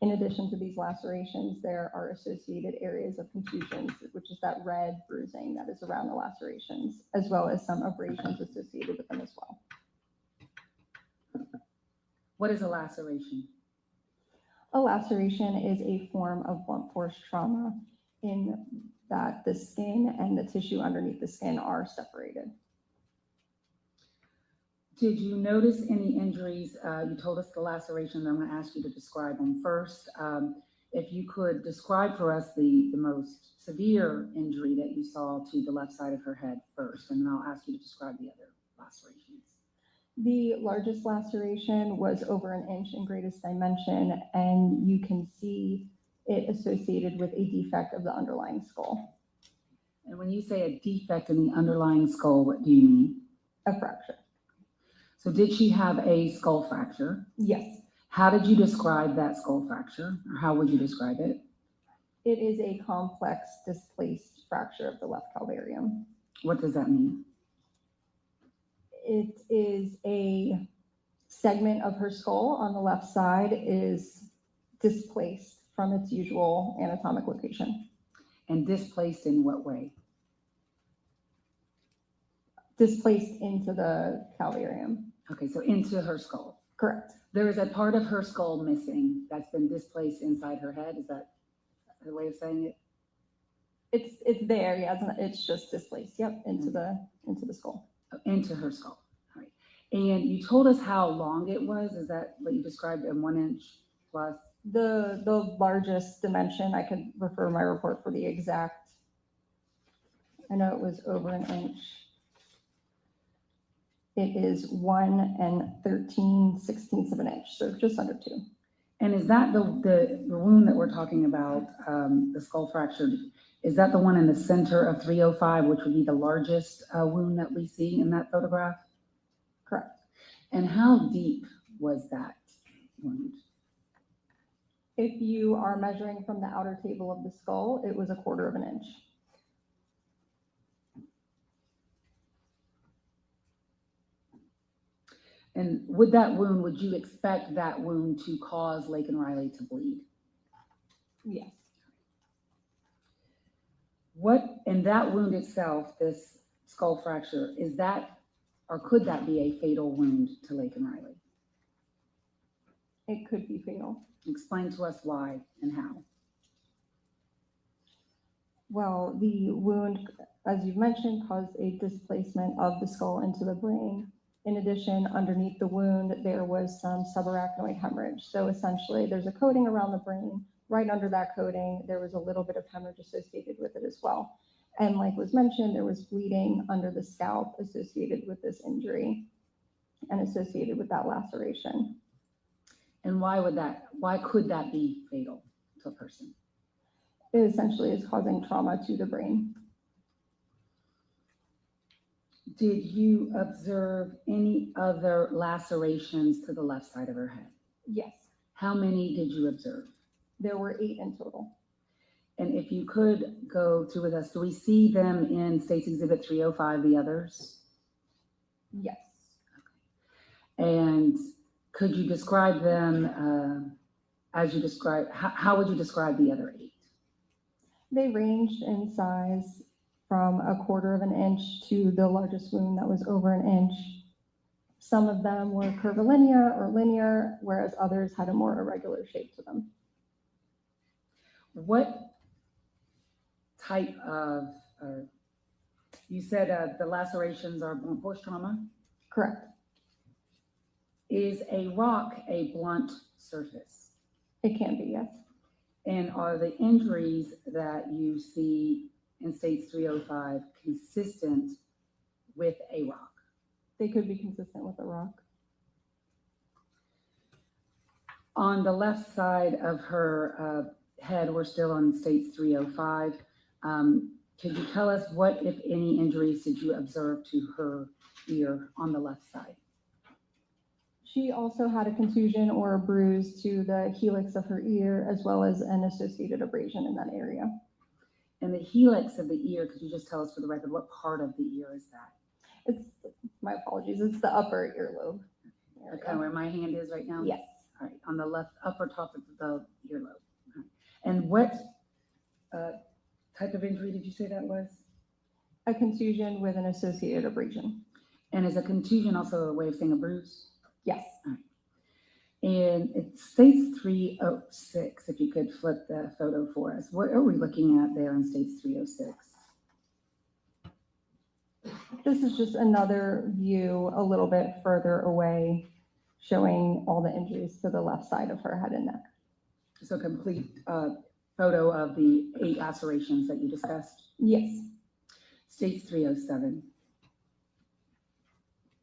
S16: In addition to these lacerations, there are associated areas of contusions, which is that red bruising that is around the lacerations, as well as some abrasions associated with them as well.
S17: What is a laceration?
S16: A laceration is a form of blunt force trauma in that the skin and the tissue underneath the skin are separated.
S17: Did you notice any injuries? You told us the lacerations. I'm going to ask you to describe them first. If you could describe for us the most severe injury that you saw to the left side of her head first, and then I'll ask you to describe the other lacerations.
S16: The largest laceration was over an inch in greatest dimension, and you can see it associated with a defect of the underlying skull.
S17: And when you say a defect in the underlying skull, what do you mean?
S16: A fracture.
S17: So did she have a skull fracture?
S16: Yes.
S17: How did you describe that skull fracture, or how would you describe it?
S16: It is a complex displaced fracture of the left calvarium.
S17: What does that mean?
S16: It is a segment of her skull on the left side is displaced from its usual anatomic location.
S17: And displaced in what way?
S16: Displaced into the calvarium.
S17: Okay, so into her skull.
S16: Correct.
S17: There is a part of her skull missing that's been displaced inside her head. Is that a way of saying it?
S16: It's there, yeah. It's just displaced. Yep, into the skull.
S17: Into her skull. All right. And you told us how long it was. Is that what you described in 1 inch plus?
S16: The largest dimension, I could refer my report for the exact. I know it was over an inch. It is 1 13/16 of an inch, so just under 2.
S17: And is that the wound that we're talking about, the skull fracture? Is that the one in the center of 305, which would be the largest wound that we see in that photograph?
S16: Correct.
S17: And how deep was that wound?
S16: If you are measuring from the outer table of the skull, it was 1/4 of an inch.
S17: And would you expect that wound to cause Laken Riley to bleed?
S16: Yes.
S17: And that wound itself, this skull fracture, is that, or could that be a fatal wound to Laken Riley?
S16: It could be fatal.
S17: Explain to us why and how.
S16: Well, the wound, as you've mentioned, caused a displacement of the skull into the brain. In addition, underneath the wound, there was some subarachnoid hemorrhage. So essentially, there's a coating around the brain. Right under that coating, there was a little bit of hemorrhage associated with it as well. And like was mentioned, there was bleeding under the scalp associated with this injury and associated with that laceration.
S17: And why could that be fatal to a person?
S16: It essentially is causing trauma to the brain.
S17: Did you observe any other lacerations to the left side of her head?
S16: Yes.
S17: How many did you observe?
S16: There were 8 in total.
S17: And if you could go through with us, do we see them in State's Exhibit 305, the others?
S16: Yes.
S17: Okay. And could you describe them as you describe, how would you describe the other 8?
S16: They ranged in size from 1/4 of an inch to the largest wound that was over an inch. Some of them were curvilinear or linear, whereas others had a more irregular shape to them.
S17: What type of, you said the lacerations are blunt force trauma?
S16: Correct.
S17: Is a rock a blunt surface?
S16: It can be, yes.
S17: And are the injuries that you see in States 305 consistent with a rock?
S16: They could be consistent with a rock.
S17: On the left side of her head, we're still on States 305. Could you tell us what, if any, injuries did you observe to her ear on the left side?
S16: She also had a contusion or a bruise to the helix of her ear, as well as an associated abrasion in that area.
S17: And the helix of the ear, could you just tell us for the record, what part of the ear is that?
S16: It's, my apologies, it's the upper earlobe.
S17: Kind of where my hand is right now?
S16: Yes.
S17: All right, on the left upper top of the earlobe. All right. And what type of injury did you say that was?
S16: A contusion with an associated abrasion.
S17: And is a contusion also a way of saying a bruise?
S16: Yes.
S17: All right. And it states 306, if you could flip the photo for us. What are we looking at there in states 306?
S16: This is just another view a little bit further away, showing all the injuries to the left side of her head and neck.
S17: So complete photo of the 8 lacerations that you discussed?
S16: Yes.
S17: States 307.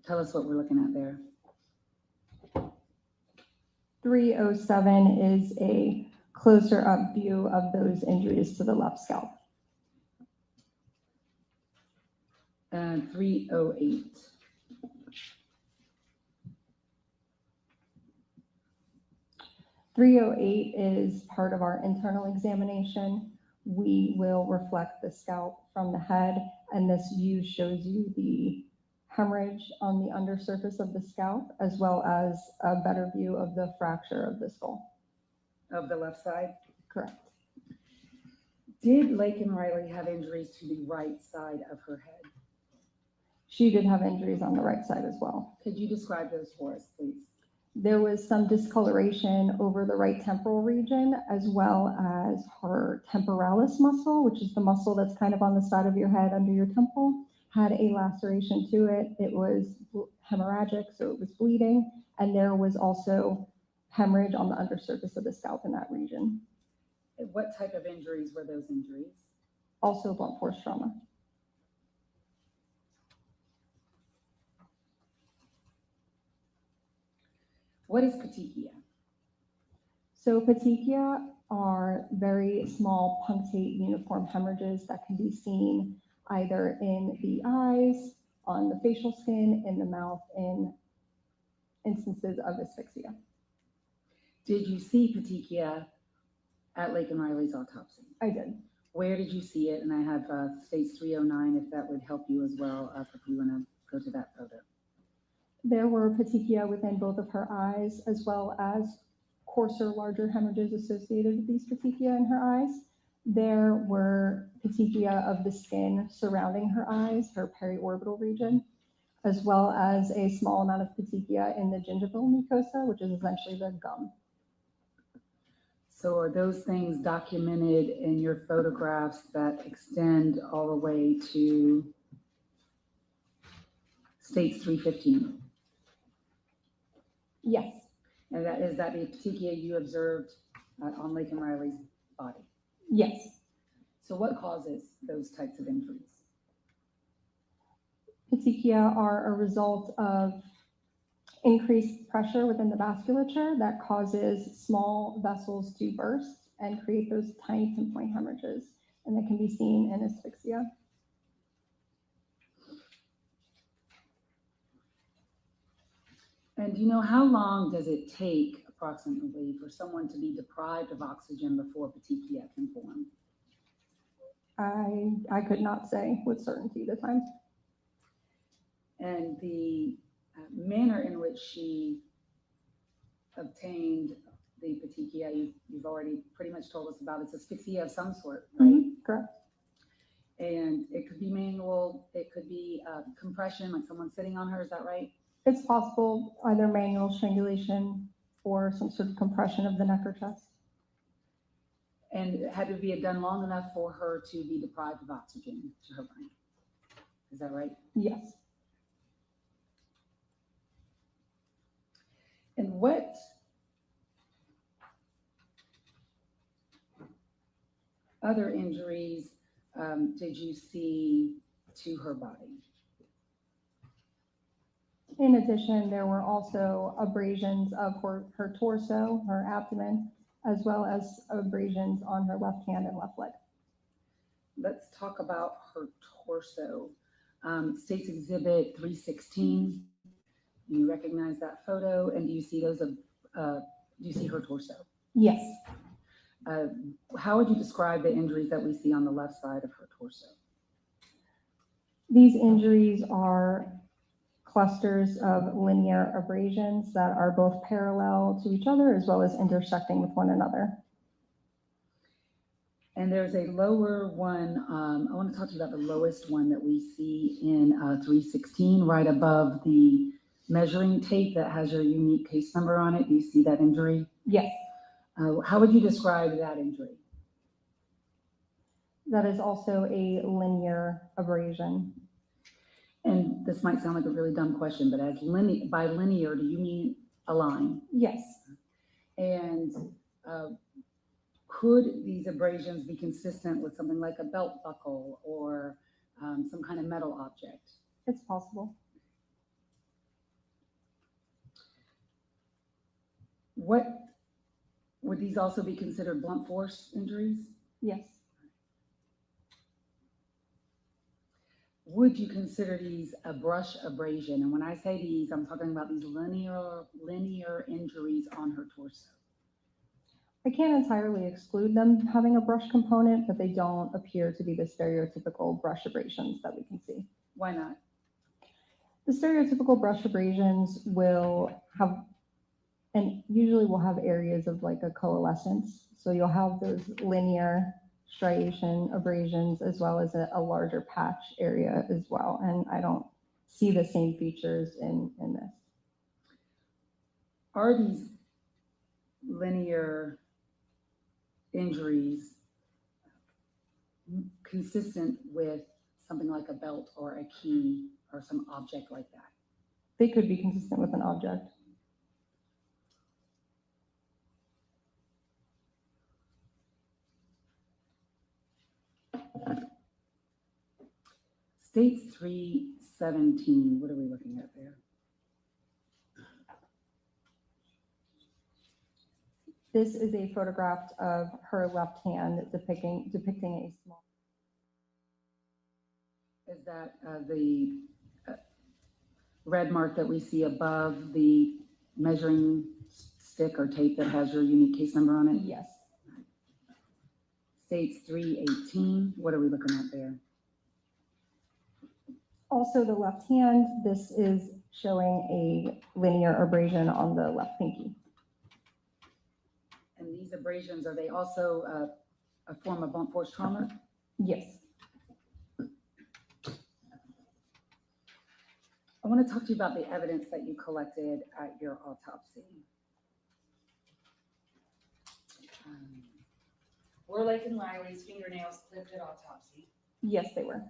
S17: Tell us what we're looking at there.
S16: 307 is a closer up view of those injuries to the left scalp.
S17: And 308.
S16: .308 is part of our internal examination. We will reflect the scalp from the head, and this view shows you the hemorrhage on the undersurface of the scalp, as well as a better view of the fracture of the skull.
S17: Of the left side?
S16: Correct.
S17: Did Laken Riley have injuries to the right side of her head?
S16: She did have injuries on the right side as well.
S17: Could you describe those for us, please?
S16: There was some discoloration over the right temporal region, as well as her temporalis muscle, which is the muscle that's kind of on the side of your head under your temple, had a laceration to it. It was hemorrhagic, so it was bleeding. And there was also hemorrhage on the undersurface of the scalp in that region.
S17: What type of injuries were those injuries?
S16: Also blunt force trauma.
S17: What is petechia?
S16: So petechia are very small punctate uniform hemorrhages that can be seen either in the eyes, on the facial skin, in the mouth, in instances of asphyxia.
S17: Did you see petechia at Laken Riley's autopsy?
S16: I did.
S17: Where did you see it? And I have states 309, if that would help you as well, if you want to go to that photo.
S16: There were petechia within both of her eyes, as well as coarser, larger hemorrhages associated with these petechia in her eyes. There were petechia of the skin surrounding her eyes, her periorbital region, as well as a small amount of petechia in the gingival mucosa, which is essentially the gum.
S17: So are those things documented in your photographs that extend all the way to states 315?
S16: Yes.
S17: And that is that the petechia you observed on Laken Riley's body?
S16: Yes.
S17: So what causes those types of injuries?
S16: Petechia are a result of increased pressure within the vasculature that causes small vessels to burst and create those tiny pinpoint hemorrhages, and that can be seen in asphyxia.
S17: And do you know how long does it take approximately for someone to be deprived of oxygen before petechia can form?
S16: I could not say with certainty the time.
S17: And the manner in which she obtained the petechia, you've already pretty much told us about. It's asphyxia of some sort, right?
S16: Mm-hmm. Correct.
S17: And it could be manual, it could be compression, like someone sitting on her, is that right?
S16: It's possible, either manual strangulation or some sort of compression of the neck or chest.
S17: And had to be done long enough for her to be deprived of oxygen to her brain. Is that right?
S16: Yes.
S17: And what other injuries did you see to her body?
S16: In addition, there were also abrasions of her torso, her abdomen, as well as abrasions on her left hand and left leg.
S17: Let's talk about her torso. States Exhibit 316. Do you recognize that photo? And do you see those? Do you see her torso?
S16: Yes.
S17: How would you describe the injuries that we see on the left side of her torso?
S16: These injuries are clusters of linear abrasions that are both parallel to each other as well as intersecting with one another.
S17: And there's a lower one, I want to talk to you about the lowest one that we see in 316, right above the measuring tape that has your unique case number on it. Do you see that injury?
S16: Yes.
S17: How would you describe that injury?
S16: That is also a linear abrasion.
S17: And this might sound like a really dumb question, but by linear, do you mean a line?
S16: Yes.
S17: And could these abrasions be consistent with something like a belt buckle or some kind of metal object?
S16: It's possible.
S17: Would these also be considered blunt force injuries?
S16: Yes.
S17: Would you consider these a brush abrasion? And when I say these, I'm talking about these linear injuries on her torso.
S16: I can't entirely exclude them having a brush component, but they don't appear to be the stereotypical brush abrasions that we can see.
S17: Why not?
S16: The stereotypical brush abrasions will have, and usually will have areas of like a coalescence. So you'll have those linear striation abrasions as well as a larger patch area as well. And I don't see the same features in this.
S17: Are these linear injuries consistent with something like a belt or a key or some object like that?
S16: They could be consistent with an object.
S17: States 317, what are we looking at there?
S16: This is a photograph of her left hand depicting a small.
S17: Is that the red mark that we see above the measuring stick or tape that has your unique case number on it?
S16: Yes.
S17: States 318, what are we looking at there?
S16: Also the left hand, this is showing a linear abrasion on the left pinky.
S17: And these abrasions, are they also a form of blunt force trauma?
S16: Yes.
S17: I want to talk to you about the evidence that you collected at your autopsy. Were Laken Riley's fingernails clipped at autopsy?
S16: Yes, they were.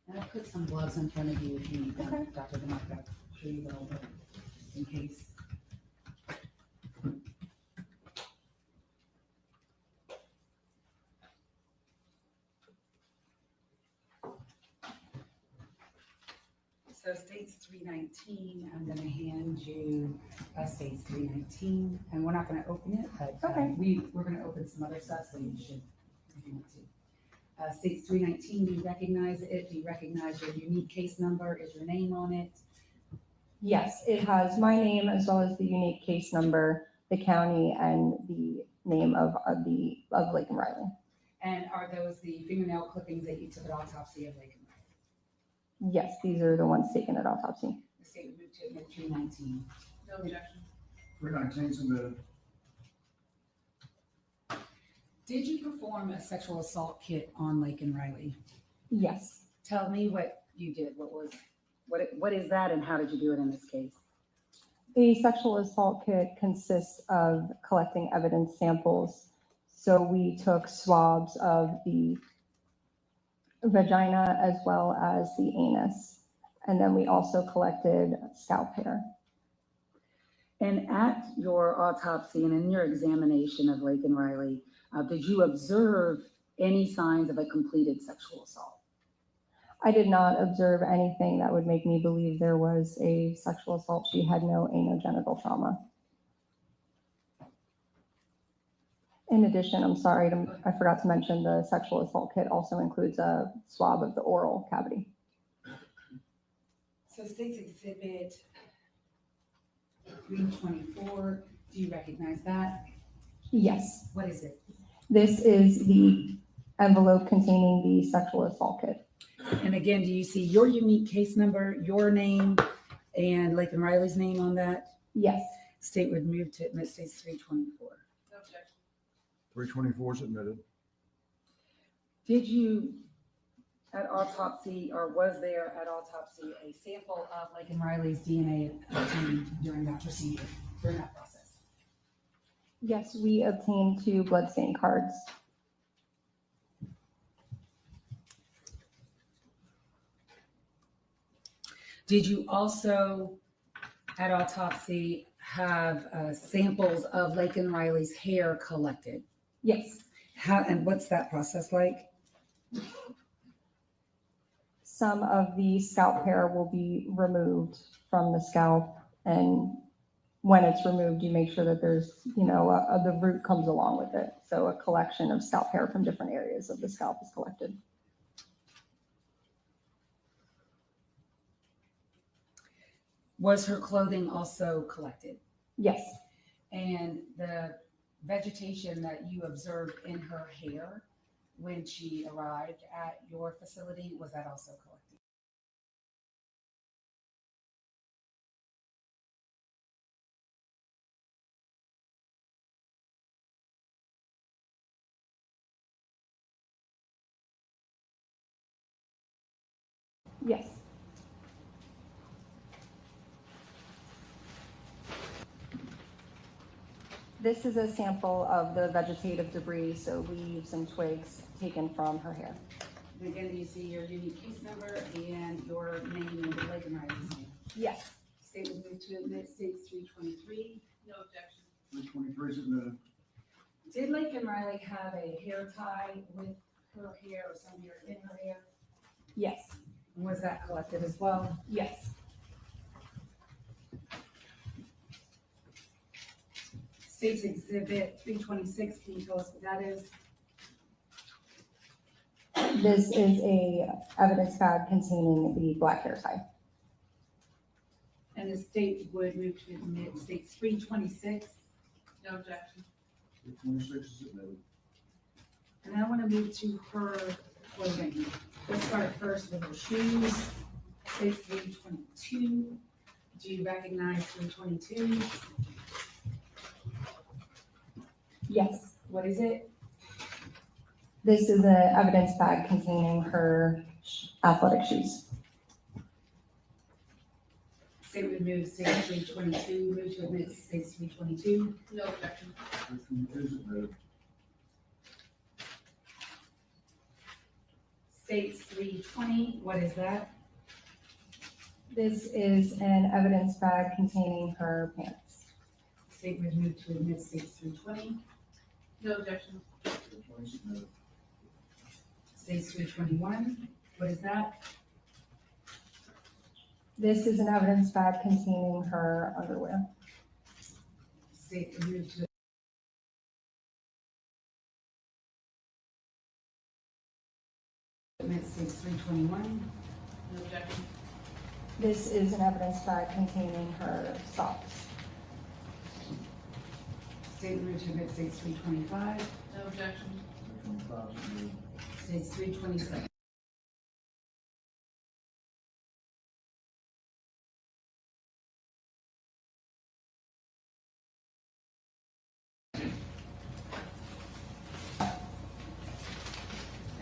S2: And I'll put some gloves in front of you if you need them, Dr. DeMarco. Sure you will, but in case. So states 319, I'm going to hand you states 319, and we're not going to open it, but we're going to open some other stuff, so you should if you want to. States 319, do you recognize it? Do you recognize your unique case number? Is your name on it?
S16: Yes, it has my name as well as the unique case number, the county, and the name of Laken Riley.
S2: And are those the fingernail clippings that you took at autopsy of Laken Riley?
S16: Yes, these are the ones taken at autopsy.
S2: The state would move to admit 319. No objection.
S12: 319 submitted.
S2: Did you perform a sexual assault kit on Laken Riley?
S16: Yes.
S17: Tell me what you did. What is that, and how did you do it in this case?
S16: A sexual assault kit consists of collecting evidence samples. So we took swabs of the vagina as well as the anus. And then we also collected scalp hair.
S17: And at your autopsy and in your examination of Laken Riley, did you observe any signs of a completed sexual assault?
S16: I did not observe anything that would make me believe there was a sexual assault. She had no anogenital trauma. In addition, I'm sorry, I forgot to mention the sexual assault kit also includes a swab of the oral cavity.
S2: So states exhibit 324, do you recognize that?
S16: Yes.
S2: What is it?
S16: This is the envelope containing the sexual assault kit.
S2: And again, do you see your unique case number, your name, and Laken Riley's name on that?
S16: Yes.
S2: State would move to admit states 324.
S3: 324 is admitted.
S17: Did you, at autopsy, or was there at autopsy a sample of
S2: Laken Riley's DNA obtained during that procedure, during that process?
S16: Yes, we obtained 2 blood stain cards.
S2: Did you also, at autopsy, have samples of Laken Riley's hair collected?
S16: Yes.
S2: How, and what's that process like?
S16: Some of the scalp hair will be removed from the scalp, and when it's removed, you make sure that there's, the root comes along with it. So a collection of scalp hair from different areas of the scalp is collected.
S2: Was her clothing also collected?
S16: Yes.
S2: And the vegetation that you observed in her hair when she arrived at your facility, was that also collected?
S16: Yes. This is a sample of the vegetative debris, so leaves and twigs taken from her hair.
S2: And again, do you see your unique case number and your name and Laken Riley's name?
S16: Yes.
S2: State would move to admit states 323. No objection.
S3: 323 is admitted.
S2: Did Laken Riley have a hair tie with her hair or some hair in her hair?
S16: Yes.
S2: And was that collected as well?
S16: Yes.
S2: States Exhibit 326, can you tell us what that is?
S16: This is a evidence bag containing the black hair tie.
S2: And the state would move to admit states 326. No objection.
S3: 326 is admitted.
S2: And I want to move to her clothing. Let's start first with her shoes. States 322. Do you recognize 322?
S16: Yes.
S2: What is it?
S16: This is an evidence bag containing her athletic shoes.
S2: State would move states 322. Move to admit states 322. No objection.
S3: 322 is admitted.
S2: States 320. What is that?
S16: This is an evidence bag containing her pants.
S2: State would move to admit states 320. No objection.
S3: 320 is admitted.
S2: States 321. What is that?
S16: This is an evidence bag containing her underwear.
S2: State would move to admit states 321. No objection.
S16: This is an evidence bag containing her socks.
S2: State would move to admit states 325. No objection.
S3: 325 is admitted.
S2: States 327.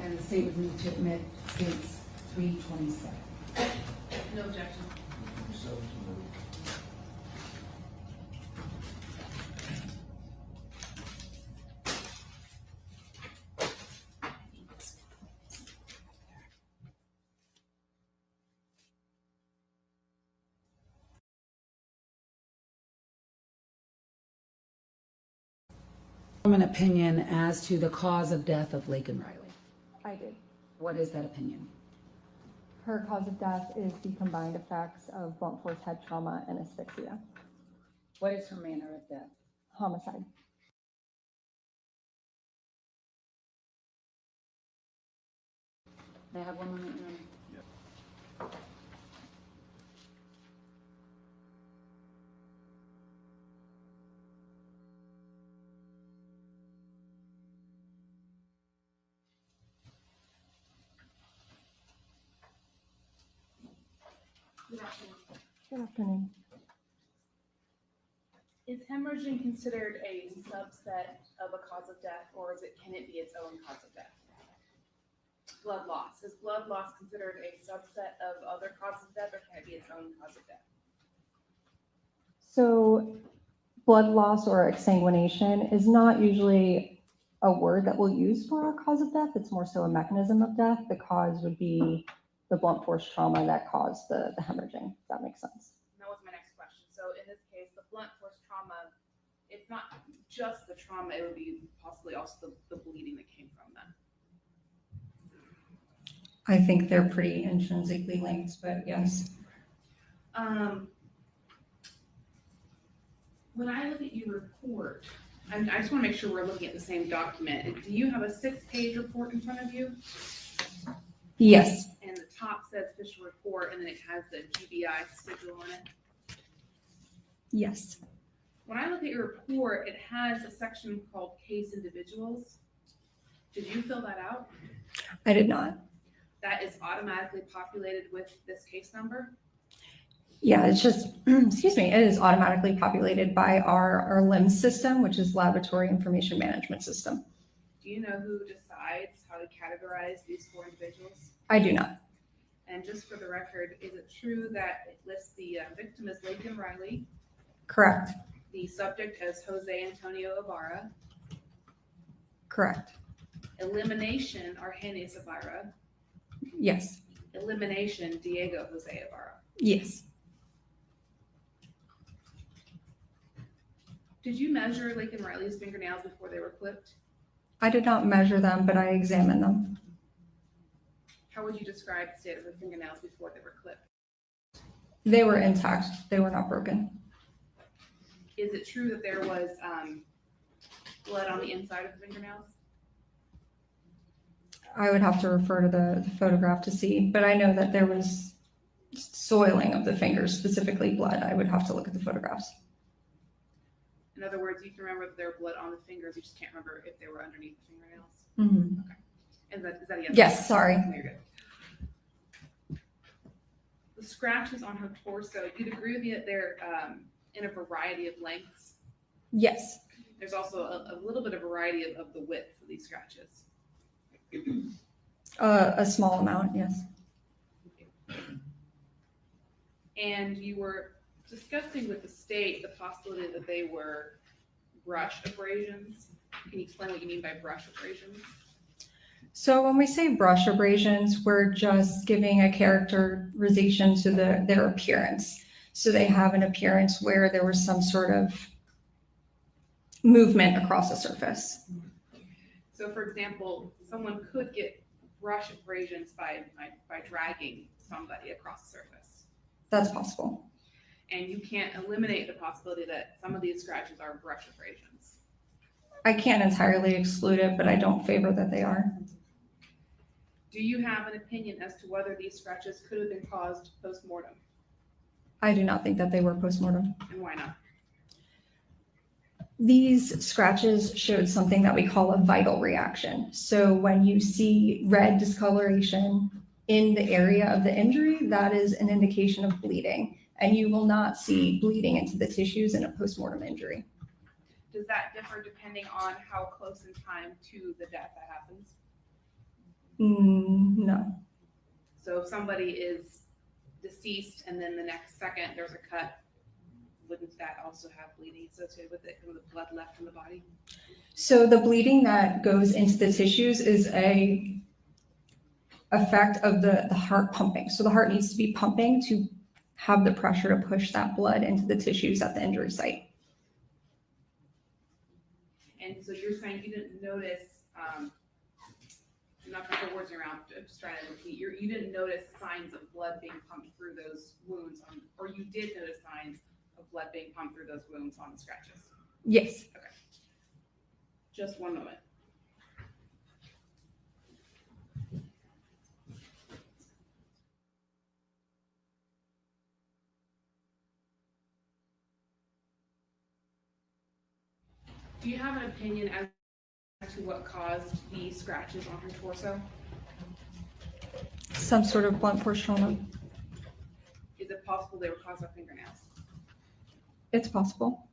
S2: And the state would move to admit states 327. No objection.
S3: 327 is admitted.
S2: An opinion as to the cause of death of Laken Riley.
S16: I did.
S2: What is that opinion?
S16: Her cause of death is the combined effects of blunt force head trauma and asphyxia.
S17: What is her manner of death?
S16: Homicide.
S17: May I have 1 moment, Your Honor?
S16: Good afternoon.
S9: Is hemorrhaging considered a subset of a cause of death, or can it be its own cause of death? Blood loss. Is blood loss considered a subset of other causes of death, or can it be its own cause of death?
S16: So blood loss or exsanguination is not usually a word that we'll use for a cause of death. It's more so a mechanism of death. The cause would be the blunt force trauma that caused the hemorrhaging, if that makes sense.
S9: That was my next question. So in this case, the blunt force trauma, it's not just the trauma, it would be possibly also the bleeding that came from that.
S16: I think they're pretty intrinsically linked, but yes.
S9: When I look at your report, I just want to make sure we're looking at the same document. Do you have a 6-page report in front of you?
S16: Yes.
S9: And the top says official report, and then it has the GBI sigil on it.
S16: Yes.
S9: When I look at your report, it has a section called case individuals. Did you fill that out?
S16: I did not.
S9: That is automatically populated with this case number?
S16: Yeah, it's just, excuse me, it is automatically populated by our LIMS system, which is Laboratory Information Management System.
S9: Do you know who decides how to categorize these 4 individuals?
S16: I do not.
S9: And just for the record, is it true that it lists the victim as Laken Riley,
S16: Correct.
S9: the subject as Jose Antonio Ibarra,
S16: Correct.
S9: elimination Argenis Ibarra,
S16: Yes.
S9: elimination Diego Jose Ibarra?
S16: Yes.
S9: Did you measure Laken Riley's fingernails before they were clipped?
S16: I did not measure them, but I examined them.
S9: How would you describe the state of her fingernails before they were clipped?
S16: They were intact. They were not broken.
S9: Is it true that there was blood on the inside of the fingernails?
S16: I would have to refer to the photograph to see, but I know that there was soiling of the fingers, specifically blood. I would have to look at the photographs.
S9: In other words, you can remember that there were blood on the fingers, you just can't remember if they were underneath the fingernails?
S16: Mm-hmm.
S9: Okay. Is that a yes?
S16: Yes, sorry.
S9: No, you're good. The scratches on her torso, you'd agree with me that they're in a variety of lengths?
S16: Yes.
S9: There's also a little bit of variety of the width of these scratches.
S16: A small amount, yes.
S9: And you were discussing with the state the possibility that they were brush abrasions. Can you explain what you mean by brush abrasions?
S16: So when we say brush abrasions, we're just giving a characterization to their appearance. So they have an appearance where there was some sort of movement across the surface.
S9: So for example, someone could get brush abrasions by dragging somebody across the surface.
S16: That's possible.
S9: And you can't eliminate the possibility that some of these scratches are brush abrasions.
S16: I can't entirely exclude it, but I don't favor that they are.
S9: Do you have an opinion as to whether these scratches could have been caused post-mortem?
S16: I do not think that they were postmortem.
S9: And why not?
S16: These scratches showed something that we call a vital reaction. So when you see red discoloration in the area of the injury, that is an indication of bleeding. And you will not see bleeding into the tissues in a postmortem injury.
S9: Does that differ depending on how close in time to the death that happens?
S16: No.
S9: So if somebody is deceased and then the next second there's a cut, wouldn't that also have bleeding associated with it from the blood left in the body?
S16: So the bleeding that goes into the tissues is a effect of the heart pumping. So the heart needs to be pumping to have the pressure to push that blood into the tissues at the injury site.
S9: And so you're saying you didn't notice, I'm not going to put words around, I'm just trying to repeat, you didn't notice signs of blood being pumped through those wounds, or you did notice signs of blood being pumped through those wounds on the scratches?
S16: Yes.
S9: Okay. Just one moment. Do you have an opinion as to what caused the scratches on her torso?
S16: Some sort of blunt force trauma.
S9: is it possible they were caused by fingernails?
S18: It's possible.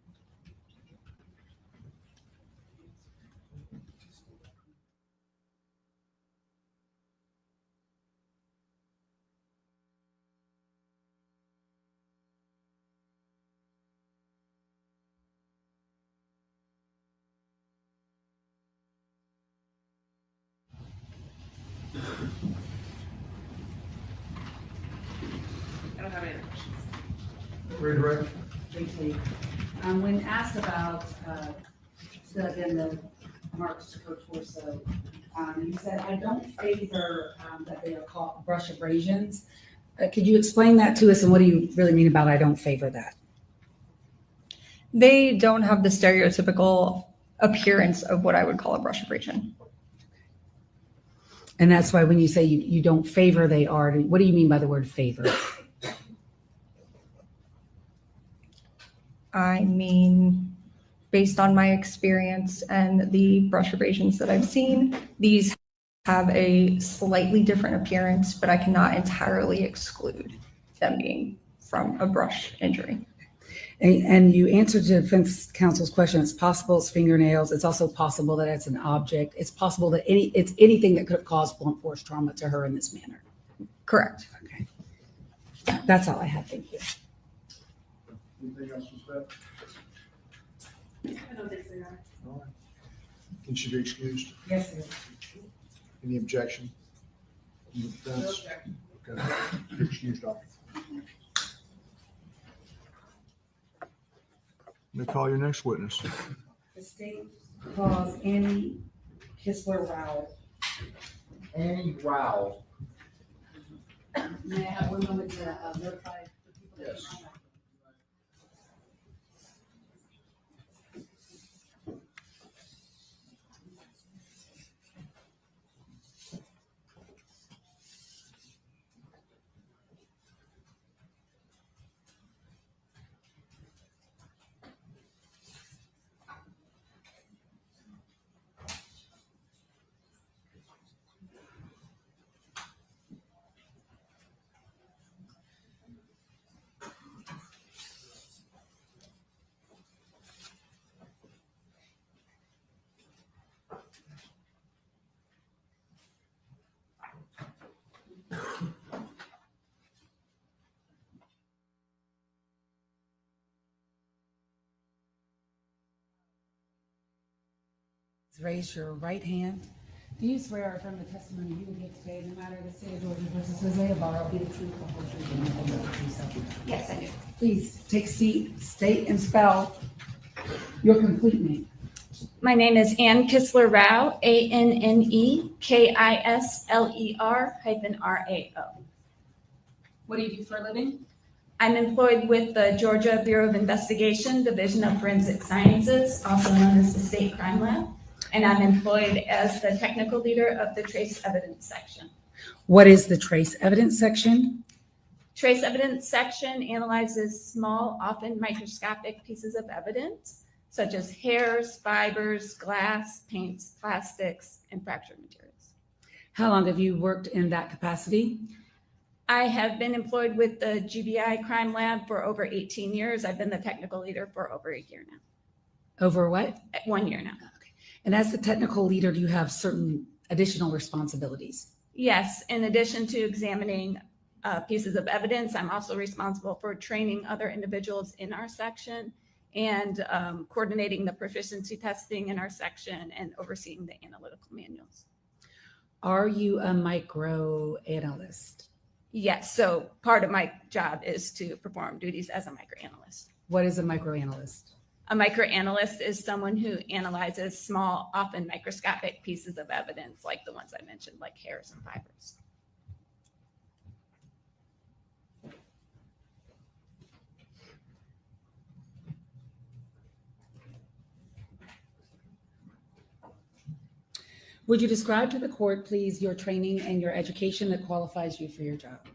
S9: I don't have any other questions.
S12: Redirect.
S2: Briefly, when asked about, the marks per torso, you said, I don't favor, that they are called brush abrasions. Could you explain that to us, and what do you really mean about I don't favor that?
S18: They don't have the stereotypical appearance of what I would call a brush abrasion.
S2: And that's why when you say you don't favor, they are, what do you mean by the word favor?
S18: I mean, based on my experience and the brush abrasions that I've seen, these have a slightly different appearance, but I cannot entirely exclude them being from a brush injury.
S2: And you answered the defense counsel's question. It's possible it's fingernails. It's also possible that it's an object. It's possible that it's anything that could have caused blunt force trauma to her in this manner.
S18: Correct.
S2: Okay. That's all I have. Thank you.
S12: Anything else, Ms. Beth?
S9: I don't think so, Your Honor.
S3: All right. Can she be excused?
S2: Yes, sir.
S3: Any objection? From the
S9: No
S3: defense?
S9: objection.
S3: Okay. You're excused, doctor. May call your next witness.
S2: The state calls Annie Kissler-Rowell.
S3: Annie Rowell.
S2: May I have 1 moment to notify the people?
S3: Yes.
S2: Raise your right hand. Do you swear or affirm the testimony you will give today, no matter the state of Georgia versus Hosea Bar, will be the truth, the whole truth, and nothing but the truth, so help you God?
S18: Yes, I do.
S2: Please take a seat, state and spell your complete name.
S18: My name is Ann Kissler-Rao, ANNEKISLER-RAO.
S2: What do you do for a living?
S18: I'm employed with the Georgia Bureau of Investigation, Division of Forensic Sciences, also known as the State Crime Lab. And I'm employed as the technical leader of the Trace Evidence Section.
S2: What is the trace evidence section?
S18: Trace Evidence Section analyzes small, often microscopic pieces of evidence, such as hairs, fibers, glass, paints, plastics, and fractured materials.
S2: How long have you worked in that capacity?
S18: I have been employed with the GBI Crime Lab for over 18 years. I've been the technical leader for over a year now.
S2: Over what?
S18: 1 year now.
S2: And as the technical leader, do you have certain additional responsibilities?
S18: Yes, in addition to examining pieces of evidence, I'm also responsible for training other individuals in our section and coordinating the proficiency testing in our section and overseeing the analytical manuals.
S2: Are you a microanalyst?
S18: Yes, so part of my job is to perform duties as a microanalyst.
S2: What is a microanalyst?
S18: A microanalyst is someone who analyzes small, often microscopic pieces of evidence like the ones I mentioned, like hairs and fibers.
S2: Would you describe to the court, please, your training and your education that qualifies you for your job?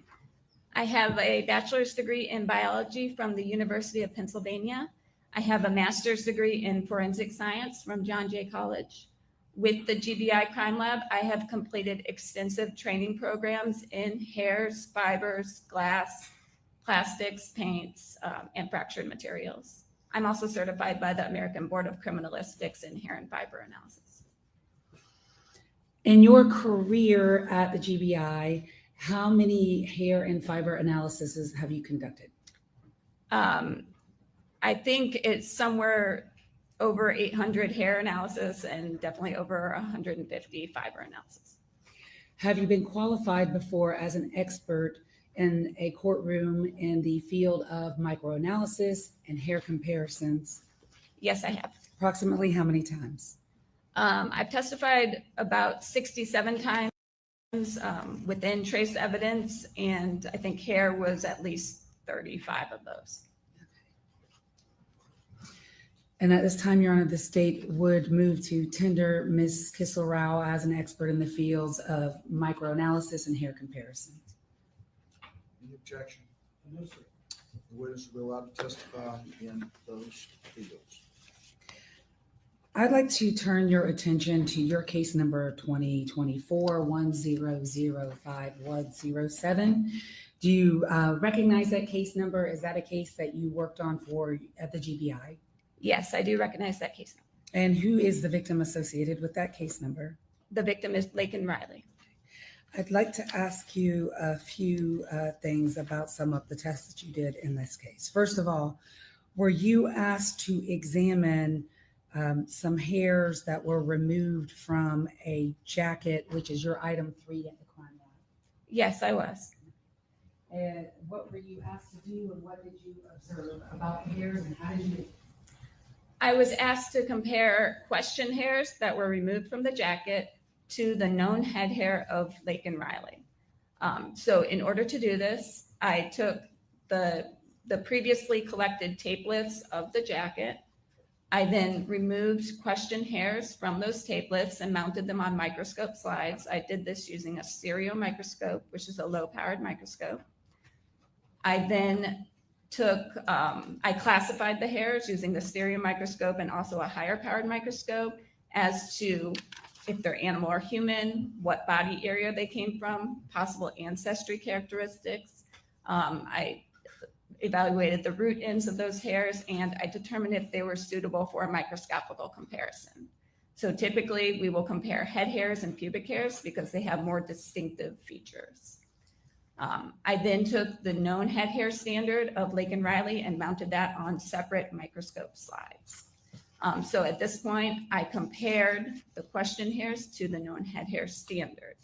S18: I have a bachelor's degree in biology from the University of Pennsylvania. I have a master's degree in forensic science from John Jay College. With the GBI Crime Lab, I have completed extensive training programs in hairs, fibers, glass,
S19: plastics, paints, and fractured materials. I'm also certified by the American Board of Criminalistics in hair and fiber analysis.
S2: In your career at the GBI, how many hair and fiber analyses have you conducted?
S19: I think it's somewhere over 800 hair analysis and definitely over 150 fiber analysis.
S2: Have you been qualified before as an expert in a courtroom in the field of microanalysis and hair comparisons?
S19: Yes, I have.
S2: Approximately how many times?
S19: I've testified about 67 times within trace evidence, and I think hair was at least 35 of those.
S2: And at this time, Your Honor, the state would move to tender Ms. Kissel-Rao as an expert in the fields of microanalysis and hair comparisons.
S3: Any objection? No, sir. The witness will be allowed to testify in those fields.
S2: I'd like to turn your attention to your case number 2024-1005-107. Do you recognize that case number? Is that a case that you worked on for at the GBI?
S19: Yes, I do recognize that case number.
S2: And who is the victim associated with that case number?
S19: The victim is Laken Riley.
S2: I'd like to ask you a few things about some of the tests that you did in this case. First of all, were you asked to examine some hairs that were removed from a jacket, which is your item 3 at the crime lab?
S19: Yes, I was.
S2: And what were you asked to do, and what did you observe about hairs, and how did you do it?
S19: I was asked to compare question hairs that were removed from the jacket to the known head hair of Laken Riley. So in order to do this, I took the previously collected tape lifts of the jacket. I then removed question hairs from those tape lifts and mounted them on microscope slides. I did this using a stereo microscope, which is a low-powered microscope. I then I classified the hairs using the stereo microscope and also a higher powered microscope as to if they're animal or human, what body area they came from, possible ancestry characteristics. I evaluated the root ends of those hairs, and I determined if they were suitable for a microscopical comparison. So typically we will compare head hairs and pubic hairs because they have more distinctive features. I then took the known head hair standard of Laken Riley and mounted that on separate microscope slides. So at this point, I compared the question hairs to the known head hair standard.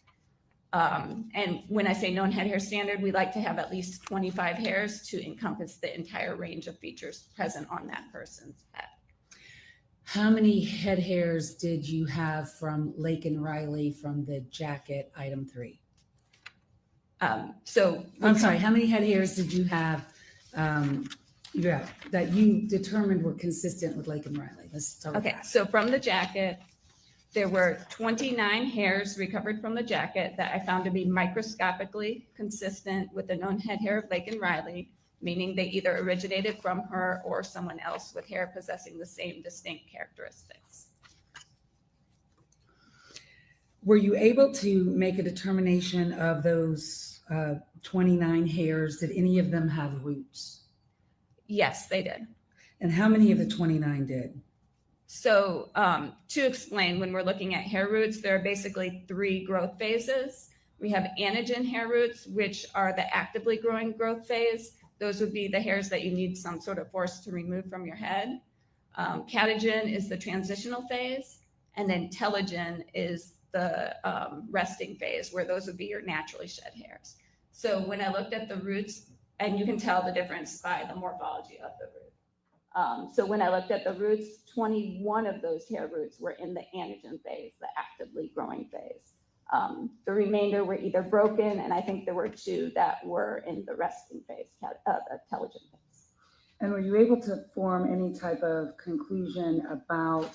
S19: And when I say known head hair standard, we like to have at least 25 hairs to encompass the entire range of features present on that person's head.
S2: How many head hairs did you have from Laken Riley from the jacket item 3? I'm sorry, how many head hairs did you have that you determined were consistent with Laken Riley? Let's start with that.
S19: So from the jacket, there were 29 hairs recovered from the jacket that I found to be microscopically consistent with the known head hair of Laken Riley, meaning they either originated from her or someone else with hair possessing the same distinct characteristics.
S2: Were you able to make a determination of those 29 hairs? Did any of them have roots?
S19: Yes, they did.
S2: And how many of the 29 did?
S19: So to explain, when we're looking at hair roots, there are basically 3 growth phases. We have anagen hair roots, which are the actively growing growth phase. Those would be the hairs that you need some sort of force to remove from your head. Catagen is the transitional phase, and then telogen is the resting phase, where those would be your naturally shed hairs. So when I looked at the roots, and you can tell the difference by the morphology of the root. So when I looked at the roots, 21 of those hair roots were in the anagen phase, the actively growing phase. The remainder were either broken, and I think there were 2 that were in the resting phase, the telogen phase.
S2: And were you able to form any type of conclusion about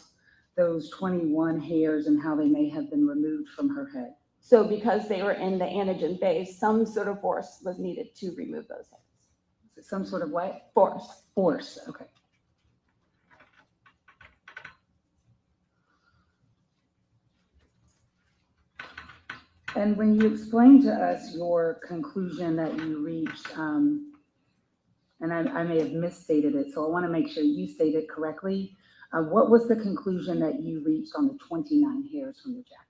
S2: those 21 hairs and how they may have been removed from her head?
S19: So because they were in the anagen phase, some sort of force was needed to remove those hairs.
S2: Some sort of what?
S19: Force.
S2: Force, okay. And when you explained to us your conclusion that you reached
S17: and I may have misstated it, so I want to make sure you state it correctly. What was the conclusion that you reached on the 29 hairs from the jacket?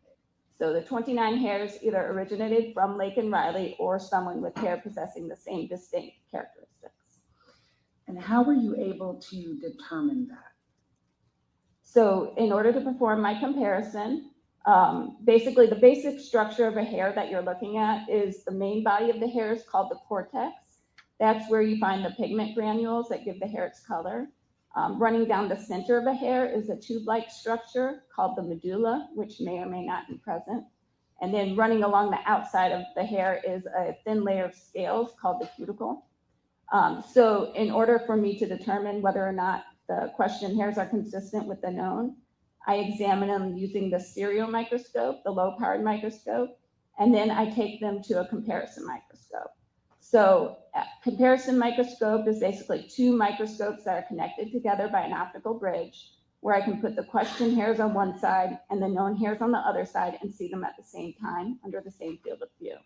S19: So the 29 hairs either originated from Laken Riley or someone with hair possessing the same distinct characteristics.
S17: And how were you able to determine that?
S19: So in order to perform my comparison, basically the basic structure of a hair that you're looking at is the main body of the hair is called the cortex. That's where you find the pigment granules that give the hair its color. Running down the center of a hair is a tube-like structure called the medulla, which may or may not be present. And then running along the outside of the hair is a thin layer of scales called the cuticle. So in order for me to determine whether or not the question hairs are consistent with the known, I examine them using the stereo microscope, the low-powered microscope, and then I take them to a comparison microscope. So a comparison microscope is basically two microscopes that are connected together by an optical bridge, where I can put the question hairs on one side and the known hairs on the other side and see them at the same time under the same field of view.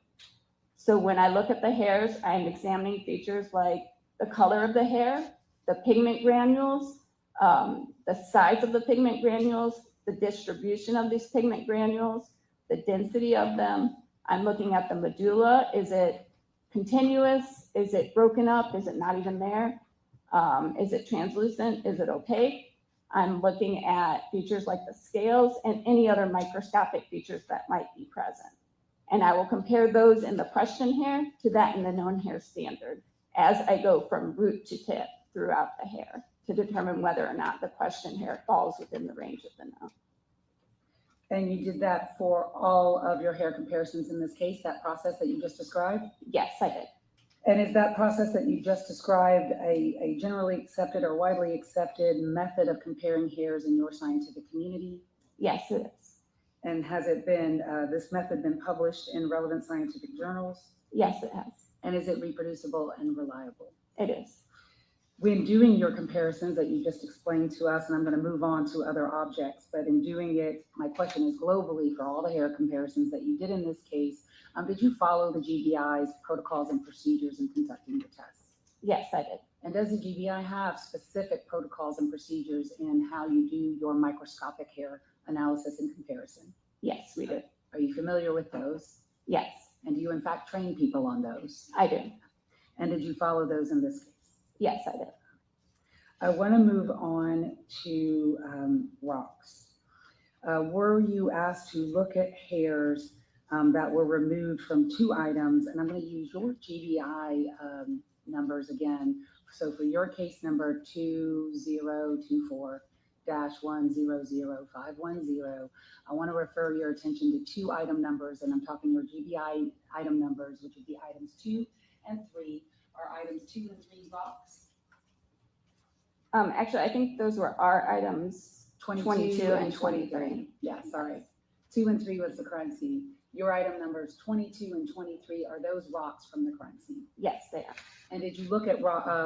S19: So when I look at the hairs, I'm examining features like the color of the hair, the pigment granules, the size of the pigment granules, the distribution of these pigment granules, the density of them. I'm looking at the medulla. Is it continuous? Is it broken up? Is it not even there? Is it translucent? Is it opaque? I'm looking at features like the scales and any other microscopic features that might be present. And I will compare those in the question hair to that in the known hair standard as I go from root to tip throughout the hair to determine whether or not the question hair falls within the range of the known.
S17: And you did that for all of your hair comparisons in this case, that process that you just described?
S19: Yes, I did.
S17: And is that process that you just described a generally accepted or widely accepted method of comparing hairs in your scientific community?
S19: Yes, it is.
S17: And has it been, this method been published in relevant scientific journals?
S19: Yes, it has.
S17: And is it reproducible and reliable?
S19: It is.
S17: When doing your comparisons that you just explained to us, and I'm going to move on to other objects, but in doing it, my question is globally for all the hair comparisons that you did in this case, did you follow the GBI's protocols and procedures in conducting the tests?
S19: Yes, I did.
S17: And does the GBI have specific protocols and procedures in how you do your microscopic hair analysis and comparison?
S19: Yes, we do.
S17: Are you familiar with those?
S19: Yes.
S17: And do you in fact train people on those?
S19: I do.
S17: And did you follow those in this case?
S19: Yes, I did.
S17: I want to move on to rocks. Were you asked to look at hairs that were removed from two items? And I'm going to use your GBI numbers again. So for your case number 2024-100510, I want to refer your attention to two item numbers, and I'm talking your GBI item numbers, which would be items 2 and 3. Are items 2 and 3 rocks?
S19: Actually, I think those were our items 22 and 23.
S17: Yeah, sorry. 2 and 3 was the crime scene. Your item numbers 22 and 23, are those rocks from the crime scene?
S19: Yes, they are.
S17: And did you look at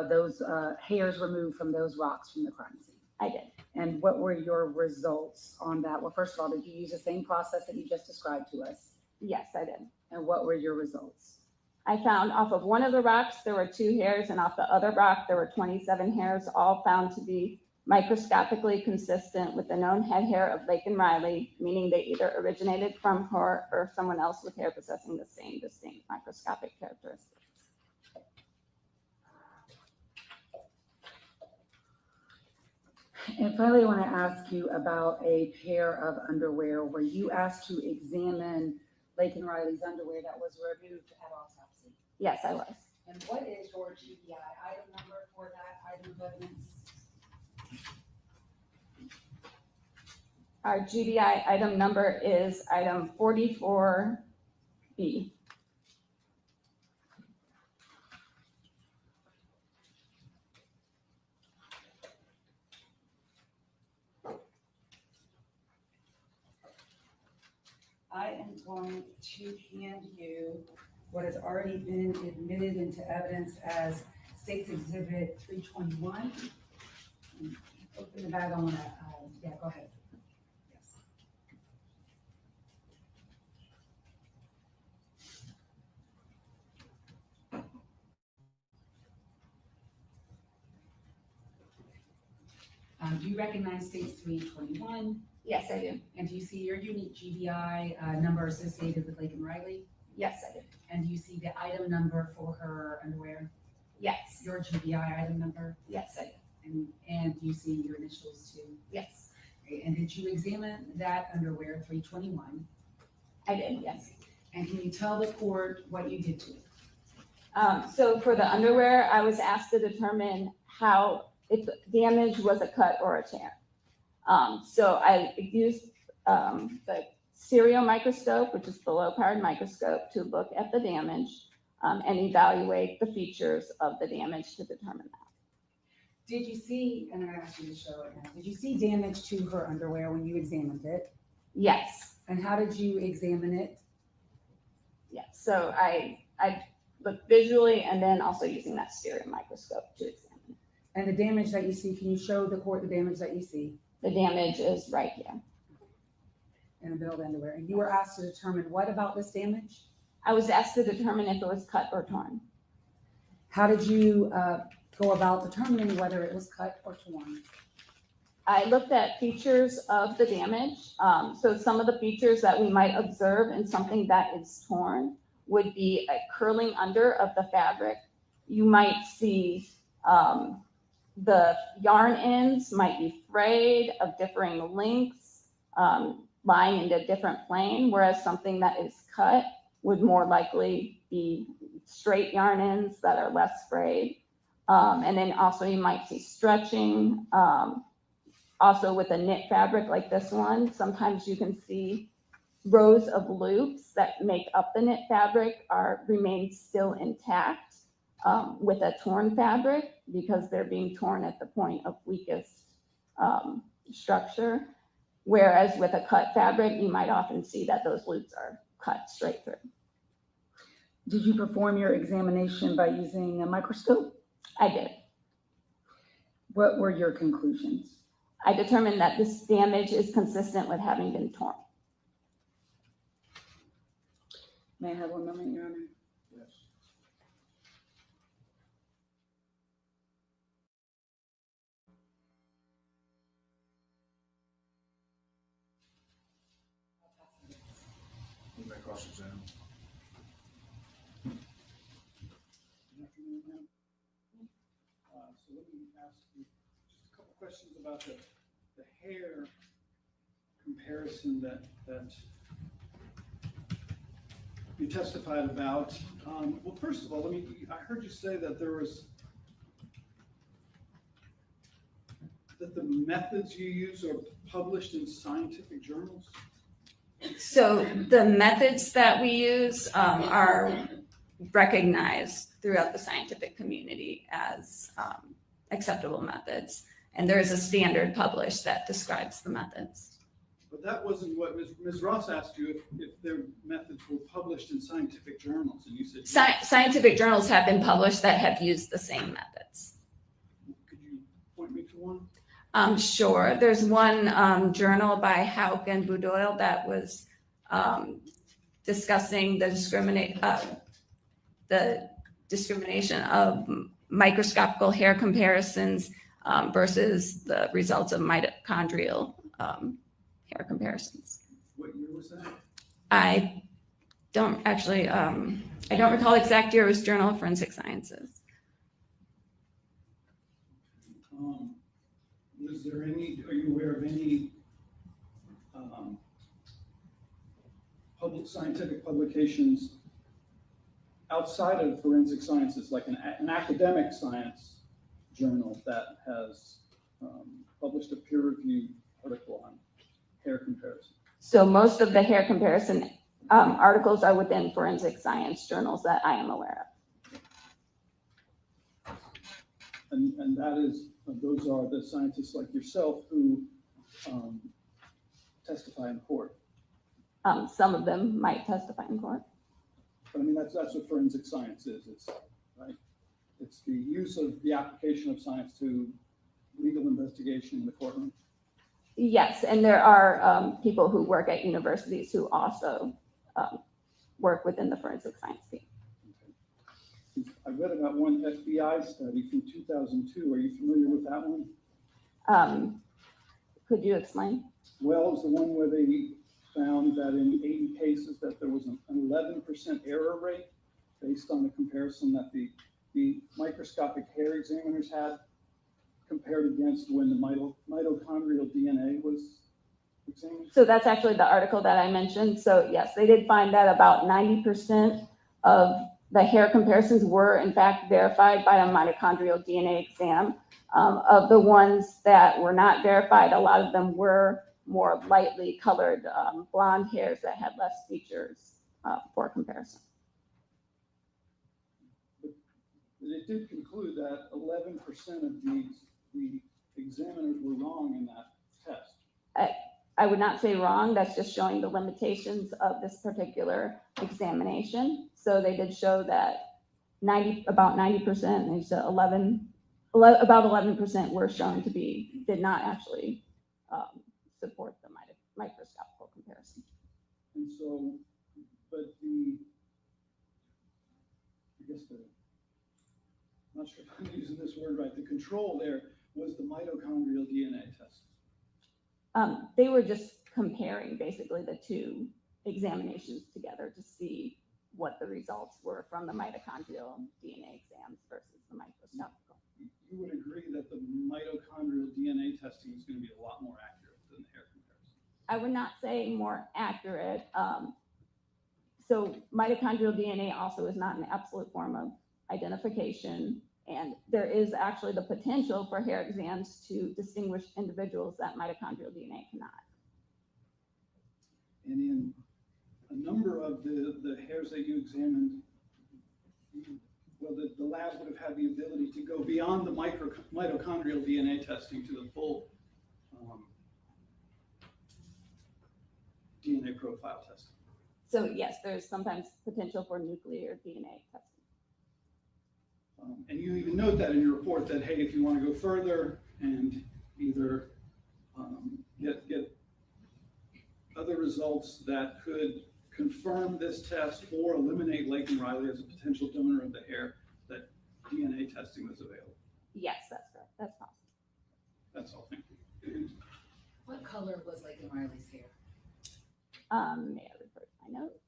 S17: those hairs removed from those rocks from the crime scene?
S19: I did.
S17: And what were your results on that? Well, first of all, did you use the same process that you just described to us?
S19: Yes, I did.
S17: And what were your results?
S19: I found off of one of the rocks, there were 2 hairs, and off the other rock, there were 27 hairs, all found to be microscopically consistent with the known head hair of Laken Riley, meaning they either originated from her or someone else with hair possessing the same distinct microscopic characteristics.
S17: And finally, I want to ask you about a pair of underwear. Were you asked to examine Laken Riley's underwear that was removed at autopsy?
S19: Yes, I was.
S17: And what is your GBI item number for that item of evidence?
S19: Our GBI item number is item 44B.
S17: I am going to hand you what has already been admitted into evidence as State's Exhibit 321. Open the bag, I want to, yeah, go ahead. Yes.
S2: Do you recognize States 321?
S19: Yes, I do.
S2: And do you see your unique GBI number associated with Laken Riley?
S19: Yes, I do.
S2: And do you see the item number for her underwear?
S19: Yes.
S2: Your GBI item number?
S19: Yes, I do.
S2: And do you see your initials too?
S19: Yes,
S2: Okay, and did you examine that underwear 321?
S19: I did, yes.
S2: And can you tell the court what you did to it?
S19: So for the underwear, I was asked to determine if the damage was a cut or a tear. So I used the stereo microscope, which is the low-powered microscope, to look at the damage and evaluate the features of the damage to determine that.
S2: Did you see, and I asked you to show it now, did you see damage to her underwear when you examined it?
S19: Yes.
S2: And how did you examine it?
S19: Yes. So I looked visually and then also using that stereo microscope to examine it.
S2: And the damage that you see, can you show the court the damage that you see?
S19: The damage is right here.
S2: In the middle of the underwear. And you were asked to determine what about this damage?
S19: I was asked to determine if it was cut or torn.
S2: How did you go about determining whether it was cut or torn?
S19: I looked at features of the damage. So some of the features that we might observe in something that is torn would be a curling under of the fabric. You might see the yarn ends might be frayed of differing lengths, lying in a different plane, whereas something that is cut would more likely be straight yarn ends that are less frayed. And then also you might see stretching. Also with a knit fabric like this one, sometimes you can see rows of loops that make up the knit fabric remain still intact with a torn fabric because they're being torn at the point of weakest structure. Whereas with a cut fabric, you might often see that those loops are cut straight through.
S17: Did you perform your examination by using a microscope?
S19: I did.
S17: What were your conclusions?
S19: I determined that this damage is consistent with having been torn.
S17: May I have 1 moment, Your Honor?
S12: Yes. You may cross-examine.
S4: Good afternoon, ma'am. So let me ask you just a couple questions about the hair comparison that you testified about. Well, first of all, I heard you say that that the methods you use are published in scientific journals?
S19: So the methods that we use are recognized throughout the scientific community as acceptable methods. And there is a standard published that describes the methods.
S4: But that wasn't what Ms. Ross asked you, if their methods were published in scientific journals, and you said
S19: Scientific journals have been published that have used the same methods.
S4: Could you point me to one?
S19: Sure. There's one journal by Hauk and Boudoil that was discussing the discrimination of microscopical hair comparisons versus the results of mitochondrial hair comparisons.
S4: What year was that?
S19: I don't actually, I don't recall the exact year. It was Journal of Forensic Sciences.
S4: Are you aware of any public scientific publications outside of forensic sciences, like an academic science journal that has published a peer-reviewed article on hair comparison?
S19: So most of the hair comparison articles are within forensic science journals that I am aware
S4: of. And those are the scientists like yourself who testify in court.
S19: Some of them might testify in court.
S4: But I mean, that's what forensic science is. It's the use of the application of science to legal investigation in the courtroom.
S19: Yes, and there are people who work at universities who also work within the forensic science team.
S4: Okay. I read about one FBI study from 2002. Are you familiar with that one?
S7: Could you explain?
S6: Well, it was the one where they found that in 80 cases that there was an 11% error rate based on the comparison that the microscopic hair examiners had compared against when the mitochondrial DNA was examined.
S7: So that's actually the article that I mentioned. So yes, they did find that about 90% of the hair comparisons were in fact verified by a mitochondrial DNA exam. Of the ones that were not verified, a lot of them were more lightly colored blonde hairs that had less features for comparison.
S6: But it did conclude that 11% of the examiners were wrong in that test.
S7: I would not say wrong, that's just showing the limitations of this particular examination. So they did show that about 90%, they said about 11% were shown to be, did not actually support the microscopical comparison.
S6: And so, but I'm not sure if I'm using this word right, the control there was the mitochondrial DNA test.
S7: They were just comparing basically the two examinations together to see what the results were from the mitochondrial DNA exams versus the microscopical.
S6: You would agree that the mitochondrial DNA testing is going to be a lot more accurate than the hair comparison?
S7: I would not say more accurate. So mitochondrial DNA also is not an absolute form of identification. And there is actually the potential for hair exams to distinguish individuals that mitochondrial DNA cannot.
S6: And in a number of the hairs that you examined, well, the lab would have had the ability to go beyond the mitochondrial DNA testing to the full DNA profile testing.
S7: So yes, there's sometimes potential for nuclear DNA testing.
S6: And you even note that in your report that, hey, if you want to go further and either get other results that could confirm this test or eliminate Laken Riley as a potential donor of the hair, that DNA testing was available.
S7: Yes, that's correct. That's possible.
S6: That's all. Thank you.
S17: What color was Laken Riley's hair?
S7: May I refer to my notes?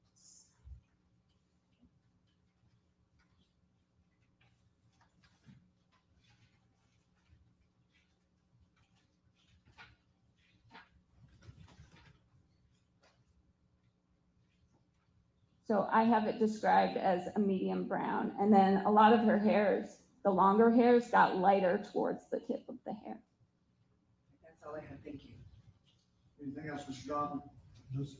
S7: So I have it described as a medium brown, and then a lot of her hairs, the longer hairs, got lighter towards the tip of the hair.
S17: That's all I have. Thank you.
S12: Anything else, Mr. Godwin? No, sir.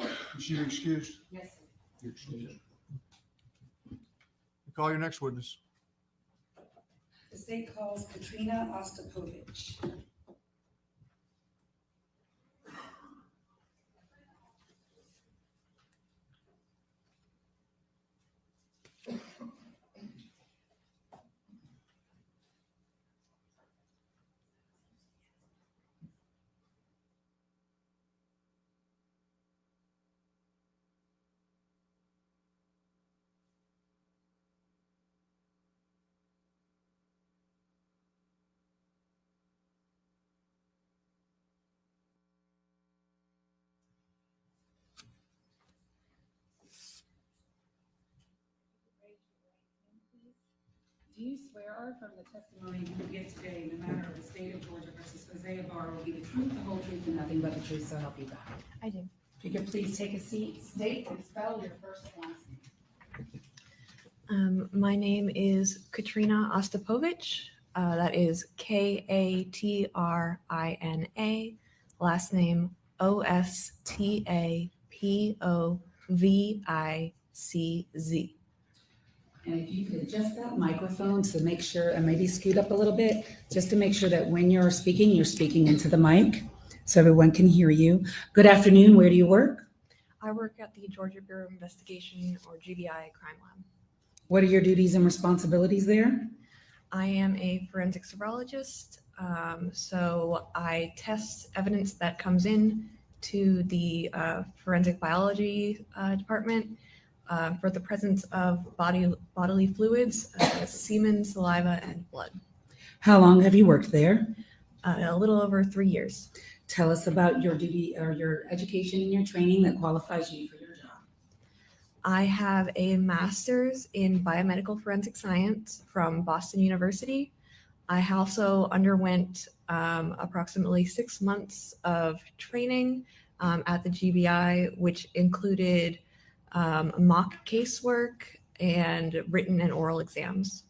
S12: Okay. Is she excused?
S17: Yes, sir.
S12: You're excused. Call your next witness.
S2: The state calls Katrina Ostapovich.
S17: Do you swear or affirm the testimony you will give today in the matter of the state of Georgia versus Hosea Barr will be the truth, the whole truth, and nothing but the truth, so help you God?
S18: I do.
S17: If you could please take a seat, state and spell your first and last name.
S18: My name is Katrina Ostapovich. That is Katrina. Last name Ostapovicz.
S17: And if you could adjust that microphone to make sure, and maybe scoot up a little bit, just to make sure that when you're speaking into the mic so everyone can hear you. Good afternoon. Where do you work?
S18: I work at the Georgia Bureau of Investigation, or GBI Crime Lab.
S17: What are your duties and responsibilities there?
S18: I am a forensic serologist, so I test evidence that comes in to the forensic biology department for the presence of bodily fluids, semen, saliva, and blood.
S17: How long have you worked there?
S20: A little over 3 years.
S2: Tell us about your duty or your education and your training that qualifies you for your job.
S20: I have a master's in biomedical forensic science from Boston University. I also underwent approximately 6 months of training at the GBI, which included mock casework and written and oral exams.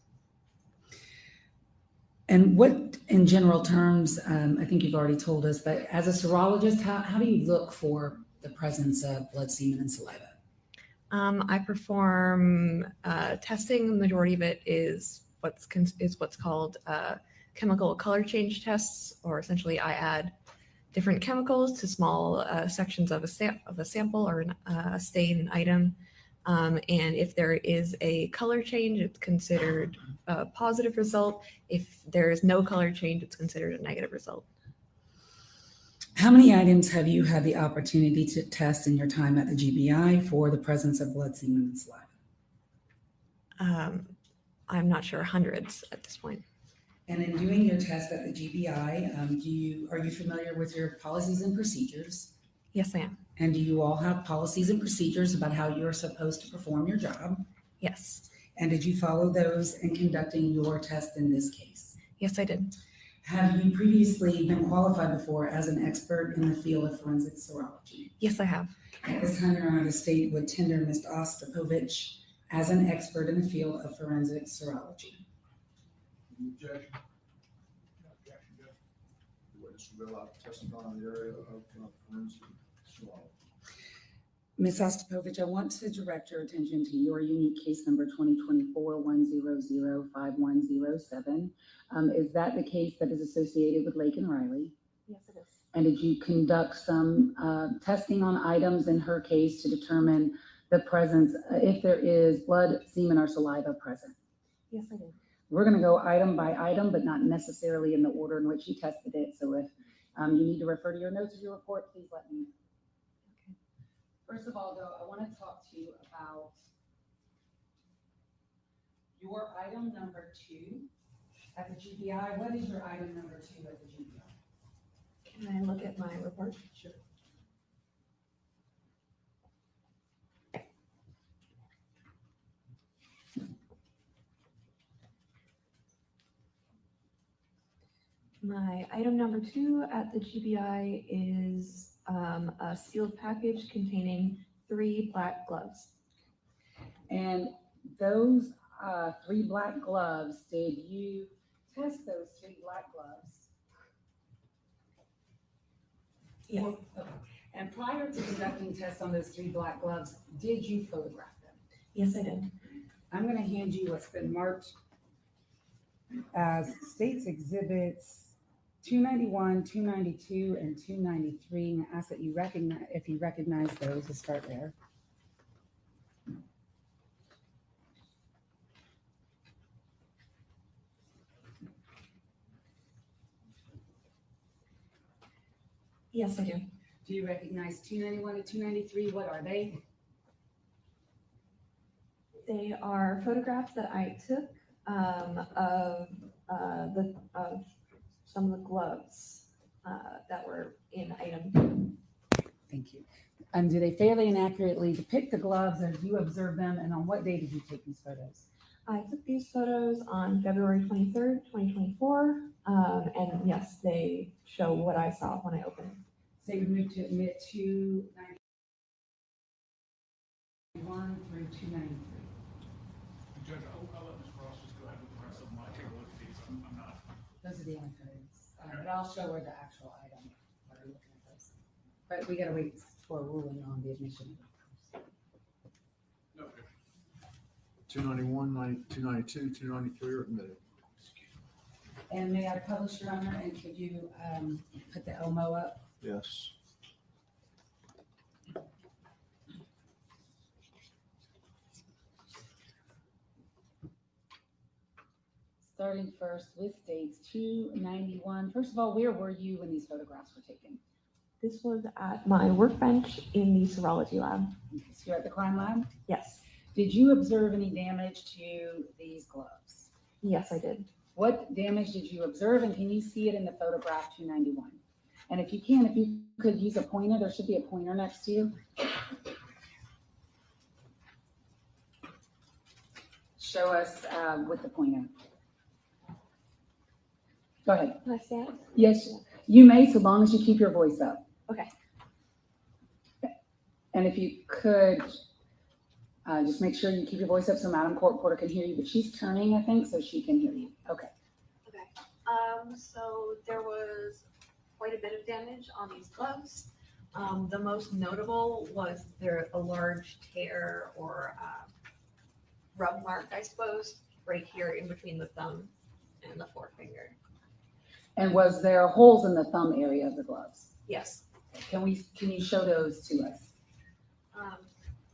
S2: And what, in general terms, I think you've already told us, but as a serologist, how do you look for the presence of blood, semen, and saliva?
S20: I perform testing. The majority of it is what's called chemical color change tests, or essentially I add different chemicals to small sections of a sample or a stain item. And if there is a color change, it's considered a positive result. If there is no color change, it's considered a negative result.
S2: How many items have you had the opportunity to test in your time at the GBI for the presence of blood, semen, and saliva?
S20: I'm not sure, hundreds at this point.
S2: And in doing your test at the GBI, are you familiar with your policies and procedures?
S20: Yes, I am.
S2: And do you all have policies and procedures about how you're supposed to perform your job?
S20: Yes.
S2: And did you follow those in conducting your test in this case?
S20: Yes, I did.
S2: Have you previously been qualified before as an expert in the field of forensic serology?
S20: Yes, I have.
S2: At this time, Your Honor, the state would tender Ms. Ostapovich as an expert in the field of forensic serology.
S3: Objection. The witness will be allowed to testify in the area of forensic serology.
S2: Ms. Ostapovich, I want to direct your attention to your unique case number 2024-100-5107. Is that the case that is associated with Laken Riley?
S20: Yes, it is.
S2: And did you conduct some testing on items in her case to determine the presence, if there is blood, semen, or saliva present?
S20: Yes, I did.
S2: We're going to go item by item, but not necessarily in the order in which you tested it. So if you need to refer to your notes of your report, please let me know. Okay. First of all, though, I want to talk to you about your item number 2 at the GBI. What is your item number 2 at the GBI?
S20: Can I look at my report?
S2: Sure.
S20: My item number 2 at the GBI is a sealed package containing 3 black gloves.
S2: And those 3 black gloves, did you test those 3 black gloves?
S20: Yeah.
S2: Okay. And prior to conducting tests on those 3 black gloves, did you photograph them?
S20: Yes, I did.
S2: I'm going to hand you what's been marked as State's Exhibits 291, 292, and 293, and I ask that you recognize, if you recognize those, we'll start there.
S20: Yes, I do.
S2: Do you recognize 291 and 293? What are they?
S20: They are photographs that I took of some of the gloves that were in item.
S2: Thank you. And do they fairly and accurately depict the gloves as you observe them? And on what day did you take these photos?
S20: I took these photos on February 23rd, 2024. And yes, they show what I saw when I opened.
S2: So you move to admit 291 through 293.
S10: Judge, I'll let Ms. Ross just go ahead with the rest of them. I take a look at these. I'm not.
S2: Those are the only photos. But I'll show her the actual item. While you're looking at those. But we gotta wait for a ruling on the admission.
S10: No.
S3: 291, 292, 293 are admitted.
S2: And may I publish, Your Honor, and could you put the Elmo up?
S3: Yes.
S2: Starting first with States 291. First of all, where were you when these photographs were taken?
S20: This was at my workbench in the serology lab.
S2: Okay, so you're at the crime lab?
S20: Yes.
S2: Did you observe any damage to these gloves?
S20: Yes, I did.
S17: What damage did you observe, and can you see it in the photograph 291? And if you can, if you could use a pointer, there should be a pointer next to you. Show us with the pointer. Go ahead.
S20: Can I stand?
S17: Yes, you may, so long as you keep your voice up.
S20: Okay.
S17: And if you could, just make sure you keep your voice up so Madam Court Reporter can hear you, but she's turning, I think, so she can hear you. Okay.
S20: Okay. So there was quite a bit of damage on these gloves. The most notable was there a large tear or rub mark, I suppose, right here in between the thumb and the forefinger.
S17: And was there holes in the thumb area of the gloves?
S20: Yes.
S17: Can you show those to us?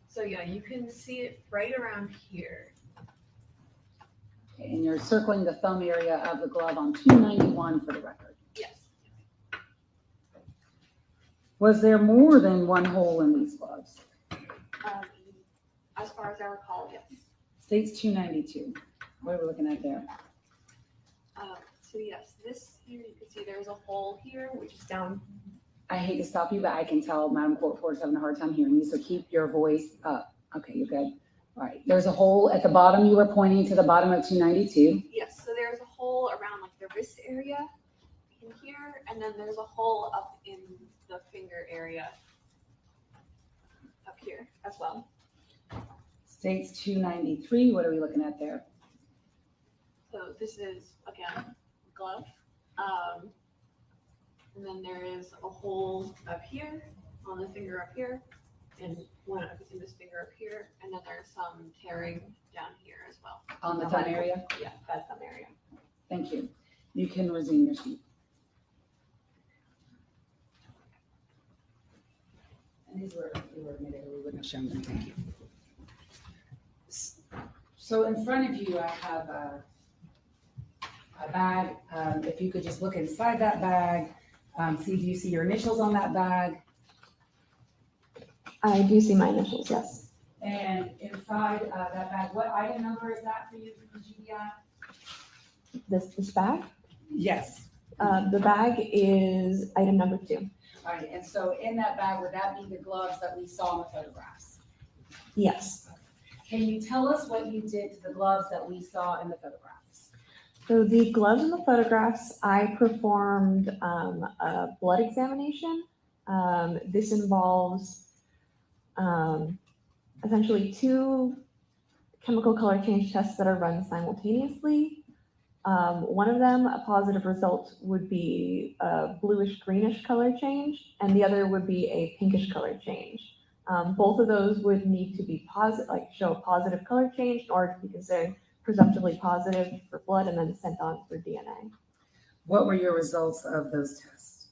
S20: So yeah, you can see it right around here.
S17: Okay, and you're circling the thumb area of the glove on 291 for the record.
S20: Yes.
S17: Was there more than one hole in these gloves?
S20: As far as I recall, yes.
S17: States 292. What are we looking at there?
S20: So yes, this here you can see there's a hole here, which is down.
S17: I hate to stop you, but I can tell Madam Court Reporter is having a hard time hearing you, so keep your voice up. Okay, you're good. All right, there's a hole at the bottom. You were pointing to the bottom of 292.
S20: Yes, so there's a hole around like the wrist area in here, and then there's a hole up in the finger area up here as well.
S17: States 293. What are we looking at there?
S20: So this is again glove, and then there is a hole up here on the finger up here, and one up in this finger up here, and then there's some tearing down here as well.
S17: On the thumb area?
S20: Yeah, that thumb area.
S17: Thank you. You can resume your seat. And these were admitted, or we wouldn't have shown them. Thank you. So in front of you, I have a bag. If you could just look inside that bag, do you see your initials on that bag?
S18: I do see my initials, yes.
S17: And inside that bag, what item number is that for you from GBI?
S18: This bag?
S17: Yes.
S18: The bag is item number 2.
S17: All right, and so in that bag, would that be the gloves that we saw in the photographs?
S18: Yes.
S17: Can you tell us what you did to the gloves that we saw in the photographs?
S18: So the gloves in the photographs, I performed a blood examination. This involves essentially 2 chemical color change tests that are run simultaneously. One of them, a positive result, would be a bluish greenish color change, and the other would be a pinkish color change. Both of those would need to be positive, like show a positive color change in order to be considered presumptively positive for blood and then sent on for DNA.
S17: What were your results of those tests?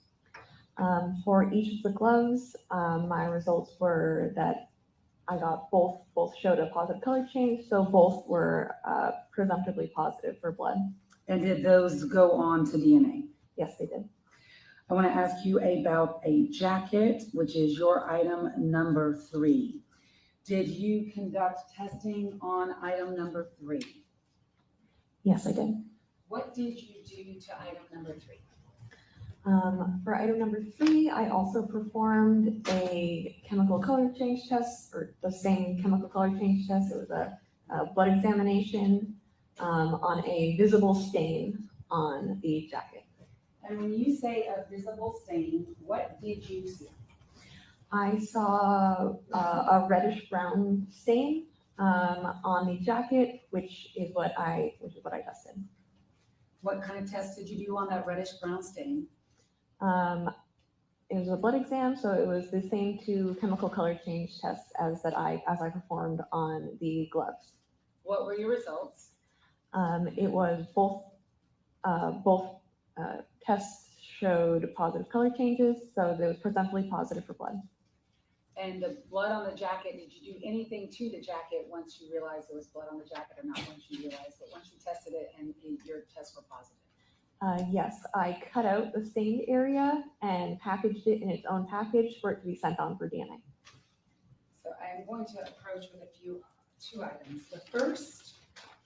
S18: For each of the gloves, my results were that I got both showed a positive color change, so both were presumptively positive for blood.
S17: And did those go on to DNA?
S18: Yes, they did.
S17: I want to ask you about a jacket, which is your item number 3. Did you conduct testing on item number 3?
S18: Yes, I did.
S17: What did you do to item number 3?
S18: For item number 3, I also performed a chemical color change test, or the same chemical color change test. It was a blood examination on a visible stain on the jacket.
S17: And when you say a visible stain, what did you see?
S18: I saw a reddish brown stain on the jacket, which is what I tested.
S17: What kind of test did you do on that reddish brown stain?
S18: It was a blood exam, so it was the same 2 chemical color change tests as I performed on the gloves.
S17: What were your results?
S18: It was both tests showed positive color changes, so it was presumptively positive for blood.
S17: And the blood on the jacket, did you do anything to the jacket once you realized there was blood on the jacket, or not once you realized, but once you tested it and your tests were positive?
S18: Yes, I cut out the stained area and packaged it in its own package for it to be sent on for DNA.
S17: So I'm going to approach with 2 items. The first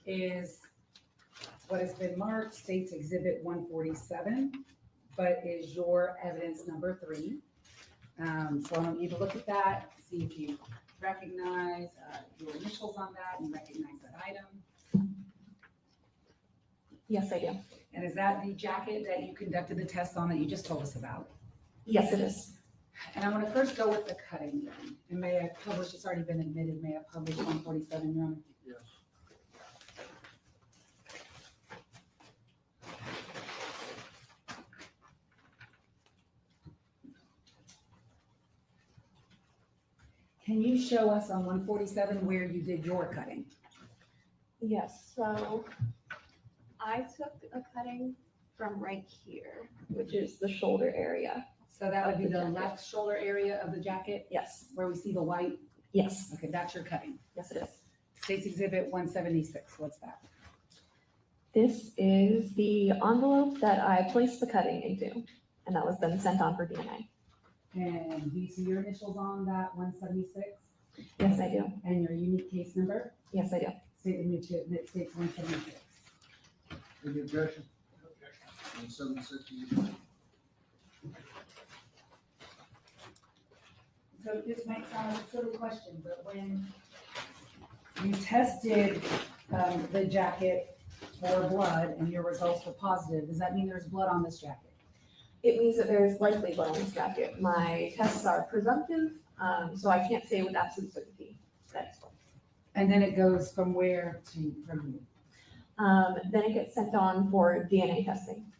S17: is
S2: What has been marked states Exhibit 147, but is your evidence number 3. So I want you to look at that, see if you recognize your initials on that and recognize that item.
S18: Yes, I do.
S2: And is that the jacket that you conducted the test on that you just told us about?
S18: Yes, it is.
S2: And I want to first go with the cutting then. And may I publish, it's already been admitted, may I publish 147, Your Honor?
S12: Yes.
S2: Can you show us on 147 where you did your cutting?
S18: Yes, so I took a cutting from right here, which is the shoulder area.
S2: So that would be the
S18: jacket.
S2: left shoulder area of the jacket?
S18: Yes.
S2: Where we see the white?
S18: Yes.
S2: Okay, that's your cutting.
S18: Yes, it is.
S2: States Exhibit 176, what's that?
S18: This is the envelope that I placed the cutting into, and that was then sent on for DNA.
S2: And do you see your initials on that 176?
S18: Yes, I do.
S2: And your unique case number?
S18: Yes, I do.
S2: State admit states 176.
S12: Any objection? 176.
S2: So this might sound like a silly question, but when you tested the jacket for blood and your results were positive, does that mean there's blood on this jacket?
S18: It means that there's likely blood on this jacket. My tests are presumptive, so I can't say with absolute certainty that it's blood.
S2: And then it goes from where to from you?
S18: Then it gets sent on for DNA testing.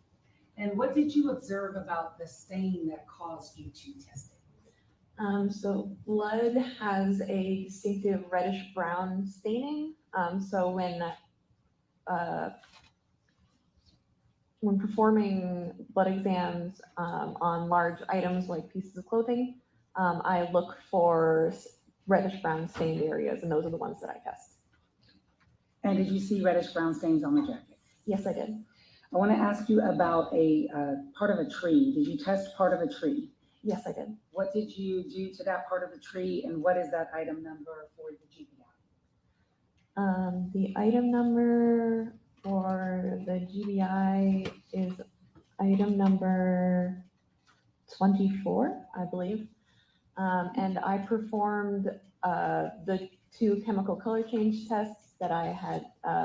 S2: And what did you observe about the stain that caused you to test it?
S18: So blood has a distinctive reddish brown staining. So when performing blood exams on large items like pieces of clothing, I look for reddish brown stained areas, and those are the ones that I test.
S17: And did you see reddish brown stains on the jacket?
S18: Yes, I did.
S17: I want to ask you about a part of a tree. Did you test part of a tree?
S18: Yes, I did.
S17: What did you do to that part of the tree, and what is that item number for the GBI?
S18: The item number for the GBI is item number 24, I believe. And I performed the 2 chemical color change tests that I had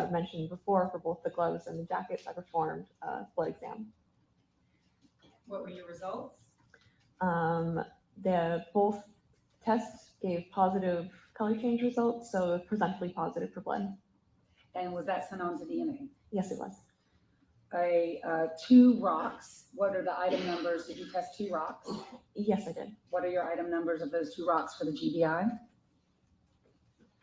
S18: mentioned before for both the gloves and the jackets. I performed a blood exam.
S2: What were your results?
S18: Both tests gave positive color change results, so presumptively positive for blood.
S17: And was that sent on to DNA?
S18: Yes, it was.
S17: 2 rocks. What are the item numbers? Did you test 2 rocks?
S18: Yes, I did.
S17: What are your item numbers of those 2 rocks for the GBI?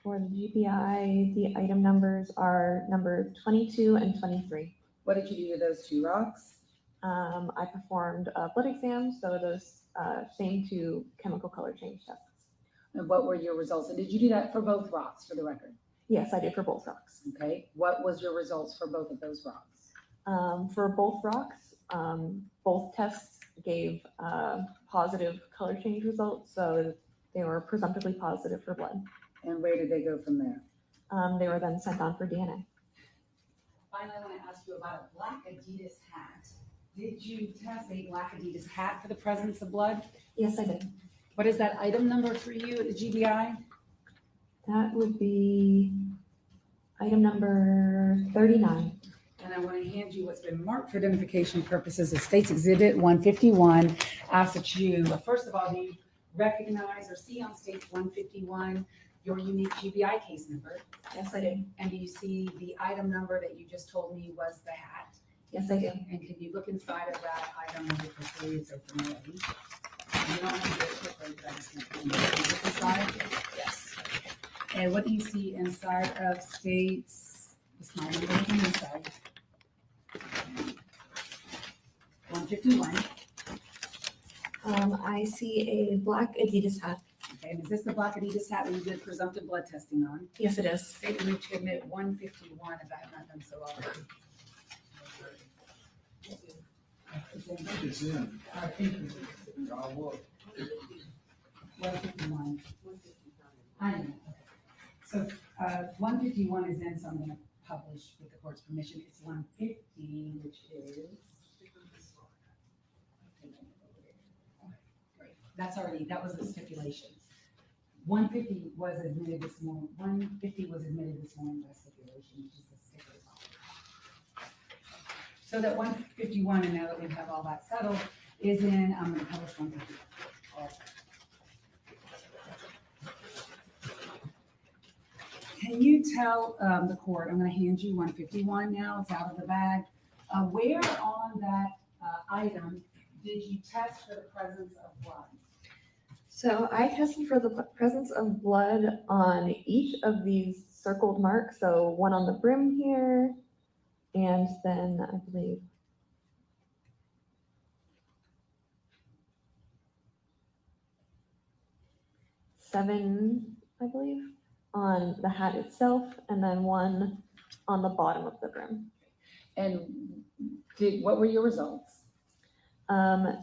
S18: For the GBI, the item numbers are number 22 and 23.
S17: What did you do to those 2 rocks?
S18: I performed a blood exam, so those same 2 chemical color change tests.
S17: And what were your results? And did you do that for both rocks, for the record?
S18: Yes, I did for both rocks.
S17: Okay. What was your results for both of those rocks?
S18: For both rocks, both tests gave positive color change results, so they were presumptively positive for blood.
S17: And where did they go from there?
S18: They were then sent on for DNA.
S2: Finally, I want to ask you about a black Adidas hat. Did you test a black Adidas hat for the presence of blood?
S18: Yes, I did.
S2: What is that item number for you at the GBI?
S18: That would be item number 39.
S2: And I want to hand you what's been marked for identification purposes as States Exhibit 151. Ask that you, first of all, do you recognize or see on States 151 your unique GBI case number?
S18: Yes, I do.
S2: And do you see the item number that you just told me was the hat?
S18: Yes, I do.
S2: And can you look inside of that item number quickly? It's open already. You don't have to do it quickly, but I just want you to look inside. Yes. And what do you see inside of States? What's my number on the inside? 151.
S18: I see a black Adidas hat.
S2: Okay, and is this the black Adidas hat that you did presumptive blood testing on?
S18: Yes, it is.
S2: State me to admit 151 if I have not done so already.
S12: It's in.
S2: All right, thank you.
S12: I'll look.
S2: 151. I know. So 151 is in, so I'm gonna publish with the court's permission. It's 150, which is. Great. That's already, that was the stipulation. 150 was admitted this morning. 150 was admitted this morning by stipulation, which is the stipulation. So that 151, and now that we have all that settled, is in, I'm going to publish 150. Can you tell the court, I'm going to hand you 151 now, it's out of the bag. Where on that item did you test for the presence of blood?
S20: So I tested for the presence of blood on each of these circled marks. So one on the brim here, and then I believe seven, I believe, on the hat itself, and then one on the bottom of the brim.
S17: And what were your results?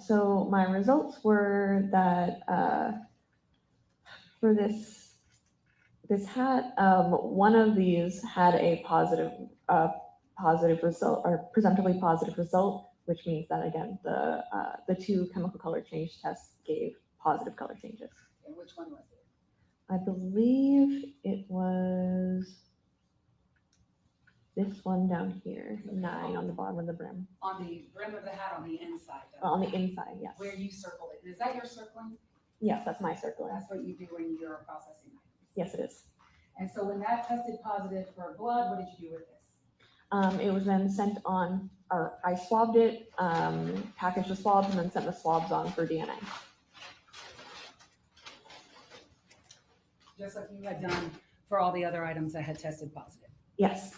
S20: So my results were that for this hat, one of these had a positive result, or presumptively positive result, which means that again the two chemical color change tests gave positive color changes.
S17: And which one was it?
S20: I believe it was this one down here, 9 on the bottom of the brim.
S2: On the brim of the hat on the inside.
S20: On the inside, yes.
S2: Where you circled it. Is that your circling?
S20: Yes, that's my circling.
S2: That's what you do when you're processing items.
S20: Yes, it is.
S2: And so when that tested positive for blood, what did you do with this?
S20: It was then sent on, or I swabbed it, packaged the swabs, and then sent the swabs on for DNA.
S2: Just like you had done for all the other items that had tested positive.
S20: Yes.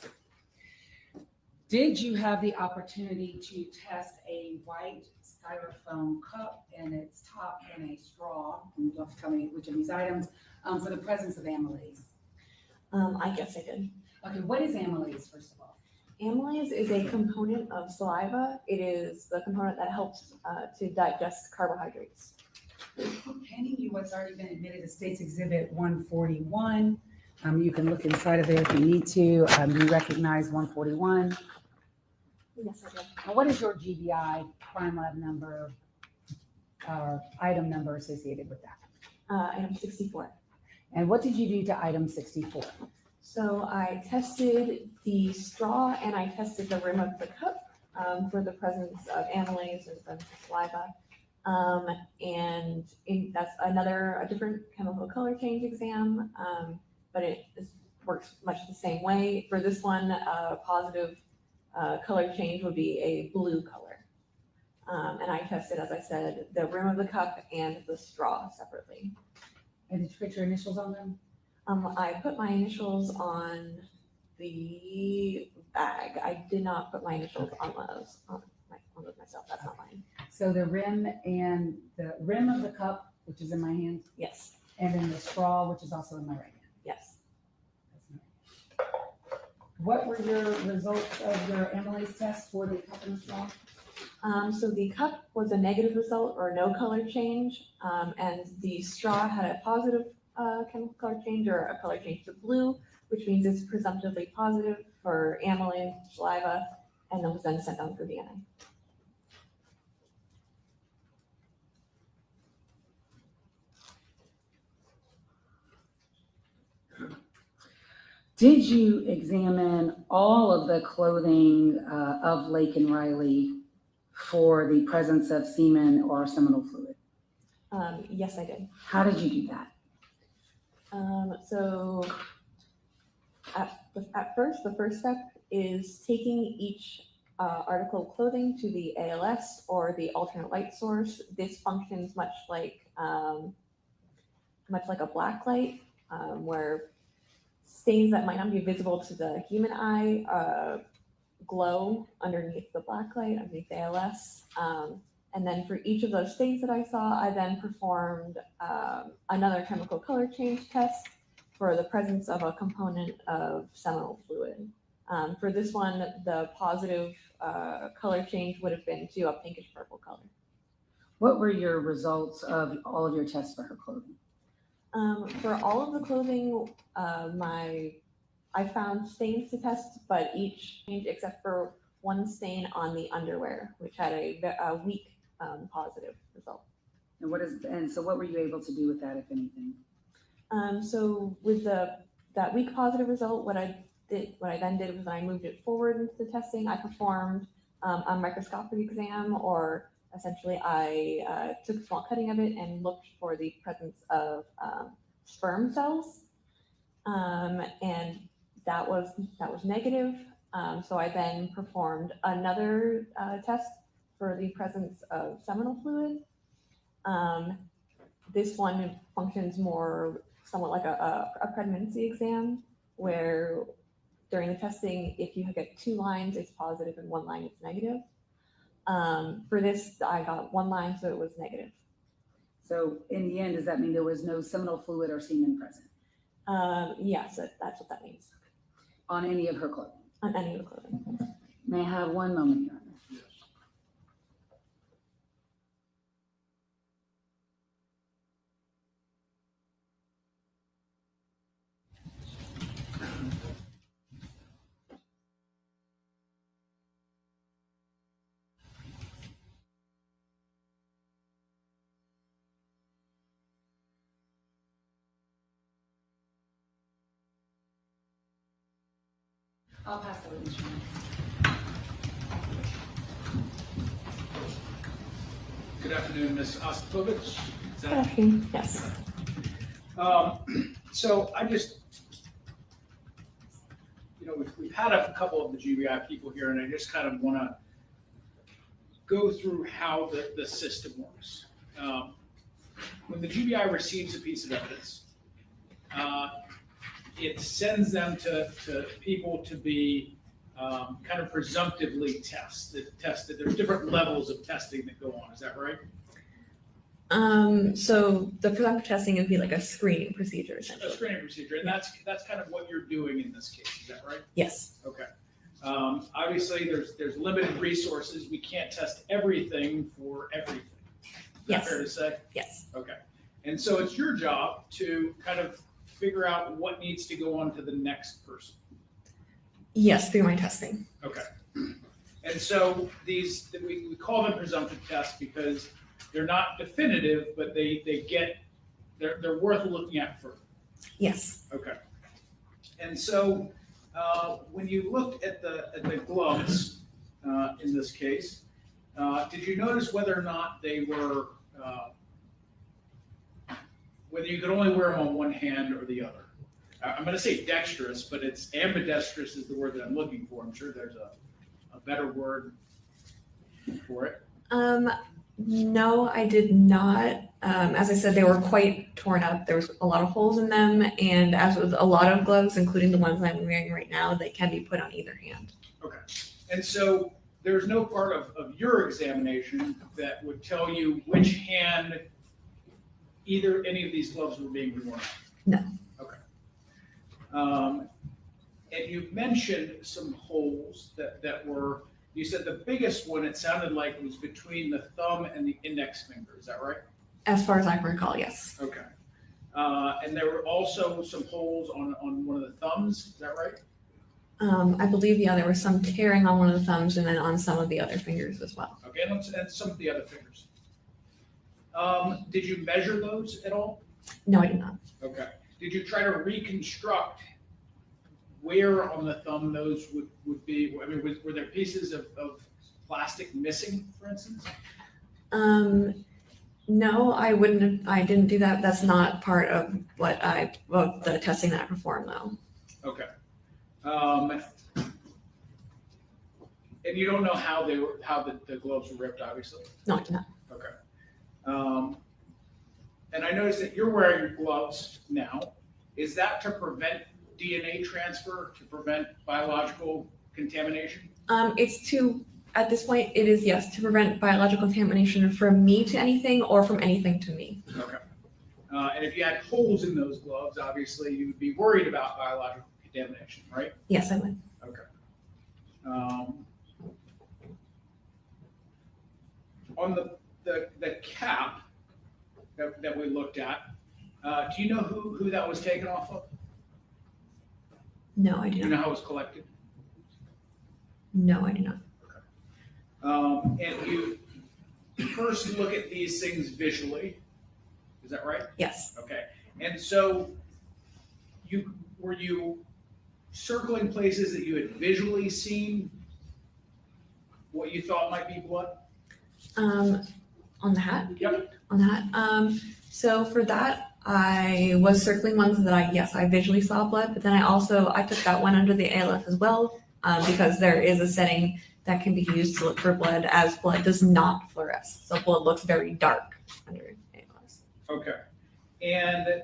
S2: Did you have the opportunity to test a white styrofoam cup and its top and a straw? And you'll have to tell me which of these items for the presence of amylase.
S20: I guess I did.
S2: Okay, what is amylase, first of all?
S20: Amylase is a component of saliva. It is the component that helps to digest carbohydrates.
S2: Handing you what's already been admitted as State's Exhibit 141. You can look inside of there if you need to. You recognize 141.
S20: Yes, I did.
S2: Now, what is your GBI crime lab number or item number associated with that?
S20: Item 64.
S2: And what did you do to item 64?
S20: So I tested the straw and I tested the rim of the cup for the presence of amylase and presence of saliva. That's a different chemical color change exam, but it works much the same way. For this one, positive color change would be a blue color. And I tested, as I said, the rim of the cup and the straw separately.
S2: And did you put your initials on them?
S20: I put my initials on the bag. I did not put my initials on those myself. That's not mine.
S2: So the rim of the cup, which is in my hand,
S20: Yes.
S2: and then the straw, which is also in my right hand.
S20: Yes.
S2: What were your results of your amylase test for the cup and the straw?
S20: So the cup was a negative result or no color change, and the straw had a positive chemical color change or a color change to blue, which means it's presumptively positive for amylase, saliva, and then was then sent on for DNA.
S17: Did you examine all of the clothing of Laken Riley for the presence of semen or seminal fluid?
S20: Yes, I did.
S17: How did you do that?
S20: So at first, the first step is taking each article of clothing to the ALS or the alternate light source. This functions much like a black light, where stains that might not be visible to the human eye glow underneath the black light, underneath the ALS. And then for each of those stains that I saw, I then performed another chemical color change test for the presence of a component of seminal fluid. For this one, the positive color change would have been to a pinkish purple color.
S17: What were your results of all of your tests for her clothing?
S20: For all of the clothing, my
S21: I found stains to test, but each change except for one stain on the underwear, which had a weak positive result.
S17: And so what were you able to do with that, if anything?
S21: So with that weak positive result, what I then did was I moved it forward into the testing. I performed a microscopic exam, or essentially I took a small cutting of it and looked for the presence of sperm cells, and that was negative. So I then performed another test for the presence of seminal fluid. This one functions more somewhat like a pregnancy exam, where during the testing, if you get 2 lines, it's positive, and 1 line, it's negative. For this, I got 1 line, so it was negative.
S17: So in the end, does that mean there was no seminal fluid or semen present?
S21: Yes, that's what that means.
S17: On any of her clothing?
S21: On any of the clothing.
S17: May I have 1 moment, Your Honor? I'll pass the witness.
S10: Good afternoon, Ms. Ostapovich.
S21: Good afternoon. Yes.
S10: So I just, we've had a couple of the GBI people here, and I just kind of want to go through how the system works. When the GBI receives a piece of evidence, it sends them to people to be kind of presumptively tested. There's different levels of testing that go on. Is that right?
S20: So the presumptive testing would be like a screening procedure, essentially.
S10: A screening procedure, and that's kind of what you're doing in this case. Is that right?
S20: Yes.
S10: Okay. Obviously, there's limited resources. We can't test everything for everything. Is that fair to say?
S20: Yes.
S10: Okay. And so it's your job to kind of figure out what needs to go on to the next person.
S20: Yes, through my testing.
S10: Okay. And so we call them presumptive tests because they're not definitive, but they're worth looking at further.
S20: Yes.
S10: Okay. And so when you looked at the gloves in this case, did you notice whether or not they were whether you could only wear them on one hand or the other? I'm going to say dexterous, but it's ambidextrous is the word that I'm looking for. I'm sure there's a better word for it.
S20: No, I did not. As I said, they were quite torn up. There was a lot of holes in them, and as with a lot of gloves, including the ones I'm wearing right now, they can be put on either hand.
S10: Okay. And so there's no part of your examination that would tell you which hand any of these gloves were being worn on?
S20: No.
S10: Okay. And you mentioned some holes that were, you said the biggest one, it sounded like it was between the thumb and the index finger. Is that right?
S20: As far as I can recall, yes.
S10: Okay. And there were also some holes on one of the thumbs. Is that right?
S20: I believe, yeah, there was some tearing on one of the thumbs and then on some of the other fingers as well.
S10: Okay, and some of the other fingers. Did you measure those at all?
S20: No, I did not.
S10: Okay. Did you try to reconstruct where on the thumb those would be? I mean, were there pieces of plastic missing, for instance?
S20: No, I didn't do that. That's not part of the testing that I performed, though.
S10: Okay. And you don't know how the gloves were ripped, obviously?
S20: No, I do not.
S10: Okay. And I noticed that you're wearing your gloves now. Is that to prevent DNA transfer, to prevent biological contamination?
S20: At this point, it is, yes, to prevent biological contamination from me to anything or from anything to me.
S10: Okay. And if you had holes in those gloves, obviously you would be worried about biological contamination, right?
S20: Yes, I would.
S10: Okay. On the cap that we looked at, do you know who that was taken off of?
S20: No, I
S10: Do
S20: do
S10: you know
S20: not.
S10: how it was collected?
S20: No, I do not.
S10: And you first look at these things visually, is that right?
S20: Yes.
S10: Okay, and so were you circling places that you had visually seen what you thought might be blood?
S20: On the hat?
S10: Yep.
S20: On the hat. So for that, I was circling ones that I visually saw blood, but then I took that one under the ALS as well, because there is a setting that can be used to look for blood, as blood does not fluoresce. So blood looks very dark under ALS.
S10: Okay, and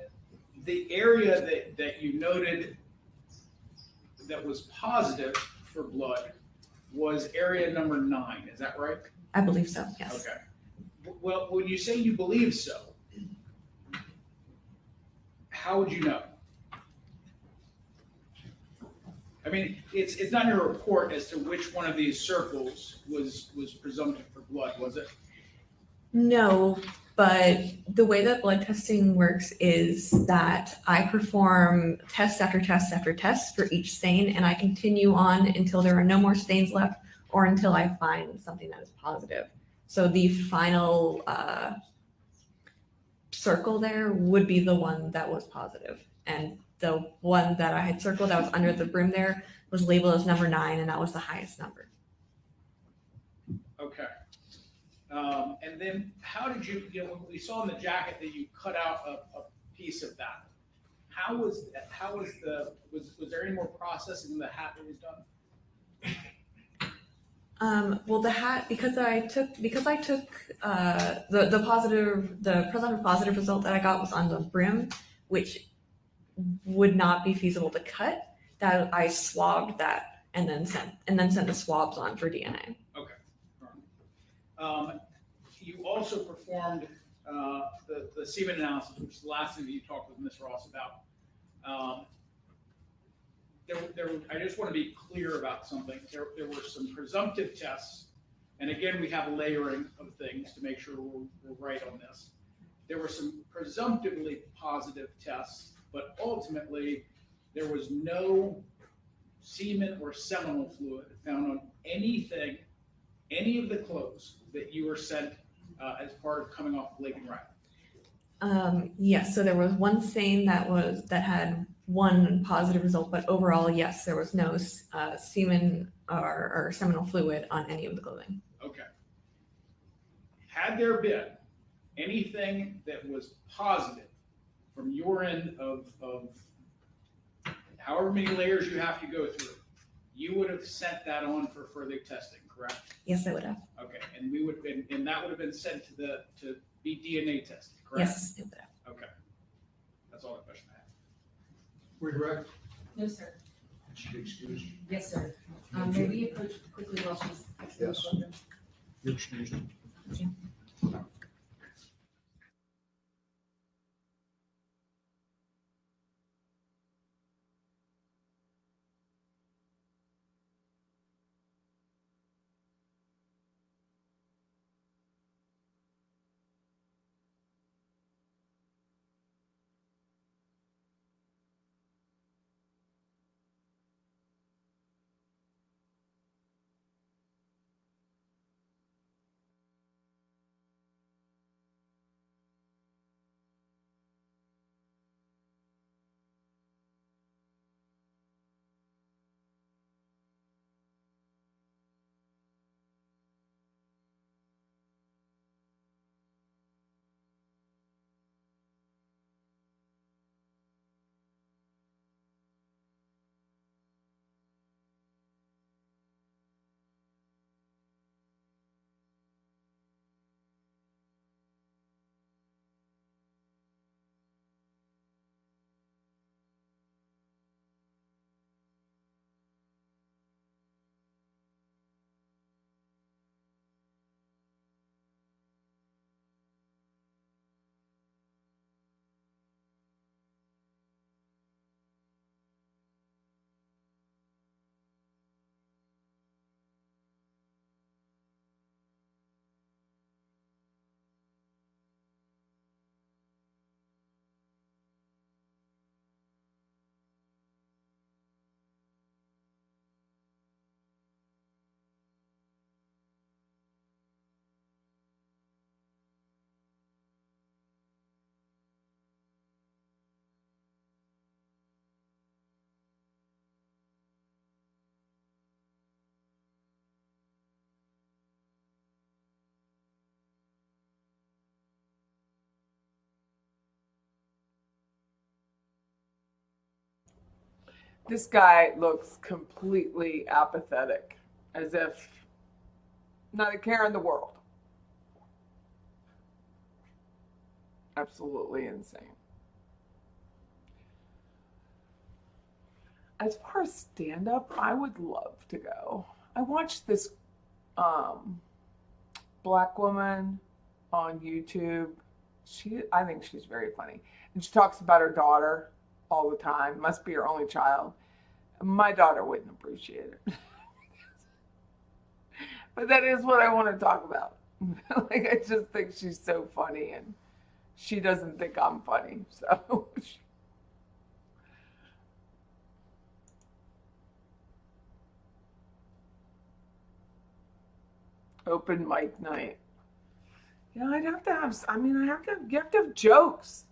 S10: the area that you noted that was positive for blood was area number 9, is that right?
S20: I believe so, yes.
S10: Okay. Well, when you say you believe so, how would you know? I mean, it's not in your report as to which one of these circles was presumptive for blood, was it?
S20: No, but the way that blood testing works is that I perform test after test after test for each stain, and I continue on until there are no more stains left or until I find something that is positive. So the final circle there would be the one that was positive. And the one that I had circled that was under the brim there was labeled as number 9, and that was the highest number.
S10: Okay. And then how did you know, we saw in the jacket that you cut out a piece of that. Was there any more processing in the hat that was done?
S20: Well, the hat, because I took the presumptive positive result that I got was on the brim, which would not be feasible to cut. That I swabbed that and then sent the swabs on for DNA.
S10: Okay. You also performed the semen analysis, which is the last thing that you talked with Ms. Ross about. I just want to be clear about something. There were some presumptive tests, and again, we have layering of things to make sure we're right on this. There were some presumptively positive tests, but ultimately, there was no semen or seminal fluid found on anything, any of the clothes that you were sent as part of coming off Laken Riley.
S20: Yes, so there was one stain that had one positive result, but overall, yes, there was no semen or seminal fluid on any of the clothing.
S10: Okay. Had there been anything that was positive from your end of however many layers you have to go through, you would have sent that on for further testing, correct?
S20: Yes, I would have.
S10: Okay, and that would have been sent to be DNA tested, correct?
S20: Yes, it would have.
S10: Okay, that's all the question I have.
S12: We're direct.
S2: No, sir.
S12: Excuse.
S2: Yes, sir. May we approach quickly while she's.
S12: Yes. You're excused.
S1: This guy looks completely apathetic, as if not a care in the world. Absolutely insane. As far as stand-up, I would love to go. I watched this black woman on YouTube. I think she's very funny. And she talks about her daughter all the time. Must be her only child. My daughter wouldn't appreciate it. But that is what I want to talk about. Like, I just think she's so funny, and she doesn't think I'm funny. So open mic night. Yeah, I'd have to have, you have to have jokes.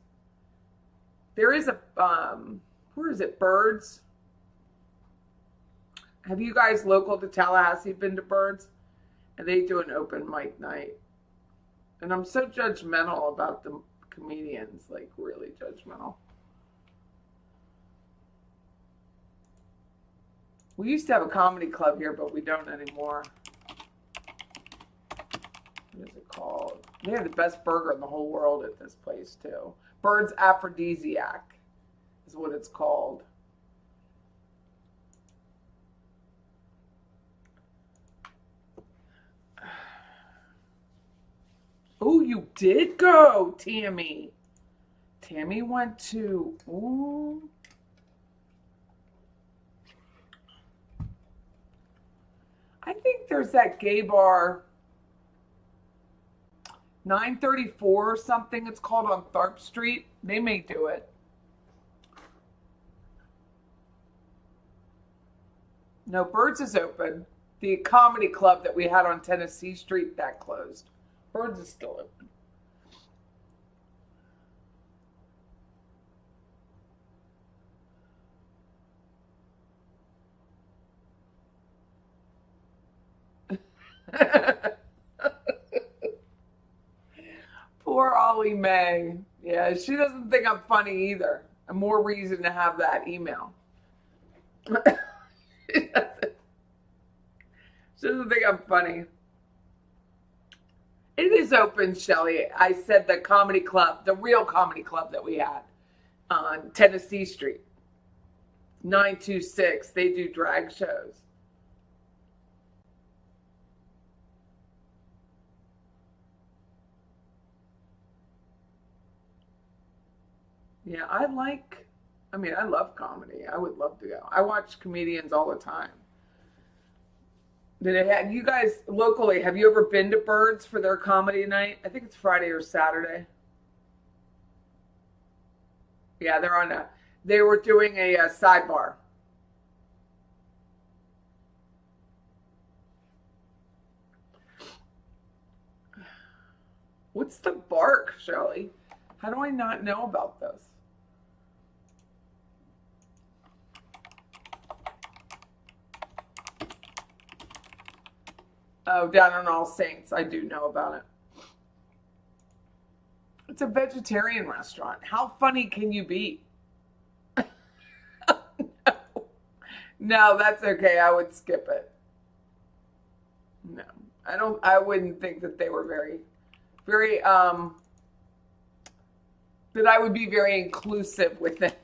S1: There is a, where is it, Birds? Have you guys local to Tallahassee been to Birds? And they do an open mic night. And I'm so judgmental about the comedians, like really judgmental. We used to have a comedy club here, but we don't anymore. What is it called? They have the best burger in the whole world at this place, too. Bird's Aphrodisiac is what it's called. Oh, you did go, Tammy. Tammy went to, ooh. I think there's that gay bar, 934 or something it's called, on Tharp Street. They may do it. No, Birds is open. The comedy club that we had on Tennessee Street, that closed. Birds is still open. Poor Ollie Mae. Yeah, she doesn't think I'm funny either. And more reason to have that email. She doesn't think I'm funny. It is open, Shelley. I said the comedy club, the real comedy club that we had on Tennessee Street. 926. They do drag shows. Yeah, I love comedy. I would love to go. I watch comedians all the time. You guys locally, have you ever been to Birds for their comedy night? I think it's Friday or Saturday. Yeah, they were doing a sidebar. What's the bark, Shelley? How do I not know about this? Oh, down on All Saints. I do know about it. It's a vegetarian restaurant. How funny can you be? No, that's okay. I would skip it. No, I wouldn't think that they were very, that I would be very inclusive with it.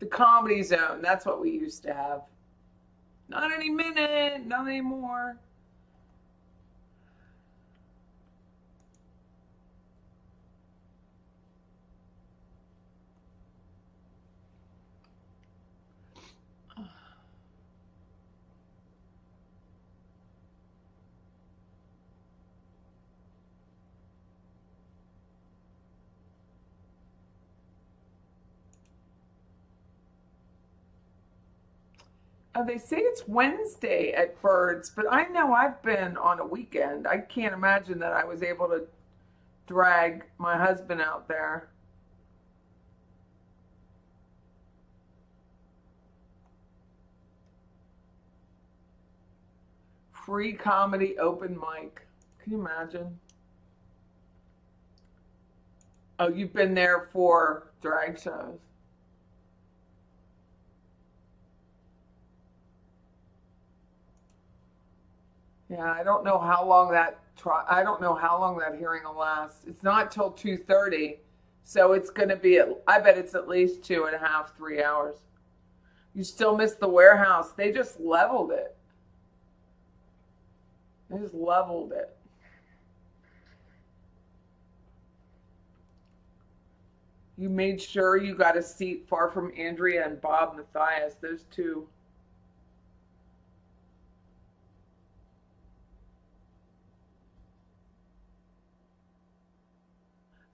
S1: The Comedy Zone, that's what we used to have. Not any minute, not anymore. They say it's Wednesday at Birds, but I know I've been on a weekend. I can't imagine that I was able to drag my husband out there. Free comedy open mic. Can you imagine? Oh, you've been there for drag shows. Yeah, I don't know how long that hearing will last. It's not till 2:30, so it's going to be. I bet it's at least 2.5, 3 hours. You still miss the warehouse. They just leveled it. They just leveled it. You made sure you got a seat far from Andrea and Bob Matthias. Those two.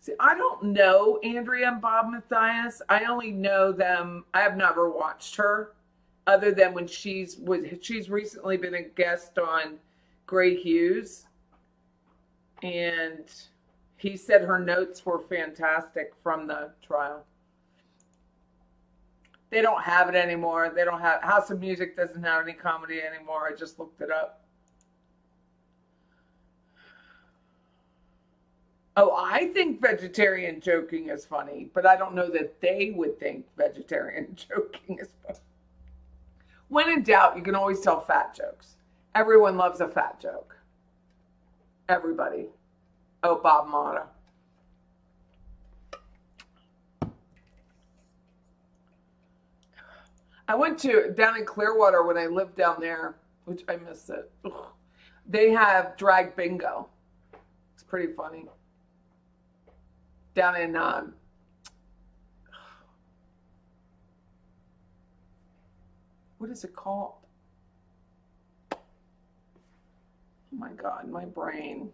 S1: See, I don't know Andrea and Bob Matthias. I only know them. I have never watched her, other than when she's recently been a guest on Gray Hughes, and he said her notes were fantastic from the trial. They don't have it anymore. They don't have House of Music doesn't have any comedy anymore. I just looked it up. Oh, I think vegetarian joking is funny, but I don't know that they would think vegetarian joking is funny. When in doubt, you can always tell fat jokes. Everyone loves a fat joke. Everybody. Oh, Bob Mata. I went down in Clearwater when I lived down there, which I miss it. Ugh. They have drag bingo. It's pretty funny. Down in what is it called? Oh my God, my brain.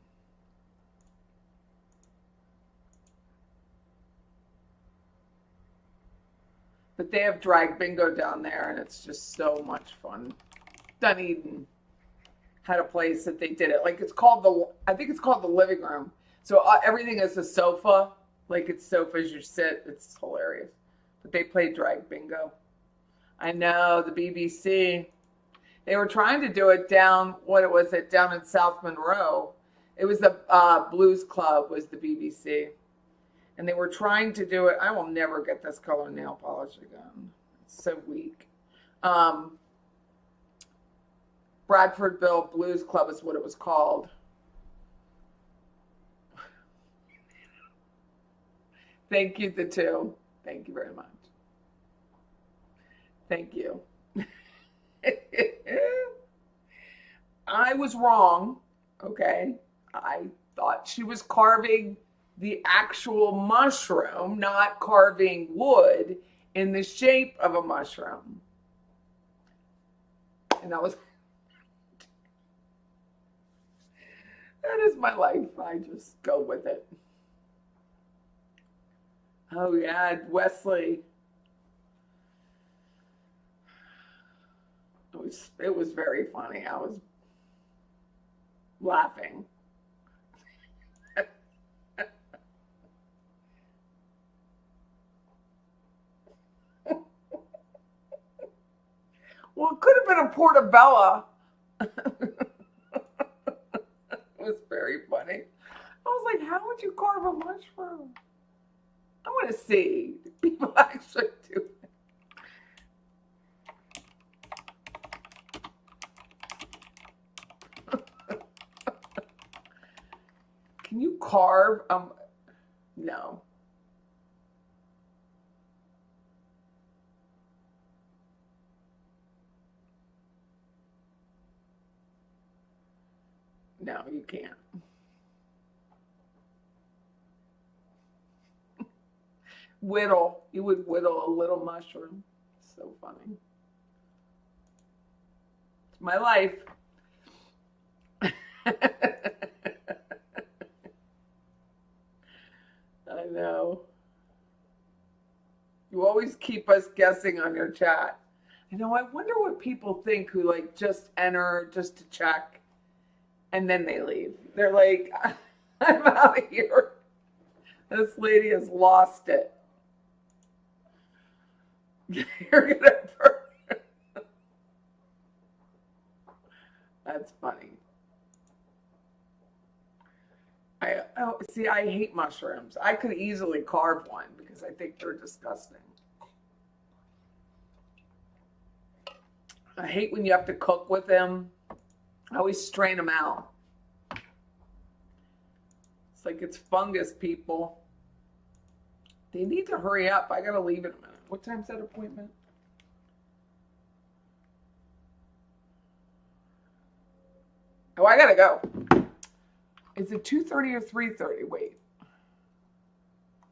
S1: But they have drag bingo down there, and it's just so much fun. Dunedin had a place that they did it. Like I think it's called the living room. So everything is a sofa. Like it's sofas you sit. It's hilarious. But they play drag bingo. I know, the BBC. They were trying to do it down in South Monroe. It was the Blues Club was the BBC. And they were trying to do it. I will never get this color nail polish again. It's so weak. Bradfordville Blues Club is what it was called. Thank you, the two. Thank you very much. Thank you. I was wrong. Okay. I thought she was carving the actual mushroom, not carving wood in the shape of a mushroom. And that is my life. I just go with it. Oh yeah, Wesley. It was very funny. I was laughing. Well, it could have been a portobello. It was very funny. I was like, how would you carve a mushroom? I want to see people actually do it. Can you carve? No. No, you can't. Whittle. You would whittle a little mushroom. So funny. It's my life. I know. You always keep us guessing on your chat. I know. I wonder what people think who like just enter just to check and then they leave. They're like, I'm out of here. This lady has lost it. You're gonna burn. That's funny. I hate mushrooms. I could easily carve one because I think they're disgusting. I hate when you have to cook with them. I always strain them out. It's like it's fungus, people. They need to hurry up. I gotta leave in a minute. What time's that appointment? Oh, I gotta go. Is it 2:30 or 3:30? Wait.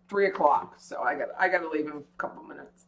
S1: 3 o'clock. So I gotta leave in a couple minutes.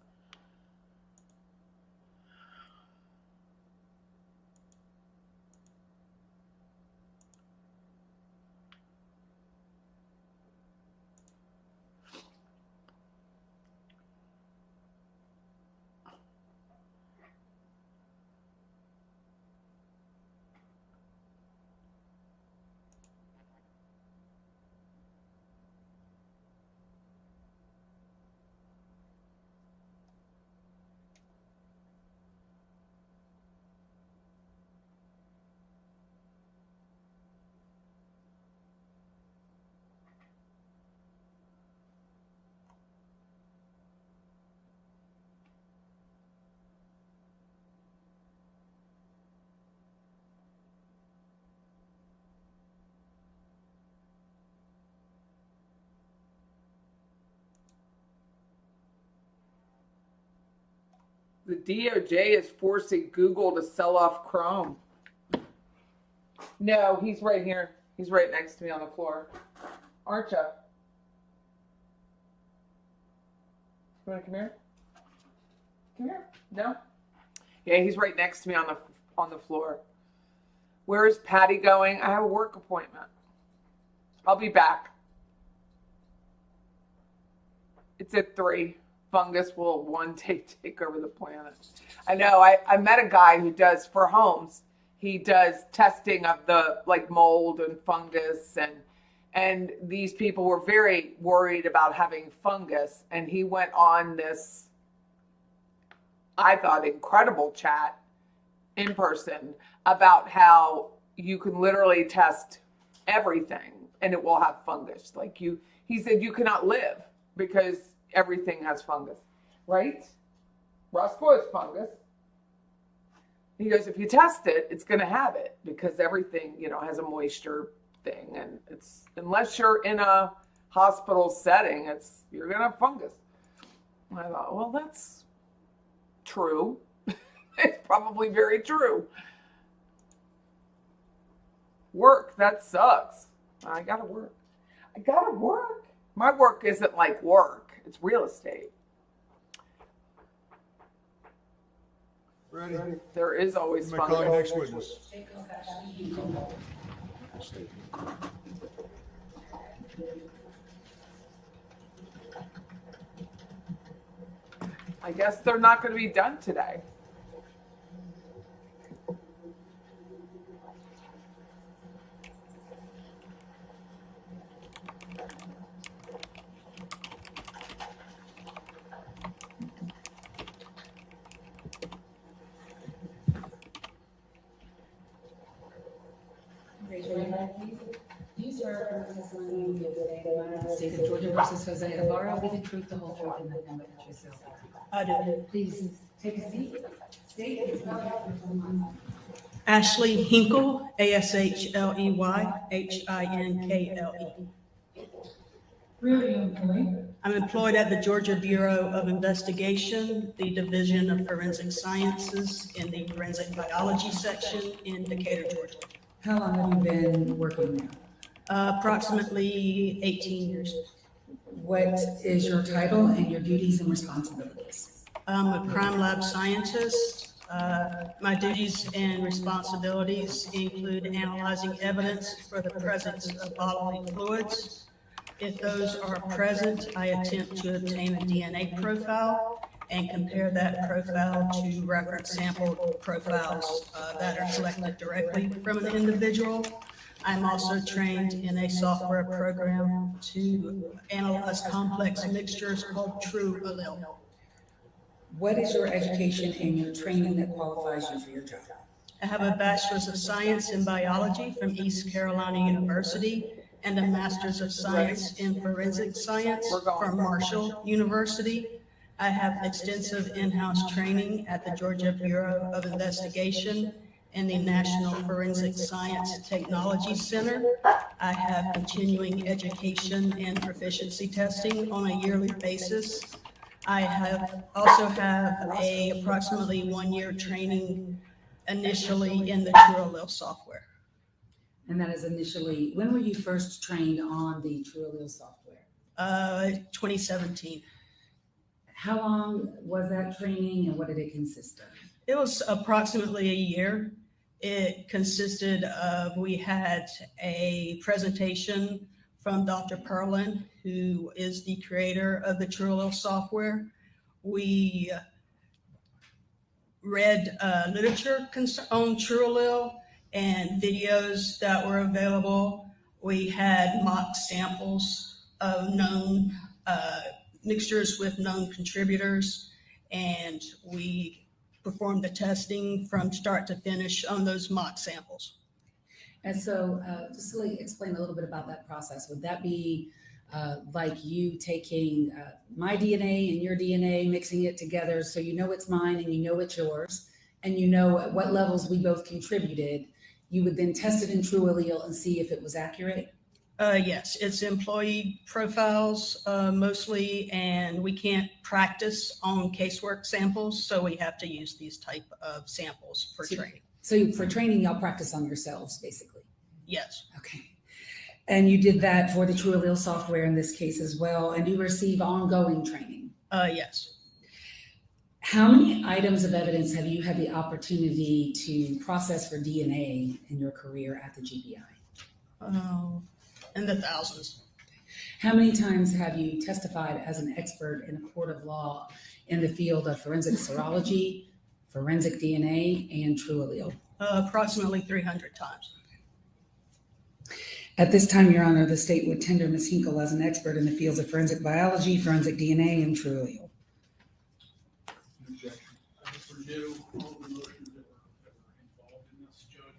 S1: The DOJ is forcing Google to sell off Chrome. No, he's right here. He's right next to me on the floor. Aren't you? You want to come here? Come here. No? Yeah, he's right next to me on the floor. Where is Patty going? I have a work appointment. I'll be back. It's at 3. Fungus will one day take over the planet. I know. I met a guy who does for homes. He does testing of the like mold and fungus, and these people were very worried about having fungus. And he went on this, I thought, incredible chat in person about how you can literally test everything and it will have fungus. Like he said, you cannot live because everything has fungus, right? Roscoe has fungus. He goes, if you test it, it's going to have it because everything, has a moisture thing. And it's, unless you're in a hospital setting, you're going to have fungus. And I thought, well, that's true. It's probably very true. Work, that sucks. I got to work. My work isn't like work. It's real estate.
S12: Ready?
S1: There is always
S12: You may call your
S1: fungus.
S12: next witness.
S1: I guess they're not going to be done today.
S2: State of Georgia versus Jose Ibarra, with the truth, the whole truth, and nothing but the truth.
S5: I do.
S2: Please take a seat. State your name.
S5: Ashley Hinkle, ASHLEY, HINKLE.
S2: Where are you employed?
S5: I'm employed at the Georgia Bureau of Investigation, the Division of Forensic Sciences in the Forensic Biology section in Decatur, Georgia.
S2: How long have you been working there?
S5: Approximately 18 years.
S2: What is your title and your duties and responsibilities?
S5: I'm a crime lab scientist. My duties and responsibilities include analyzing evidence for the presence of bodily fluids. If those are present, I attempt to obtain a DNA profile and compare that profile to reference sample profiles that are collected directly from an individual. I'm also trained in a software program to analyze complex mixtures called True Allele.
S2: What is your education and your training that qualifies you for your job?
S5: I have a Bachelor's of Science in Biology from East Carolina University and a Master's of Science in Forensic Science from Marshall University. I have extensive in-house training at the Georgia Bureau of Investigation and the National Forensic Science Technology Center. I have continuing education and proficiency testing on a yearly basis. I also have a approximately 1-year training initially in the TrueAllele software.
S2: And that is initially, when were you first trained on the TrueAllele software?
S5: 2017.
S2: How long was that training and what did it consist of?
S5: It was approximately a year. It consisted of, we had a presentation from Dr. Perlin, who is the creator of the TrueAllele software. We read literature on TrueAllele and videos that were available. We had mock samples of known mixtures with known contributors, and we performed the testing from start to finish on those mock samples.
S2: And so just to explain a little bit about that process, would that be like you taking my DNA and your DNA, mixing it together so you know it's mine and you know it's yours, and you know at what levels we both contributed, you would then test it in TrueAllele and see if it was accurate?
S5: Yes, it's employee profiles mostly, and we can't practice on casework samples, so we have to use these type of samples for training.
S2: So for training, y'all practice on yourselves, basically?
S5: Yes.
S2: Okay. And you did that for the TrueAllele software in this case as well, and you receive ongoing training?
S5: Yes.
S2: How many items of evidence have you had the opportunity to process for DNA in your career at the GBI?
S5: In the thousands.
S2: How many times have you testified as an expert in a court of law in the field of forensic serology, forensic DNA, and TrueAllele?
S5: Approximately 300 times.
S2: At this time, Your Honor, the state would tender Ms. Hinkle as an expert in the fields of forensic biology, forensic DNA, and TrueAllele.
S10: Objection. I just renew all the motions that were involved in this, Judge.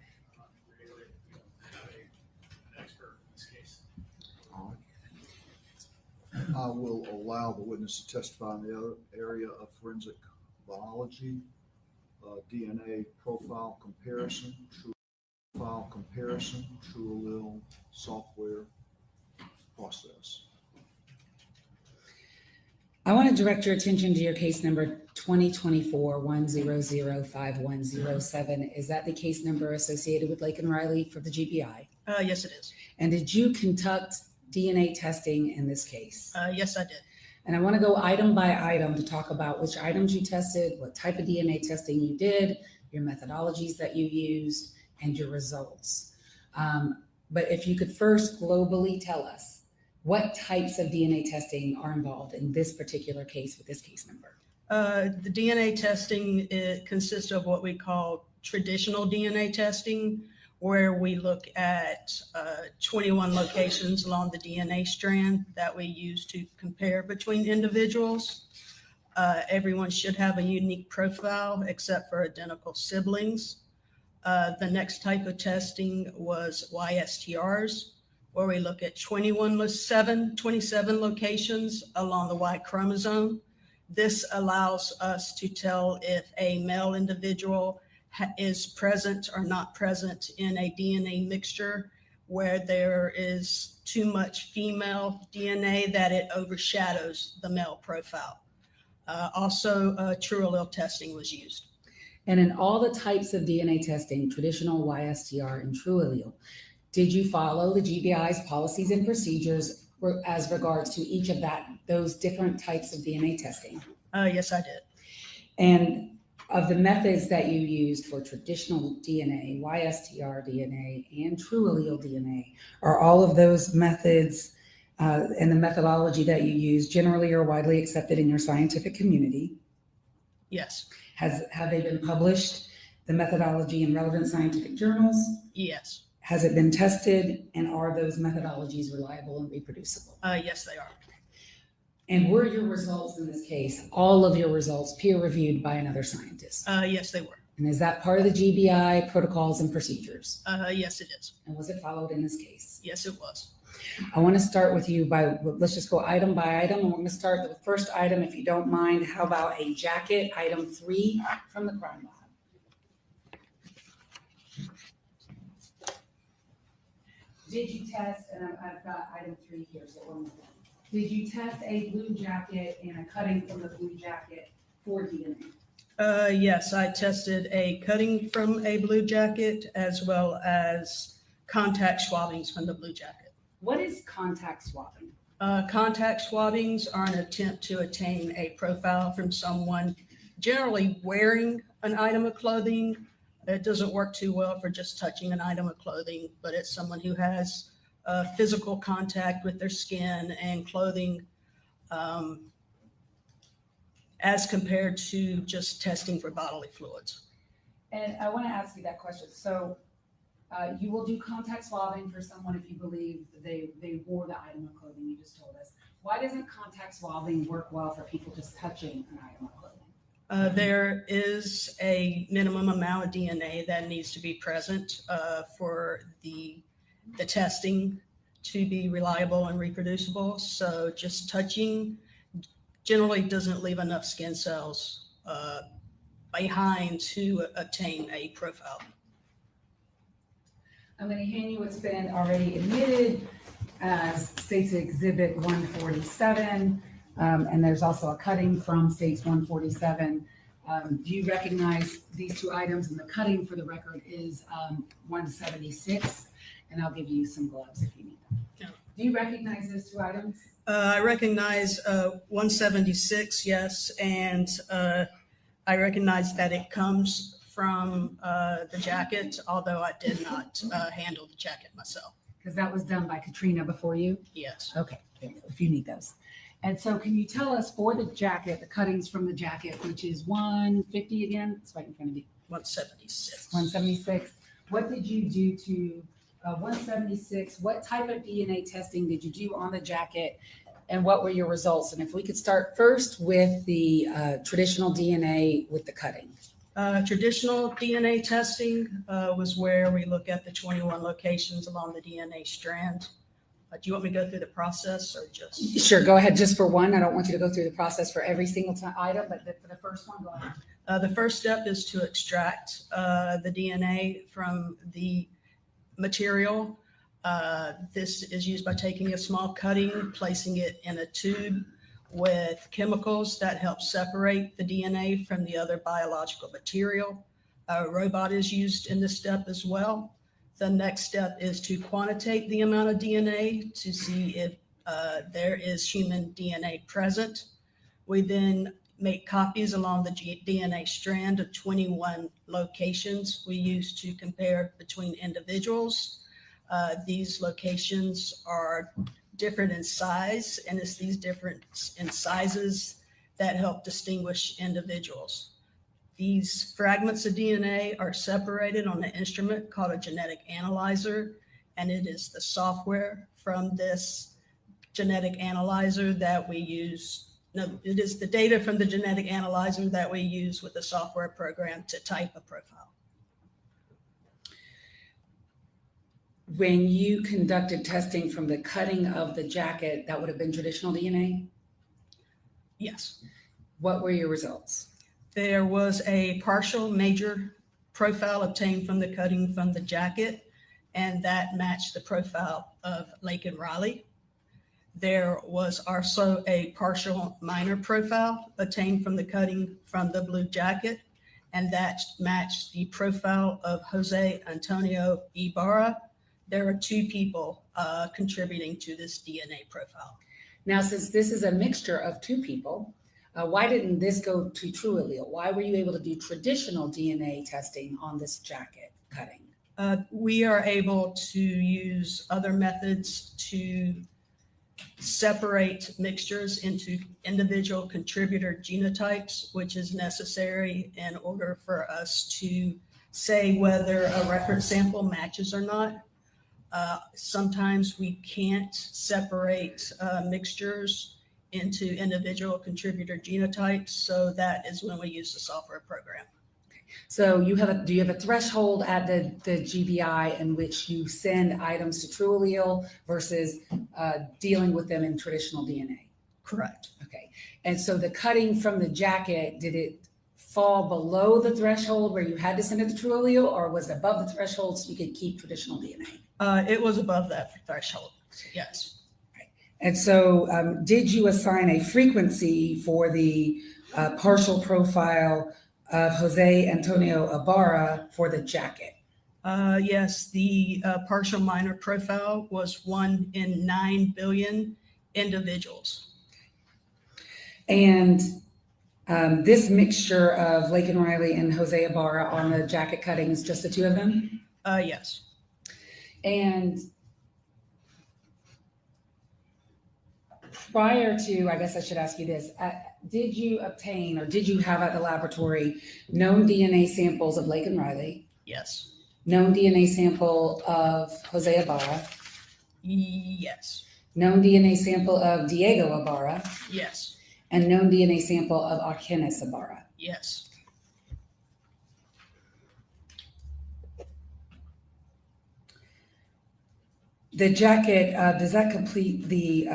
S10: Really, we don't have an expert in this case.
S3: All right. I will allow the witness to testify in the other area of forensic biology, DNA profile comparison, TrueAllele software process.
S2: I want to direct your attention to your case number 2024-1005107. Is that the case number associated with Laken Riley for the GBI?
S5: Yes, it is.
S2: And did you conduct DNA testing in this case?
S5: Yes, I did.
S2: And I want to go item by item to talk about which items you tested, what type of DNA testing you did, your methodologies that you used, and your results. But if you could first globally tell us what types of DNA testing are involved in this particular case with this case number.
S5: The DNA testing, it consists of what we call traditional DNA testing, where we look at 21 locations along the DNA strand that we use to compare between individuals. Everyone should have a unique profile except for identical siblings. The next type of testing was YSTRs, where we look at 27 locations along the Y chromosome. This allows us to tell if a male individual is present or not present in a DNA mixture where there is too much female DNA that it overshadows the male profile. Also, TrueAllele testing was used.
S2: And in all the types of DNA testing, traditional, YSTR, and TrueAllele, did you follow the GBI's policies and procedures as regards to each of those different types of DNA testing?
S5: Yes, I did.
S2: And of the methods that you used for traditional DNA, YSTR DNA, and TrueAllele DNA, are all of those methods and the methodology that you use generally or widely accepted in your scientific community?
S5: Yes.
S2: Have they been published, the methodology, in relevant scientific journals?
S5: Yes.
S2: Has it been tested, and are those methodologies reliable and reproducible?
S5: Yes, they are.
S2: And were your results in this case, all of your results, peer reviewed by another scientist?
S5: Yes, they were.
S2: And is that part of the GBI protocols and procedures?
S5: Yes, it is.
S2: And was it followed in this case?
S5: Yes, it was.
S2: I want to start with you let's just go item by item. And we're going to start with the first item, if you don't mind. How about a jacket, item 3 from the crime lab? Did you test, and I've got item 3 here, so one more. Did you test a blue jacket and a cutting from the blue jacket for DNA?
S5: Yes, I tested a cutting from a blue jacket as well as contact swabbings from the blue jacket.
S2: What is contact swabbing?
S5: Contact swabbings are an attempt to attain a profile from someone generally wearing an item of clothing. It doesn't work too well for just touching an item of clothing, but it's someone who has physical contact with their skin and clothing, as compared to just testing for bodily fluids.
S2: And I want to ask you that question. So you will do contact swabbing for someone if you believe they wore the item of clothing you just told us. Why doesn't contact swabbing work well for people just touching an item of clothing?
S5: There is a minimum amount of DNA that needs to be present for the testing to be reliable and reproducible. So just touching generally doesn't leave enough skin cells behind to obtain a profile.
S2: I'm going to hand you what's been already admitted as State's Exhibit 147, and there's also a cutting from State's 147. Do you recognize these 2 items? And the cutting, for the record, is 176, and I'll give you some gloves if you need them.
S5: No.
S2: Do you recognize those 2 items?
S5: I recognize 176, yes, and I recognize that it comes from the jacket, although I did not handle the jacket myself.
S2: Because that was done by Katrina before you?
S5: Yes.
S2: Okay, if you need those. And so can you tell us for the jacket, the cuttings from the jacket, which is 150 again? It's right in front of you.
S5: 176.
S2: 176. What did you do to 176? What type of DNA testing did you do on the jacket? And what were your results? And if we could start first with the traditional DNA with the cutting.
S5: Traditional DNA testing was where we look at the 21 locations along the DNA strand. Do you want me to go through the process or just?
S2: Sure, go ahead just for one. I don't want you to go through the process for every single item, but for the first one, go ahead.
S5: The first step is to extract the DNA from the material. This is used by taking a small cutting, placing it in a tube with chemicals that help separate the DNA from the other biological material. A robot is used in this step as well. The next step is to quantitate the amount of DNA to see if there is human DNA present. We then make copies along the DNA strand of 21 locations we use to compare between individuals. These locations are different in size, and it's these different in sizes that help distinguish individuals. These fragments of DNA are separated on an instrument called a genetic analyzer, and it is the software from this genetic analyzer that we use. No, it is the data from the genetic analyzer that we use with the software program to type a profile.
S2: When you conducted testing from the cutting of the jacket, that would have been traditional DNA?
S5: Yes.
S2: What were your results?
S5: There was a partial major profile obtained from the cutting from the jacket, and that matched the profile of Laken Riley. There was also a partial minor profile obtained from the cutting from the blue jacket, and that matched the profile of Jose Antonio Ibarra. There are 2 people contributing to this DNA profile.
S2: Now, since this is a mixture of 2 people, why didn't this go to true allele? Why were you able to do traditional DNA testing on this jacket cutting?
S5: We are able to use other methods to separate mixtures into individual contributor genotypes, which is necessary in order for us to say whether a reference sample matches or not. Sometimes we can't separate mixtures into individual contributor genotypes, so that is when we use the software program.
S2: So do you have a threshold at the GBI in which you send items to True Allele versus dealing with them in traditional DNA?
S5: Correct.
S2: Okay. And so the cutting from the jacket, did it fall below the threshold where you had to send it to True Allele, or was it above the threshold so you could keep traditional DNA?
S5: It was above that threshold, yes.
S2: And so did you assign a frequency for the partial profile of Jose Antonio Ibarra for the jacket?
S5: Yes, the partial minor profile was 1 in 9 billion individuals.
S2: And this mixture of Laken Riley and Jose Ibarra on the jacket cuttings, just the two of them?
S5: Yes.
S2: And prior to, I guess I should ask you this, did you obtain or did you have at the laboratory known DNA samples of Laken Riley?
S5: Yes.
S2: Known DNA sample of Jose Ibarra?
S5: Yes.
S2: Known DNA sample of Diego Ibarra?
S5: Yes.
S2: And known DNA sample of Argenis Ibarra?
S5: Yes.
S2: The jacket, does that complete the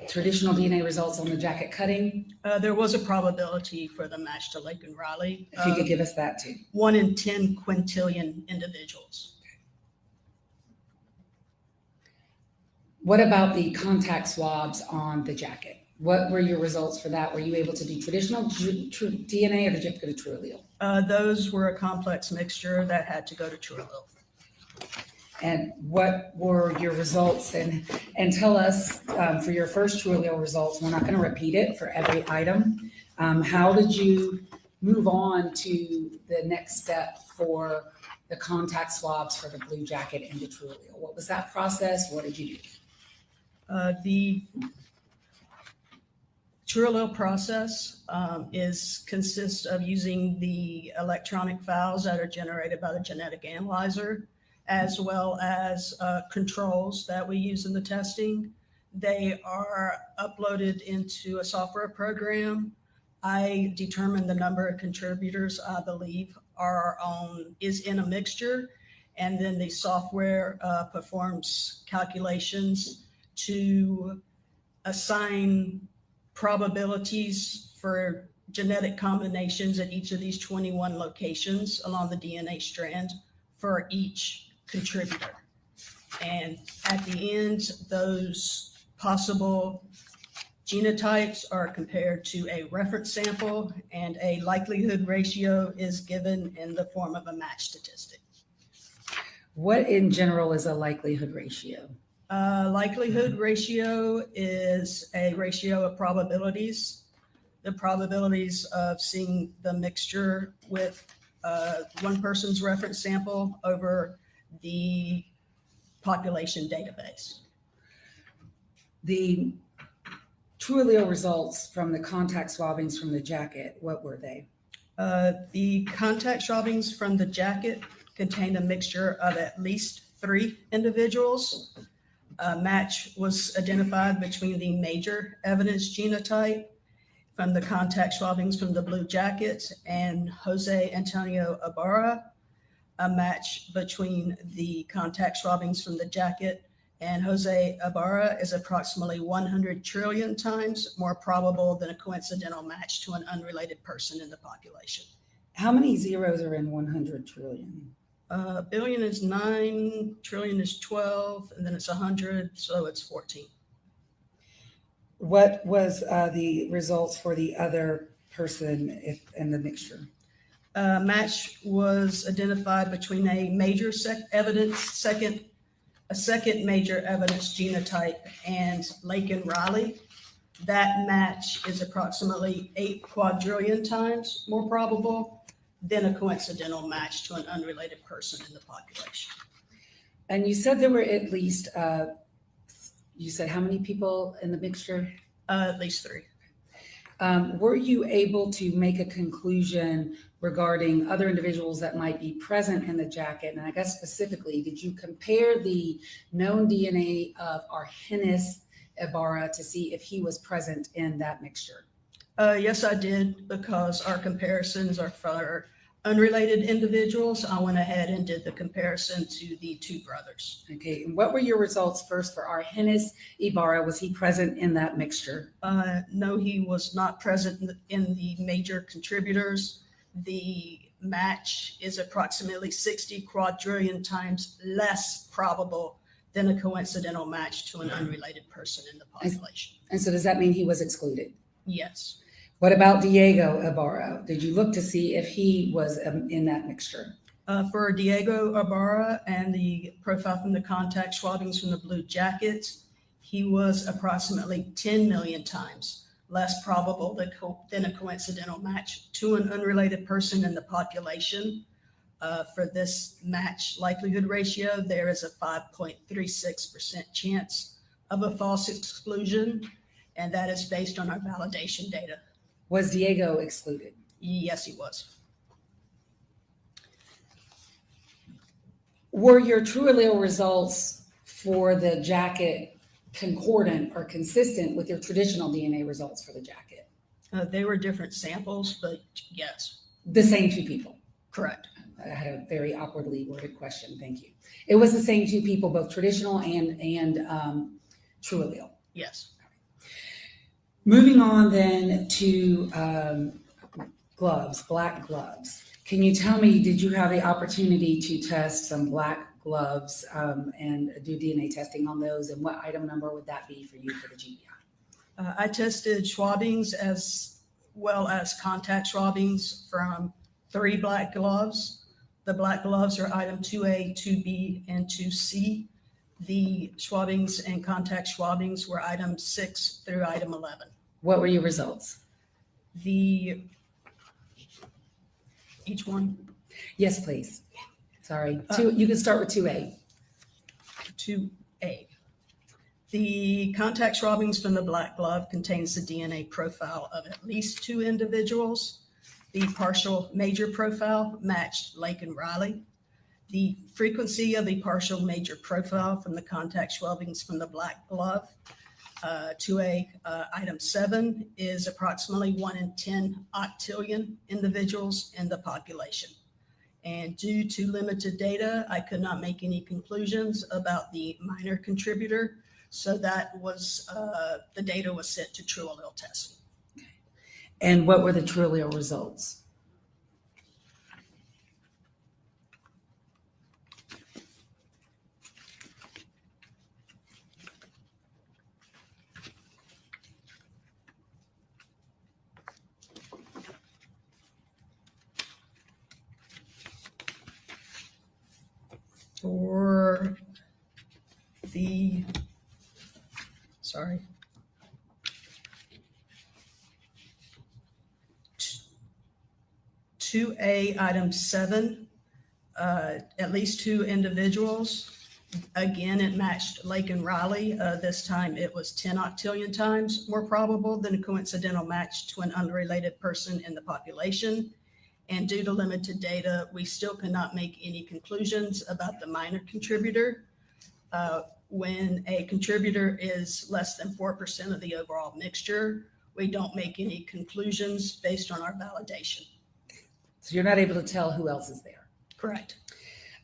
S2: traditional DNA results on the jacket cutting?
S5: There was a probability for the match to Laken Riley.
S2: If you could give us that too.
S5: 1 in 10 quintillion individuals.
S2: What about the contact swabs on the jacket? What were your results for that? Were you able to do traditional DNA or did you have to go to True Allele?
S5: Those were a complex mixture that had to go to True Allele.
S2: And what were your results? And tell us for your first True Allele results, we're not going to repeat it for every item. How did you move on to the next step for the contact swabs for the blue jacket and the True Allele? What was that process? What did you do?
S5: The True Allele process consists of using the electronic files that are generated by the genetic analyzer, as well as controls that we use in the testing. They are uploaded into a software program. I determine the number of contributors I believe is in a mixture, and then the software performs calculations to assign probabilities for genetic combinations at each of these 21 locations along the DNA strand for each contributor. And at the end, those possible genotypes are compared to a reference sample, and a likelihood ratio is given in the form of a match statistic.
S2: What in general is a likelihood ratio?
S5: Likelihood ratio is a ratio of probabilities. The probabilities of seeing the mixture with one person's reference sample over the population database.
S2: The True Allele results from the contact swabbings from the jacket, what were they?
S5: The contact swabbings from the jacket contained a mixture of at least 3 individuals. A match was identified between the major evidence genotype from the contact swabbings from the blue jacket and Jose Antonio Ibarra. A match between the contact swabbings from the jacket and Jose Ibarra is approximately 100 trillion times more probable than a coincidental match to an unrelated person in the population.
S2: How many zeros are in 100 trillion?
S5: Billion is 9, trillion is 12, and then it's 100, so it's 14.
S2: What was the results for the other person in the mixture?
S5: Match was identified between a major second major evidence genotype and Laken Riley. That match is approximately 8 quadrillion times more probable than a coincidental match to an unrelated person in the population.
S2: And you said there were at least, you said how many people in the mixture?
S5: At least 3.
S2: Were you able to make a conclusion regarding other individuals that might be present in the jacket? And I guess specifically, did you compare the known DNA of Argenis Ibarra to see if he was present in that mixture?
S5: Yes, I did, because our comparisons are for unrelated individuals, I went ahead and did the comparison to the two brothers.
S2: Okay, and what were your results first for Argenis Ibarra? Was he present in that mixture?
S5: No, he was not present in the major contributors. The match is approximately 60 quadrillion times less probable than a coincidental match to an unrelated person in the population.
S2: And so does that mean he was excluded?
S5: Yes.
S2: What about Diego Ibarra? Did you look to see if he was in that mixture?
S5: For Diego Ibarra and the profile from the contact swabbings from the blue jackets, he was approximately 10 million times less probable than a coincidental match to an unrelated person in the population. For this match likelihood ratio, there is a 5.36% chance of a false exclusion, and that is based on our validation data.
S2: Was Diego excluded?
S5: Yes, he was.
S2: Were your true allele results for the jacket concordant or consistent with your traditional DNA results for the jacket?
S5: They were different samples, but yes.
S2: The same two people?
S5: Correct.
S2: I had a very awkwardly worded question. Thank you. It was the same two people, both traditional and true allele.
S5: Yes.
S2: Moving on then to gloves, black gloves. Can you tell me, did you have the opportunity to test some black gloves and do DNA testing on those? And what item number would that be for you for the GBI?
S5: I tested swabbings as well as contact swabbings from 3 black gloves. The black gloves are item 2A, 2B, and 2C. The swabbings and contact swabbings were item 6 through item 11.
S2: What were your results?
S5: Each one?
S2: Yes, please. Sorry. You can start with 2A.
S5: 2A. The contact swabbings from the black glove contains the DNA profile of at least 2 individuals. The partial major profile matched Laken Riley. The frequency of the partial major profile from the contact swabbings from the black glove 2A item 7 is approximately 1 in 10 octillion individuals in the population. And due to limited data, I could not make any conclusions about the minor contributor. So that was, the data was sent to true allele testing.
S2: And what were the true allele results?
S5: For the, sorry. 2A item 7, at least 2 individuals. Again, it matched Laken Riley. This time it was 10 octillion times more probable than a coincidental match to an unrelated person in the population. And due to limited data, we still cannot make any conclusions about the minor contributor. When a contributor is less than 4% of the overall mixture, we don't make any conclusions based on our validation.
S2: So you're not able to tell who else is there?
S5: Correct.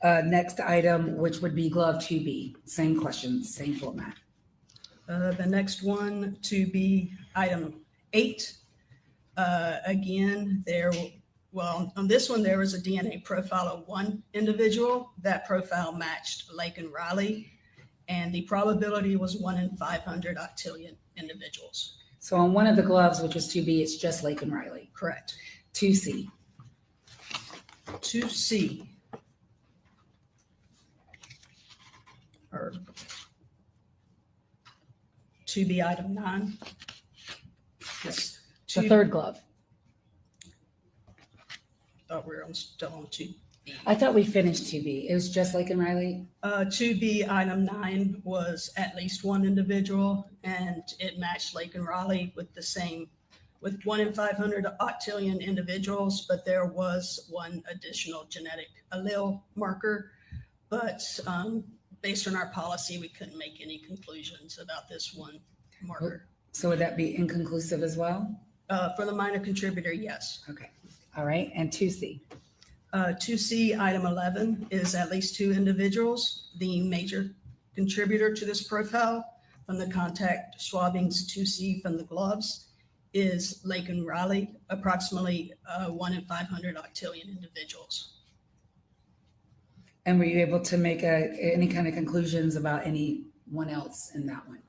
S2: Next item, which would be glove 2B. Same question, same format.
S5: The next one to be item 8. Again, on this one, there was a DNA profile of 1 individual. That profile matched Laken Riley, and the probability was 1 in 500 octillion individuals.
S2: So on one of the gloves, which was 2B, it's just Laken Riley.
S5: Correct.
S2: 2C.
S5: 2C. Or 2B item 9. Yes.
S2: The third glove.
S5: Thought we were still on 2B.
S2: I thought we finished 2B. It was just Laken Riley?
S5: 2B item 9 was at least 1 individual, and it matched Laken Riley with 1 in 500 octillion individuals, but there was 1 additional genetic allele marker. But based on our policy, we couldn't make any conclusions about this 1 marker.
S2: So would that be inconclusive as well?
S5: For the minor contributor, yes.
S2: Okay. All right. And 2C.
S5: 2C, item 11, is at least 2 individuals. The major contributor to this profile from the contact swabbings 2C from the gloves is Laken Riley, approximately 1 in 500 octillion individuals.
S2: And were you able to make any kind of conclusions about anyone else in that one?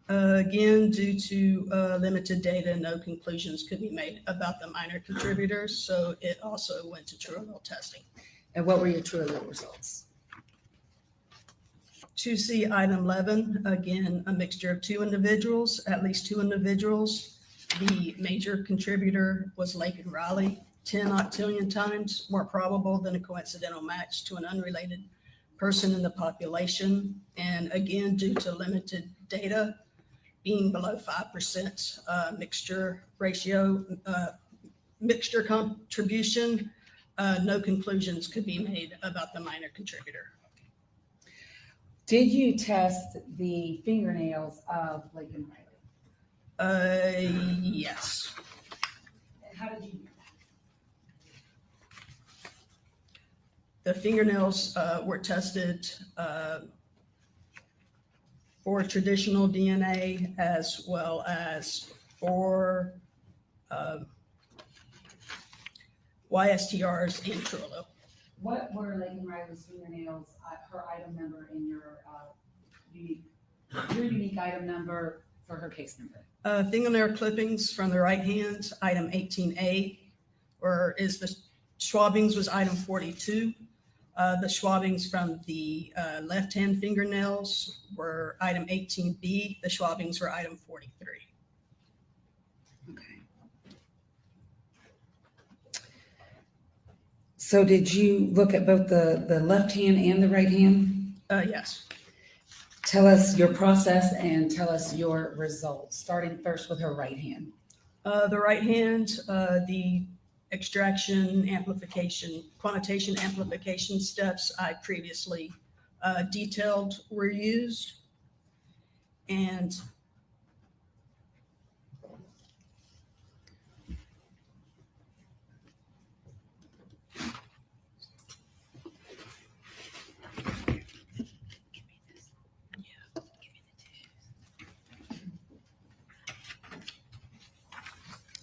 S5: Again, due to limited data, no conclusions could be made about the minor contributors, so it also went to true allele testing.
S2: And what were your true allele results?
S5: 2C, item 11, again, a mixture of 2 individuals, at least 2 individuals. The major contributor was Laken Riley, 10 octillion times more probable than a coincidental match to an unrelated person in the population. And again, due to limited data, being below 5% mixture ratio, mixture contribution, no conclusions could be made about the minor contributor.
S2: Did you test the fingernails of Laken Riley?
S5: Yes.
S2: How did you do
S5: The fingernails were tested for traditional DNA as well as for YSTRs and true allele.
S2: What were Laken Riley's fingernails, her item number in your unique item number for her case number?
S5: Fingernail clippings from the right hand, item 18A, the swabbings was item 42. The swabbings from the left hand fingernails were item 18B. The swabbings were item 43.
S2: So did you look at both the left hand and the right hand?
S5: Yes.
S2: Tell us your process and tell us your results, starting first with her right hand.
S5: The right hand, the extraction, amplification, quantitation amplification steps I previously detailed were used. And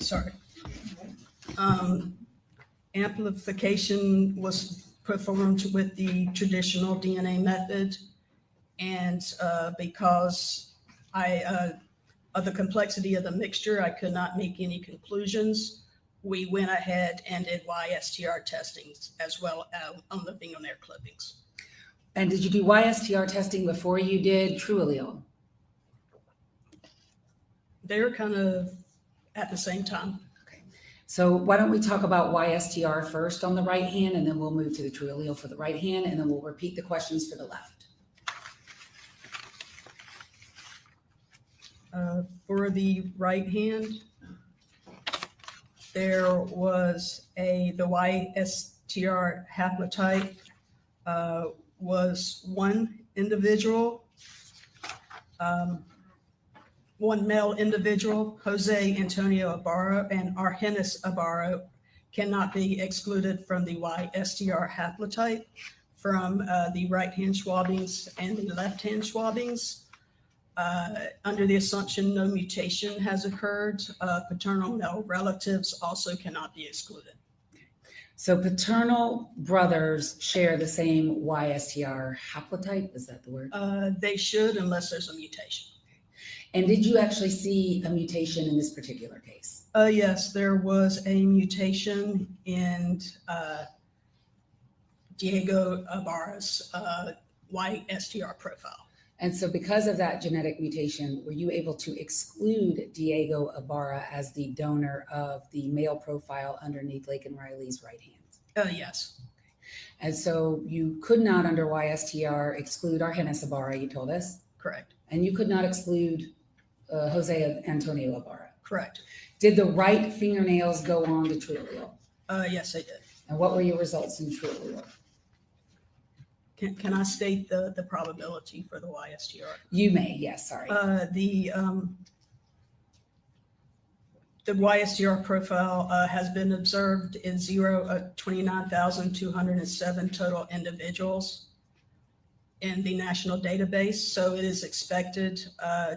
S5: sorry. Amplification was performed with the traditional DNA method. And because of the complexity of the mixture, I could not make any conclusions. We went ahead and did YSTR testings as well on the fingernail clippings.
S2: And did you do YSTR testing before you did true allele?
S5: They were kind of at the same time.
S2: So why don't we talk about YSTR first on the right hand, and then we'll move to the true allele for the right hand, and then we'll repeat the questions for the left.
S5: For the right hand, there was the YSTR haplotype was 1 individual, one male individual, Jose Antonio Ibarra, and Argenis Ibarra cannot be excluded from the YSTR haplotype from the right-hand swabbings and the left-hand swabbings. Under the assumption no mutation has occurred, paternal male relatives also cannot be excluded.
S2: So paternal brothers share the same YSTR haplotype, is that the word?
S5: They should, unless there's a mutation.
S2: And did you actually see a mutation in this particular case?
S5: Yes, there was a mutation in Diego Ibarra's YSTR profile.
S2: And so because of that genetic mutation, were you able to exclude Diego Ibarra as the donor of the male profile underneath Laken Riley's right hand?
S5: Yes.
S2: And so you could not under YSTR exclude Argenis Ibarra, you told us?
S5: Correct.
S2: And you could not exclude Jose Antonio Ibarra?
S5: Correct.
S2: Did the right fingernails go on to true allele?
S5: Yes, they did.
S2: And what were your results in true allele?
S5: Can I state the probability for the YSTR?
S2: You may, yes, sorry.
S5: The The YSDR profile has been observed in 29,207 total individuals in the national database. So it is expected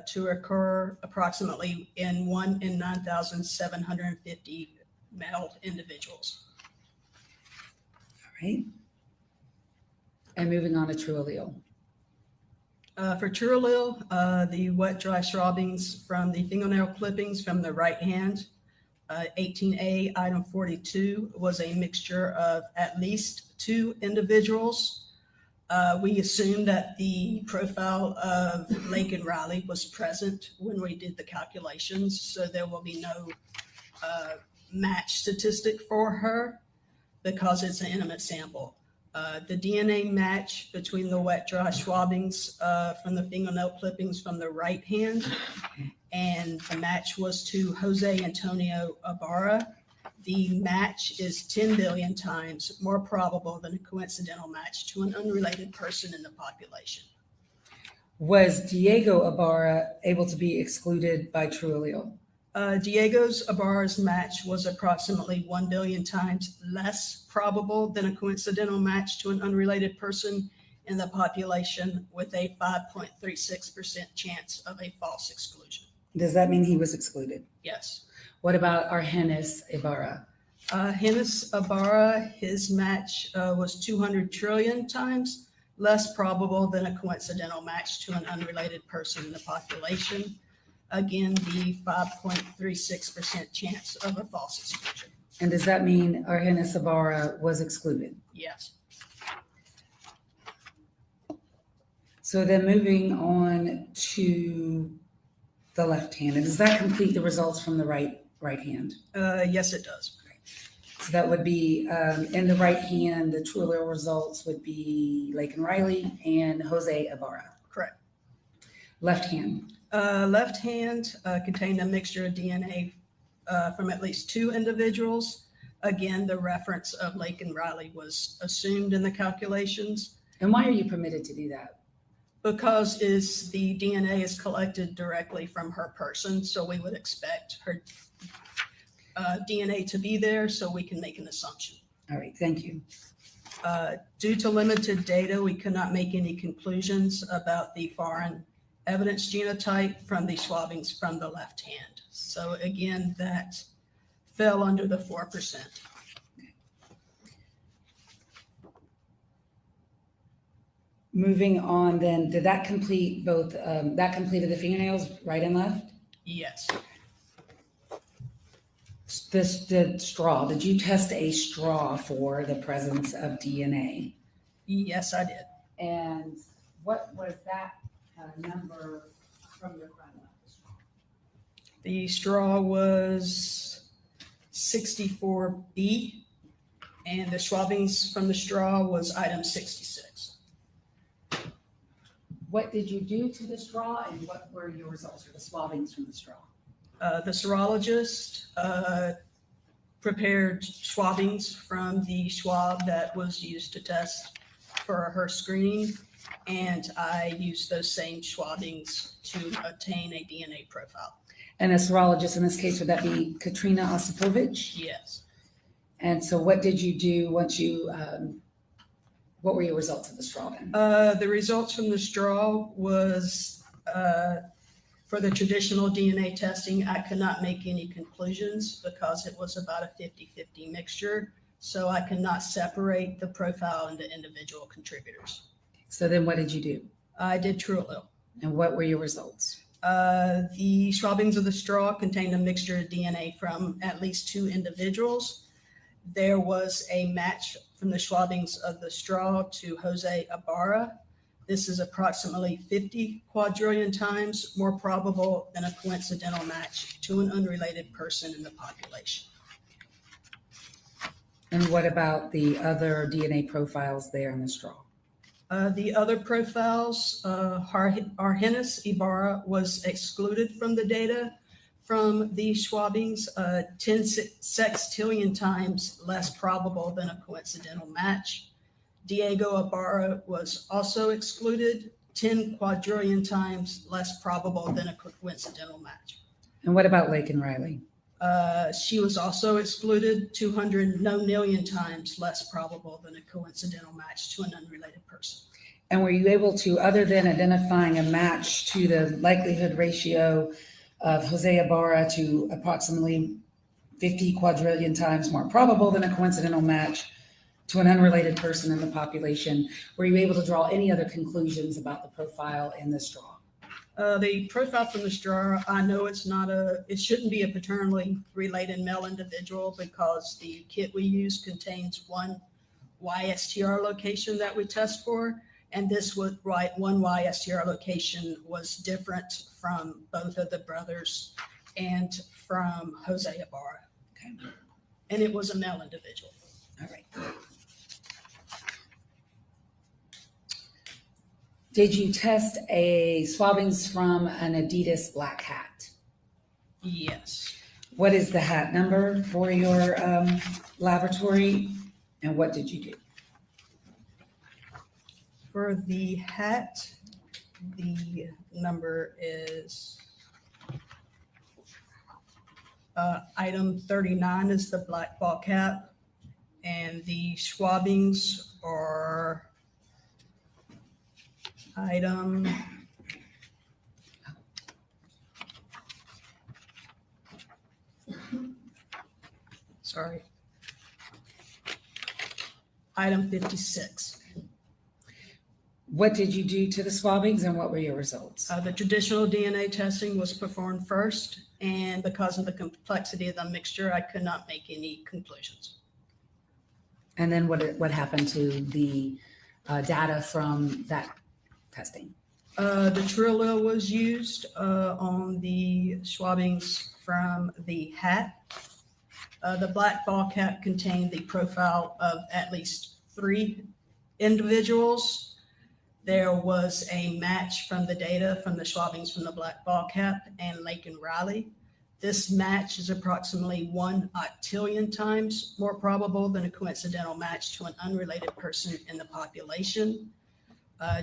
S5: to occur approximately in 1 in 9,750 male individuals.
S2: All right. And moving on to true allele.
S5: For true allele, the wet dry swabbings from the fingernail clippings from the right hand, 18A item 42 was a mixture of at least 2 individuals. We assumed that the profile of Laken Riley was present when we did the calculations, so there will be no match statistic for her because it's an intimate sample. The DNA match between the wet dry swabbings from the fingernail clippings from the right hand and the match was to Jose Antonio Ibarra. The match is 10 billion times more probable than a coincidental match to an unrelated person in the population.
S2: Was Diego Ibarra able to be excluded by true allele?
S5: Diego's Ibarra's match was approximately 1 billion times less probable than a coincidental match to an unrelated person in the population with a 5.36% chance of a false exclusion.
S2: Does that mean he was excluded?
S5: Yes.
S2: What about Argenis Ibarra?
S5: Argenis Ibarra, his match was 200 trillion times less probable than a coincidental match to an unrelated person in the population. Again, the 5.36% chance of a false exclusion.
S2: And does that mean Argenis Ibarra was excluded?
S5: Yes.
S2: So then moving on to the left hand, and does that complete the results from the right hand?
S5: Yes, it does.
S2: So that would be in the right hand, the true allele results would be Laken Riley and Jose Ibarra.
S5: Correct.
S2: Left hand.
S5: Left hand contained a mixture of DNA from at least 2 individuals. Again, the reference of Laken Riley was assumed in the calculations.
S2: And why are you permitted to do that?
S5: Because the DNA is collected directly from her person, so we would expect her DNA to be there so we can make an assumption.
S2: All right, thank you.
S5: Due to limited data, we could not make any conclusions about the foreign evidence genotype from the swabbings from the left hand. So again, that fell under the 4%.
S2: Moving on then, did that complete both, that completed the fingernails, right and left?
S5: Yes.
S2: The straw, did you test a straw for the presence of DNA?
S5: Yes, I did.
S2: And what was that number from your front left?
S5: The straw was 64B, and the swabbings from the straw was item 66.
S2: What did you do to the straw, and what were your results for the swabbings from the straw?
S5: The serologist prepared swabbings from the swab that was used to test for her screening, and I used those same swabbings to obtain a DNA profile.
S2: And a serologist in this case, would that be Katrina Osipovich?
S5: Yes.
S2: And so what did you do once you, what were your results of the straw then?
S5: The results from the straw was for the traditional DNA testing, I could not make any conclusions because it was about a 50-50 mixture. So I could not separate the profile into individual contributors.
S2: So then what did you do?
S5: I did true allele.
S2: And what were your results?
S5: The swabbings of the straw contained a mixture of DNA from at least 2 individuals. There was a match from the swabbings of the straw to Jose Ibarra. This is approximately 50 quadrillion times more probable than a coincidental match to an unrelated person in the population.
S2: And what about the other DNA profiles there in the straw?
S5: The other profiles, Argenis Ibarra was excluded from the data from the swabbings, 10 sextillion times less probable than a coincidental match. Diego Ibarra was also excluded, 10 quadrillion times less probable than a coincidental match.
S2: And what about Laken Riley?
S5: She was also excluded 200 million times less probable than a coincidental match to an unrelated person.
S2: And were you able to, other than identifying a match to the likelihood ratio of Jose Ibarra to approximately 50 quadrillion times more probable than a coincidental match to an unrelated person in the population, were you able to draw any other conclusions about the profile in this draw?
S5: The profile from the straw, I know it shouldn't be a paternally related male individual because the kit we use contains one YSTR location that we test for. And this one YSTR location was different from both of the brothers and from Jose Ibarra.
S2: Okay.
S5: And it was a male individual.
S2: All right. Did you test swabbings from an Adidas black hat?
S5: Yes.
S2: What is the hat number for your laboratory, and what did you do?
S5: For the hat, the number is item 39 is the black ball cap, and the swabbings are item item 56.
S2: What did you do to the swabbings, and what were your results?
S5: The traditional DNA testing was performed first, and because of the complexity of the mixture, I could not make any conclusions.
S2: And then what happened to the data from that testing?
S5: The true allele was used on the swabbings from the hat. The black ball cap contained the profile of at least 3 individuals. There was a match from the data from the swabbings from the black ball cap and Laken Riley. This match is approximately 1 octillion times more probable than a coincidental match to an unrelated person in the population.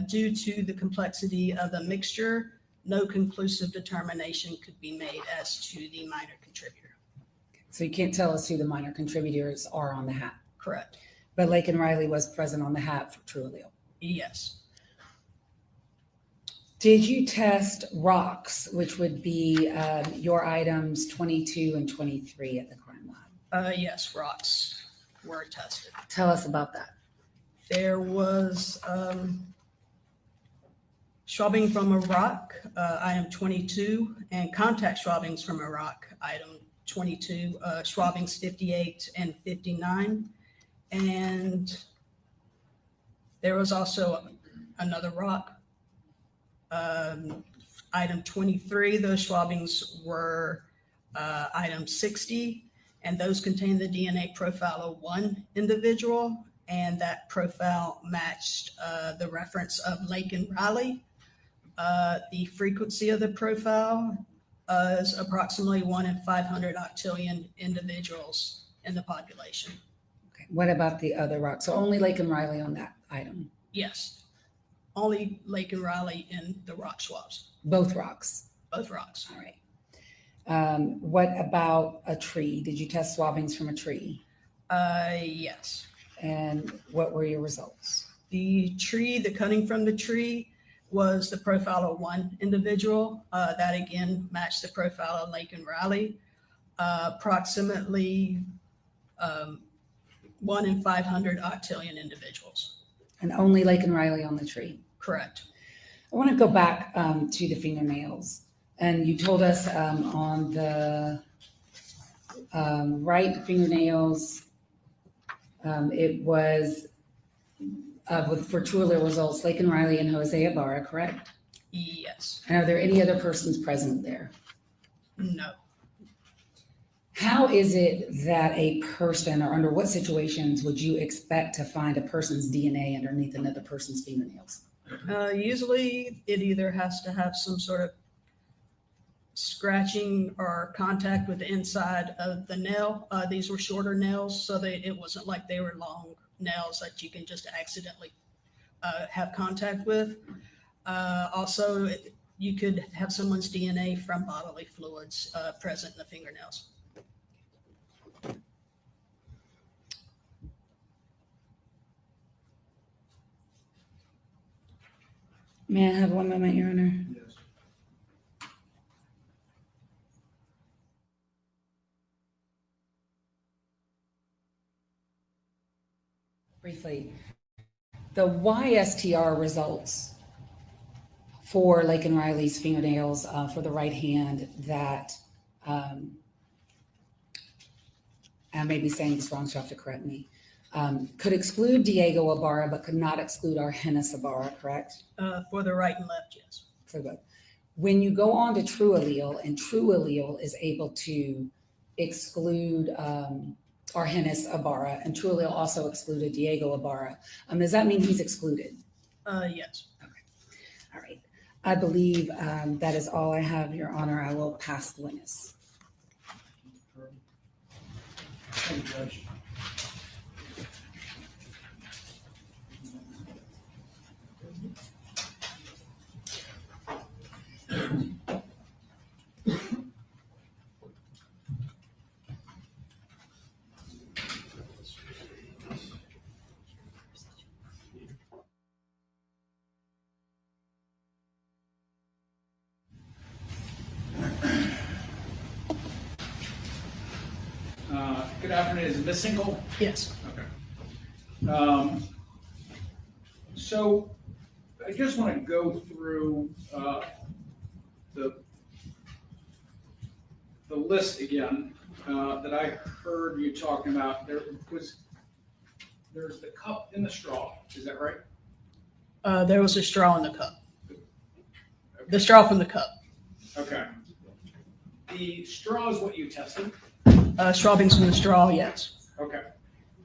S5: Due to the complexity of the mixture, no conclusive determination could be made as to the minor contributor.
S2: So you can't tell us who the minor contributors are on the hat?
S5: Correct.
S2: But Laken Riley was present on the hat for true allele?
S5: Yes.
S2: Did you test rocks, which would be your items 22 and 23 at the crime lab?
S5: Yes, rocks were tested.
S2: Tell us about that.
S5: There was swabbing from a rock, item 22, and contact swabbings from a rock, item 22, swabbings 58 and 59. And there was also another rock, item 23. Those swabbings were item 60, and those contained the DNA profile of 1 individual, and that profile matched the reference of Laken Riley. The frequency of the profile is approximately 1 in 500 octillion individuals in the population.
S2: Okay. What about the other rocks? So only Laken Riley on that item?
S5: Yes. Only Laken Riley in the rock swabs.
S2: Both rocks?
S5: Both rocks.
S2: All right. What about a tree? Did you test swabbings from a tree?
S5: Yes.
S2: And what were your results?
S5: The cutting from the tree was the profile of 1 individual. That again matched the profile of Laken Riley. Approximately 1 in 500 octillion individuals.
S2: And only Laken Riley on the tree?
S5: Correct.
S2: I want to go back to the fingernails. And you told us on the right fingernails, it was for true allele results, Laken Riley and Jose Ibarra, correct?
S5: Yes.
S2: And are there any other persons present there?
S5: No.
S2: How is it that a person, or under what situations would you expect to find a person's DNA underneath another person's fingernails?
S5: Usually it either has to have some sort of scratching or contact with the inside of the nail. These were shorter nails, so it wasn't like they were long nails that you can just accidentally have contact with. Also, you could have someone's DNA from bodily fluids present in the fingernails.
S2: May I have one moment, Your Honor?
S12: Yes.
S2: Briefly, the YSTR results for Laken Riley's fingernails for the right hand that, I may be saying this wrong, so you have to correct me, could exclude Diego Ibarra, but could not exclude Argenis Ibarra, correct?
S5: For the right and left, yes.
S2: For both. When you go on to True Allele, and True Allele is able to exclude Argenis Ibarra, and True Allele also excluded Diego Ibarra, does that mean he's excluded?
S5: Yes.
S2: All right. I believe that is all I have, Your Honor. I will pass the witness.
S12: Thank you, Judge.
S10: Good afternoon. Is it Ms. Sinkle?
S5: Yes.
S10: Okay. So I just want to go through the list again that I heard you talking about. There's the cup in the straw. Is that right?
S5: There was a straw in the cup. The straw from the cup.
S10: Okay. The straw is what you tested?
S5: Straws from the straw, yes.
S10: Okay.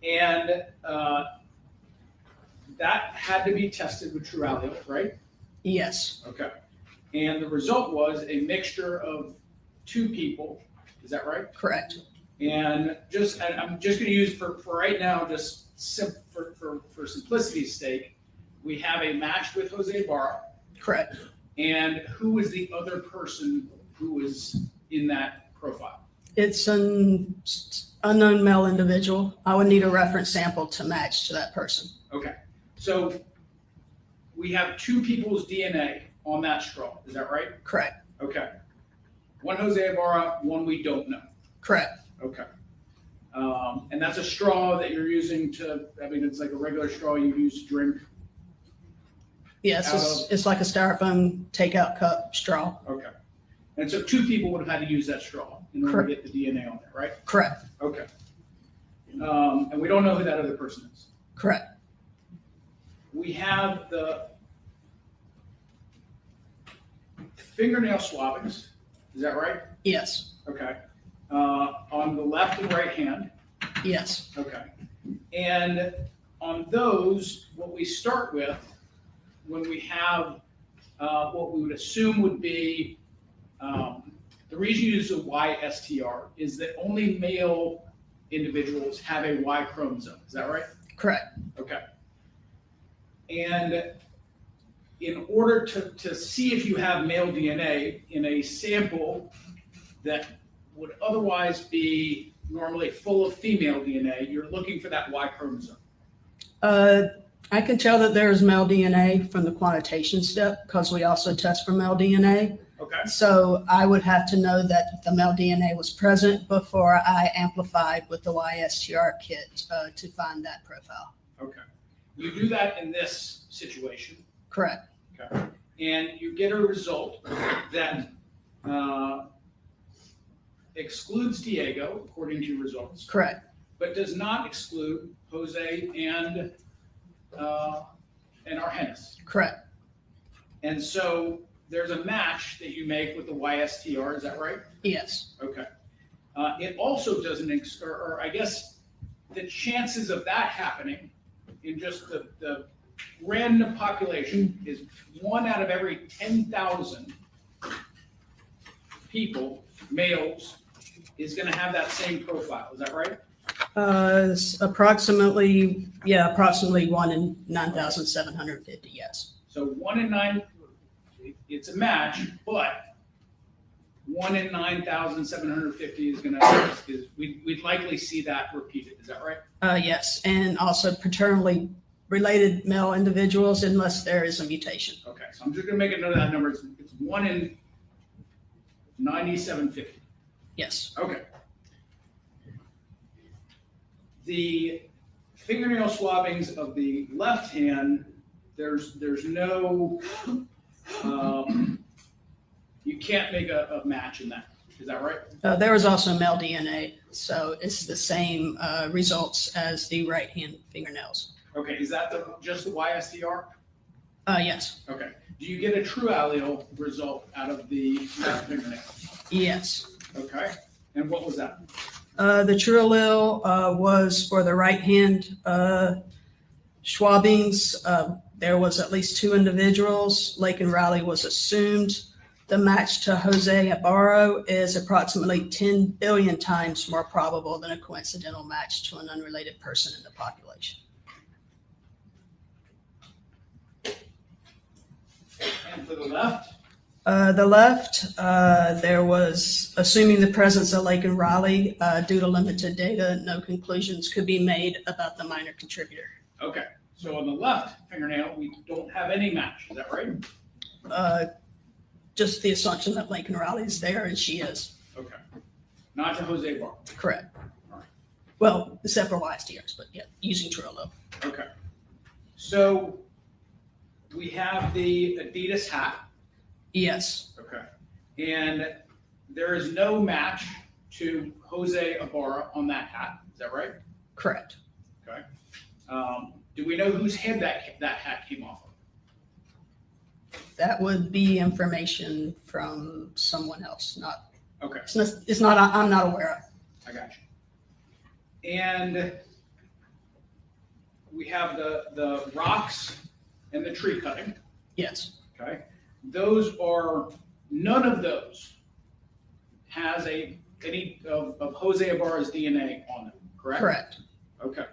S10: And that had to be tested with True Allele, right?
S5: Yes.
S10: Okay. And the result was a mixture of two people. Is that right?
S5: Correct.
S10: And I'm just going to use for right now, just for simplicity's sake, we have a match with Jose Ibarra.
S5: Correct.
S10: And who was the other person who was in that profile?
S5: It's an unknown male individual. I would need a reference sample to match to that person.
S10: Okay. So we have two people's DNA on that straw. Is that right?
S5: Correct.
S10: Okay. One Jose Ibarra, one we don't know.
S5: Correct.
S10: Okay. And that's a straw that you're using it's like a regular straw you use to drink.
S5: Yes, it's like a styrofoam takeout cup straw.
S10: Okay. And so two people would have had to use that straw in order to get the DNA on there, right?
S5: Correct.
S10: Okay. And we don't know who that other person is.
S5: Correct.
S10: We have the fingernail swabbings. Is that right?
S5: Yes.
S10: Okay. On the left and right hand.
S5: Yes.
S10: Okay. And on those, what we start with when we have what we would assume would be the reason you use a YSTR is that only male individuals have a Y chromosome. Is that right?
S5: Correct.
S10: Okay. And in order to see if you have male DNA in a sample that would otherwise be normally full of female DNA, you're looking for that Y chromosome.
S5: I can tell that there's male DNA from the quantitation step because we also test for male DNA.
S10: Okay.
S5: So I would have to know that the male DNA was present before I amplified with the YSTR kit to find that profile.
S10: Okay. You do that in this situation.
S5: Correct.
S10: Okay. And you get a result that excludes Diego, according to your results.
S5: Correct.
S10: But does not exclude Jose and Argenis.
S5: Correct.
S10: And so there's a match that you make with the YSTR, is that right?
S5: Yes.
S10: Okay. It also doesn't, or I guess the chances of that happening in just the random population is 1 out of every 10,000 people, males, is going to have that same profile. Is that right?
S5: It's approximately 1 in 9,750, yes.
S10: So 1 in 9, it's a match, but 1 in 9,750 is going to, we'd likely see that repeated. Is that right?
S5: Yes, and also paternally related male individuals unless there is a mutation.
S10: Okay, So I'm just gonna make a note of that number. It's 1 in 9750.
S5: Yes.
S10: Okay. The fingernail swabbings of the left hand, there's no, you can't make a match in that. Is that right?
S5: There was also male DNA, so it's the same results as the right hand fingernails.
S10: Okay, is that just the YSDR?
S5: Yes.
S10: Okay. Do you get a true allele result out of the left fingernail?
S5: Yes.
S10: Okay. And what was that?
S5: The true allele was for the right hand swabbings. There was at least 2 individuals. Laken Riley was assumed. The match to Jose Ibarro is approximately 10 billion times more probable than a coincidental match to an unrelated person in the population.
S10: And for the left?
S5: There was, assuming the presence of Laken Riley, due to limited data, no conclusions could be made about the minor contributor.
S10: Okay. So on the left fingernail, we don't have any match. Is that right?
S5: Just the assumption that Laken Riley is there, and she is.
S10: Okay. Not to Jose Bar.
S5: Correct. Well, except for YSDRs, but yeah, using true allele.
S10: Okay. So we have the Adidas hat.
S5: Yes.
S10: Okay. And there is no match to Jose Ibarra on that hat. Is that right?
S5: Correct.
S10: Okay. Do we know whose head that hat came off of?
S5: That would be information from someone else, not.
S10: Okay.
S5: It's not, I'm not aware of.
S10: I got you. And we have the rocks and the tree cutting.
S5: Yes.
S10: Okay. None of those has any of Jose Ibarra's DNA on them, correct?
S5: Correct.
S10: Okay.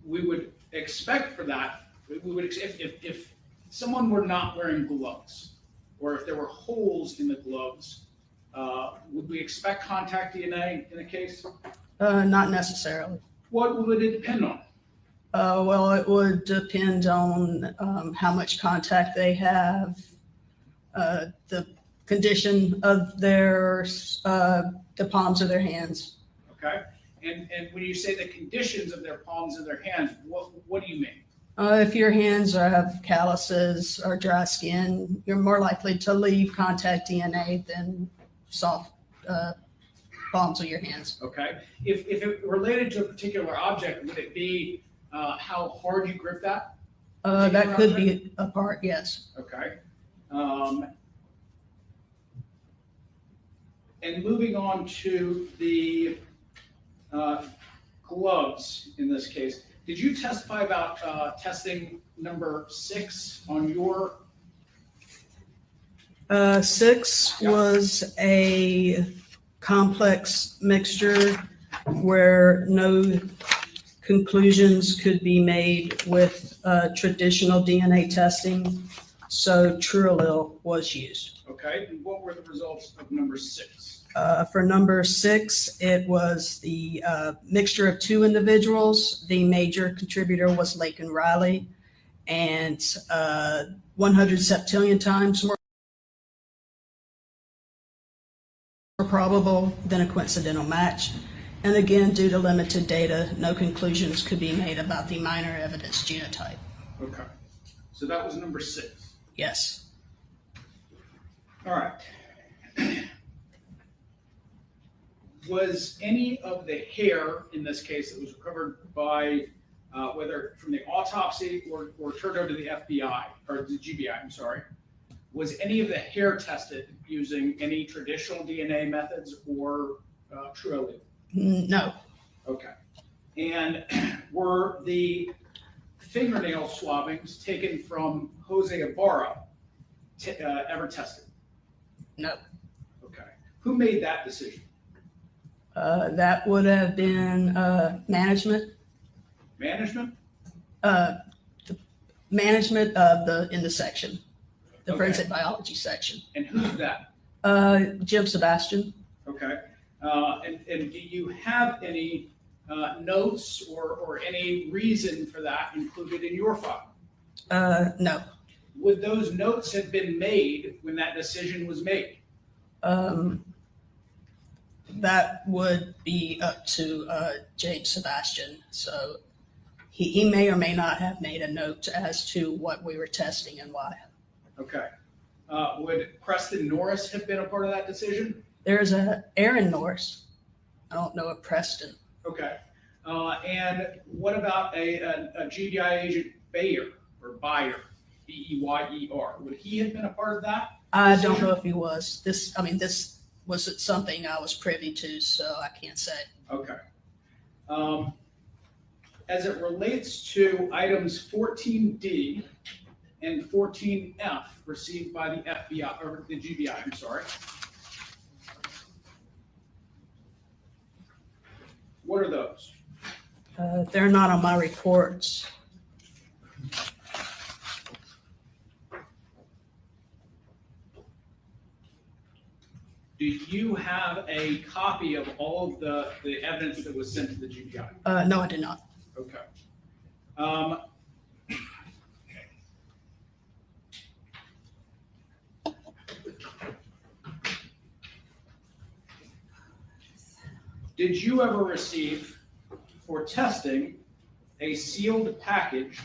S10: We would expect for that, if someone were not wearing gloves, or if there were holes in the gloves, would we expect contact DNA in a case?
S5: Not necessarily.
S10: What would it depend on?
S5: Well, it would depend on how much contact they have, the condition of the palms of their hands.
S10: Okay. And when you say the conditions of their palms of their hands, what do you mean?
S5: If your hands have calluses or dry skin, you're more likely to leave contact DNA than soft palms of your hands.
S10: Okay. If it related to a particular object, would it be how hard you grip that?
S5: That could be a part, yes.
S10: Okay. And moving on to the gloves in this case, did you testify about testing number 6 on your?
S5: 6 was a complex mixture where no conclusions could be made with traditional DNA testing, so true allele was used.
S10: Okay, and what were the results of number 6?
S5: For number 6, it was the mixture of 2 individuals. The major contributor was Laken Riley, and 100 septillion times more probable than a coincidental match. And again, due to limited data, no conclusions could be made about the minor evidence genotype.
S10: Okay, so that was number 6.
S5: Yes.
S10: All right. Was any of the hair in this case that was recovered by whether from the autopsy or turned over to the FBI or the GBI, I'm sorry, was any of the hair tested using any traditional DNA methods or true allele?
S5: No.
S10: Okay. And were the fingernail swabbings taken from Jose Ibarra ever tested?
S5: No.
S10: Okay. Who made that decision?
S5: That would have been management.
S10: Management?
S5: The management of in the section, the
S10: Okay.
S5: forensic biology section.
S10: And who's that?
S5: Jim Sebastian.
S10: Okay. And do you have any notes or any reason for that included in your file?
S5: No.
S10: Would those notes have been made when that decision was made?
S5: That would be up to James Sebastian. So he may or may not have made a note as to what we were testing and why.
S10: Okay. Would Preston Norris have been a part of that decision?
S5: There's a Aaron Norris. I don't know a Preston.
S10: Okay. And what about a GBI agent Bayer or Beyer, B-E-Y-E-R? Would he have been a part of that?
S5: I don't know if he was. This wasn't something I was privy to, so I can't say.
S10: Okay. As it relates to items 14D and 14F received by the FBI, or the GBI, I'm sorry. What are those?
S5: They're not on my reports.
S10: Do you have a copy of all of the evidence that was sent to the GBI?
S5: No, I did not.
S10: Okay. Did you ever receive, for testing, a sealed package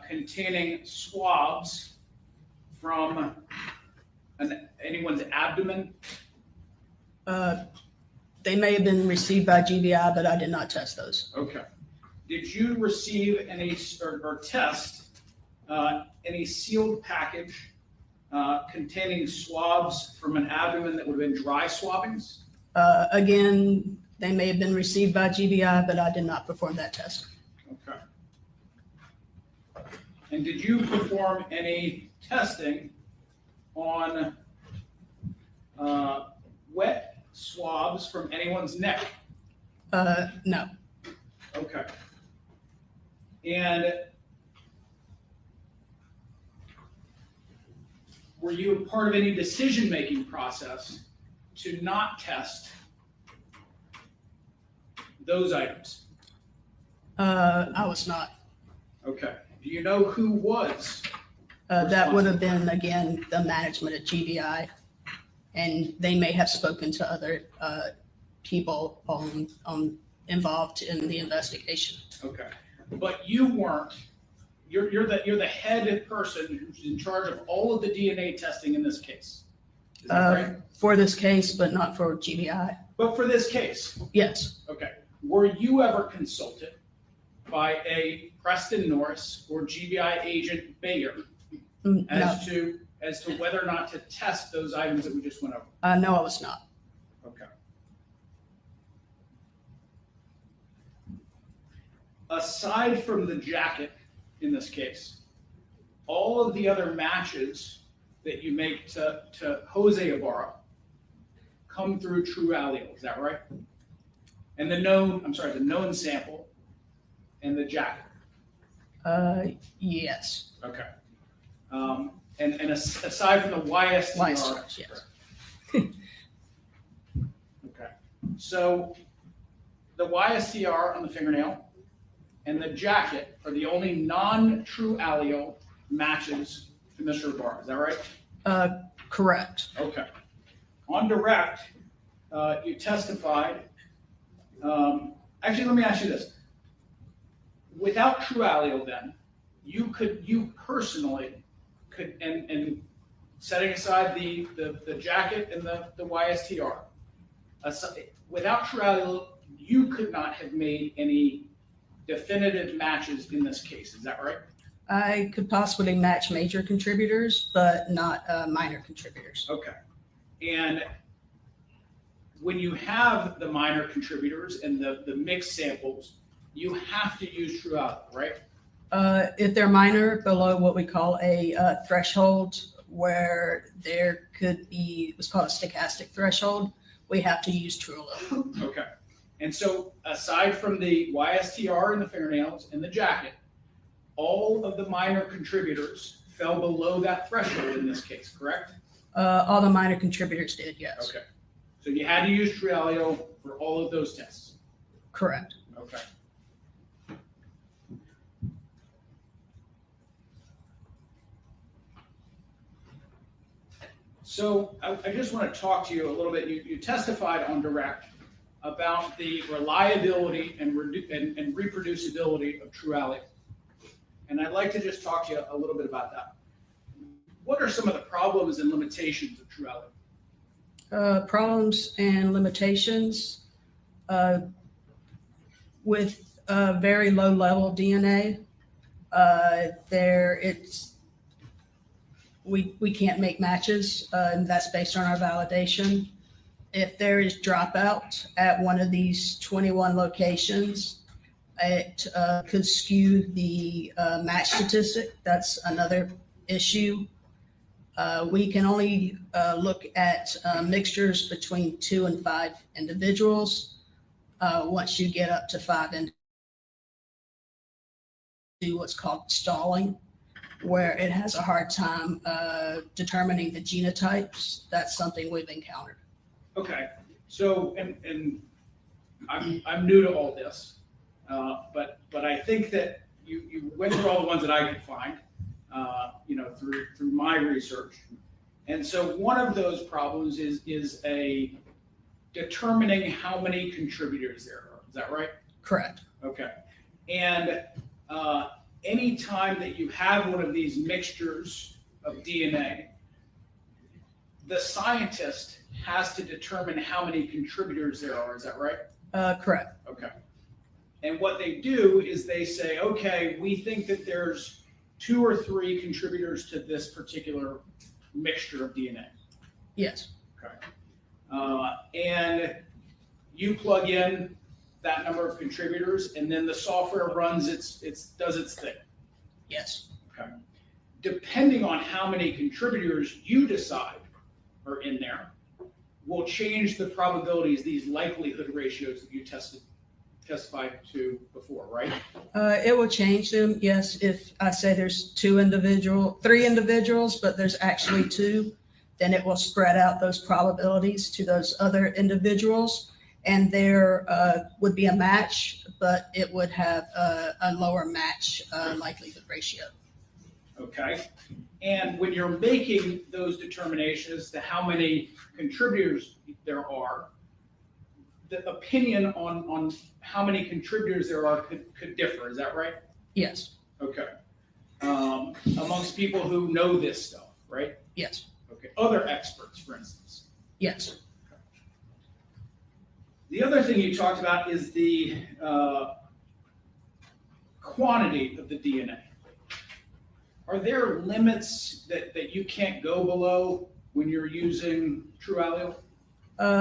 S10: containing swabs from anyone's abdomen?
S5: They may have been received by GBI, but I did not test those.
S10: Okay. Did you receive any or test any sealed package containing swabs from an abdomen that would have been dry swabbings?
S5: Again, they may have been received by GBI, but I did not perform that test.
S10: Okay. And did you perform any testing on wet swabs from anyone's neck?
S5: No.
S10: Okay. And were you a part of any decision-making process to not test those items?
S5: I was not.
S10: Okay. Do you know who was?
S5: That would have been, again, the management at GBI, and they may have spoken to other people involved in the investigation.
S10: Okay. But you weren't. You're the head person who's in charge of all of the DNA testing in this case. Is that right?
S5: For this case, but not for GBI.
S10: But for this case?
S5: Yes.
S10: Okay. Were you ever consulted by a Preston Norris or GBI agent Bayer as to whether or not to test those items that we just went over?
S5: No, I was not.
S10: Okay. Aside from the jacket in this case, all of the other matches that you make to Jose Ibarra come through true allele, is that right? And the known sample and the jacket.
S5: Yes.
S10: Okay. And aside from the YSTR.
S5: Yes.
S10: Okay. So the YSTR on the fingernail and the jacket are the only non-true allele matches to Mr. Ibarra, is that right?
S5: Correct.
S10: Okay. On direct, you testified. Actually, let me ask you this. Without true allele, then, you personally could, and setting aside the jacket and the YSTR, without true allele, you could not have made any definitive matches in this case. Is that right?
S5: I could possibly match major contributors, but not minor contributors.
S10: Okay. And when you have the minor contributors and the mixed samples, you have to use true allele, right?
S5: If they're minor, below what we call a threshold, where there could be what's called a stochastic threshold, we have to use true allele.
S10: Okay. And so aside from the YSTR and the fingernails and the jacket, all of the minor contributors fell below that threshold in this case, correct?
S5: All the minor contributors did, yes.
S10: Okay. So you had to use true allele for all of those tests.
S5: Correct.
S10: Okay. So I just want to talk to you a little bit. You testified on direct about the reliability and reproducibility of TrueAllie. And I'd like to just talk to you a little bit about that. What are some of the problems and limitations of TrueAllie?
S5: Problems and limitations with very low level DNA. We can't make matches, and that's based on our validation. If there is dropout at one of these 21 locations, it could skew the match statistic. That's another issue. We can only look at mixtures between 2 and 5 individuals. Once you get up to 5 and do what's called stalling, where it has a hard time determining the genotypes. That's something we've encountered.
S10: Okay, so and I'm new to all this, but I think that you went through all the ones that I could find, through my research, and so one of those problems is a determining how many contributors there are. Is that right?
S5: Correct.
S10: Okay, and any time that you have one of these mixtures of DNA, the scientist has to determine how many contributors there are. Is that right?
S5: Correct.
S10: Okay. And what they do is they say, okay, we think that there's 2 or 3 contributors to this particular mixture of DNA.
S5: Yes.
S10: Okay. And you plug in that number of contributors, and then the software runs does its thing.
S5: Yes.
S10: Okay. Depending on how many contributors you decide are in there, will change the probabilities, these likelihood ratios that you testified to before, right?
S5: It will change them. Yes. If I say there's 3 individuals, but there's actually 2, then it will spread out those probabilities to those other individuals. And there would be a match, but it would have a lower match likelihood ratio.
S10: Okay. And when you're making those determinations as to how many contributors there are, the opinion on how many contributors there are could differ. Is that right?
S5: Yes.
S10: Okay. Amongst people who know this stuff, right?
S5: Yes.
S10: Okay. Other experts, for instance.
S5: Yes.
S10: The other thing you talked about is the quantity of the DNA. Are there limits that you can't go below when you're using TrueAllie?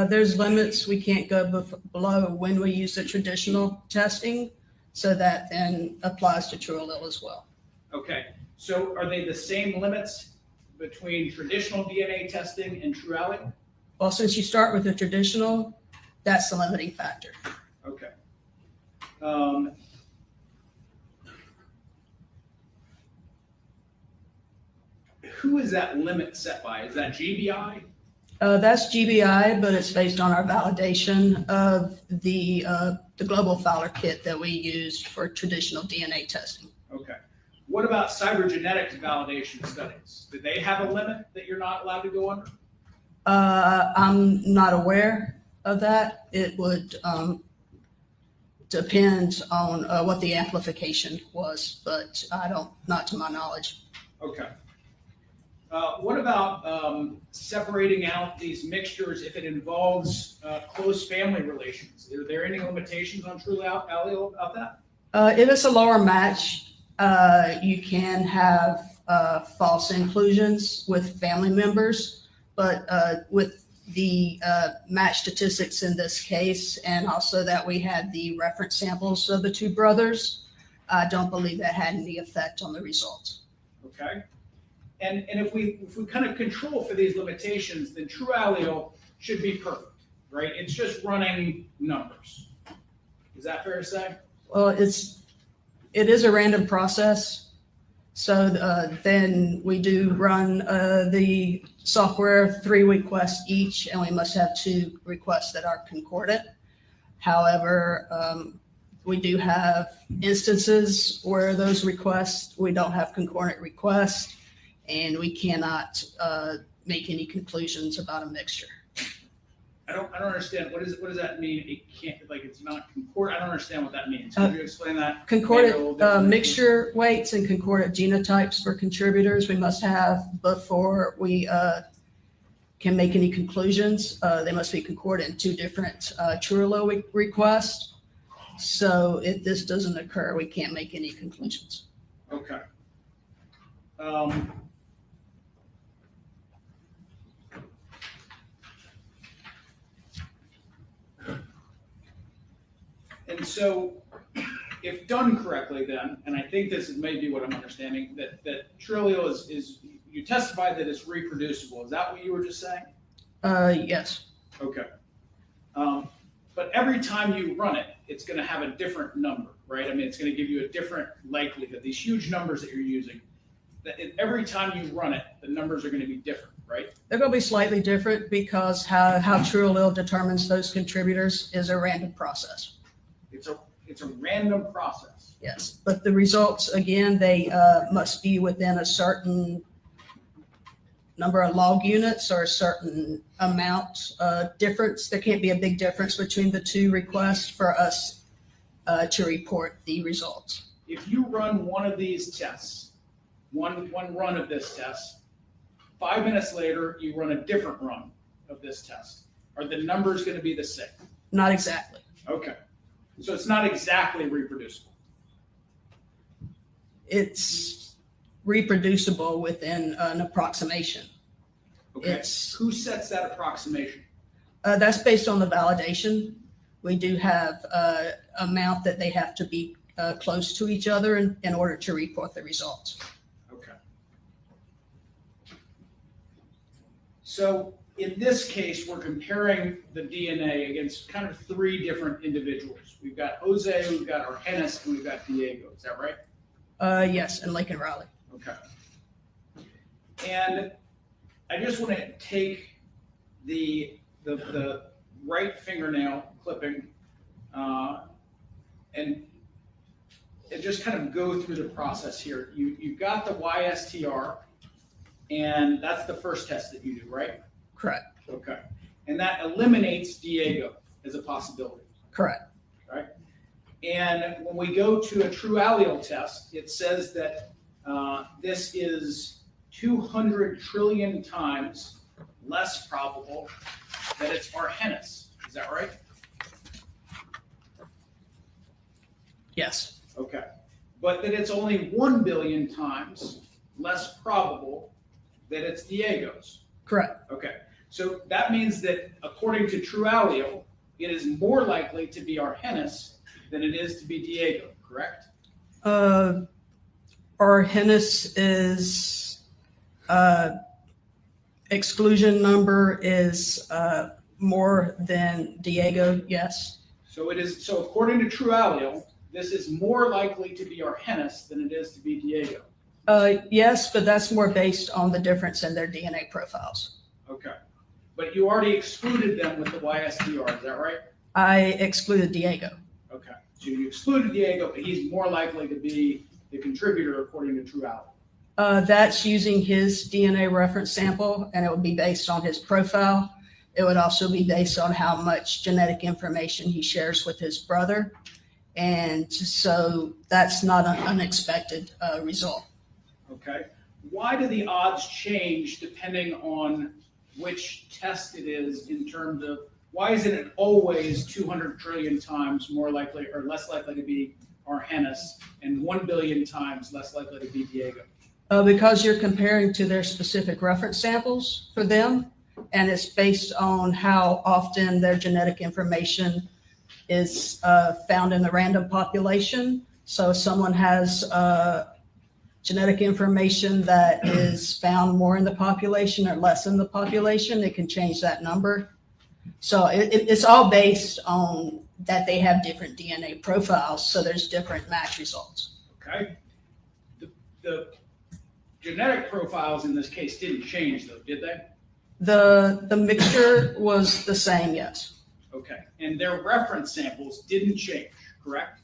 S5: There's limits we can't go below when we use the traditional testing, so that then applies to TrueAllie as well.
S10: Okay, so are they the same limits between traditional DNA testing and TrueAllie?
S5: Well, since you start with the traditional, that's the limiting factor.
S10: Okay. Who is that limit set by? Is that GBI?
S5: That's GBI, but it's based on our validation of the global Fowler kit that we used for traditional DNA testing.
S10: Okay. What about cybergenetics validation studies? Do they have a limit that you're not allowed to go under?
S5: I'm not aware of that. It would depend on what the amplification was, but not to my knowledge.
S10: Okay. What about separating out these mixtures if it involves close family relations? Are there any limitations on TrueAllie about that?
S5: If it's a lower match, you can have false inclusions with family members, but with the match statistics in this case, and also that we had the reference samples of the 2 brothers, I don't believe that had any effect on the results.
S10: Okay. And if we kind of control for these limitations, then TrueAllie should be perfect, right? It's just running numbers. Is that fair to say?
S5: Well, it is a random process. So then we do run the software 3 requests each, and we must have 2 requests that are concordant. However, we do have instances where those requests, we don't have concordant requests, and we cannot make any conclusions about a mixture.
S10: I don't understand. What does that mean? It can't, like, it's not concordant. I don't understand what that means. Could you explain that? Maybe a little
S5: Concordant
S10: different?
S5: mixture weights and concordant genotypes for contributors we must have before we can make any conclusions. They must be concordant in two different Trullo requests. So if this doesn't occur, we can't make any conclusions.
S10: Okay. And so, if done correctly then, and I think this is maybe what I'm understanding, that Trullo is, you testified that it's reproducible. Is that what you were just saying?
S5: Yes.
S10: Okay. But every time you run it, it's going to have a different number, right? I mean, it's going to give you a different likelihood. These huge numbers that you're using, that every time you run it, the numbers are going to be different, right?
S5: They're going to be slightly different because how Trullo determines those contributors is a random process.
S10: It's a random process.
S5: Yes, but the results, again, they must be within a certain number of log units or a certain amount difference. There can't be a big difference between the two requests for us to report the results.
S10: If you run one of these tests, one run of this test, 5 minutes later, you run a different run of this test, are the numbers going to be the same?
S5: Not exactly.
S10: Okay. So it's not exactly reproducible.
S5: It's reproducible within an approximation.
S10: Okay. Who sets that approximation?
S5: That's based on the validation. We do have an amount that they have to be close to each other in order to report the results.
S10: Okay. So in this case, we're comparing the DNA against kind of three different individuals. We've got Jose, we've got Argenis, and we've got Diego. Is that right?
S5: Yes, and Laken Riley.
S10: Okay. And I just want to take the right fingernail clipping and just kind of go through the process here. You've got the YSTR, and that's the first test that you do, right?
S5: Correct.
S10: Okay. And that eliminates Diego as a possibility.
S5: Correct.
S10: Right? And when we go to a true allele test, it says that this is 200 trillion times less probable that it's Argenis. Is that right?
S5: Yes.
S10: Okay. But that it's only 1 billion times less probable that it's Diego's.
S5: Correct.
S10: Okay. So that means that according to true allele, it is more likely to be Argenis than it is to be Diego, correct?
S5: Argenis is exclusion number is more than Diego, yes.
S10: So it is. So according to true allele, this is more likely to be Argenis than it is to be Diego.
S5: Yes, but that's more based on the difference in their DNA profiles.
S10: Okay. But you already excluded them with the YSTR, is that right?
S5: I excluded Diego.
S10: Okay. So you excluded Diego, but he's more likely to be the contributor according to true allele.
S5: That's using his DNA reference sample, and it would be based on his profile. It would also be based on how much genetic information he shares with his brother. And so that's not an unexpected result.
S10: Okay. Why do the odds change depending on which test it is in terms of, why isn't it always 200 trillion times more likely or less likely to be Argenis and 1 billion times less likely to be Diego?
S5: Because you're comparing to their specific reference samples for them, and it's based on how often their genetic information is found in the random population. So if someone has genetic information that is found more in the population or less in the population, it can change that number. So it's all based on that they have different DNA profiles, so there's different match results.
S10: Okay. The genetic profiles in this case didn't change though, did they?
S5: The mixture was the same, yes.
S10: Okay, and their reference samples didn't change, correct?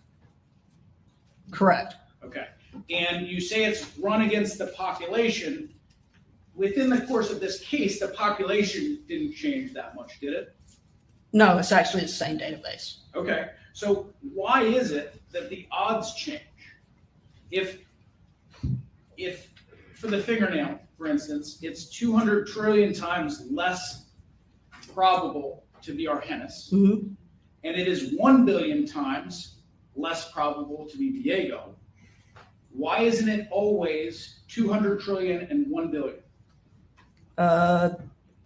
S5: Correct.
S10: Okay, and you say it's run against the population. Within the course of this case, the population didn't change that much, did it?
S5: No, it's actually the same database.
S10: Okay, so why is it that the odds change? If for the fingernail, for instance, it's 200 trillion times less probable to be Argenis,
S5: Mm-hmm.
S10: and it is 1 billion times less probable to be Diego, why isn't it always 200 trillion and 1 billion?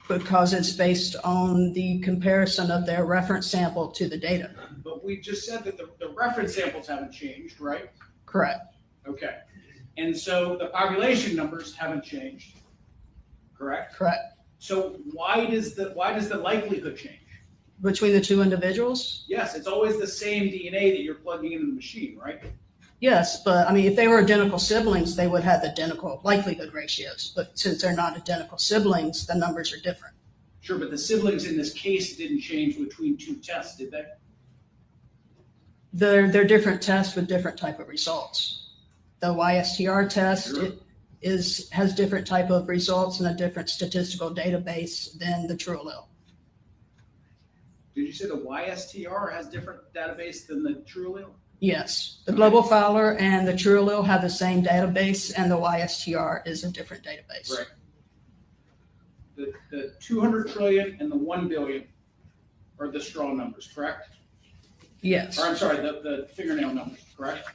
S5: Because it's based on the comparison of their reference sample to the data.
S10: But we just said that the reference samples haven't changed, right?
S5: Correct.
S10: Okay. And so the population numbers haven't changed, correct?
S5: Correct.
S10: So why does the likelihood change?
S5: Between the two individuals?
S10: Yes, it's always the same DNA that you're plugging into the machine, right?
S5: Yes, but I mean, if they were identical siblings, they would have identical likelihood ratios. But since they're not identical siblings, the numbers are different.
S10: Sure, but the siblings in this case didn't change between two tests, did they?
S5: They're different tests with different type of results. The YSTR test has different type of results and a different statistical database than the true allele.
S10: Did you say the YSTR has different database than the true allele?
S5: Yes, the global Fowler and the true allele have the same database, and the YSTR is a different database.
S10: Right. The 200 trillion and the 1 billion are the straw numbers, correct?
S5: Yes.
S10: Or I'm sorry, the fingernail numbers, correct?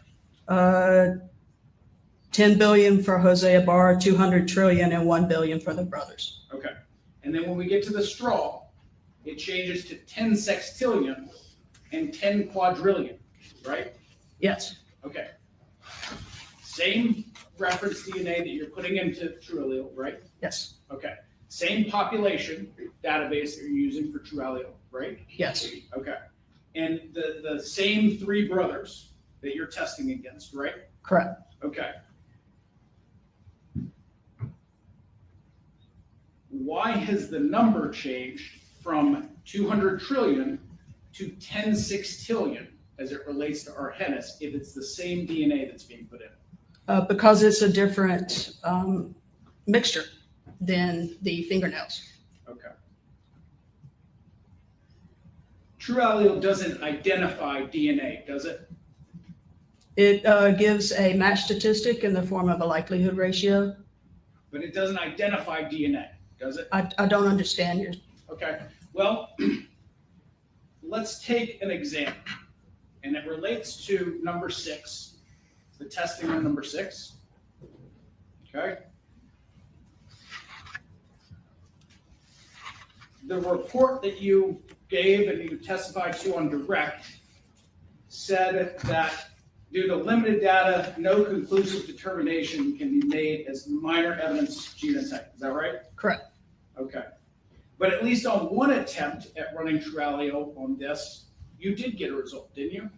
S5: 10 billion for Jose Ibarra, 200 trillion, and 1 billion for the brothers.
S10: Okay. And then when we get to the straw, it changes to 10 sextillion and 10 quadrillion, right?
S5: Yes.
S10: Okay. Same reference DNA that you're putting into true allele, right?
S5: Yes.
S10: Okay. Same population database that you're using for true allele, right?
S5: Yes.
S10: Okay. And the same three brothers that you're testing against, right?
S5: Correct.
S10: Okay. Why has the number changed from 200 trillion to 10 sextillion as it relates to Argenis if it's the same DNA that's being put in?
S5: Because it's a different mixture than the fingernails.
S10: Okay. True allele doesn't identify DNA, does it?
S5: It gives a match statistic in the form of a likelihood ratio.
S10: But it doesn't identify DNA, does it?
S5: I don't understand your.
S10: Okay. Well, let's take an example, and it relates to number 6, the testing on number 6. Okay. The report that you gave and you testified to on direct said that due to limited data, no conclusive determination can be made as minor evidence genotype. Is that right?
S5: Correct.
S10: Okay. But at least on one attempt at running true allele on this, you did get a result, didn't you?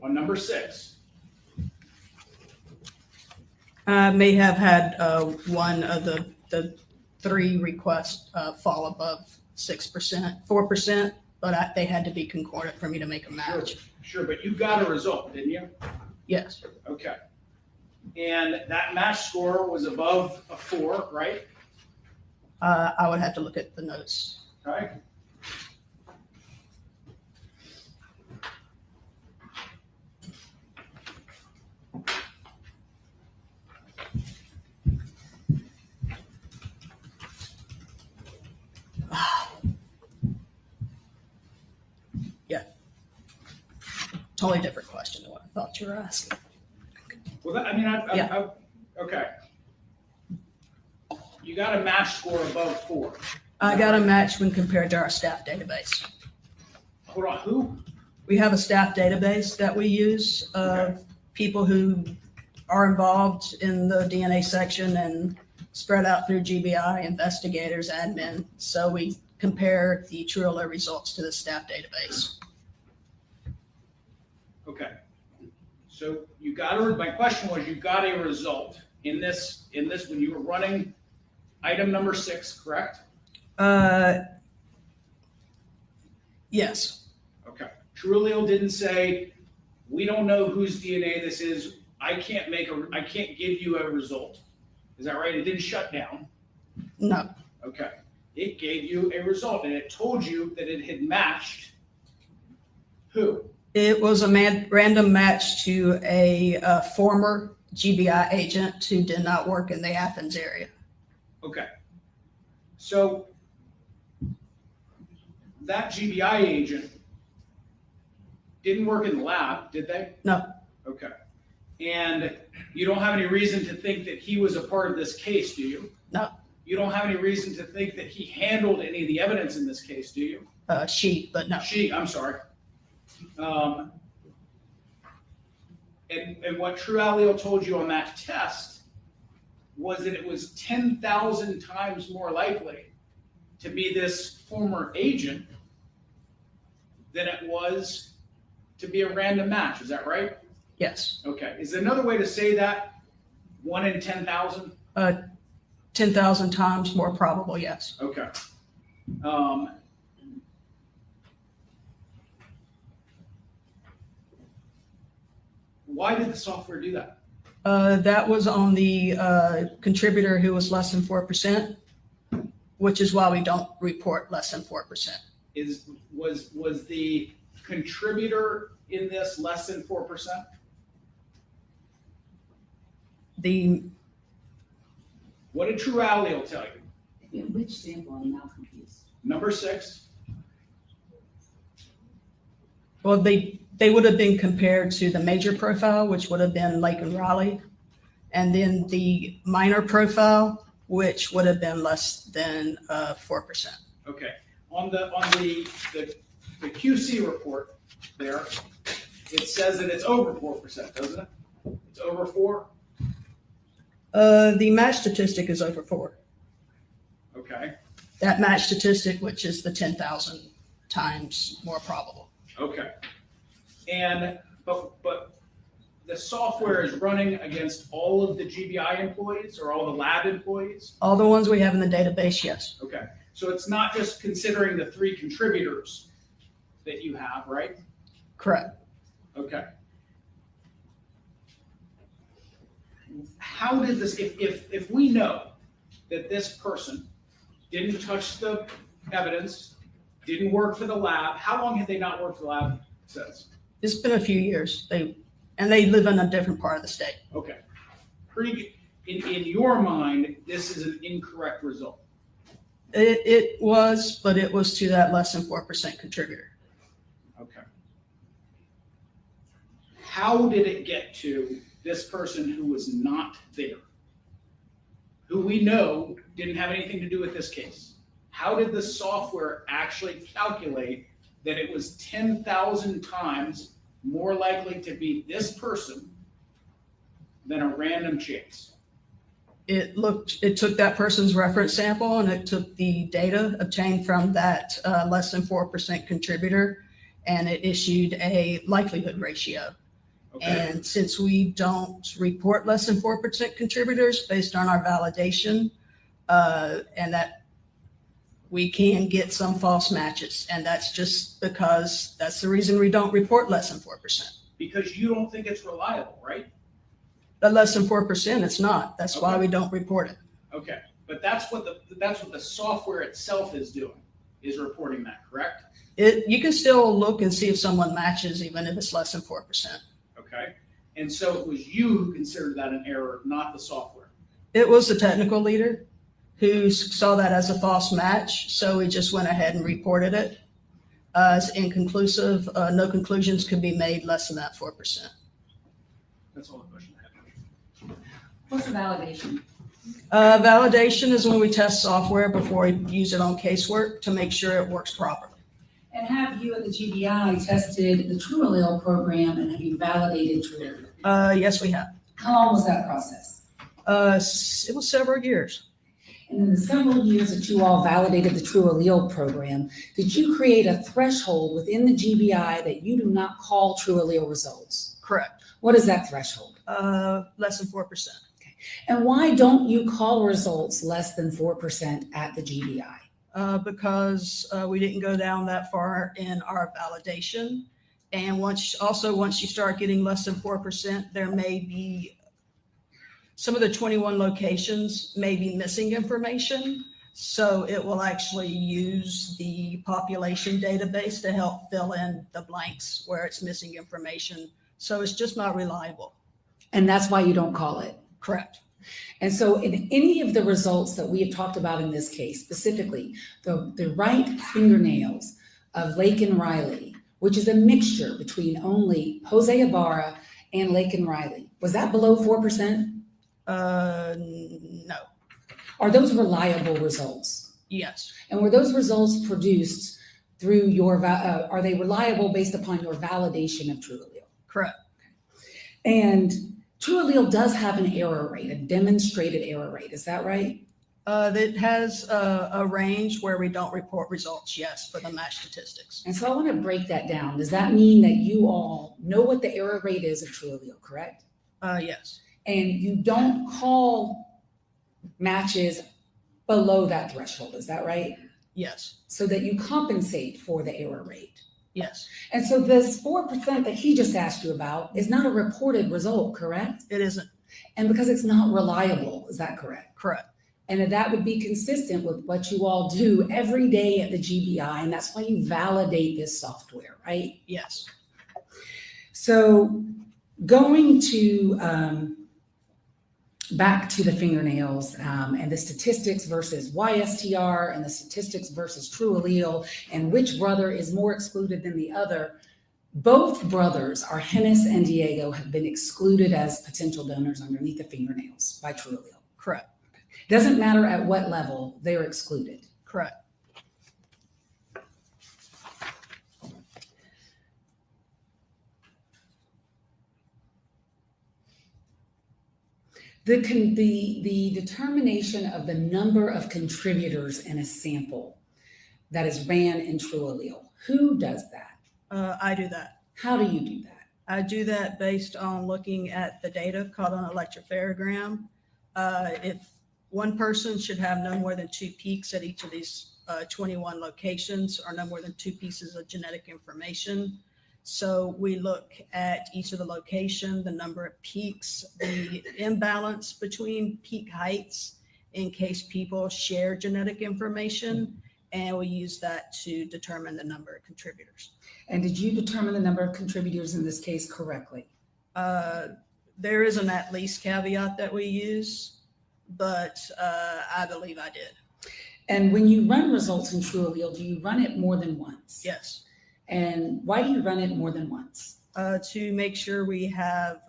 S10: On number 6.
S5: I may have had one of the 3 requests fall above 6%, 4%, but they had to be concordant for me to make a match.
S10: Sure, but you got a result, didn't you?
S5: Yes.
S10: Okay. And that match score was above a 4, right?
S5: I would have to look at the notes.
S10: Okay.
S5: Yeah. Totally different question than what I thought you were asking.
S10: Well, that, I mean, okay. You got a match score above 4.
S5: I got a match when compared to our staff database.
S10: Hold on, who?
S5: We have a staff database that we use of people who are involved in the DNA section and spread out through GBI, investigators, admin. So we compare the true allele results to the staff database.
S10: Okay. So you got my question was you got a result in this when you were running item number 6, correct?
S5: Yes.
S10: Okay. True allele didn't say, we don't know whose DNA this is. I can't give you a result. Is that right? It didn't shut down.
S5: No.
S10: Okay. It gave you a result and it told you that it had matched who?
S5: It was a random match to a former GBI agent who did not work in the Athens area.
S10: Okay. So that GBI agent didn't work in the lab, did they?
S5: No.
S10: Okay. And you don't have any reason to think that he was a part of this case, do you?
S5: No.
S10: You don't have any reason to think that he handled any of the evidence in this case, do you?
S5: She, but no.
S10: She, I'm sorry. And what True Allele told you on that test was that it was 10,000 times more likely to be this former agent than it was to be a random match. Is that right?
S5: Yes.
S10: Okay. Is there another way to say that? 1 in 10,000?
S5: 10,000 times more probable, yes.
S10: Okay. Why did the software do that?
S5: That was on the contributor who was less than 4%, which is why we don't report less than 4%.
S10: Was the contributor in this less than 4%? What did True Allele tell you?
S17: Which sample? I'm now confused.
S10: Number 6.
S5: Well, they would have been compared to the major profile, which would have been Laken Raleigh, and then the minor profile, which would have been less than 4%.
S10: Okay. On the QC report there, it says that it's over 4%, doesn't it? It's over 4?
S5: The match statistic is over 4.
S10: Okay.
S5: That match statistic, which is the 10,000 times more probable.
S10: Okay. And but the software is running against all of the GBI employees or all the lab employees?
S5: All the ones we have in the database, yes.
S10: Okay. So it's not just considering the 3 contributors that you have, right?
S5: Correct.
S10: Okay. How did this, if we know that this person didn't touch the evidence, didn't work for the lab, how long had they not worked for the lab, it says?
S5: It's been a few years. They live in a different part of the state.
S10: Okay. Pretty good. In your mind, this is an incorrect result.
S5: It was, but it was to that less than 4% contributor.
S10: Okay. How did it get to this person who was not there, who we know didn't have anything to do with this case? How did the software actually calculate that it was 10,000 times more likely to be this person than a random chance?
S5: It took that person's reference sample and it took the data obtained from that less than 4% contributor, and it issued a likelihood ratio. Okay. And since we don't report less than 4% contributors based on our validation, and that we can get some false matches, and that's just because that's the reason we don't report less than 4%.
S10: Because you don't think it's reliable, right?
S5: But less than 4%, it's not. That's why we don't report it.
S10: Okay, but that's what the software itself is doing, is reporting that, correct?
S5: You can still look and see if someone matches, even if it's less than 4%.
S10: Okay, and so it was you who considered that an error, not the software.
S5: It was the technical leader who saw that as a false match, so we just went ahead and reported it as inconclusive. No conclusions could be made less than that 4%.
S10: That's all the question I have.
S17: What's the validation?
S5: Validation is when we test software before we use it on casework to make sure it works properly.
S17: And have you at the GBI tested the True Allele program, and have you validated True Allele?
S5: Yes, we have.
S17: How long was that process?
S5: It was several years.
S17: And in the several years that you all validated the True Allele program, did you create a threshold within the GBI that you do not call True Allele results?
S5: Correct.
S17: What is that threshold?
S5: Less than 4%.
S17: Okay. And why don't you call results less than 4% at the GBI?
S5: because we didn't go down that far in our validation. And once you start getting less than 4%, there may be some of the 21 locations may be missing information. So it will actually use the population database to help fill in the blanks where it's missing information. So it's just not reliable.
S2: And that's why you don't call it.
S5: Correct.
S2: And so in any of the results that we have talked about in this case, specifically the right fingernails of Laken Riley, which is a mixture between only Jose Ibarra and Laken Riley, was that below 4%?
S5: No.
S2: Are those reliable results?
S5: Yes.
S2: And were those results produced through your, are they reliable based upon your validation of true allele?
S5: Correct.
S2: And true allele does have an error rate, a demonstrated error rate. Is that right?
S5: It has a range where we don't report results, yes, for the match statistics.
S2: And so I want to break that down. Does that mean that you all know what the error rate is of true allele, correct?
S5: Yes.
S2: And you don't call matches below that threshold, is that right?
S5: Yes.
S2: So that you compensate for the error rate.
S5: Yes.
S2: And so this 4% that he just asked you about is not a reported result, correct?
S5: It isn't.
S2: And because it's not reliable, is that correct?
S5: Correct.
S2: And that would be consistent with what you all do every day at the GBI, and that's why you validate this software, right?
S5: Yes.
S2: So going to back to the fingernails and the statistics versus YSTR and the statistics versus true allele and which brother is more excluded than the other. Both brothers, Argenis and Diego, have been excluded as potential donors underneath the fingernails by true allele.
S5: Correct.
S2: Doesn't matter at what level they're excluded.
S5: Correct.
S2: The determination of the number of contributors in a sample that is ran in true allele, who does that?
S5: I do that.
S2: How do you do that?
S5: I do that based on looking at the data called on electropherogram. If one person should have no more than 2 peaks at each of these 21 locations or no more than 2 pieces of genetic information. So we look at each of the location, the number of peaks, the imbalance between peak heights in case people share genetic information, and we use that to determine the number of contributors.
S2: And did you determine the number of contributors in this case correctly?
S5: There is an at least caveat that we use, but I believe I did.
S2: And when you run results in true allele, do you run it more than once?
S5: Yes.
S2: And why do you run it more than once?
S5: To make sure we have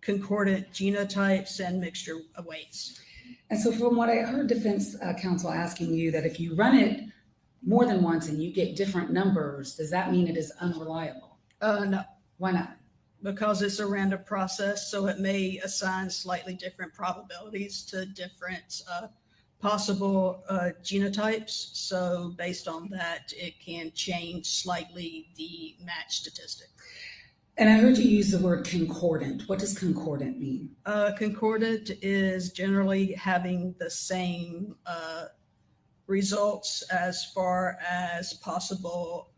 S5: concordant genotypes and mixture of weights.
S2: And so from what I heard defense counsel asking you, that if you run it more than once and you get different numbers, does that mean it is unreliable?
S5: No.
S2: Why not?
S5: Because it's a random process, so it may assign slightly different probabilities to different possible genotypes. So based on that, it can change slightly the match statistic.
S2: And I heard you use the word concordant. What does concordant mean?
S5: Concordant is generally having the same results as far as possible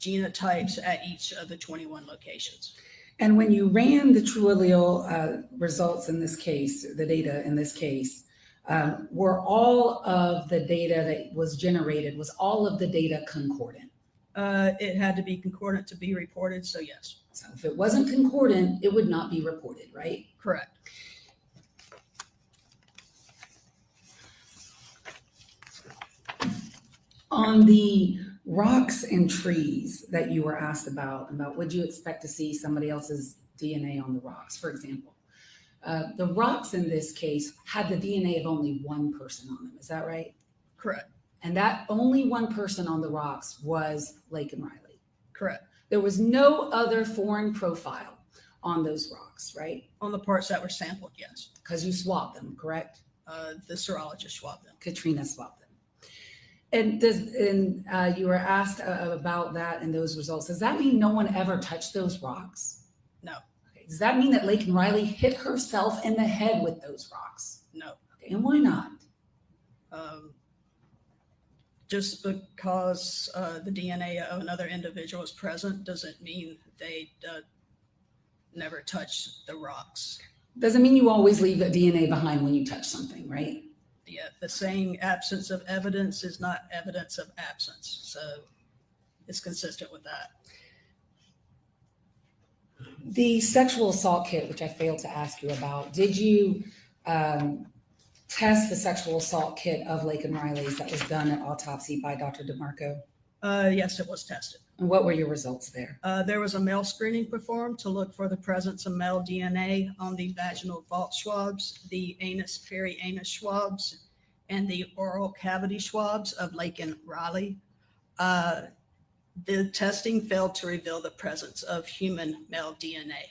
S5: genotypes at each of the 21 locations.
S2: And when you ran the true allele results in this case, the data in this case, were all of the data that was generated, was all of the data concordant?
S5: It had to be concordant to be reported, so yes.
S2: So if it wasn't concordant, it would not be reported, right?
S5: Correct.
S2: On the rocks and trees that you were asked about would you expect to see somebody else's DNA on the rocks, for example? The rocks in this case had the DNA of only one person on them. Is that right?
S5: Correct.
S2: And that only one person on the rocks was Laken Riley.
S5: Correct.
S2: There was no other foreign profile on those rocks, right?
S5: On the parts that were sampled, yes.
S2: Because you swabbed them, correct?
S5: The serologist swabbed them.
S2: Katrina swabbed them. And you were asked about that and those results. Does that mean no one ever touched those rocks?
S5: No.
S2: Okay. Does that mean that Laken Riley hit herself in the head with those rocks?
S5: No.
S2: Okay. And why not?
S5: Just because the DNA of another individual is present doesn't mean they never touched the rocks.
S2: Doesn't mean you always leave the DNA behind when you touch something, right?
S5: Yeah, the saying absence of evidence is not evidence of absence. So it's consistent with that.
S2: The sexual assault kit, which I failed to ask you about, did you test the sexual assault kit of Laken Riley's that was done at Autopsy by Dr. DeMarco?
S5: Yes, it was tested.
S2: And what were your results there?
S5: There was a male screening performed to look for the presence of male DNA on the vaginal vault swabs, the anus perianus swabs, and the oral cavity swabs of Laken Riley. The testing failed to reveal the presence of human male DNA.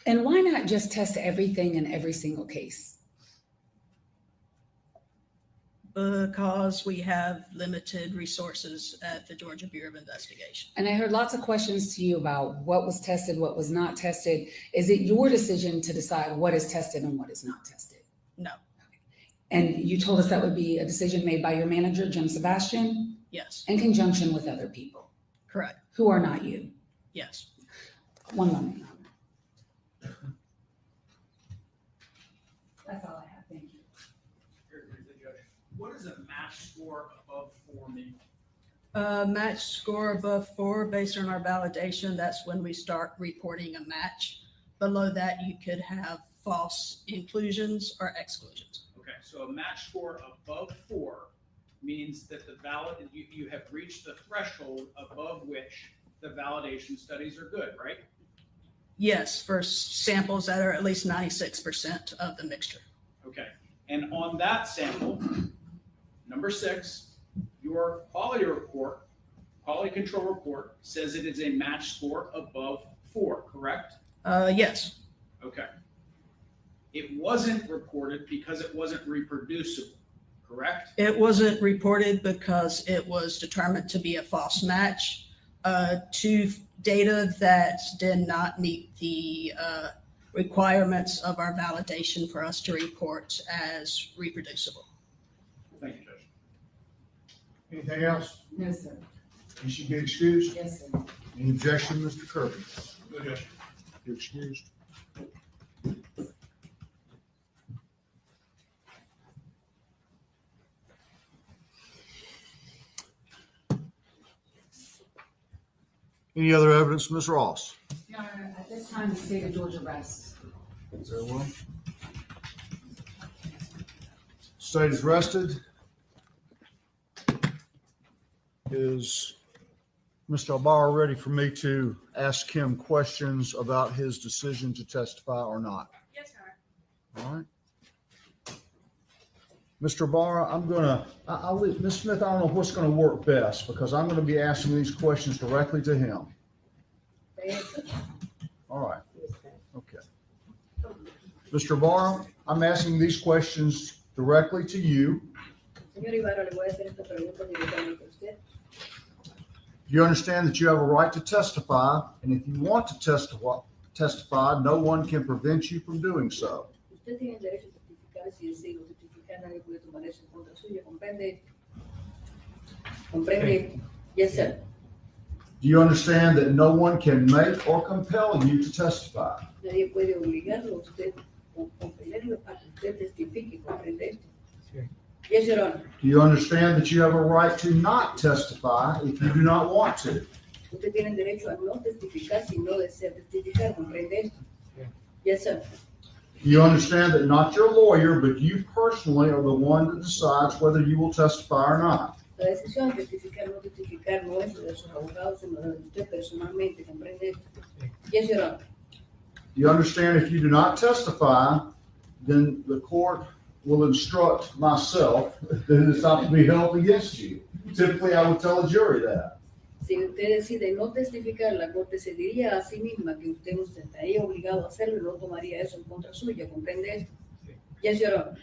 S2: And why not just test everything in every single case?
S5: Because we have limited resources at the Georgia Bureau of Investigation.
S2: And I heard lots of questions to you about what was tested, what was not tested. Is it your decision to decide what is tested and what is not tested?
S5: No.
S2: And you told us that would be a decision made by your manager, Jim Sebastian?
S5: Yes.
S2: In conjunction with other people?
S5: Correct.
S2: Who are not you?
S5: Yes.
S2: One moment. That's all I have. Thank you.
S10: Here's the judge. What does a match score above 4 mean?
S5: Match score above 4, based on our validation, that's when we start reporting a match. Below that, you could have false inclusions or exclusions.
S10: Okay, so a match score above 4 means that you have reached the threshold above which the validation studies are good, right?
S5: Yes, for samples that are at least 96% of the mixture.
S10: Okay, and on that sample, number 6, your quality control report says it is a match score above 4, correct?
S5: Yes.
S10: Okay. It wasn't reported because it wasn't reproducible, correct?
S5: It wasn't reported because it was determined to be a false match to data that did not meet the requirements of our validation for us to report as reproducible.
S10: Thank you, Judge.
S3: Anything else?
S2: No, sir.
S3: You should be excused.
S2: Yes, sir.
S3: Any objection, Mr. Kirby?
S10: No, Judge.
S3: You're excused. Any other evidence, Ms. Ross?
S2: Your Honor, at this time, the state of Georgia rests.
S3: Is there one? State is rested. Is Mr. Albar ready for me to ask him questions about his decision to testify or not?
S9: Yes, Your Honor.
S3: All right. Mr. Barr, I'll leave, Ms. Smith, I don't know what's going to work best because I'm going to be asking these questions directly to him. All right. Okay. Mr. Barr, I'm asking these questions directly to you.
S11: Señor Ibarra, le voy a hacer esta pregunta directamente a usted.
S3: You understand that you have a right to testify, and if you want to testify, no one can prevent you from doing so.
S11: Usted tiene el derecho a testificar, si desea testificar, nadie puede tomar eso en contra suya, ¿comprende? ¿Comprende? Yes, sir.
S3: Do you understand that no one can make or compel you to testify?
S11: Nadie puede obligarlo a usted o compelerlo a que usted testifique, ¿comprende? Yes, Your Honor.
S3: Do you understand that you have a right to not testify if you do not want to?
S11: Usted tiene el derecho a no testificar si no desea testificar, ¿comprende? Yes, sir.
S3: Do you understand that not your lawyer, but you personally are the one that decides whether you will testify or not?
S11: La decisión de testificar o no testificar no es de sus abogados, sino de usted personalmente, ¿comprende? Yes, Your Honor.
S3: Do you understand if you do not testify, then the court will instruct myself that it is not to be held against you? Typically, I would tell a jury that.
S11: Si usted decide no testificar, la corte se diría a sí misma que usted no estaría obligado a hacerlo y no tomaría eso en contra suya, ¿comprende? Yes, Your Honor.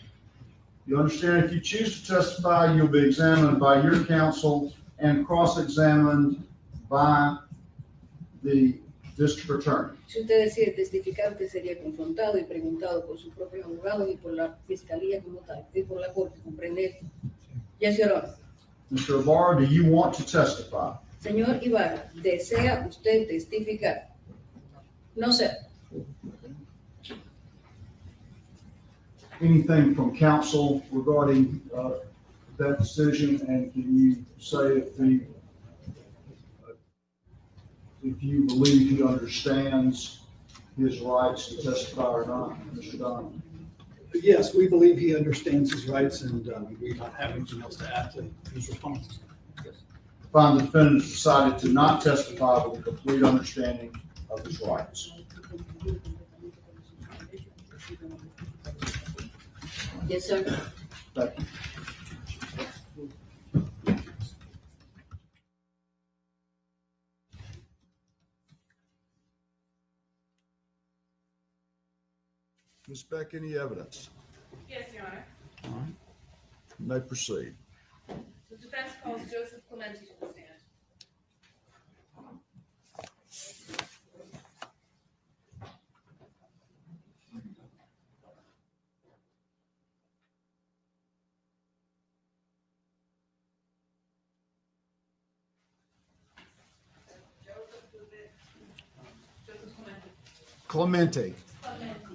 S3: You understand if you choose to testify, you'll be examined by your counsel and cross-examined by the district attorney.
S11: Si usted decide testificar, usted sería confrontado y preguntado por sus propios abogados y por la fiscalía como tal, y por la corte, ¿comprende? Yes, Your Honor.
S3: Mr. Ibarra, do you want to testify?
S11: Señor Ibarra, ¿desea usted testificar? No, sir.
S3: Anything from counsel regarding that decision, and can you say if you believe he understands his rights to testify or not, Mr. Donovan?
S4: Yes, we believe he understands his rights, and we don't have anything else to add to his responses.
S3: Find the defendant has decided to not testify with a complete understanding of his rights.
S11: Yes, sir.
S3: Thank you. Ms. Beck, any evidence?
S9: Yes, Your Honor.
S3: All right. You may proceed.
S9: The defense calls Joseph Clemente to the stand. Joseph
S3: Clemente.
S9: Clemente. Clemente.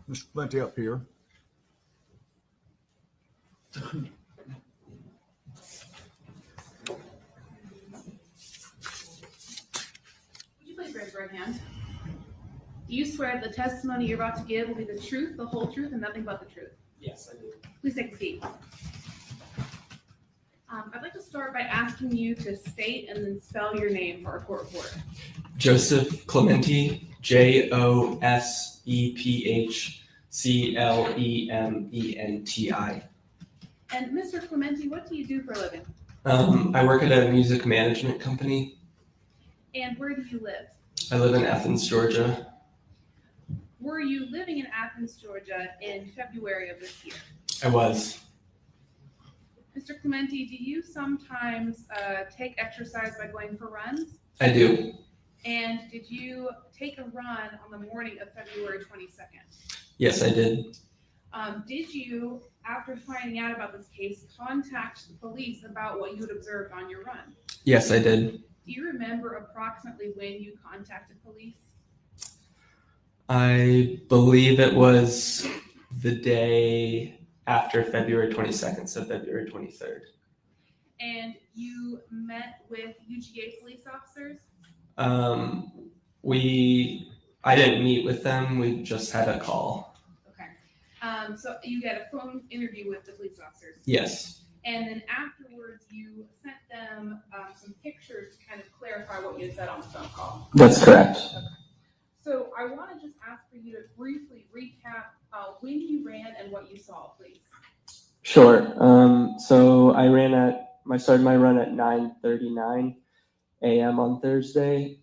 S3: Mr. Clemente up here.
S9: Would you please raise your right hand? Do you swear the testimony you're about to give will be the truth, the whole truth, and nothing but the truth?
S13: Yes, I do.
S9: Please take a seat. I'd like to start by asking you to state and then spell your name for our court reporter.
S13: Joseph Clemente, JOSEPHCLEMENTI.
S9: And Mr. Clemente, what do you do for a living?
S13: I work at a music management company.
S9: And where do you live?
S13: I live in Athens, Georgia.
S9: Were you living in Athens, Georgia in February of this year?
S13: I was.
S9: Mr. Clemente, do you sometimes take exercise by going for runs?
S13: I do.
S9: And did you take a run on the morning of February 22nd?
S13: Yes, I did.
S9: Did you, after finding out about this case, contact the police about what you had observed on your run?
S13: Yes, I did.
S9: Do you remember approximately when you contacted police?
S13: I believe it was the day after February 22nd, so February 23rd.
S9: And you met with UGA police officers?
S13: I didn't meet with them, we just had a call.
S9: Okay. So you got a phone interview with the police officers?
S13: Yes.
S9: And then afterwards, you sent them some pictures to kind of clarify what you had said on the phone call?
S13: That's correct.
S9: Okay. So I want to just ask for you to briefly recap when you ran and what you saw, please.
S13: Sure. So I started my run at 9:39 a.m. on Thursday,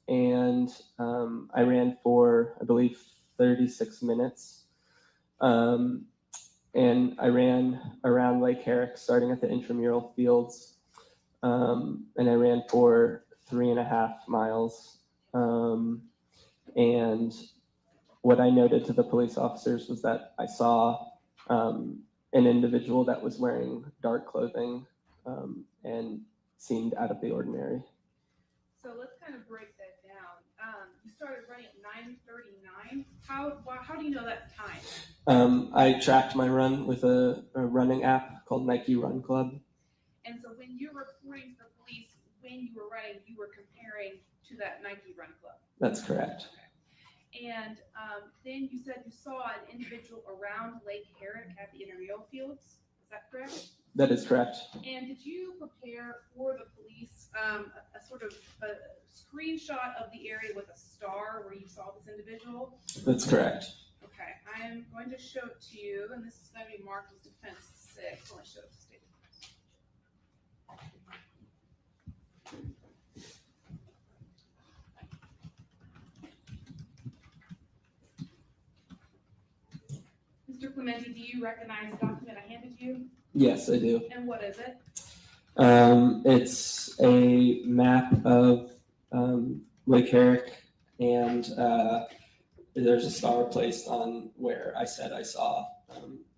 S13: and I ran for, I believe, 36 minutes. And I ran around Lake Herrick, starting at the intramural fields, and I ran for 3.5 miles. And what I noted to the police officers was that I saw an individual that was wearing dark clothing and seemed out of the ordinary.
S9: So let's kind of break that down. You started running at 9:39. How do you know that time?
S13: I tracked my run with a running app called Nike Run Club.
S9: And so when you're reporting to the police when you were running, you were comparing to that Nike Run Club?
S13: That's correct.
S9: Okay. And then you said you saw an individual around Lake Herrick at the intramural fields. Is that correct?
S13: That is correct.
S9: And did you prepare for the police a sort of a screenshot of the area with a star where you saw this individual?
S13: That's correct.
S9: Okay, I am going to show it to you, and this is going to be marked as defense 6. Let me show it to state. Mr. Clemente, do you recognize the document I handed you?
S13: Yes, I do.
S9: And what is it?
S13: It's a map of Lake Herrick, and there's a star placed on where I said I saw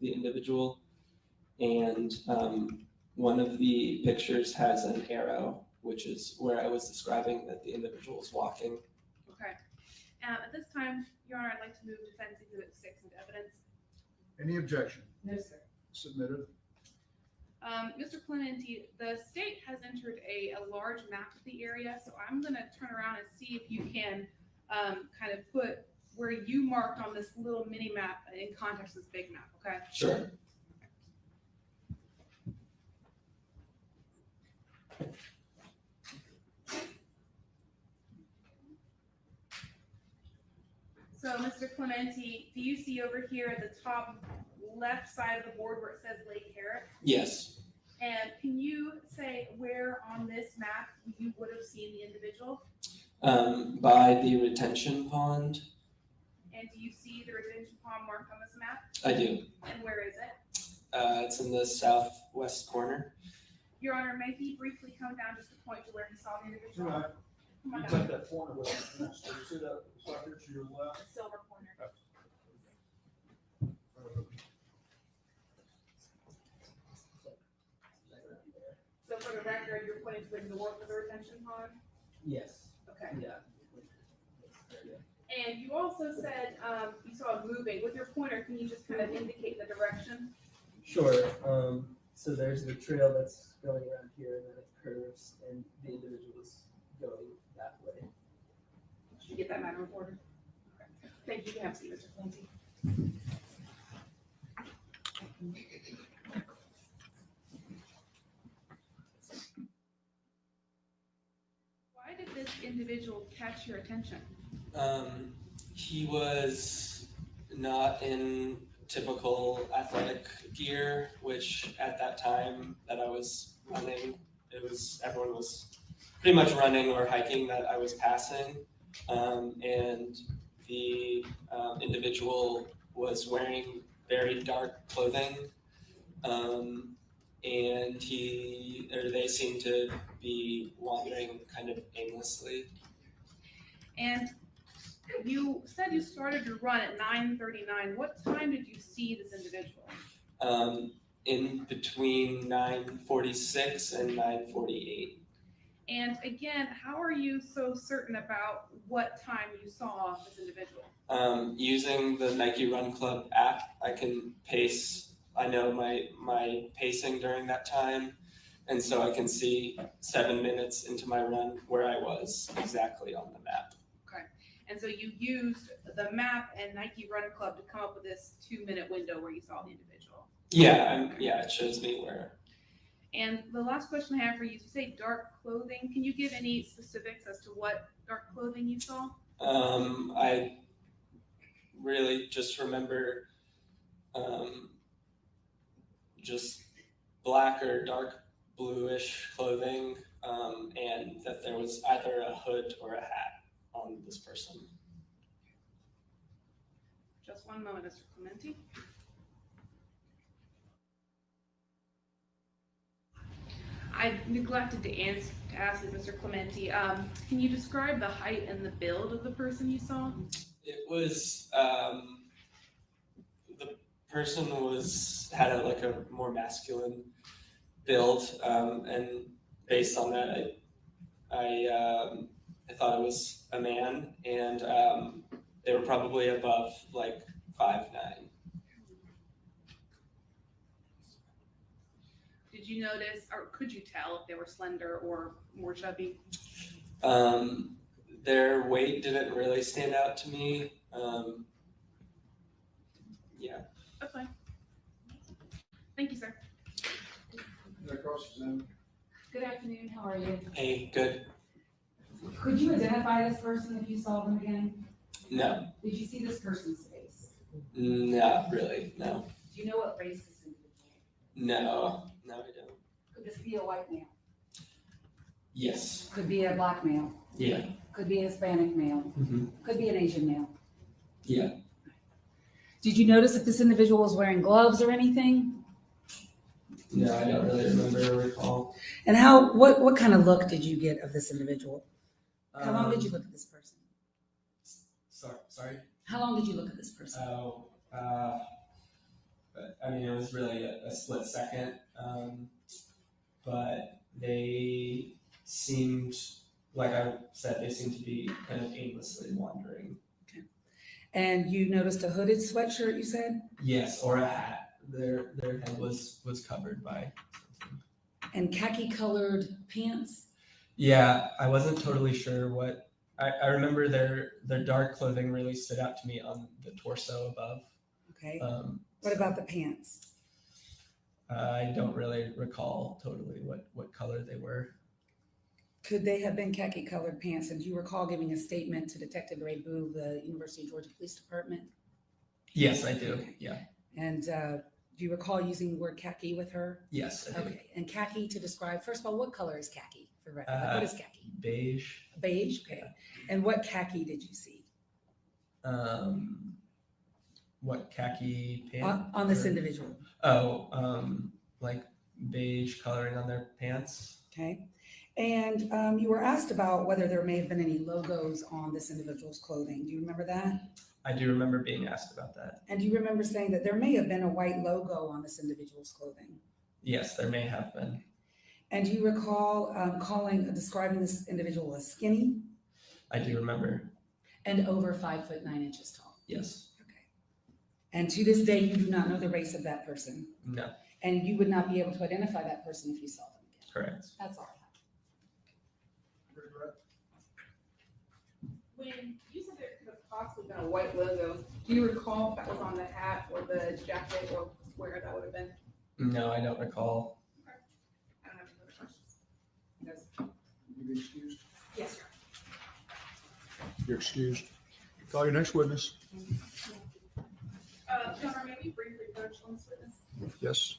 S13: the individual. And one of the pictures has an arrow, which is where I was describing that the individual was walking.
S9: Okay. At this time, Your Honor, I'd like to move Defense Exhibit 6 into evidence.
S3: Any objection?
S9: No, sir.
S3: Submitted.
S9: Mr. Clemente, the state has entered a large map of the area, so I'm going to turn around and see if you can kind of put where you marked on this little mini map in context of this big map, okay?
S13: Sure.
S9: So, Mr. Clemente, do you see over here at the top left side of the board where it says Lake Herrick?
S13: Yes.
S9: And can you say where on this map you would have seen the individual?
S13: By the retention pond.
S9: And do you see the retention pond marked on this map?
S13: I do.
S9: And where is it?
S13: It's in the southwest corner.
S9: Your Honor, may he briefly come down just to point to where he saw the individual?
S12: Right.
S9: Come on
S12: You
S9: down.
S12: take that corner with you. So you see that sucker to your left?
S9: The silver corner. So for the record, you're pointing to the north of the retention pond?
S14: Yes.
S9: Okay.
S14: Yeah.
S9: And you also said you saw it moving. With your pointer, can you just kind of indicate the direction?
S14: Sure. So there's the trail that's going around here, and then it curves, and the individual is going that way.
S9: Did you get that matter reported? Okay. Thank you. You can have a seat, Mr. Clancy. Why did this individual catch your attention?
S13: He was not in typical athletic gear, which at that time that I was running, everyone was pretty much running or hiking that I was passing. And the individual was wearing very dark clothing. And they seemed to be wandering kind of aimlessly.
S9: And you said you started your run at 9:39. What time did you see this individual?
S13: In between 9:46 and 9:48.
S9: And again, how are you so certain about what time you saw this individual?
S13: Using the Nike Run Club app, I can pace. I know my pacing during that time, and so I can see 7 minutes into my run where I was exactly on the map.
S9: Okay. And so you used the map and Nike Run Club to come up with this 2-minute window where you saw the individual.
S13: Yeah, it shows me where.
S9: And the last question I have for you is you say dark clothing. Can you give any specifics as to what dark clothing you saw?
S13: I really just remember just black or dark bluish clothing, and that there was either a hood or a hat on this person.
S9: Just one moment, Mr. Clemente. I neglected to ask you, Mr. Clemente, can you describe the height and the build of the person you saw?
S13: It was the person had a more masculine build, and based on that, I thought it was a man, and they were probably above 5'9".
S9: Did you notice, or could you tell if they were slender or more chubby?
S13: Their weight didn't really stand out to me. Yeah.
S9: That's fine. Thank you, sir.
S12: cross-examine?
S2: Good afternoon, how are you?
S13: Hey, good.
S2: Could you identify this person if you saw them again?
S13: No,
S2: Did you see this person's face?
S13: not really. No,
S2: Do you know what race this individual is?
S13: no, I don't.
S2: Could this be a white male?
S13: Yes.
S2: Could be a black male?
S13: Yeah.
S2: Could be a Hispanic male?
S13: Mm-hmm.
S2: Could be an Asian male?
S13: Yeah.
S2: Did you notice if this individual was wearing gloves or anything?
S13: No, I don't really remember or recall.
S2: And what kind of look did you get of this individual? How long did you look at this person?
S13: Sorry.
S2: How long did you look at this person?
S13: Oh, but, I mean, it was really a split second. But they seemed, like I said, they seemed to be kind of aimlessly wandering.
S2: And you noticed a hooded sweatshirt, you said?
S13: Yes, or a hat. Their head was covered by something.
S2: And khaki colored pants?
S13: Yeah, I wasn't totally sure what. I remember their dark clothing really stood out to me on the torso above.
S2: Okay. What about the pants?
S13: I don't really recall totally what color they were.
S2: Could they have been khaki colored pants? And do you recall giving a statement to Detective Ray Boo, the University of Georgia Police Department?
S13: Yes, I do. Yeah.
S2: And do you recall using the word khaki with her?
S13: Yes, I do.
S2: Okay. And khaki to describe, first of all, what color is khaki? For record? What is khaki?
S13: Beige.
S2: Beige, okay. And what khaki did you see?
S13: What khaki pants?
S2: On this individual.
S13: Oh, like beige coloring on their pants.
S2: Okay. And you were asked about whether there may have been any logos on this individual's clothing. Do you remember that?
S13: I do remember being asked about that.
S2: And do you remember saying that there may have been a white logo on this individual's clothing?
S13: Yes, there may have been.
S2: And do you recall describing this individual as skinny?
S13: I do remember.
S2: And over 5'9" tall?
S13: Yes.
S2: Okay. And to this day, you do not know the race of that person?
S13: No.
S2: And you would not be able to identify that person if you saw them again?
S13: Correct.
S2: That's all I have.
S9: When you said there could have possibly been a white logo, do you recall if that was on the hat or the jacket or where that would have been?
S13: No, I don't recall.
S9: I don't have any other questions.
S2: Yes.
S12: You be excused?
S9: Yes, sir.
S3: You're excused. Call your next witness.
S9: Governor, may we briefly coach on this witness?
S3: Yes.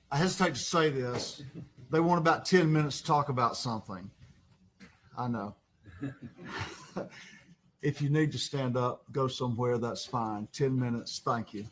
S3: I hesitate to say this. They want about 10 minutes to talk about something. I know. If you need to stand up, go somewhere, that's fine. 10 minutes. Thank you.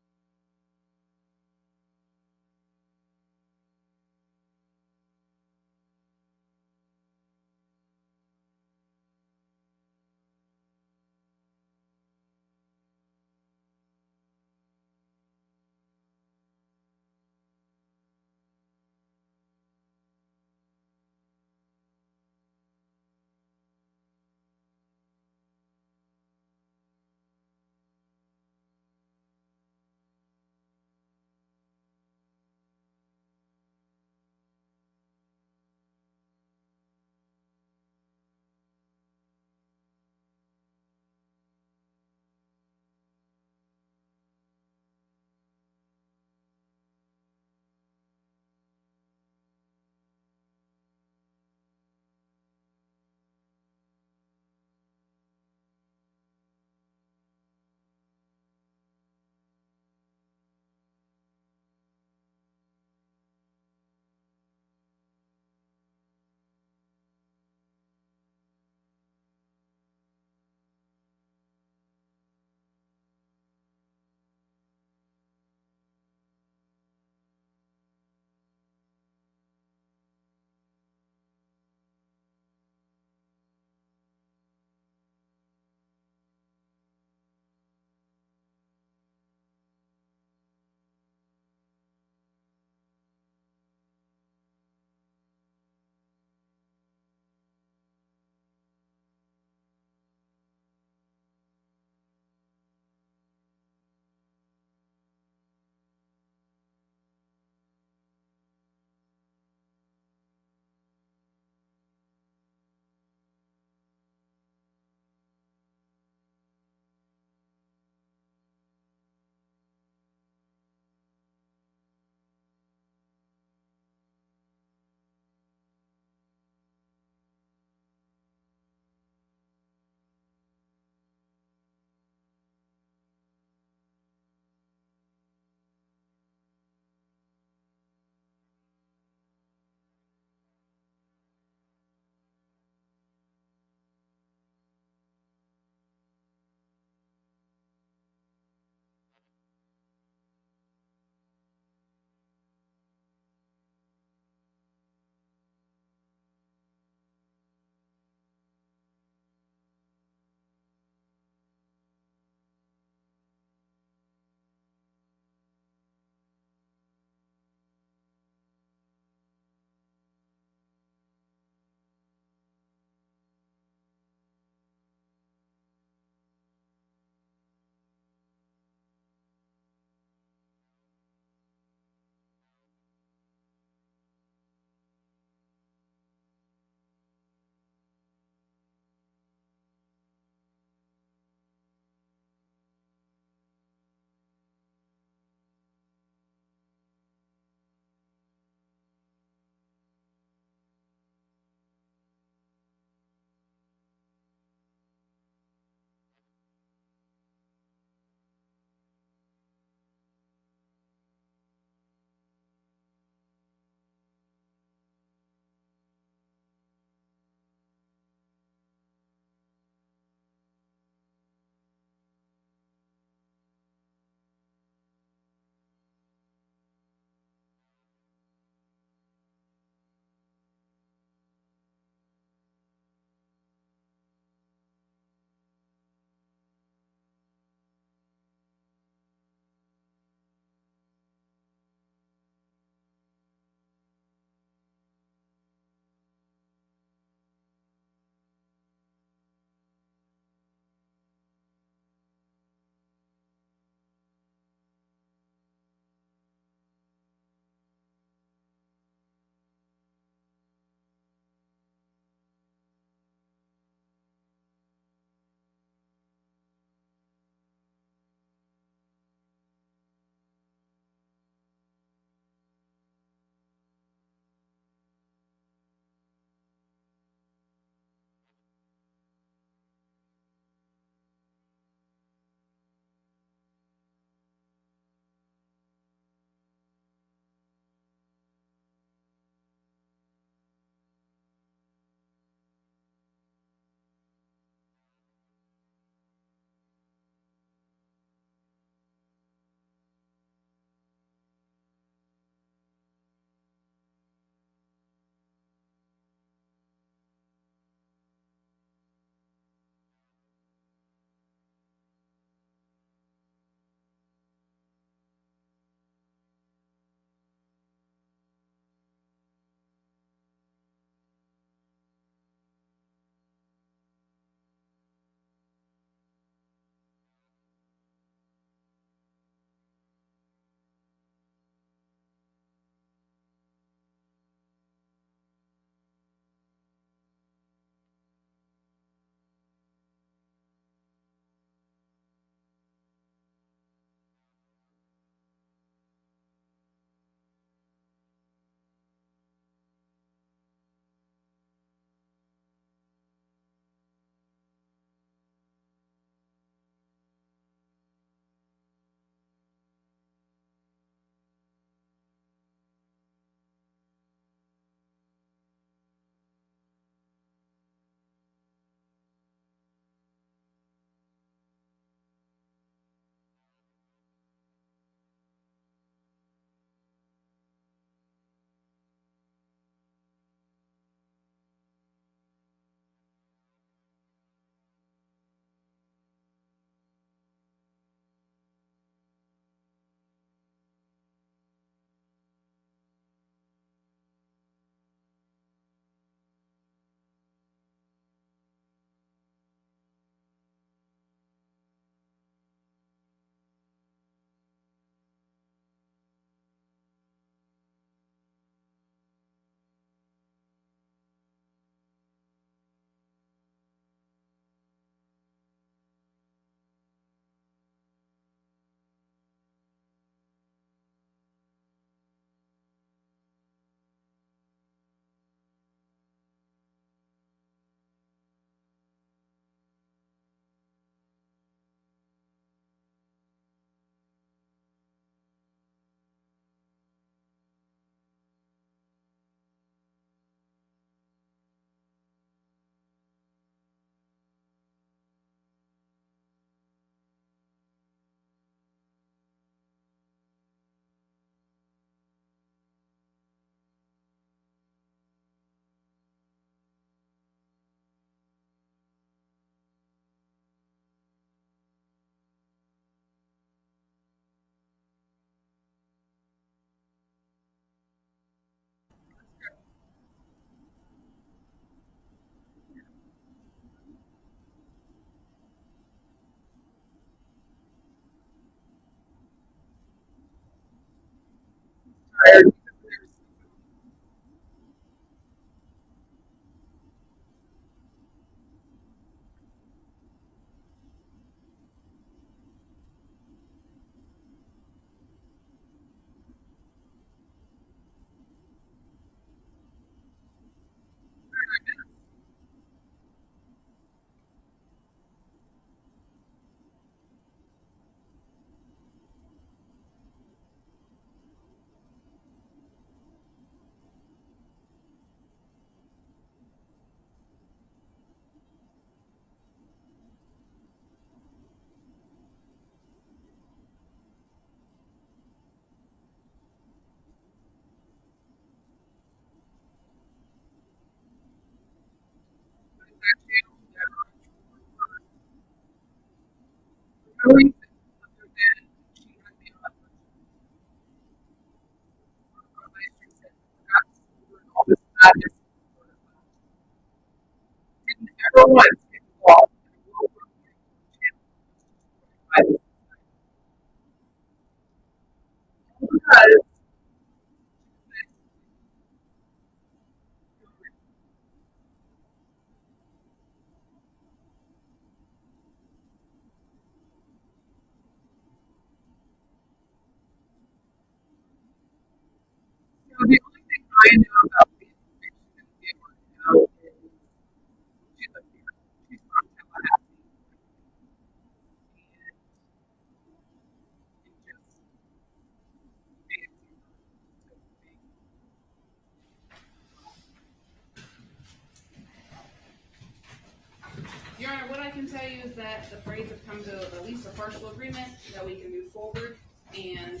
S9: Your Honor, what I can tell you is that the parties have come to at least a partial agreement that we can move forward, and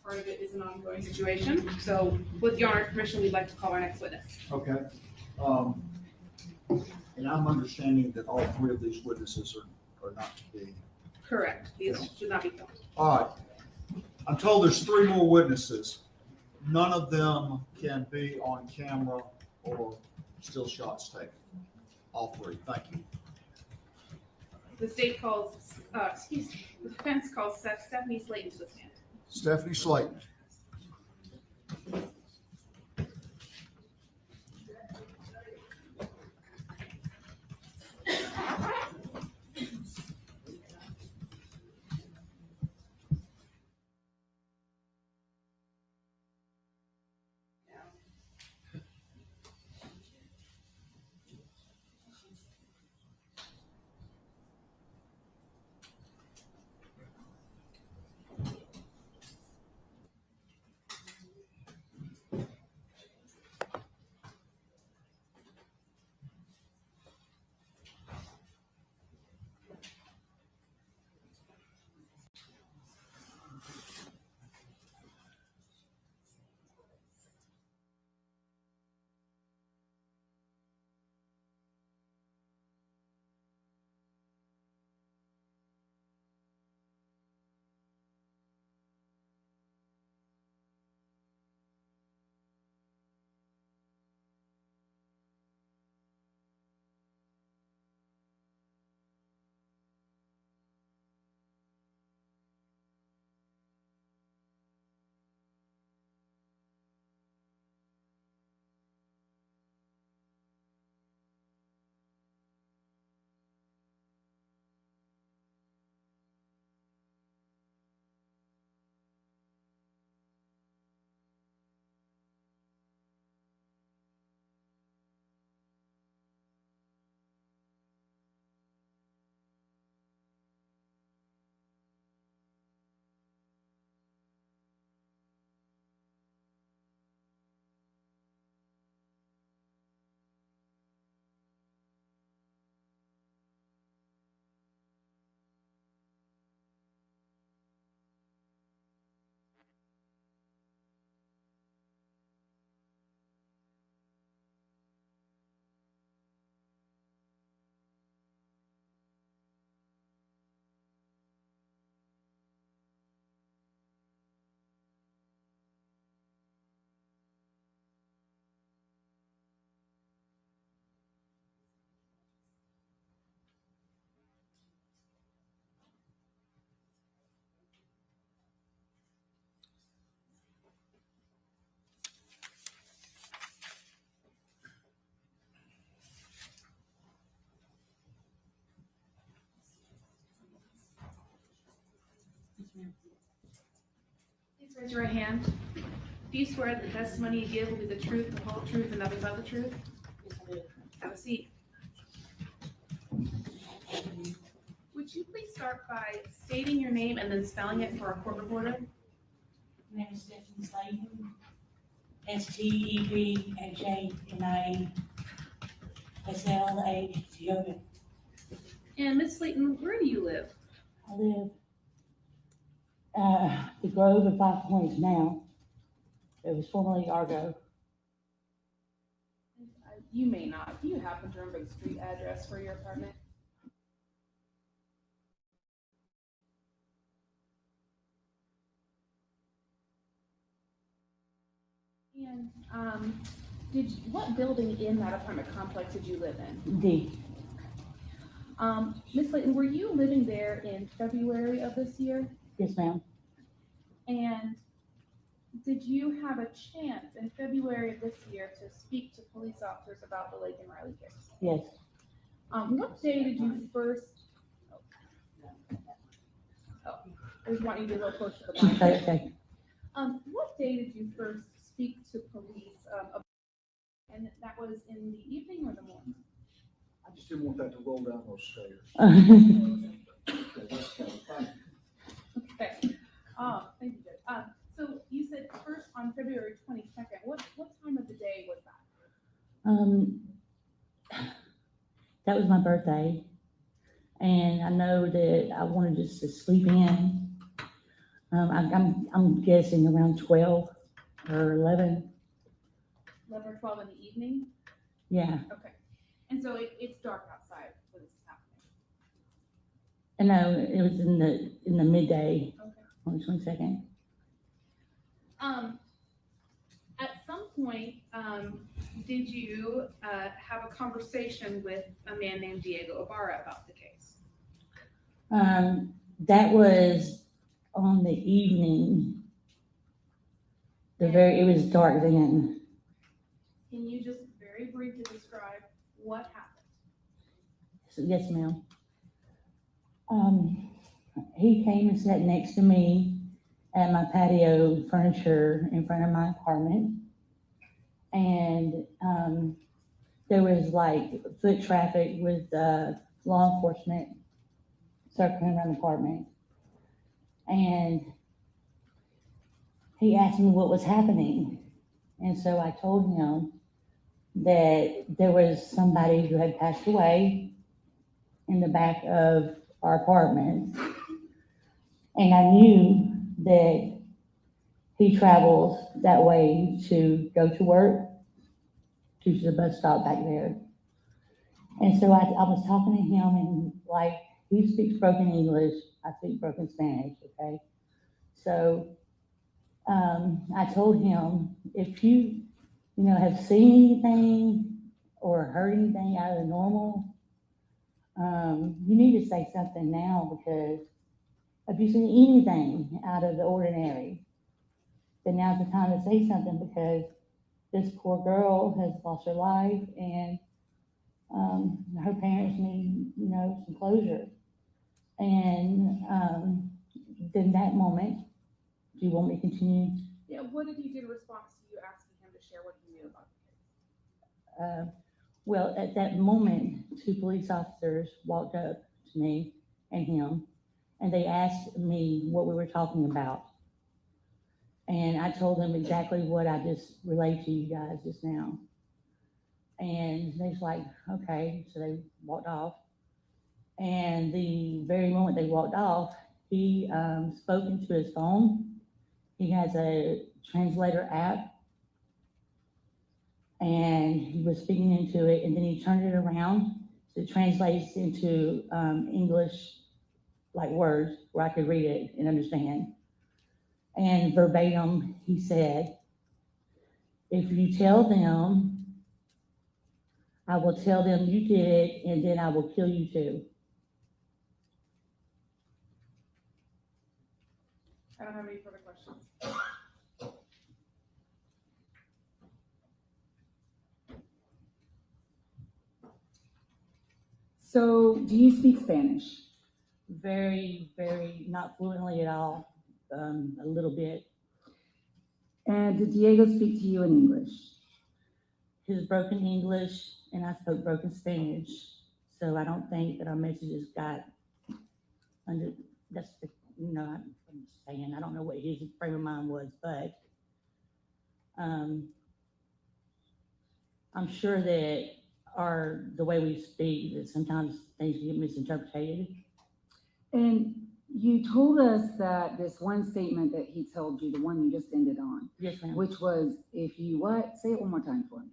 S9: part of it is an ongoing situation. So with Your Honor's permission, we'd like to call our next witness.
S12: Okay. And I'm understanding that all three of these witnesses are not to be.
S9: Correct. These should not be filmed.
S12: All right. I'm told there's three more witnesses. None of them can be on camera or still shots taken. All three. Thank you.
S9: The state calls, excuse me, the defense calls Stephanie Slayton to the stand.
S12: Stephanie Slayton.
S11: ma'am.
S9: Please raise your right hand. Do you swear that the testimony you give will be the truth, the whole truth, and nothing but the truth?
S11: Yes, I do.
S9: Have a seat. Would you please start by stating your name and then spelling it for our court reporter?
S11: My name is Stephanie Slayton. STEVENAJNASLATON.
S9: And Ms. Slayton, where do you live?
S11: I live the Grove of 5 Points now. It was formerly Argo.
S9: You may not. Do you happen to remember the street address for your apartment? And what building in that apartment complex did you live in?
S11: D.
S9: Ms. Slayton, were you living there in February of this year?
S11: Yes, ma'am.
S9: And did you have a chance in February of this year to speak to police officers about the Laken Riley case?
S11: Yes.
S9: What day did you first? Oh, I just want you to be a little closer to the mic.
S11: Okay.
S9: What day did you first speak to police? And that was in the evening or the morning?
S12: I just didn't want that to roll down those stairs.
S9: Okay. Thank you, Judge. So you said first on February 22nd. What time of the day was that?
S11: That was my birthday, and I know that I wanted just to sleep in. I'm guessing around 12 or 11.
S9: 11 or 12 in the evening?
S11: Yeah.
S9: Okay. And so it's dark outside when this is happening?
S11: And no, it was in the midday
S9: Okay.
S11: on the 22nd.
S9: At some point, did you have a conversation with a man named Diego Ibarra about the case?
S11: That was on the evening. It was dark then.
S9: Can you just very briefly describe what happened?
S11: So, yes, ma'am. He came and sat next to me at my patio furniture in front of my apartment. And there was like foot traffic with law enforcement circling around the apartment. And he asked me what was happening. And so I told him that there was somebody who had passed away in the back of our apartment. And I knew that he travels that way to go to work, to the bus stop back there. And so I was talking to him, and like, he speaks broken English, I speak broken Spanish, okay? So I told him, if you have seen anything or heard anything out of the normal, you need to say something now, because if you see anything out of the ordinary, then now's the time to say something, because this poor girl has lost her life, and her parents need, some closure. And then that moment, do you want me to continue?
S9: Yeah, what did he do in response to you asking him to share what he knew about the case?
S11: Well, at that moment, 2 police officers walked up to me and him, and they asked me what we were talking about. And I told them exactly what I just relayed to you guys just now. And they was like, okay, so they walked off. And the very moment they walked off, he spoke into his phone. He has a translator app, and he was speaking into it, and then he turned it around, so it translates into English, like words, where I could read it and understand. And verbatim, he said, if you tell them, I will tell them you did it, and then I will kill you too.
S9: I don't have any further questions.
S17: So, do you speak Spanish?
S11: Very, very, not fluently at all, a little bit.
S17: And did Diego speak to you in English?
S11: His broken English, and I spoke broken Spanish, so I don't think that our messages got under, that's the, I'm just saying, I don't know what his frame of mind was, but I'm sure that the way we speak, that sometimes things get misinterpreted.
S17: And you told us that this one statement that he told you, the one you just ended on.
S11: Yes, ma'am.
S17: Which was, if you what? Say it one more time for me.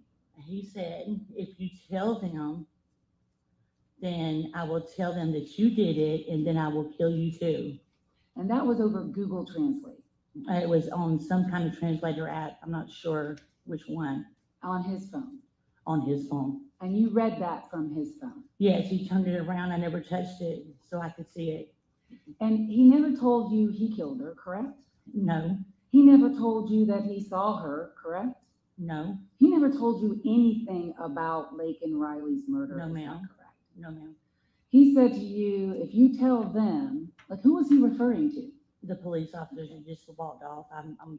S11: He said, if you tell them, then I will tell them that you did it, and then I will kill you too.
S17: And that was over Google Translate.
S11: It was on some kind of translator app. I'm not sure which one.
S17: On his phone.
S11: On his phone.
S17: And you read that from his phone.
S11: Yes, he turned it around. I never touched it, so I could see it.
S17: And he never told you he killed her, correct?
S11: No.
S17: He never told you that he saw her, correct?
S11: No.
S17: He never told you anything about Laken Riley's murder.
S11: No,
S17: is that
S11: ma'am.
S17: correct?
S11: No, ma'am.
S17: He said to you, if you tell them, like, who was he referring to?
S11: The police officers that just walked off, I'm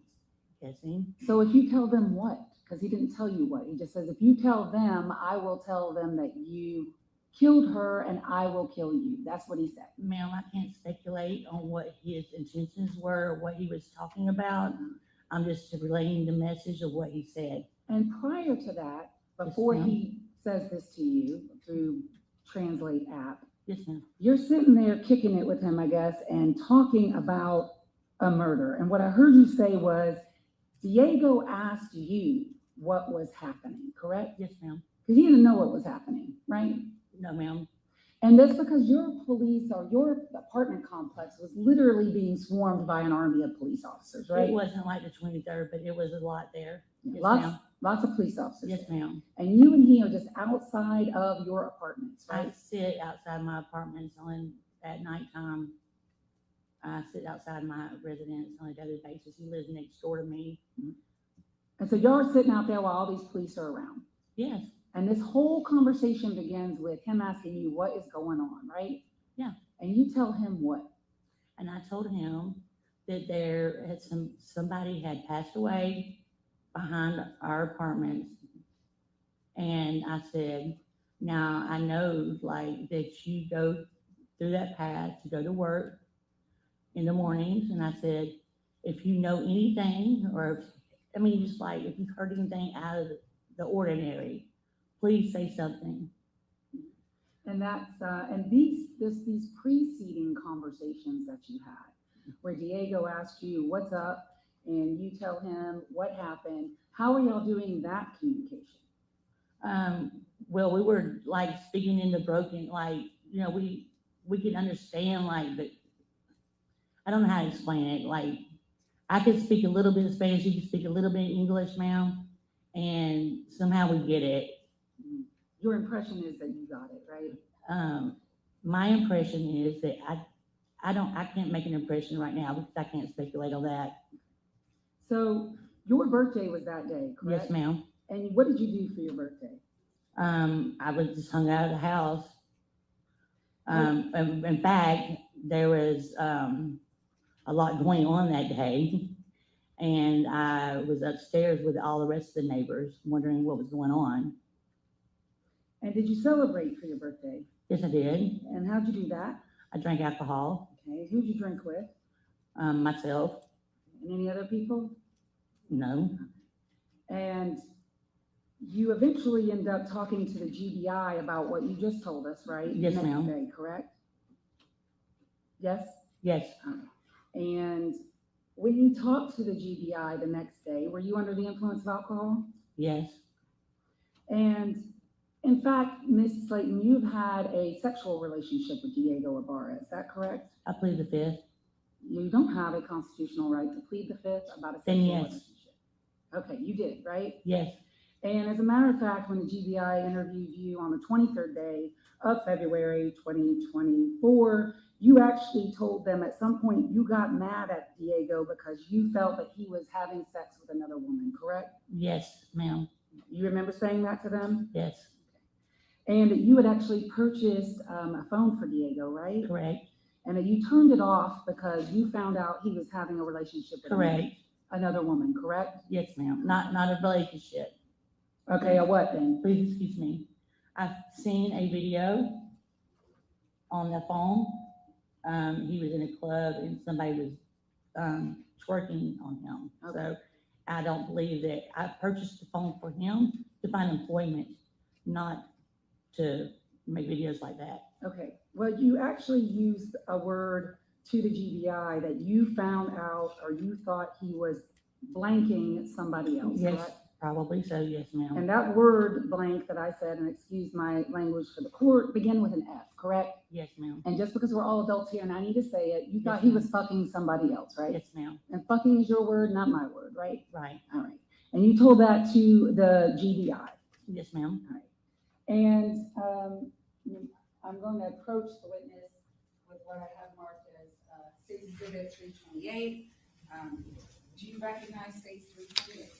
S11: guessing.
S17: So if you tell them what? Because he didn't tell you what. He just says, if you tell them, I will tell them that you killed her and I will kill you. That's what he said.
S11: Ma'am, I can't speculate on what his intentions were or what he was talking about. I'm just relaying the message of what he said.
S17: And prior to that, before he says this to you through Translate app,
S11: yes, ma'am,
S17: you're sitting there kicking it with him, I guess, and talking about a murder. And what I heard you say was, Diego asked you what was happening, correct?
S11: Yes, ma'am.
S17: Because he didn't know what was happening, right?
S11: No, ma'am.
S17: And that's because your police or your apartment complex was literally being swarmed by an army of police officers, right?
S11: It wasn't like the 23rd, but it was a lot there. Yes,
S17: Lots of police officers.
S11: Yes, ma'am.
S17: And you and he are just outside of your apartments, right?
S11: I sit outside my apartments at nighttime. I sit outside my residence on a daily basis. He lives next door to me.
S17: And so y'all are sitting out there while all these police are around.
S11: Yes.
S17: And this whole conversation begins with him asking you what is going on, right?
S11: Yeah.
S17: And you tell him what?
S11: And I told him that there had somebody had passed away behind our apartments. And I said, now I know like that you go through that path to go to work in the mornings. And I said, if you know anything, or just like if you've heard anything out of the ordinary, please say something.
S17: And that's and these preceding conversations that you had, where Diego asked you what's up, and you tell him what happened. How are y'all doing that communication?
S11: Well, we were like speaking in the broken, like we can understand like the. I don't know how to explain it. Like I could speak a little bit of Spanish, you can speak a little bit of English, ma'am, and somehow we get it.
S17: Your impression is that you got it, right?
S11: My impression is that I can't make an impression right now because I can't speculate on that.
S17: So your birthday was that day, correct?
S11: Yes, ma'am.
S17: And what did you do for your birthday?
S11: I was just hung out of the house. In fact, there was a lot going on that day, and I was upstairs with all the rest of the neighbors wondering what was going on.
S17: And did you celebrate for your birthday?
S11: Yes, I did.
S17: And how'd you do that?
S11: I drank alcohol.
S17: Okay, who'd you drink with?
S11: Myself.
S17: And any other people?
S11: No.
S17: And you eventually end up talking to the GBI about what you just told us, right?
S11: Yes, ma'am.
S17: Next day, correct? Yes?
S11: Yes.
S17: And when you talked to the GBI the next day, were you under the influence of alcohol?
S11: Yes.
S17: And in fact, Ms. Slayton, you've had a sexual relationship with Diego Ibarra, is that correct?
S11: I plead the fifth.
S17: You don't have a constitutional right to plead the fifth about a sexual relationship. Okay, you did, right?
S11: Yes.
S17: And as a matter of fact, when the GBI interviewed you on the 23rd day of February 2024, you actually told them at some point you got mad at Diego because you felt that he was having sex with another woman, correct?
S11: Yes, ma'am.
S17: You remember saying that to them?
S11: Yes.
S17: And you had actually purchased a phone for Diego, right?
S11: Correct.
S17: and that you turned it off because you found out he was having a relationship with
S11: Correct.
S17: another woman, correct?
S11: Yes, ma'am. Not a relationship.
S17: Okay, a what then?
S11: Please excuse me. I've seen a video on the phone. He was in a club and somebody was twerking on him. So I don't believe that. I purchased the phone for him to find employment, not to make videos like that.
S17: Okay, well, you actually used a word to the GBI that you found out or you thought he was blanking somebody else,
S11: Yes,
S17: correct?
S11: probably so, yes, ma'am.
S17: And that word blank that I said, and excuse my language for the court, began with an F, correct?
S11: Yes, ma'am.
S17: And just because we're all adults here and I need to say it, you thought
S11: Yes,
S17: he
S11: ma'am.
S17: was fucking somebody else, right?
S11: Yes, ma'am.
S17: And fucking is your word, not my word, right?
S11: Right.
S17: All right. And you told that to the GBI.
S11: Yes, ma'am.
S17: All right. And I'm going to approach the witness with what I have marked as State's Exhibit 328. Do you recognize State's 328?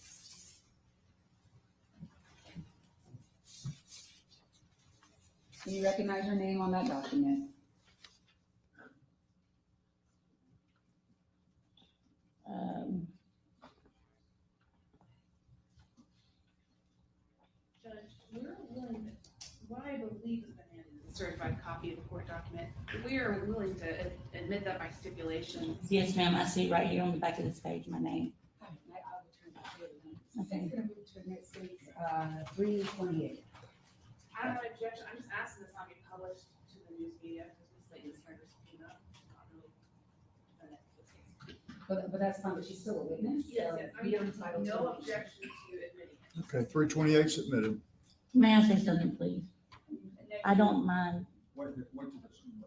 S17: Do you recognize your name on that document?
S9: Judge, we're willing to, what I believe has been in a certified copy of the court document, we are willing to admit that by stipulations.
S11: Yes, ma'am. I see right here on the back of this page, my name.
S17: I will turn that to you.
S11: Okay.
S17: State's going to move to admit State's 328.
S9: I don't have an objection, I'm just asking this not be published to the news media, because Ms. Layton's trying to subpoena, not really.
S17: But that's fine, but she's still a witness?
S9: Yes,
S17: so
S9: yes, I
S17: we
S9: mean,
S17: are entitled to.
S9: no objection to admitting it.
S3: Okay, 328 submitted.
S11: May I say something, please? I don't mind.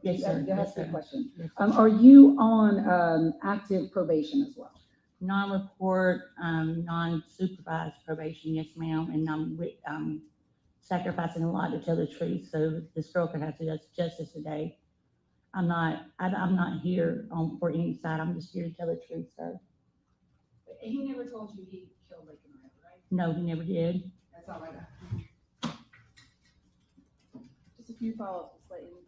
S11: Yes, sir.
S17: That's
S11: Yes,
S17: the
S11: sir.
S17: question.
S11: Yes.
S17: Are you on active probation as well?
S11: Non-report, non-supervised probation, yes, ma'am, and I'm sacrificing a lot to tell the truth, so this girl can have justice today. I'm not here for any side, I'm just here to tell the truth, sir.
S17: He never told you he killed Laken, right?
S11: No, he never did.
S17: That's all I got.
S9: Just a few follow-ups, Ms. Layton.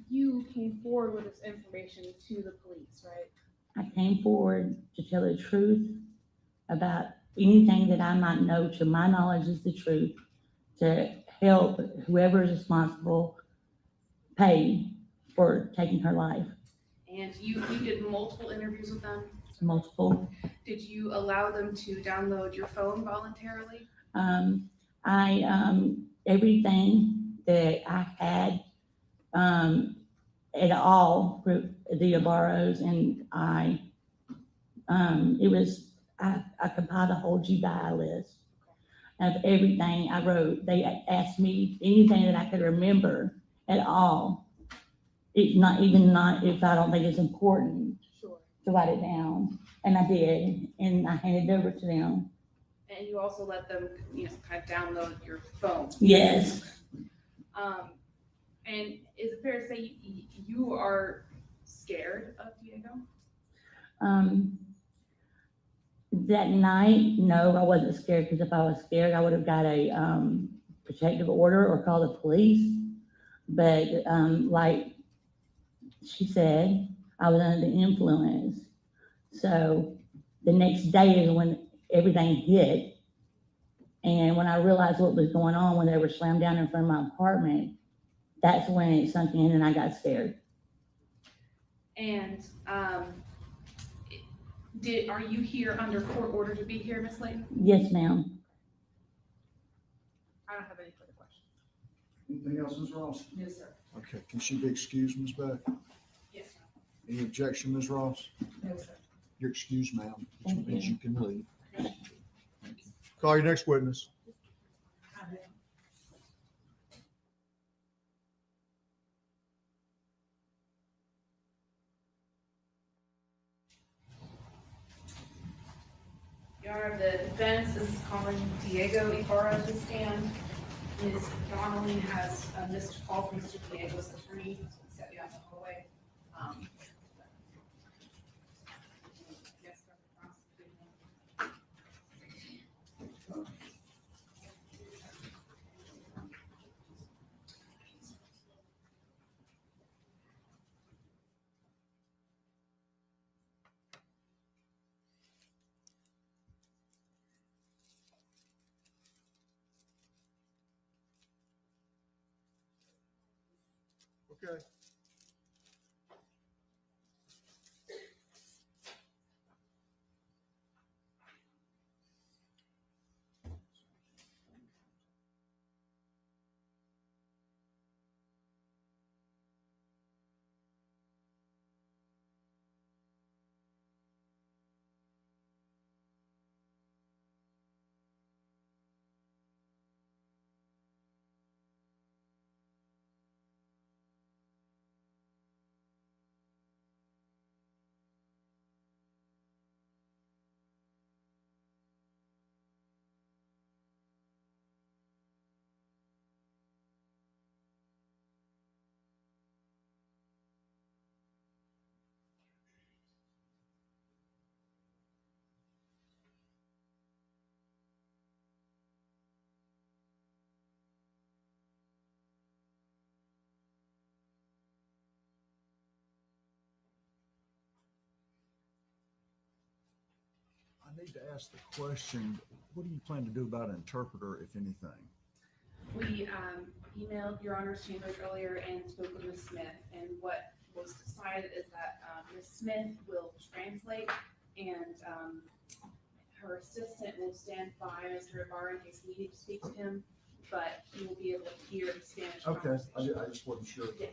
S9: You came forward with this information to the police, right?
S11: I came forward to tell the truth about anything that I might know to my knowledge is the truth, to help whoever is responsible pay for taking her life.
S9: And you did multiple interviews with them?
S11: Multiple.
S9: Did you allow them to download your phone voluntarily?
S11: Everything that I had, at all, the Abaros, and I compiled a whole GBI list of everything I wrote. They asked me anything that I could remember at all. It's not if I don't think it's important to write it down. And I did, and I handed it over to them.
S9: And you also let them, kind of download your phone?
S11: Yes.
S9: And is it fair to say you are scared of Diego?
S11: That night, no, I wasn't scared, because if I was scared, I would have got a protective order or called the police. But like she said, I was under the influence. So the next day is when everything hit. And when I realized what was going on, when they were slammed down in front of my apartment, that's when it sunk in and I got scared.
S9: And are you here under court order to be here, Ms. Layton?
S11: Yes, ma'am.
S9: I don't have any further questions.
S3: Anything else, Ms. Ross?
S17: No, sir.
S3: Okay, can she be excused, Ms. Beck?
S9: Yes,
S3: Any objection, Ms. Ross?
S17: No, sir.
S3: You're excused, ma'am, which
S11: Thank
S3: means
S11: you.
S3: you can leave. Thank you. Call your next witness.
S9: Your Honor, the defense is calling Diego Ibarra to stand. Ms. Donnelly has a missed call from Mr. Diego's attorney, set you out the hallway. Yes, Dr. Cross.
S3: Okay. I need to ask the question, what do you plan to do about an interpreter, if anything?
S9: We emailed Your Honor's chambers earlier and spoke with Ms. Smith, and what was decided is that Ms. Smith will translate, and her assistant will stand by Mr. Ibarra in case we need to speak to him, but he will be able to hear the Spanish
S3: Okay,
S9: conversation.
S3: I just wasn't sure.
S9: Yes.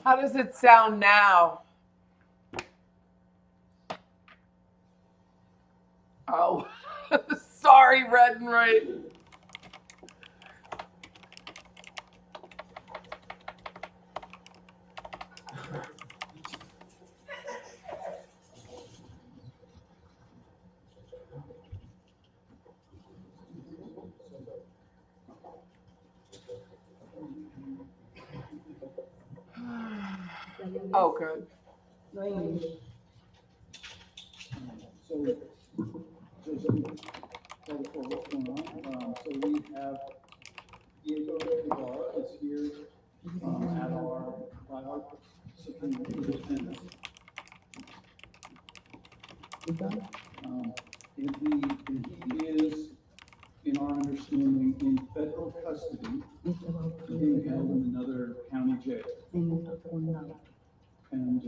S1: How does it sound now? Oh, sorry, Red and Right. Oh, good.
S6: So, what's going on? So we have Diego Ibarra is here at our subpoena for defendants. And he is, in our understanding, in federal custody, being held in another county jail. And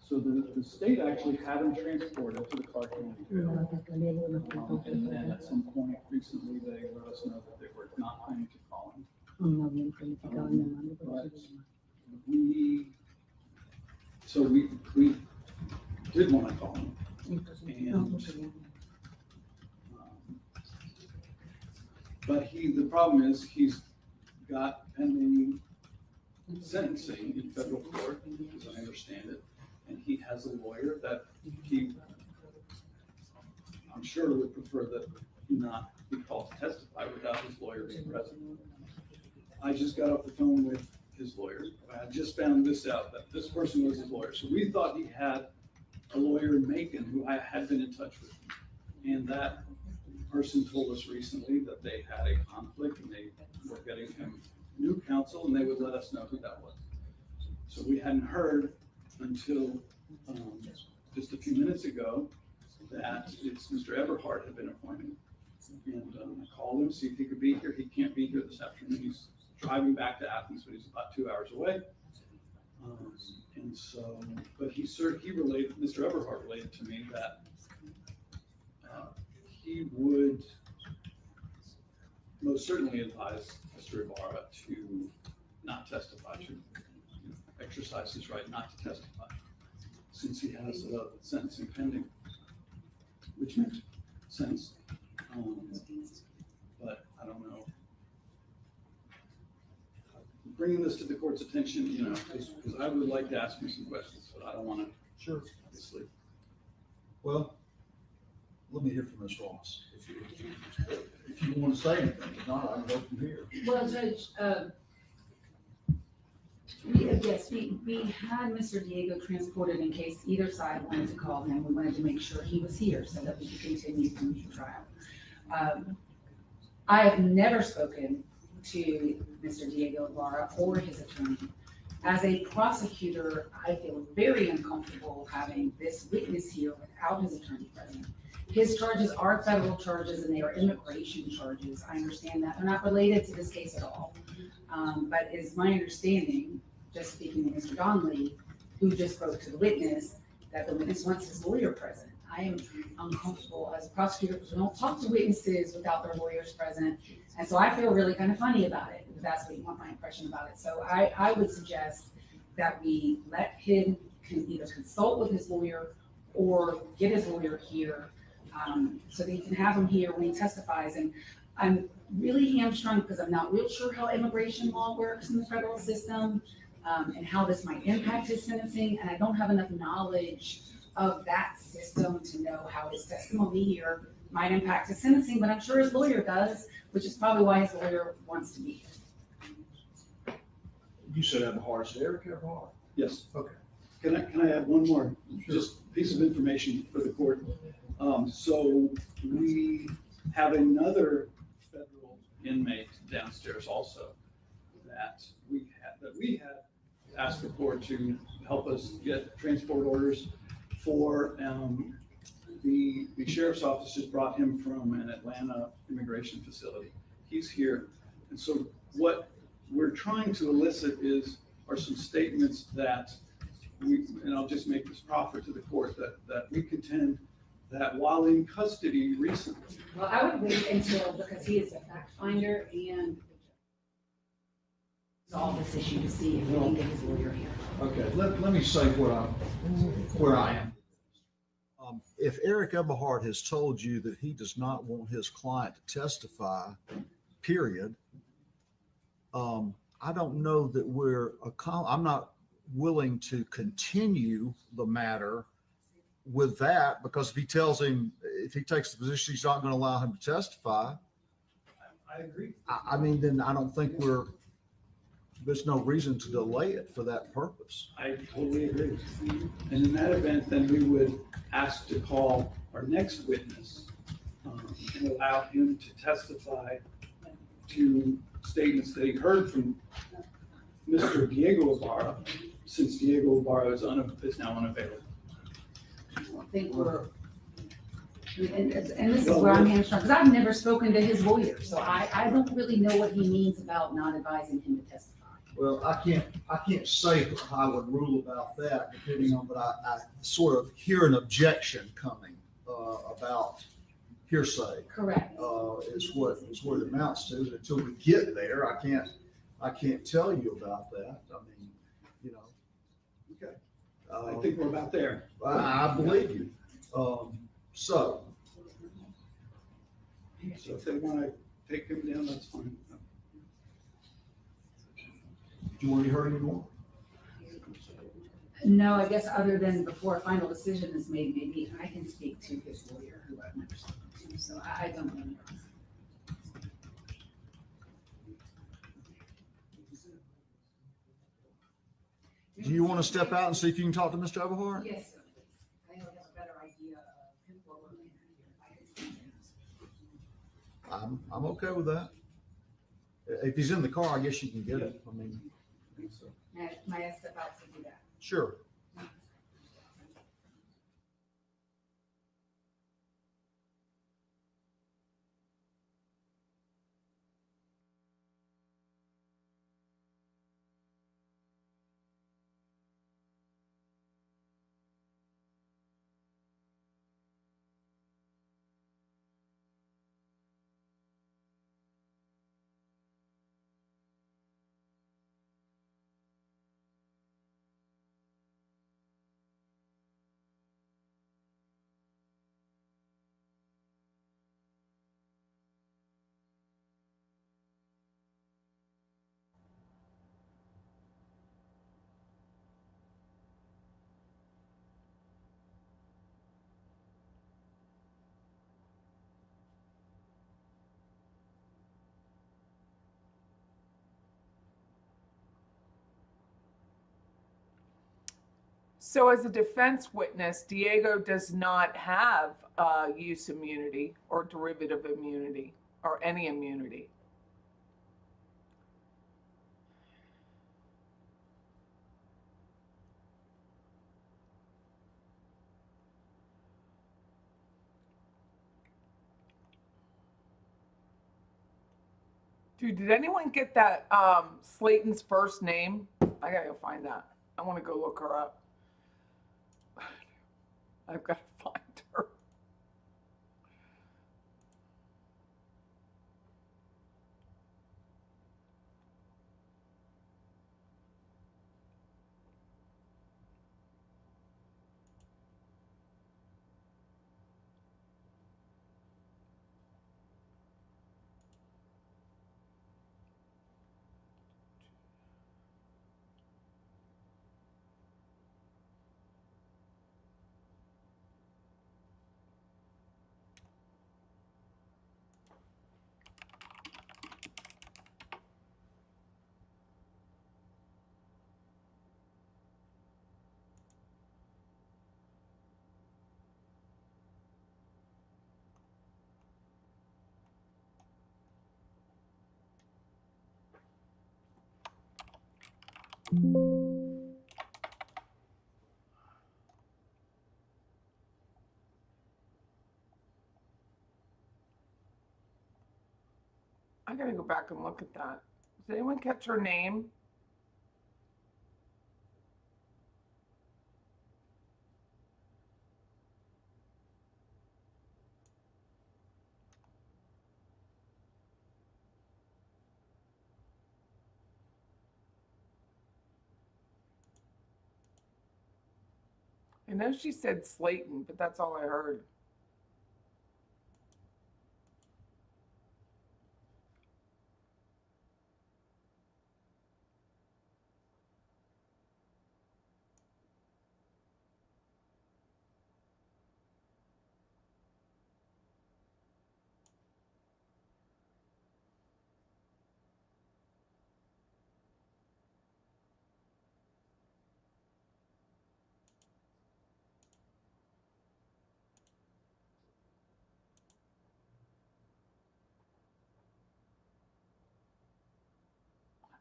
S6: so the state actually had him transported to the Clark County jail. And then at some point recently, they let us know that they were not planning to call him. But we did want to call him. And, but the problem is he's got pending sentencing in federal court, as I understand it, and he has a lawyer that I'm sure would prefer that he not be called to testify without his lawyer being present. I just got off the phone with his lawyer. I just found this out, that this person was his lawyer. So we thought he had a lawyer in Macon who I had been in touch with. And that person told us recently that they had a conflict and they were getting him new counsel and they would let us know who that was. So we hadn't heard until just a few minutes ago that it's Mr. Eberhardt had been appointed. And I called him, see if he could be here. He can't be here this afternoon. He's driving back to Athens, but he's about 2 hours away. And so, but he related, Mr. Eberhardt related to me that he would most certainly advise Mr. Ibarra to not testify, to exercise his right not to testify, since he has a sentencing pending, which makes sense. But I don't know. Bringing this to the court's attention, because I would like to ask you some questions, but I don't want to.
S12: Sure.
S6: Obviously.
S12: Well, let me hear from Ms. Ross. If you want to say anything, if not, I can go from here.
S2: Well, Judge, we had Mr. Diego transported in case either side wanted to call him. We wanted to make sure he was here so that we could continue through the trial. I have never spoken to Mr. Diego Ibarra or his attorney. As a prosecutor, I feel very uncomfortable having this witness here without his attorney present. His charges are federal charges and they are immigration charges. I understand that. They're not related to this case at all. But it's my understanding, just speaking to Mr. Donnelly, who just spoke to the witness, that the witness wants his lawyer present. I am uncomfortable as a prosecutor because we don't talk to witnesses without their lawyers present. And so I feel really kind of funny about it, if that's what you want my impression about it. So I would suggest that we let him either consult with his lawyer or get his lawyer here so that he can have him here when he testifies. And I'm really hamstrung because I'm not real sure how immigration law works in the federal system and how this might impact his sentencing. And I don't have enough knowledge of that system to know how his testimony here might impact his sentencing, but I'm sure his lawyer does, which is probably why his lawyer wants to be here.
S12: You said Eberhardt. Is Eric Eberhardt?
S6: Yes.
S12: Okay.
S6: Can I add one more just piece of information for the court? So we have another federal inmate downstairs also that we had asked the court to help us get transport orders for. The sheriff's office just brought him from an Atlanta immigration facility. He's here. And so what we're trying to elicit are some statements that and I'll just make this proffer to the court, that we contend that while in custody recently.
S2: Well, I would wait until, because he is a fact finder and solve this issue to see if we can get his lawyer here.
S12: Okay, let me say where I am. If Eric Eberhardt has told you that he does not want his client to testify, period, I don't know that I'm not willing to continue the matter with that, because if he takes the position he's not going to allow him to testify,
S6: I agree.
S12: I mean, then I don't think there's no reason to delay it for that purpose.
S6: I totally agree. And in that event, then we would ask to call our next witness and allow him to testify to statements that he heard from Mr. Diego Ibarra, since Diego Ibarra is now unavailable.
S2: I think we're And this is where I'm hamstrung, because I've never spoken to his lawyer, so I don't really know what he means about not advising him to testify.
S12: Well, I can't say how I would rule about that, depending on, but I sort of hear an objection coming, about hearsay.
S2: Correct.
S12: Is what it amounts to. Until we get there, I can't tell you about that. I mean, you know.
S4: Okay. I think we're about there.
S12: I believe you. So
S4: if they want to take him down, that's fine.
S12: do you want to be heard anymore?
S2: No, I guess other than before a final decision is made, maybe I can speak to his lawyer, who I've never spoken to, so I don't know.
S12: Do you want to step out and see if you can talk to Mr. Everhart?
S2: Yes, sir. I have a better idea of what we're looking at here.
S12: I'm okay with that. If he's in the car, I guess you can get it. I mean, so.
S2: May I step out to do that?
S12: Sure.
S1: So as a defense witness, Diego does not have use immunity or derivative immunity or any immunity. Dude, did anyone get that Slayton's first name? I gotta go find that. I want to go look her up. I've got to find her. I gotta go back and look at that. Does anyone catch her name? I know she said Slayton, but that's all I heard.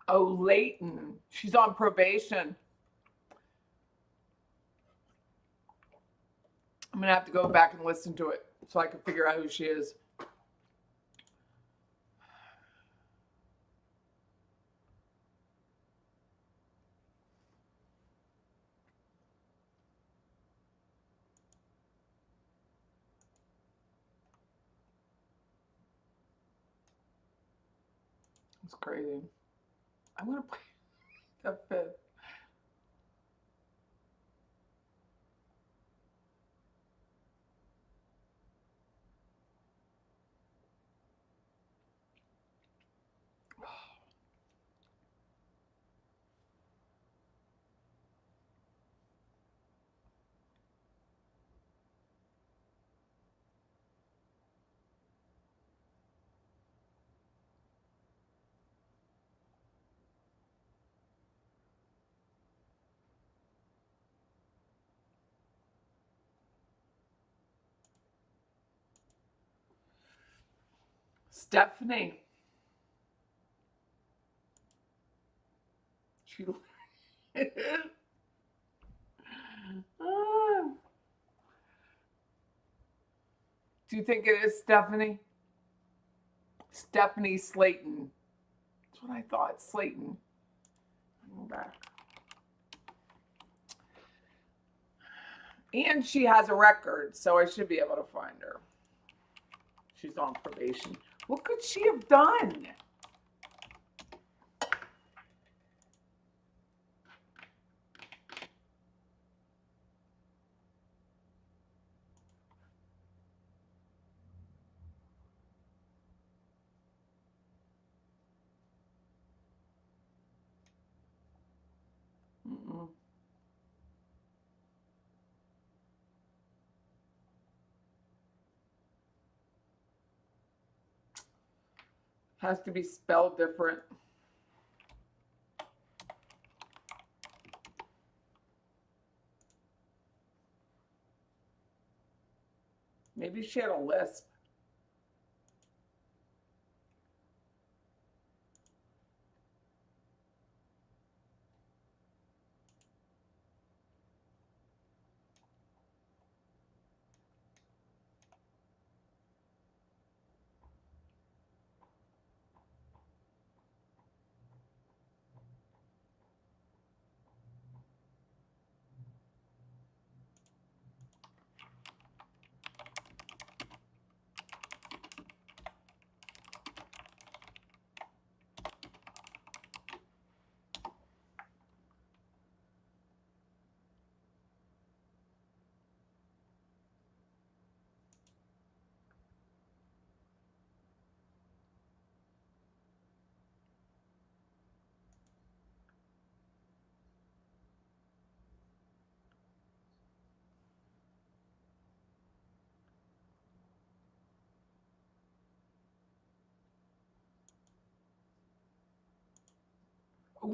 S1: Oh, Layton. She's on probation. I'm gonna have to go back and listen to it. so I can figure out who she is. It's crazy. I'm gonna play the fifth. Stephanie. She. Ah. Do you think it is Stephanie? Stephanie Slayton. That's what I thought. Slayton. Go back. And she has a record, so I should be able to find her. She's on probation. What could she have done? Mm-mm. Has to be spelled different. Maybe she had a lisp.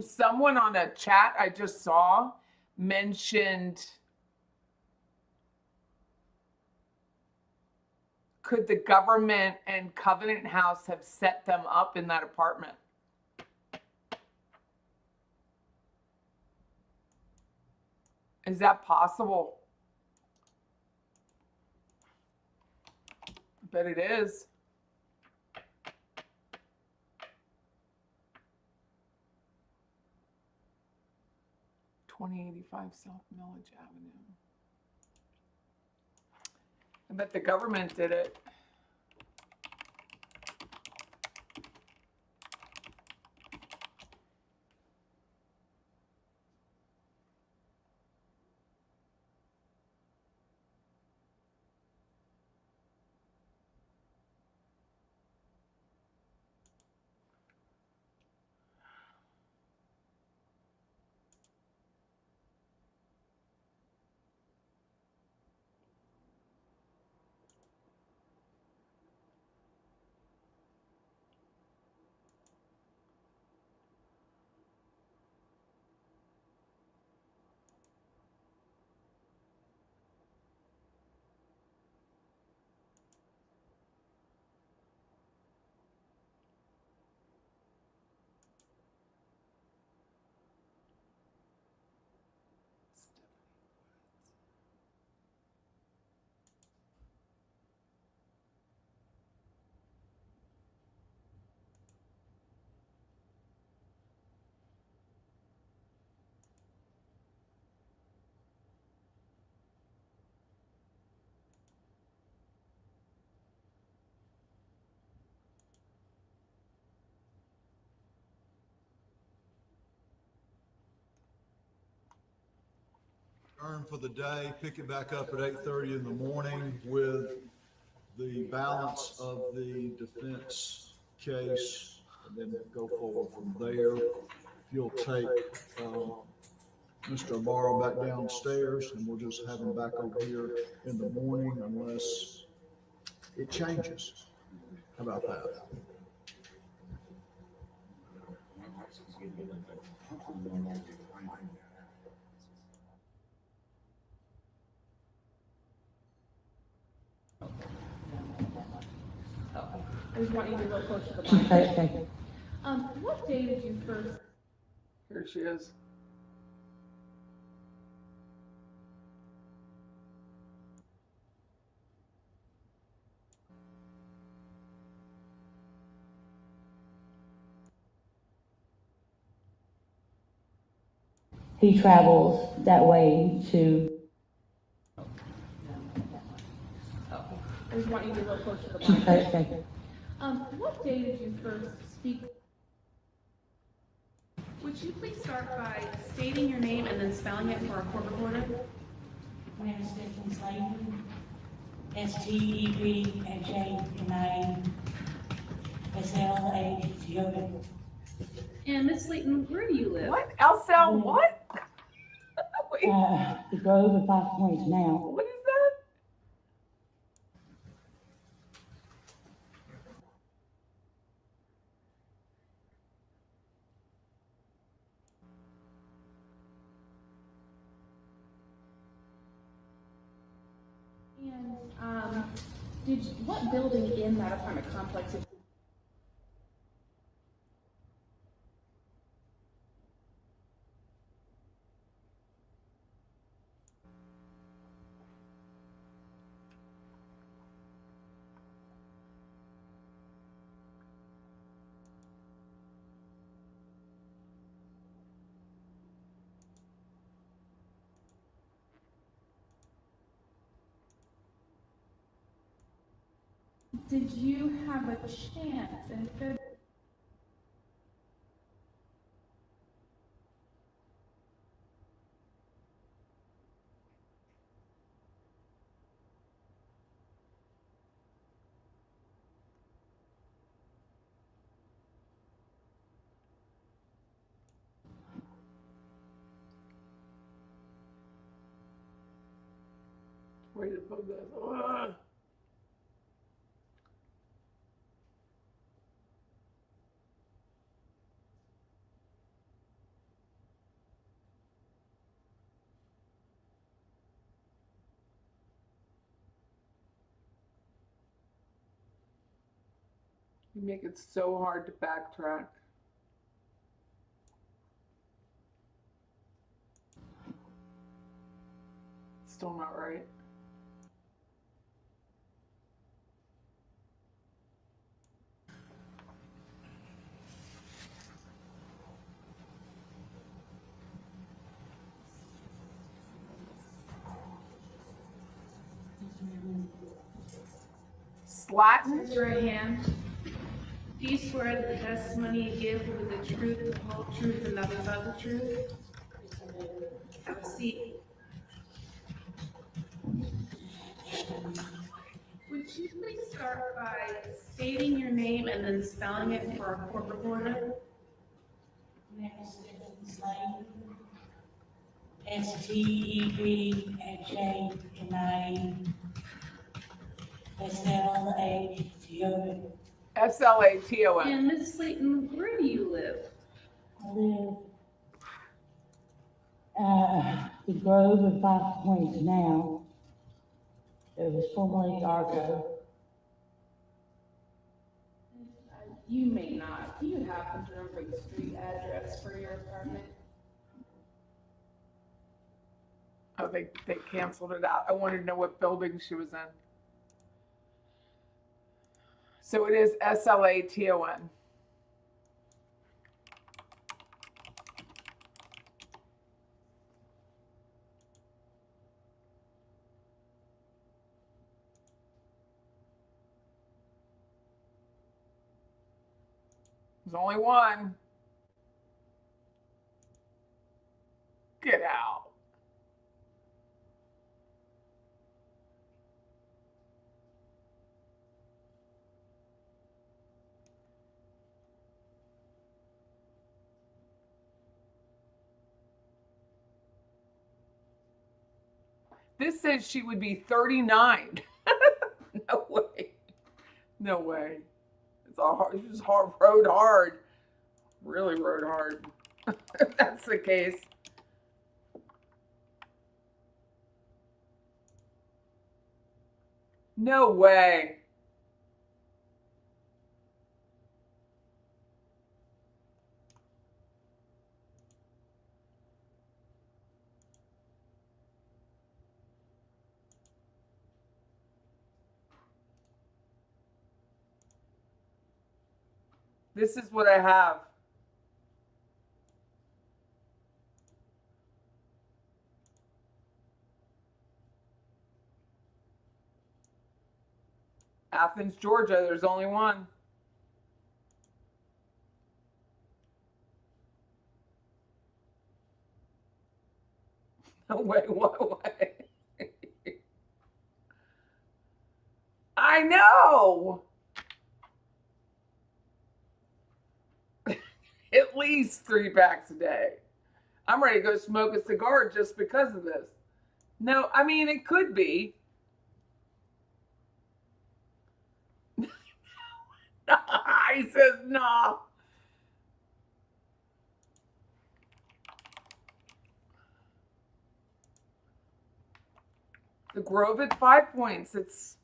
S1: Someone on a chat I just saw mentioned, could the government and Covenant House have set them up in that apartment? Is that possible? I bet it is. $2085 South Millage Avenue. I bet the government did it.
S12: Adjourn for the day, pick it back up at 8:30 in the morning with the balance of the defense case, and then go forward from there. If you'll take Mr. Amaro back downstairs, and we'll just have him back over here in the morning unless it changes. How about that?
S9: I just want you to go closer to the mic.
S11: Okay.
S9: What day did you first?
S1: Here she is.
S11: He travels that way to.
S9: I just want you to go closer to the mic.
S11: Okay.
S9: What day did you first speak? Would you please start by stating your name and then spelling it for our court reporter?
S11: My name is Stephen Slayton. STEVENSLATEN.
S9: And Miss Slayton, where do you live?
S1: What? LSL what? Wait,
S11: The Grove of 5 Points now.
S1: what is that?
S9: And what building in that apartment complex did you have a chance in February?
S1: Way to put this. Ugh. You make it so hard to backtrack. Still not right. Slatin?
S9: Raise your right hand. Do you swear that the testimony you give will be the truth, the whole truth, and nothing but the truth? Have a seat. Would you please start by stating your name and then spelling it for our court reporter?
S11: My name is Stephen Slayton. STEVENSLATEN.
S1: SLATON.
S9: And Miss Slayton, where do you live?
S11: I live the Grove of 5 Points now. It was formerly Arco.
S9: You may not. Do you happen to remember the street address for your apartment?
S1: Oh, they canceled it out. I wanted to know what building she was in. So it is SLATON. There's only one. Get out. This says she would be 39. No way. No way. It's all hard. She just rode hard. Really rode hard. If that's the case. No way. This is what I have. Athens, Georgia, there's only one. No way, what way? I know. At least 3 packs a day. I'm ready to go smoke a cigar just because of this. No, I mean, it could be. He says, nah. The Grove at 5 points. It's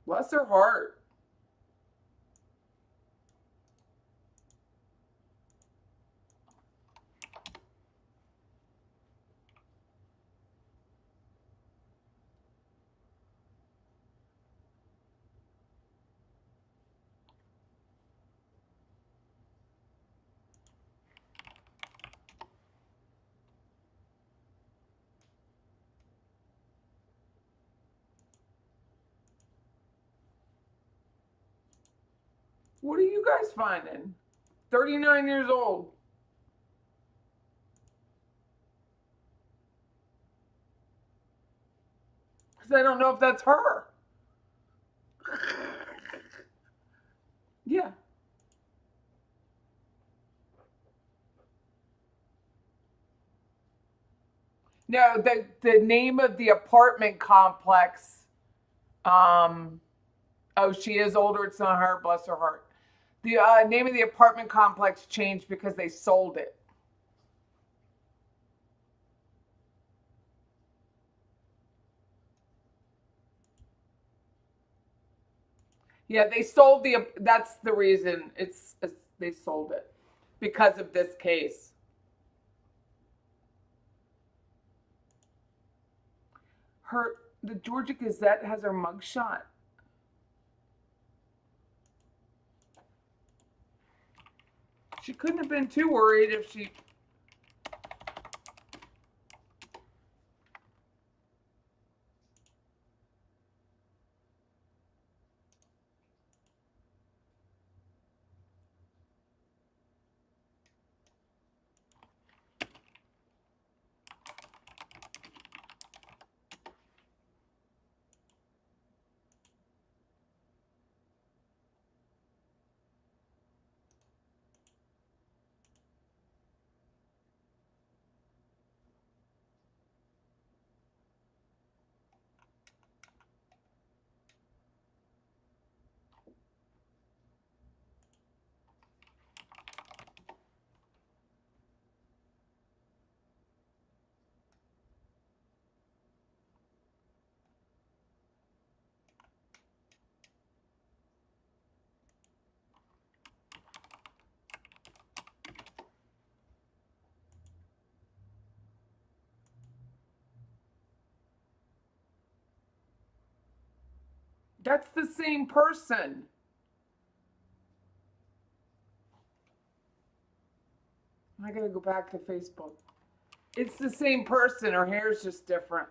S1: bless her heart. What are you guys finding? 39 years old. Because I don't know if that's her. Yeah. No, the name of the apartment complex. Oh, she is older. It's not her. Bless her heart. The name of the apartment complex changed because they sold it. Yeah, they sold that's the reason they sold it because of this case. The Georgia Gazette has her mugshot. She couldn't have been too worried if she. That's the same person. I gotta go back to Facebook. It's the same person. Her hair's just different.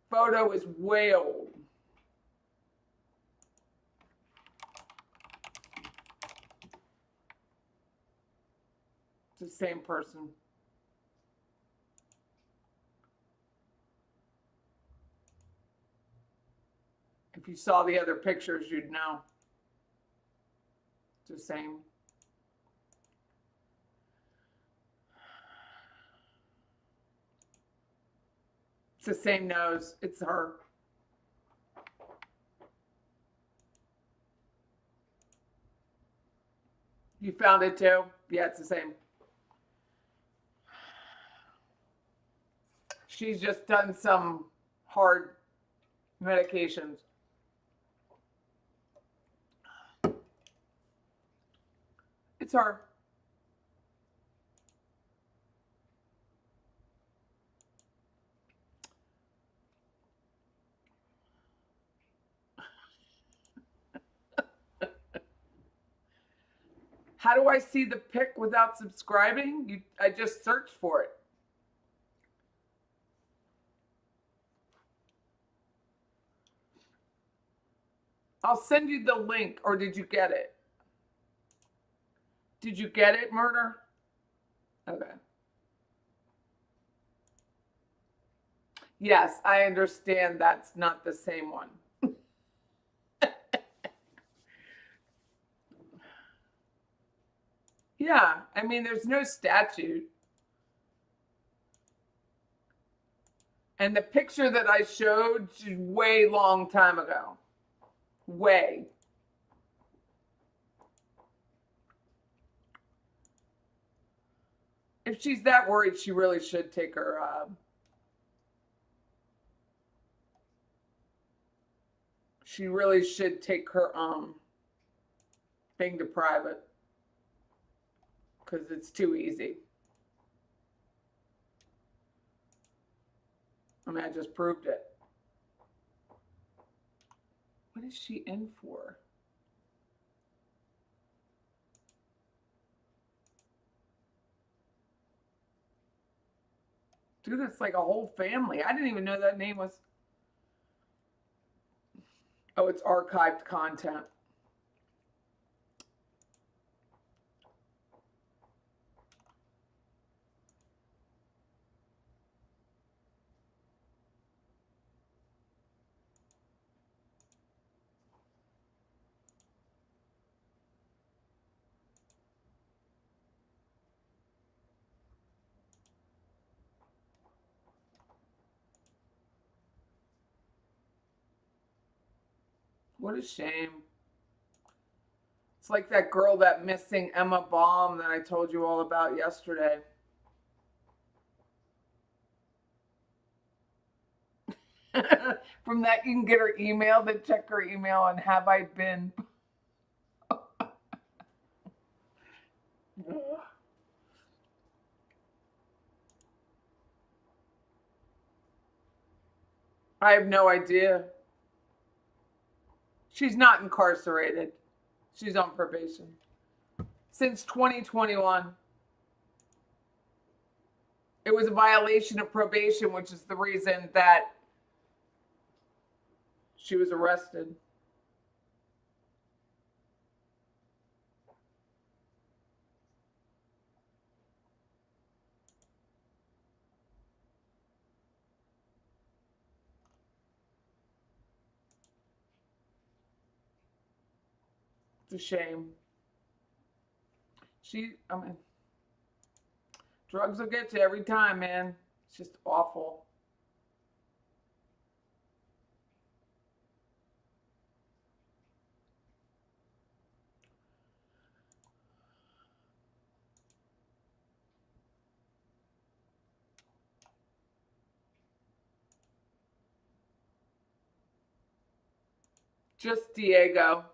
S1: Photo is way old. It's the same person. If you saw the other pictures, you'd know. It's the same. It's the same nose. It's her. You found it too? Yeah, it's the same. She's just done some hard medications. It's her. How do I see the pic without subscribing? I just searched for it. I'll send you the link, or did you get it? Did you get it, Murder? Okay. Yes, I understand that's not the same one. Yeah, I mean, there's no statute. And the picture that I showed way long time ago. Way. If she's that worried, she really should take her thing to private, because it's too easy. I mean, I just proved it. What is she in for? Dude, it's like a whole family. I didn't even know that name was. Oh, it's archived content. What a shame. It's like that girl, that missing Emma Baum that I told you all about yesterday. From that, you can get her email, then check her email, and have I been? I have no idea. She's not incarcerated. She's on probation. Since 2021. It was a violation of probation, which is the reason that she was arrested. It's a shame. I mean, drugs will get you every time, man. It's just awful. Just Diego.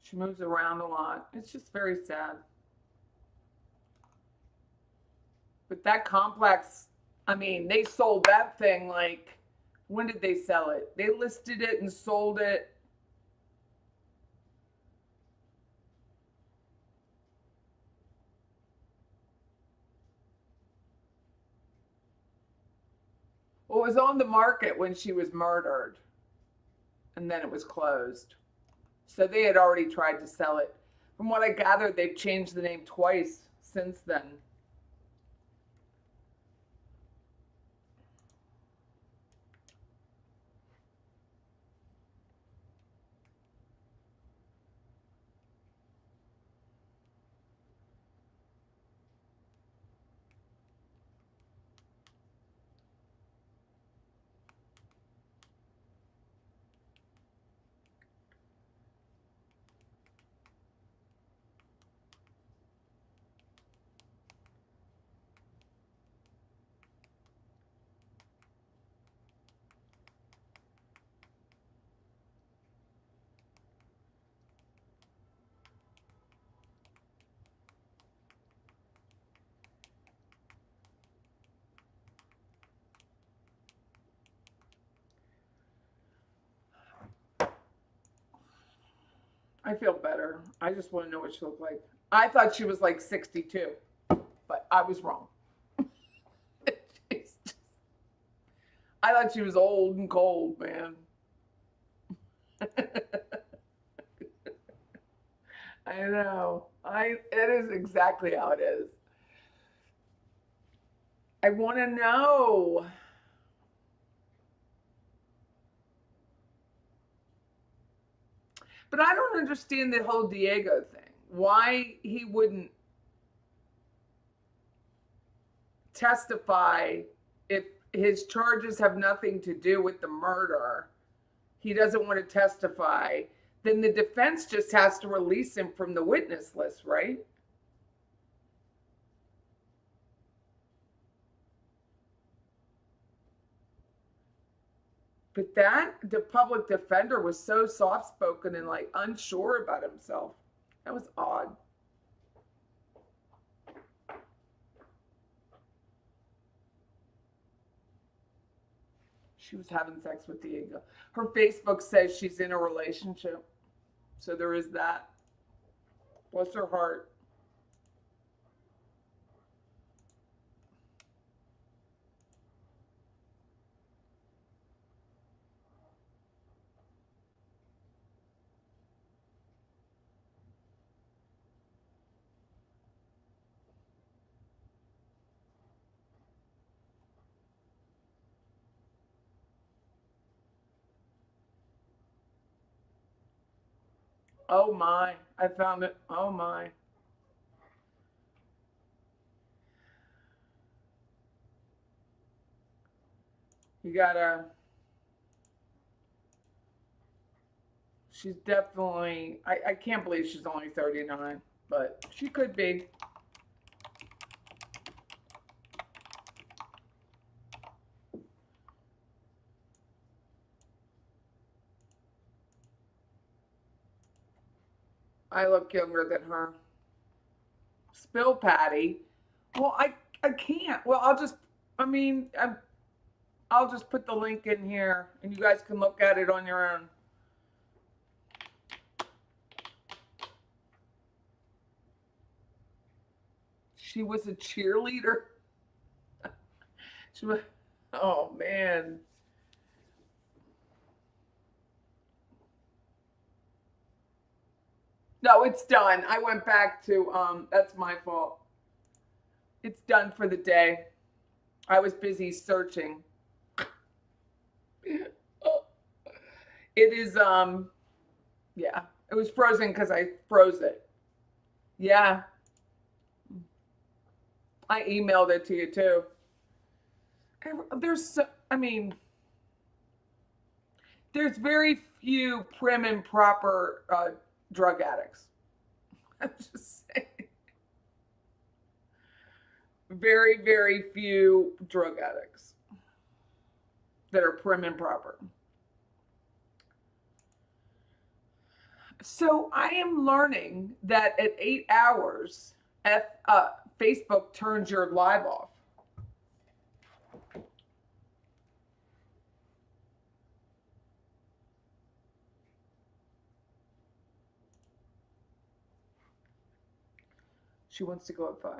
S1: She moves around a lot. It's just very sad. But that complex, I mean, they sold that thing like, when did they sell it? They listed it and sold it. Well, it was on the market when she was murdered, and then it was closed. So they had already tried to sell it. From what I gathered, they've changed the name twice since then. I feel better. I just want to know what she looked like. I thought she was like 62, but I was wrong. I thought she was old and cold, man. I know. It is exactly how it is. I want to know. But I don't understand the whole Diego thing. Why he wouldn't testify if his charges have nothing to do with the murder. He doesn't want to testify. Then the defense just has to release him from the witness list, right? But the public defender was so soft-spoken and like unsure about himself. That was odd. She was having sex with Diego. Her Facebook says she's in a relationship. So there is that. Bless her heart. Oh my, I found it. Oh my. You gotta, she's definitely, I can't believe she's only 39, but she could be. I look younger than her. Spill Patty. Well, I can't. Well, I'll just put the link in here and you guys can look at it on your own. She was a cheerleader. She was, oh man. No, it's done. I went back to, that's my fault. It's done for the day. I was busy searching. It is, yeah, it was frozen because I froze it. Yeah. I emailed it to you too. There's very few prim and proper drug addicts. I'm just saying. Very, very few drug addicts that are prim and proper. So I am learning that at 8 hours, Facebook turns your live off. She wants to go at 5.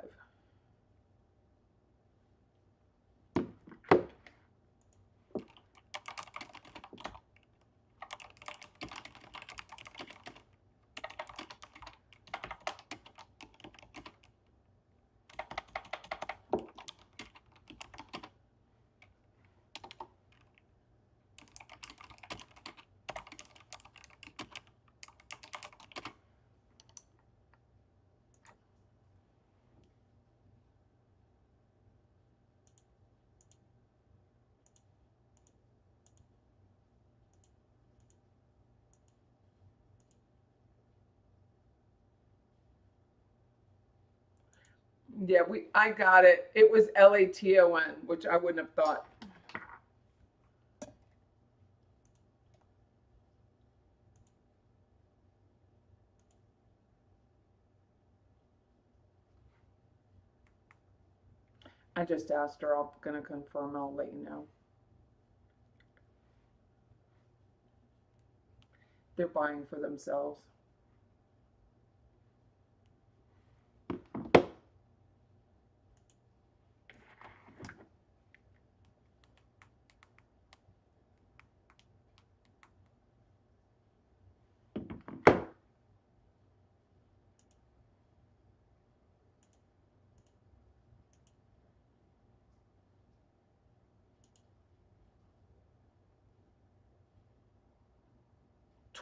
S1: Yeah, I got it. It was Laton, which I wouldn't have thought. I just asked her. I'm going to confirm. I'll let you know. They're buying for themselves.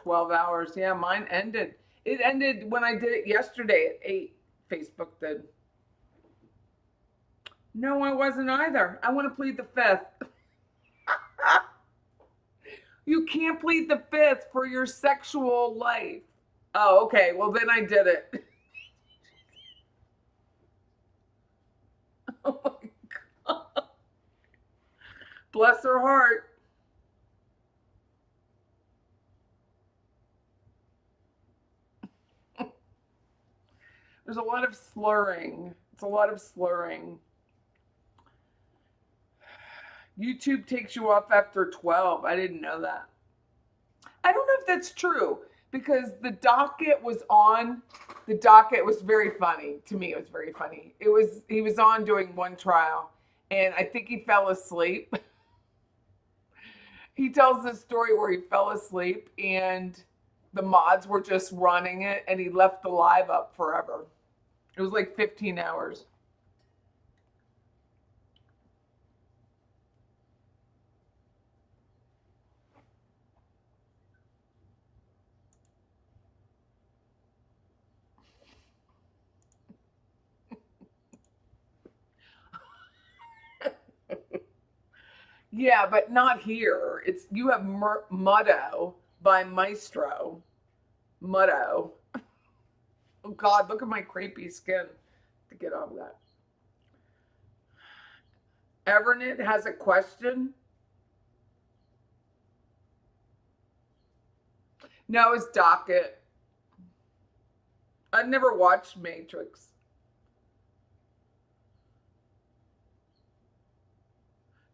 S1: $12. Yeah, mine ended. It ended when I did it yesterday at 8. Facebook did. No, I wasn't either. I want to plead the 5th. You can't plead the 5th for your sexual life. Oh, okay. Well, then I did it. Oh my God. Bless her heart. There's a lot of slurring. It's a lot of slurring. YouTube takes you off after 12. I didn't know that. I don't know if that's true because the docket was on. The docket was very funny. To me, it was very funny. He was on doing one trial, and I think he fell asleep. He tells this story where he fell asleep, and the mods were just running it, and he left the live up forever. It was like 15 hours. Yeah, but not here. You have Mutto by Maestro. Mutto. Oh God, look at my crepey skin to get off that. Evernet has a question. No, it's docket. I've never watched Matrix.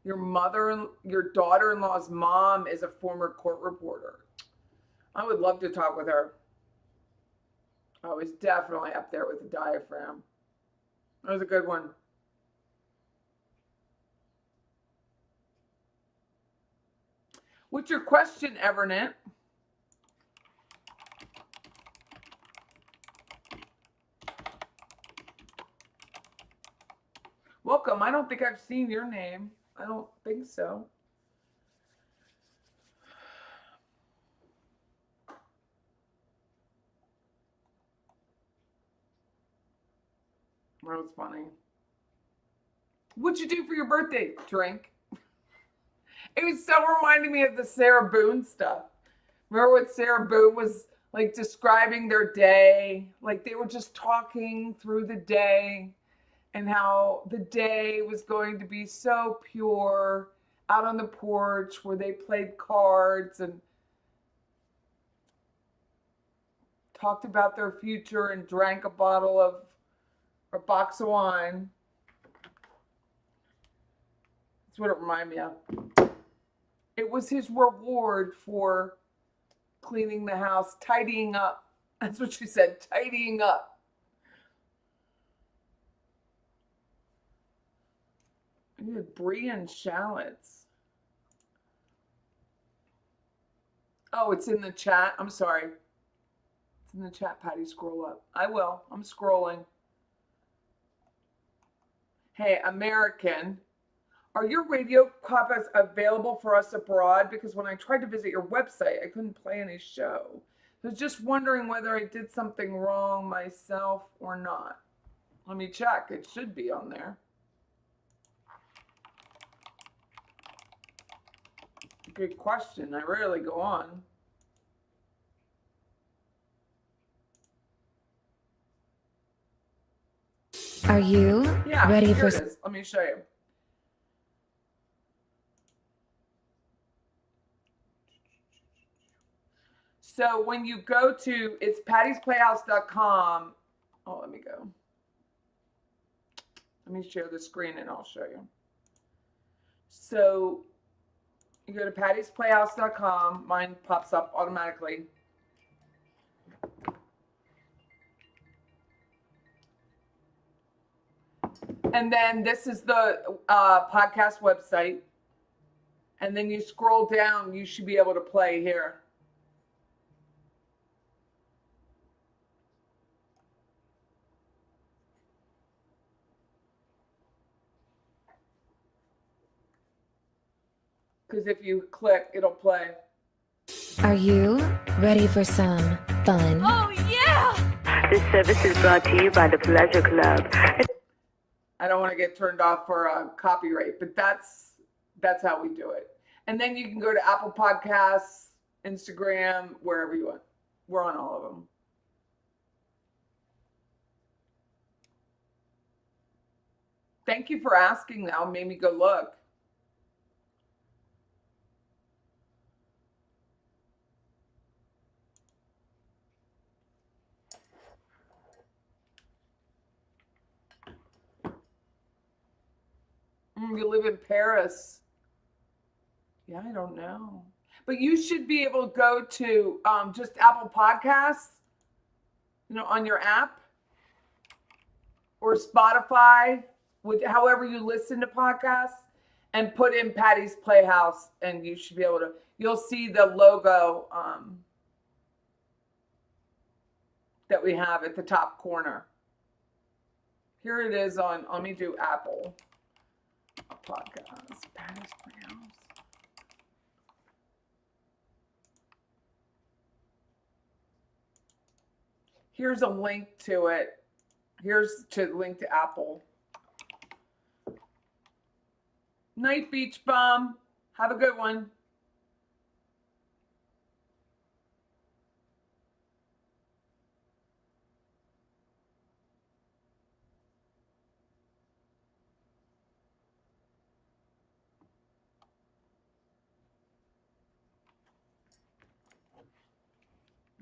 S1: Your daughter-in-law's mom is a former court reporter. I would love to talk with her. Oh, it's definitely up there with the diaphragm. That was a good one. What's your question, Evernet? Welcome. I don't think I've seen your name. I don't think so. That was funny. What'd you do for your birthday? Drink. It was so reminding me of the Sarah Boone stuff. Remember what Sarah Boone was like describing their day? Like they were just talking through the day and how the day was going to be so pure out on the porch where they played cards and talked about their future and drank a box of wine. That's what it reminded me of. It was his reward for cleaning the house, tidying up. That's what she said, tidying up. You had brie and shallots. Oh, it's in the chat. I'm sorry. It's in the chat, Patty. Scroll up. I will. I'm scrolling. Hey, American. Are your radio copies available for us abroad? Because when I tried to visit your website, I couldn't play any show. I was just wondering whether I did something wrong myself or not. Let me check. It should be on there. Good question. I rarely go on.
S8: Are you
S1: Yeah,
S8: ready
S1: here
S8: for
S1: it is. Let me show you. So when you go to, it's pattysplayhouse.com. Oh, let me go. Let me share the screen and I'll show you. So you go to pattysplayhouse.com. Mine pops up automatically. And then this is the podcast website. And then you scroll down, you should be able to play here. Because if you click, it'll play.
S8: Are you ready for some fun?
S19: Oh, yeah!
S22: This service is brought to you by the Pleasure Club.
S1: I don't want to get turned off for copyright, but that's how we do it. And then you can go to Apple Podcasts, Instagram, wherever you want. We're on all of them. Thank you for asking now. Made me go look. You live in Paris. Yeah, I don't know. But you should be able to go to just Apple Podcasts, on your app, or Spotify, however you listen to podcasts, and put in Patty's Playhouse, and you should be able to, you'll see the logo that we have at the top corner. Here it is on, let me do Apple Podcasts, Patty's Playhouse. Here's a link to it. Here's to link to Apple. Night, Beach Bum. Have a good one.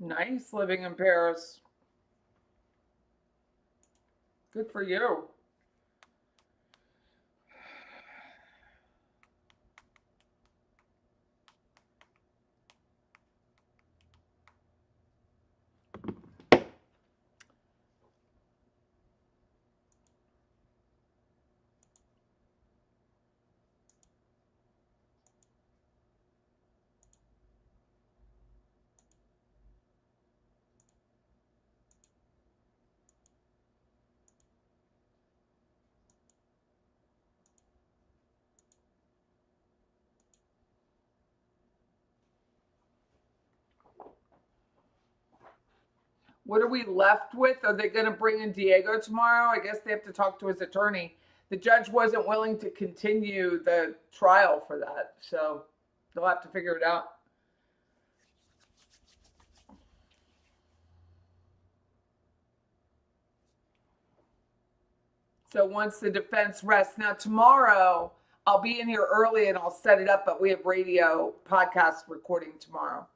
S1: Nice living in Paris. Good for you. What are we left with? Are they going to bring in Diego tomorrow? I guess they have to talk to his attorney. The judge wasn't willing to continue the trial for that, so they'll have to figure it out. So once the defense rests, now tomorrow I'll be in here early and I'll set it up, but we have radio podcast recording tomorrow.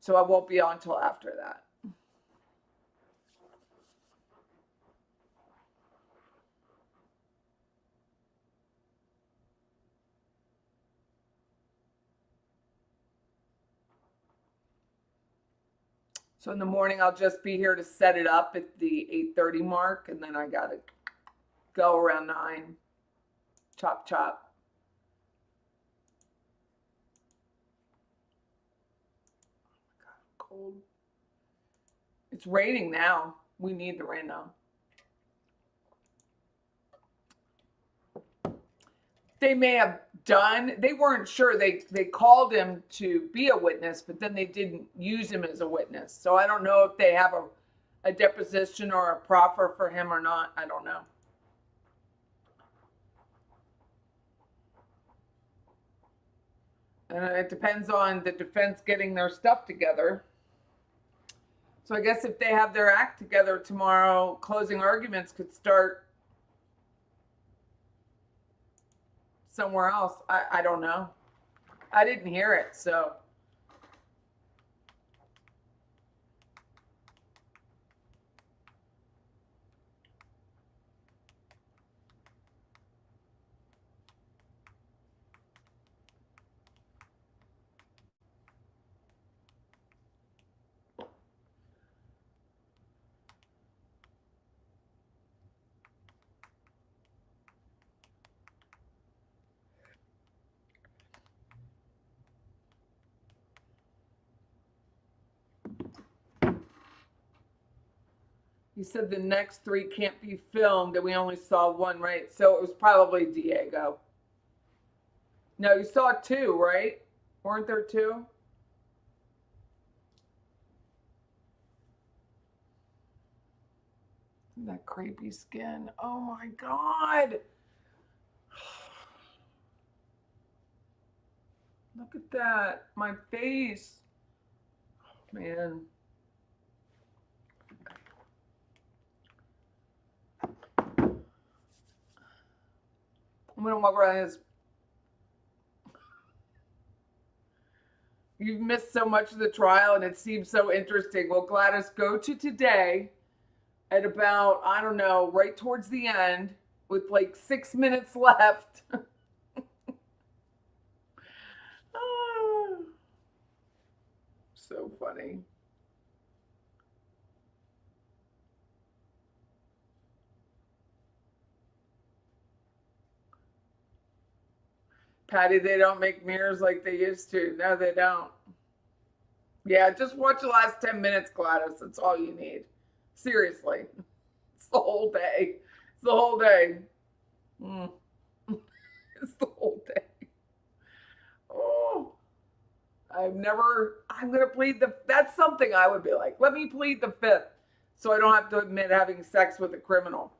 S1: So I won't be on till after that. So in the morning, I'll just be here to set it up at the 8:30 mark, and then I got to go around 9. Chop, chop. Oh my God, I'm cold. It's raining now. We need the rain now. They may have done, they weren't sure. They called him to be a witness, but then they didn't use him as a witness. So I don't know if they have a deposition or a proffer for him or not. I don't know. And it depends on the defense getting their stuff together. So I guess if they have their act together tomorrow, closing arguments could start somewhere else. I don't know. I didn't hear it, so. He said the next three can't be filmed, and we only saw one, right? So it was probably Diego. No, you saw two, right? Weren't there two? That creepy skin. Oh my God. Look at that. My face. Man. I'm going to walk around his. You've missed so much of the trial and it seems so interesting. Well, Gladys, go to today at about, I don't know, right towards the end with like 6 minutes left. So funny. Patty, they don't make mirrors like they used to. No, they don't. Yeah, just watch the last 10 minutes, Gladys. That's all you need. Seriously. It's the whole day. It's the whole day. It's the whole day. Oh, I'm going to plead that's something I would be like. Let me plead the fifth so I don't have to admit having sex with a criminal.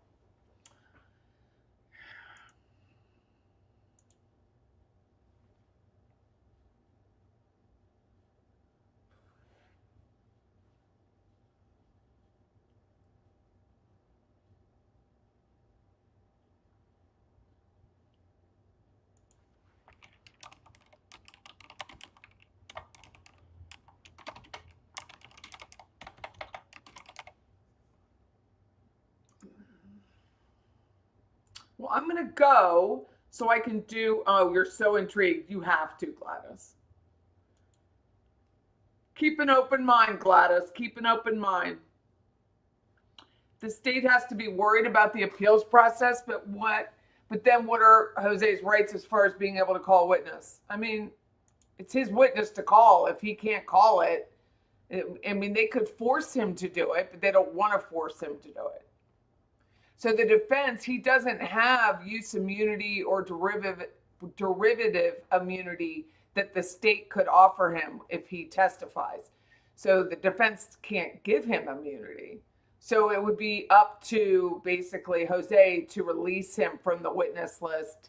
S1: Well, I'm going to go so I can do, oh, you're so intrigued. You have to, Gladys. Keep an open mind, Gladys. Keep an open mind. The state has to be worried about the appeals process, but then what are Jose's rights as far as being able to call a witness? I mean, it's his witness to call. If he can't call it, I mean, they could force him to do it, but they don't want to force him to do it. So the defense, he doesn't have use immunity or derivative immunity that the state could offer him if he testifies. So the defense can't give him immunity. So it would be up to basically Jose to release him from the witness list.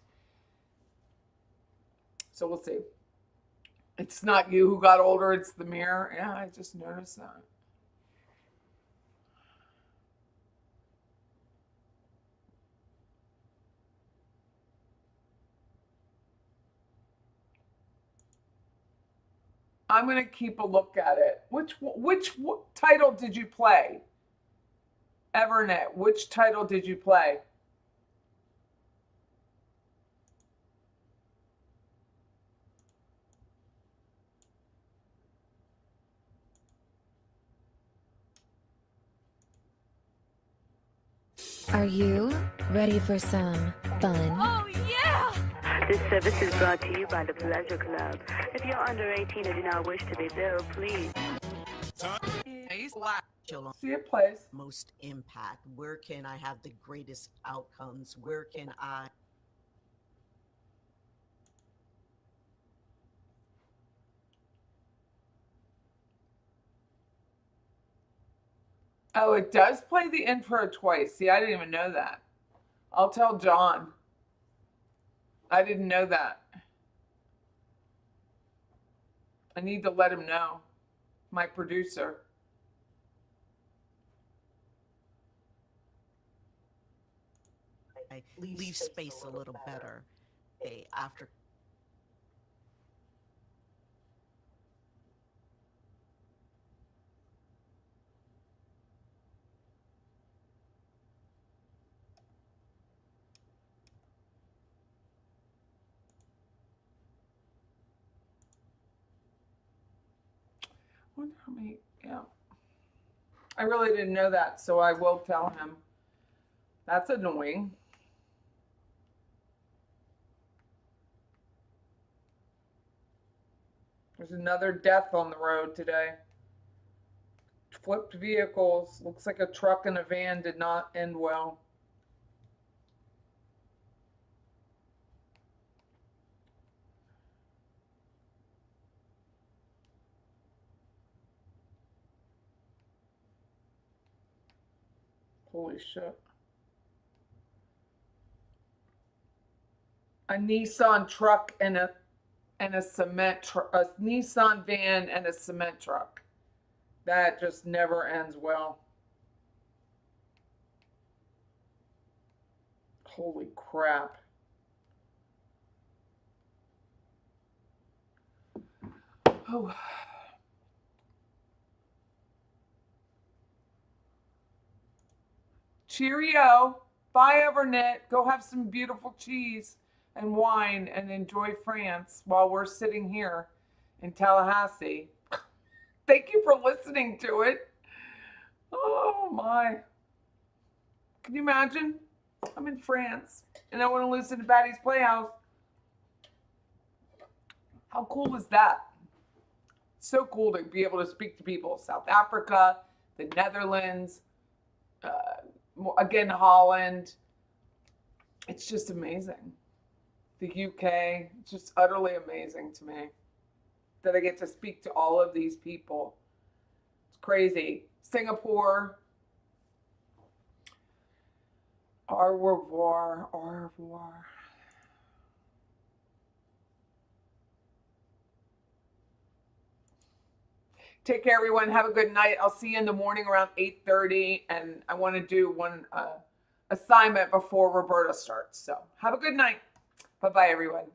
S1: So we'll see. It's not you who got older, it's the mirror. Yeah, I just noticed that. I'm going to keep a look at it. Which title did you play? Evernet, which title did you play?
S8: Are you ready for some fun?
S22: Oh, yeah! This service is brought to you by the Pleasure Club. If you're under 18 and do not wish to be billed, please.
S1: See it plays.
S15: Most impact. Where can I have the greatest outcomes? Where can I?
S1: Oh, it does play the intro twice. See, I didn't even know that. I'll tell John. I didn't know that. I need to let him know. My producer.
S15: Leave space a little better. after
S1: Wonder how many, yeah. I really didn't know that, so I will tell him. That's annoying. There's another death on the road today. Flipped vehicles. Looks like a truck and a van did not end well. Holy shit. A Nissan truck and a cement truck, a Nissan van and a cement truck. That just never ends well. Holy crap. Oh. Cheerio. Bye, Evernet. Go have some beautiful cheese and wine and enjoy France while we're sitting here in Tallahassee. Thank you for listening to it. Oh my. Can you imagine? I'm in France and I want to listen to Batty's Playhouse. How cool is that? So cool to be able to speak to people. South Africa, the Netherlands, again, Holland. It's just amazing. The UK, it's just utterly amazing to me that I get to speak to all of these people. It's crazy. Singapore. Au revoir. Au revoir. Take care, everyone. Have a good night. I'll see you in the morning around 8:30. And I want to do one assignment before Roberta starts. So have a good night. Bye-bye, everyone.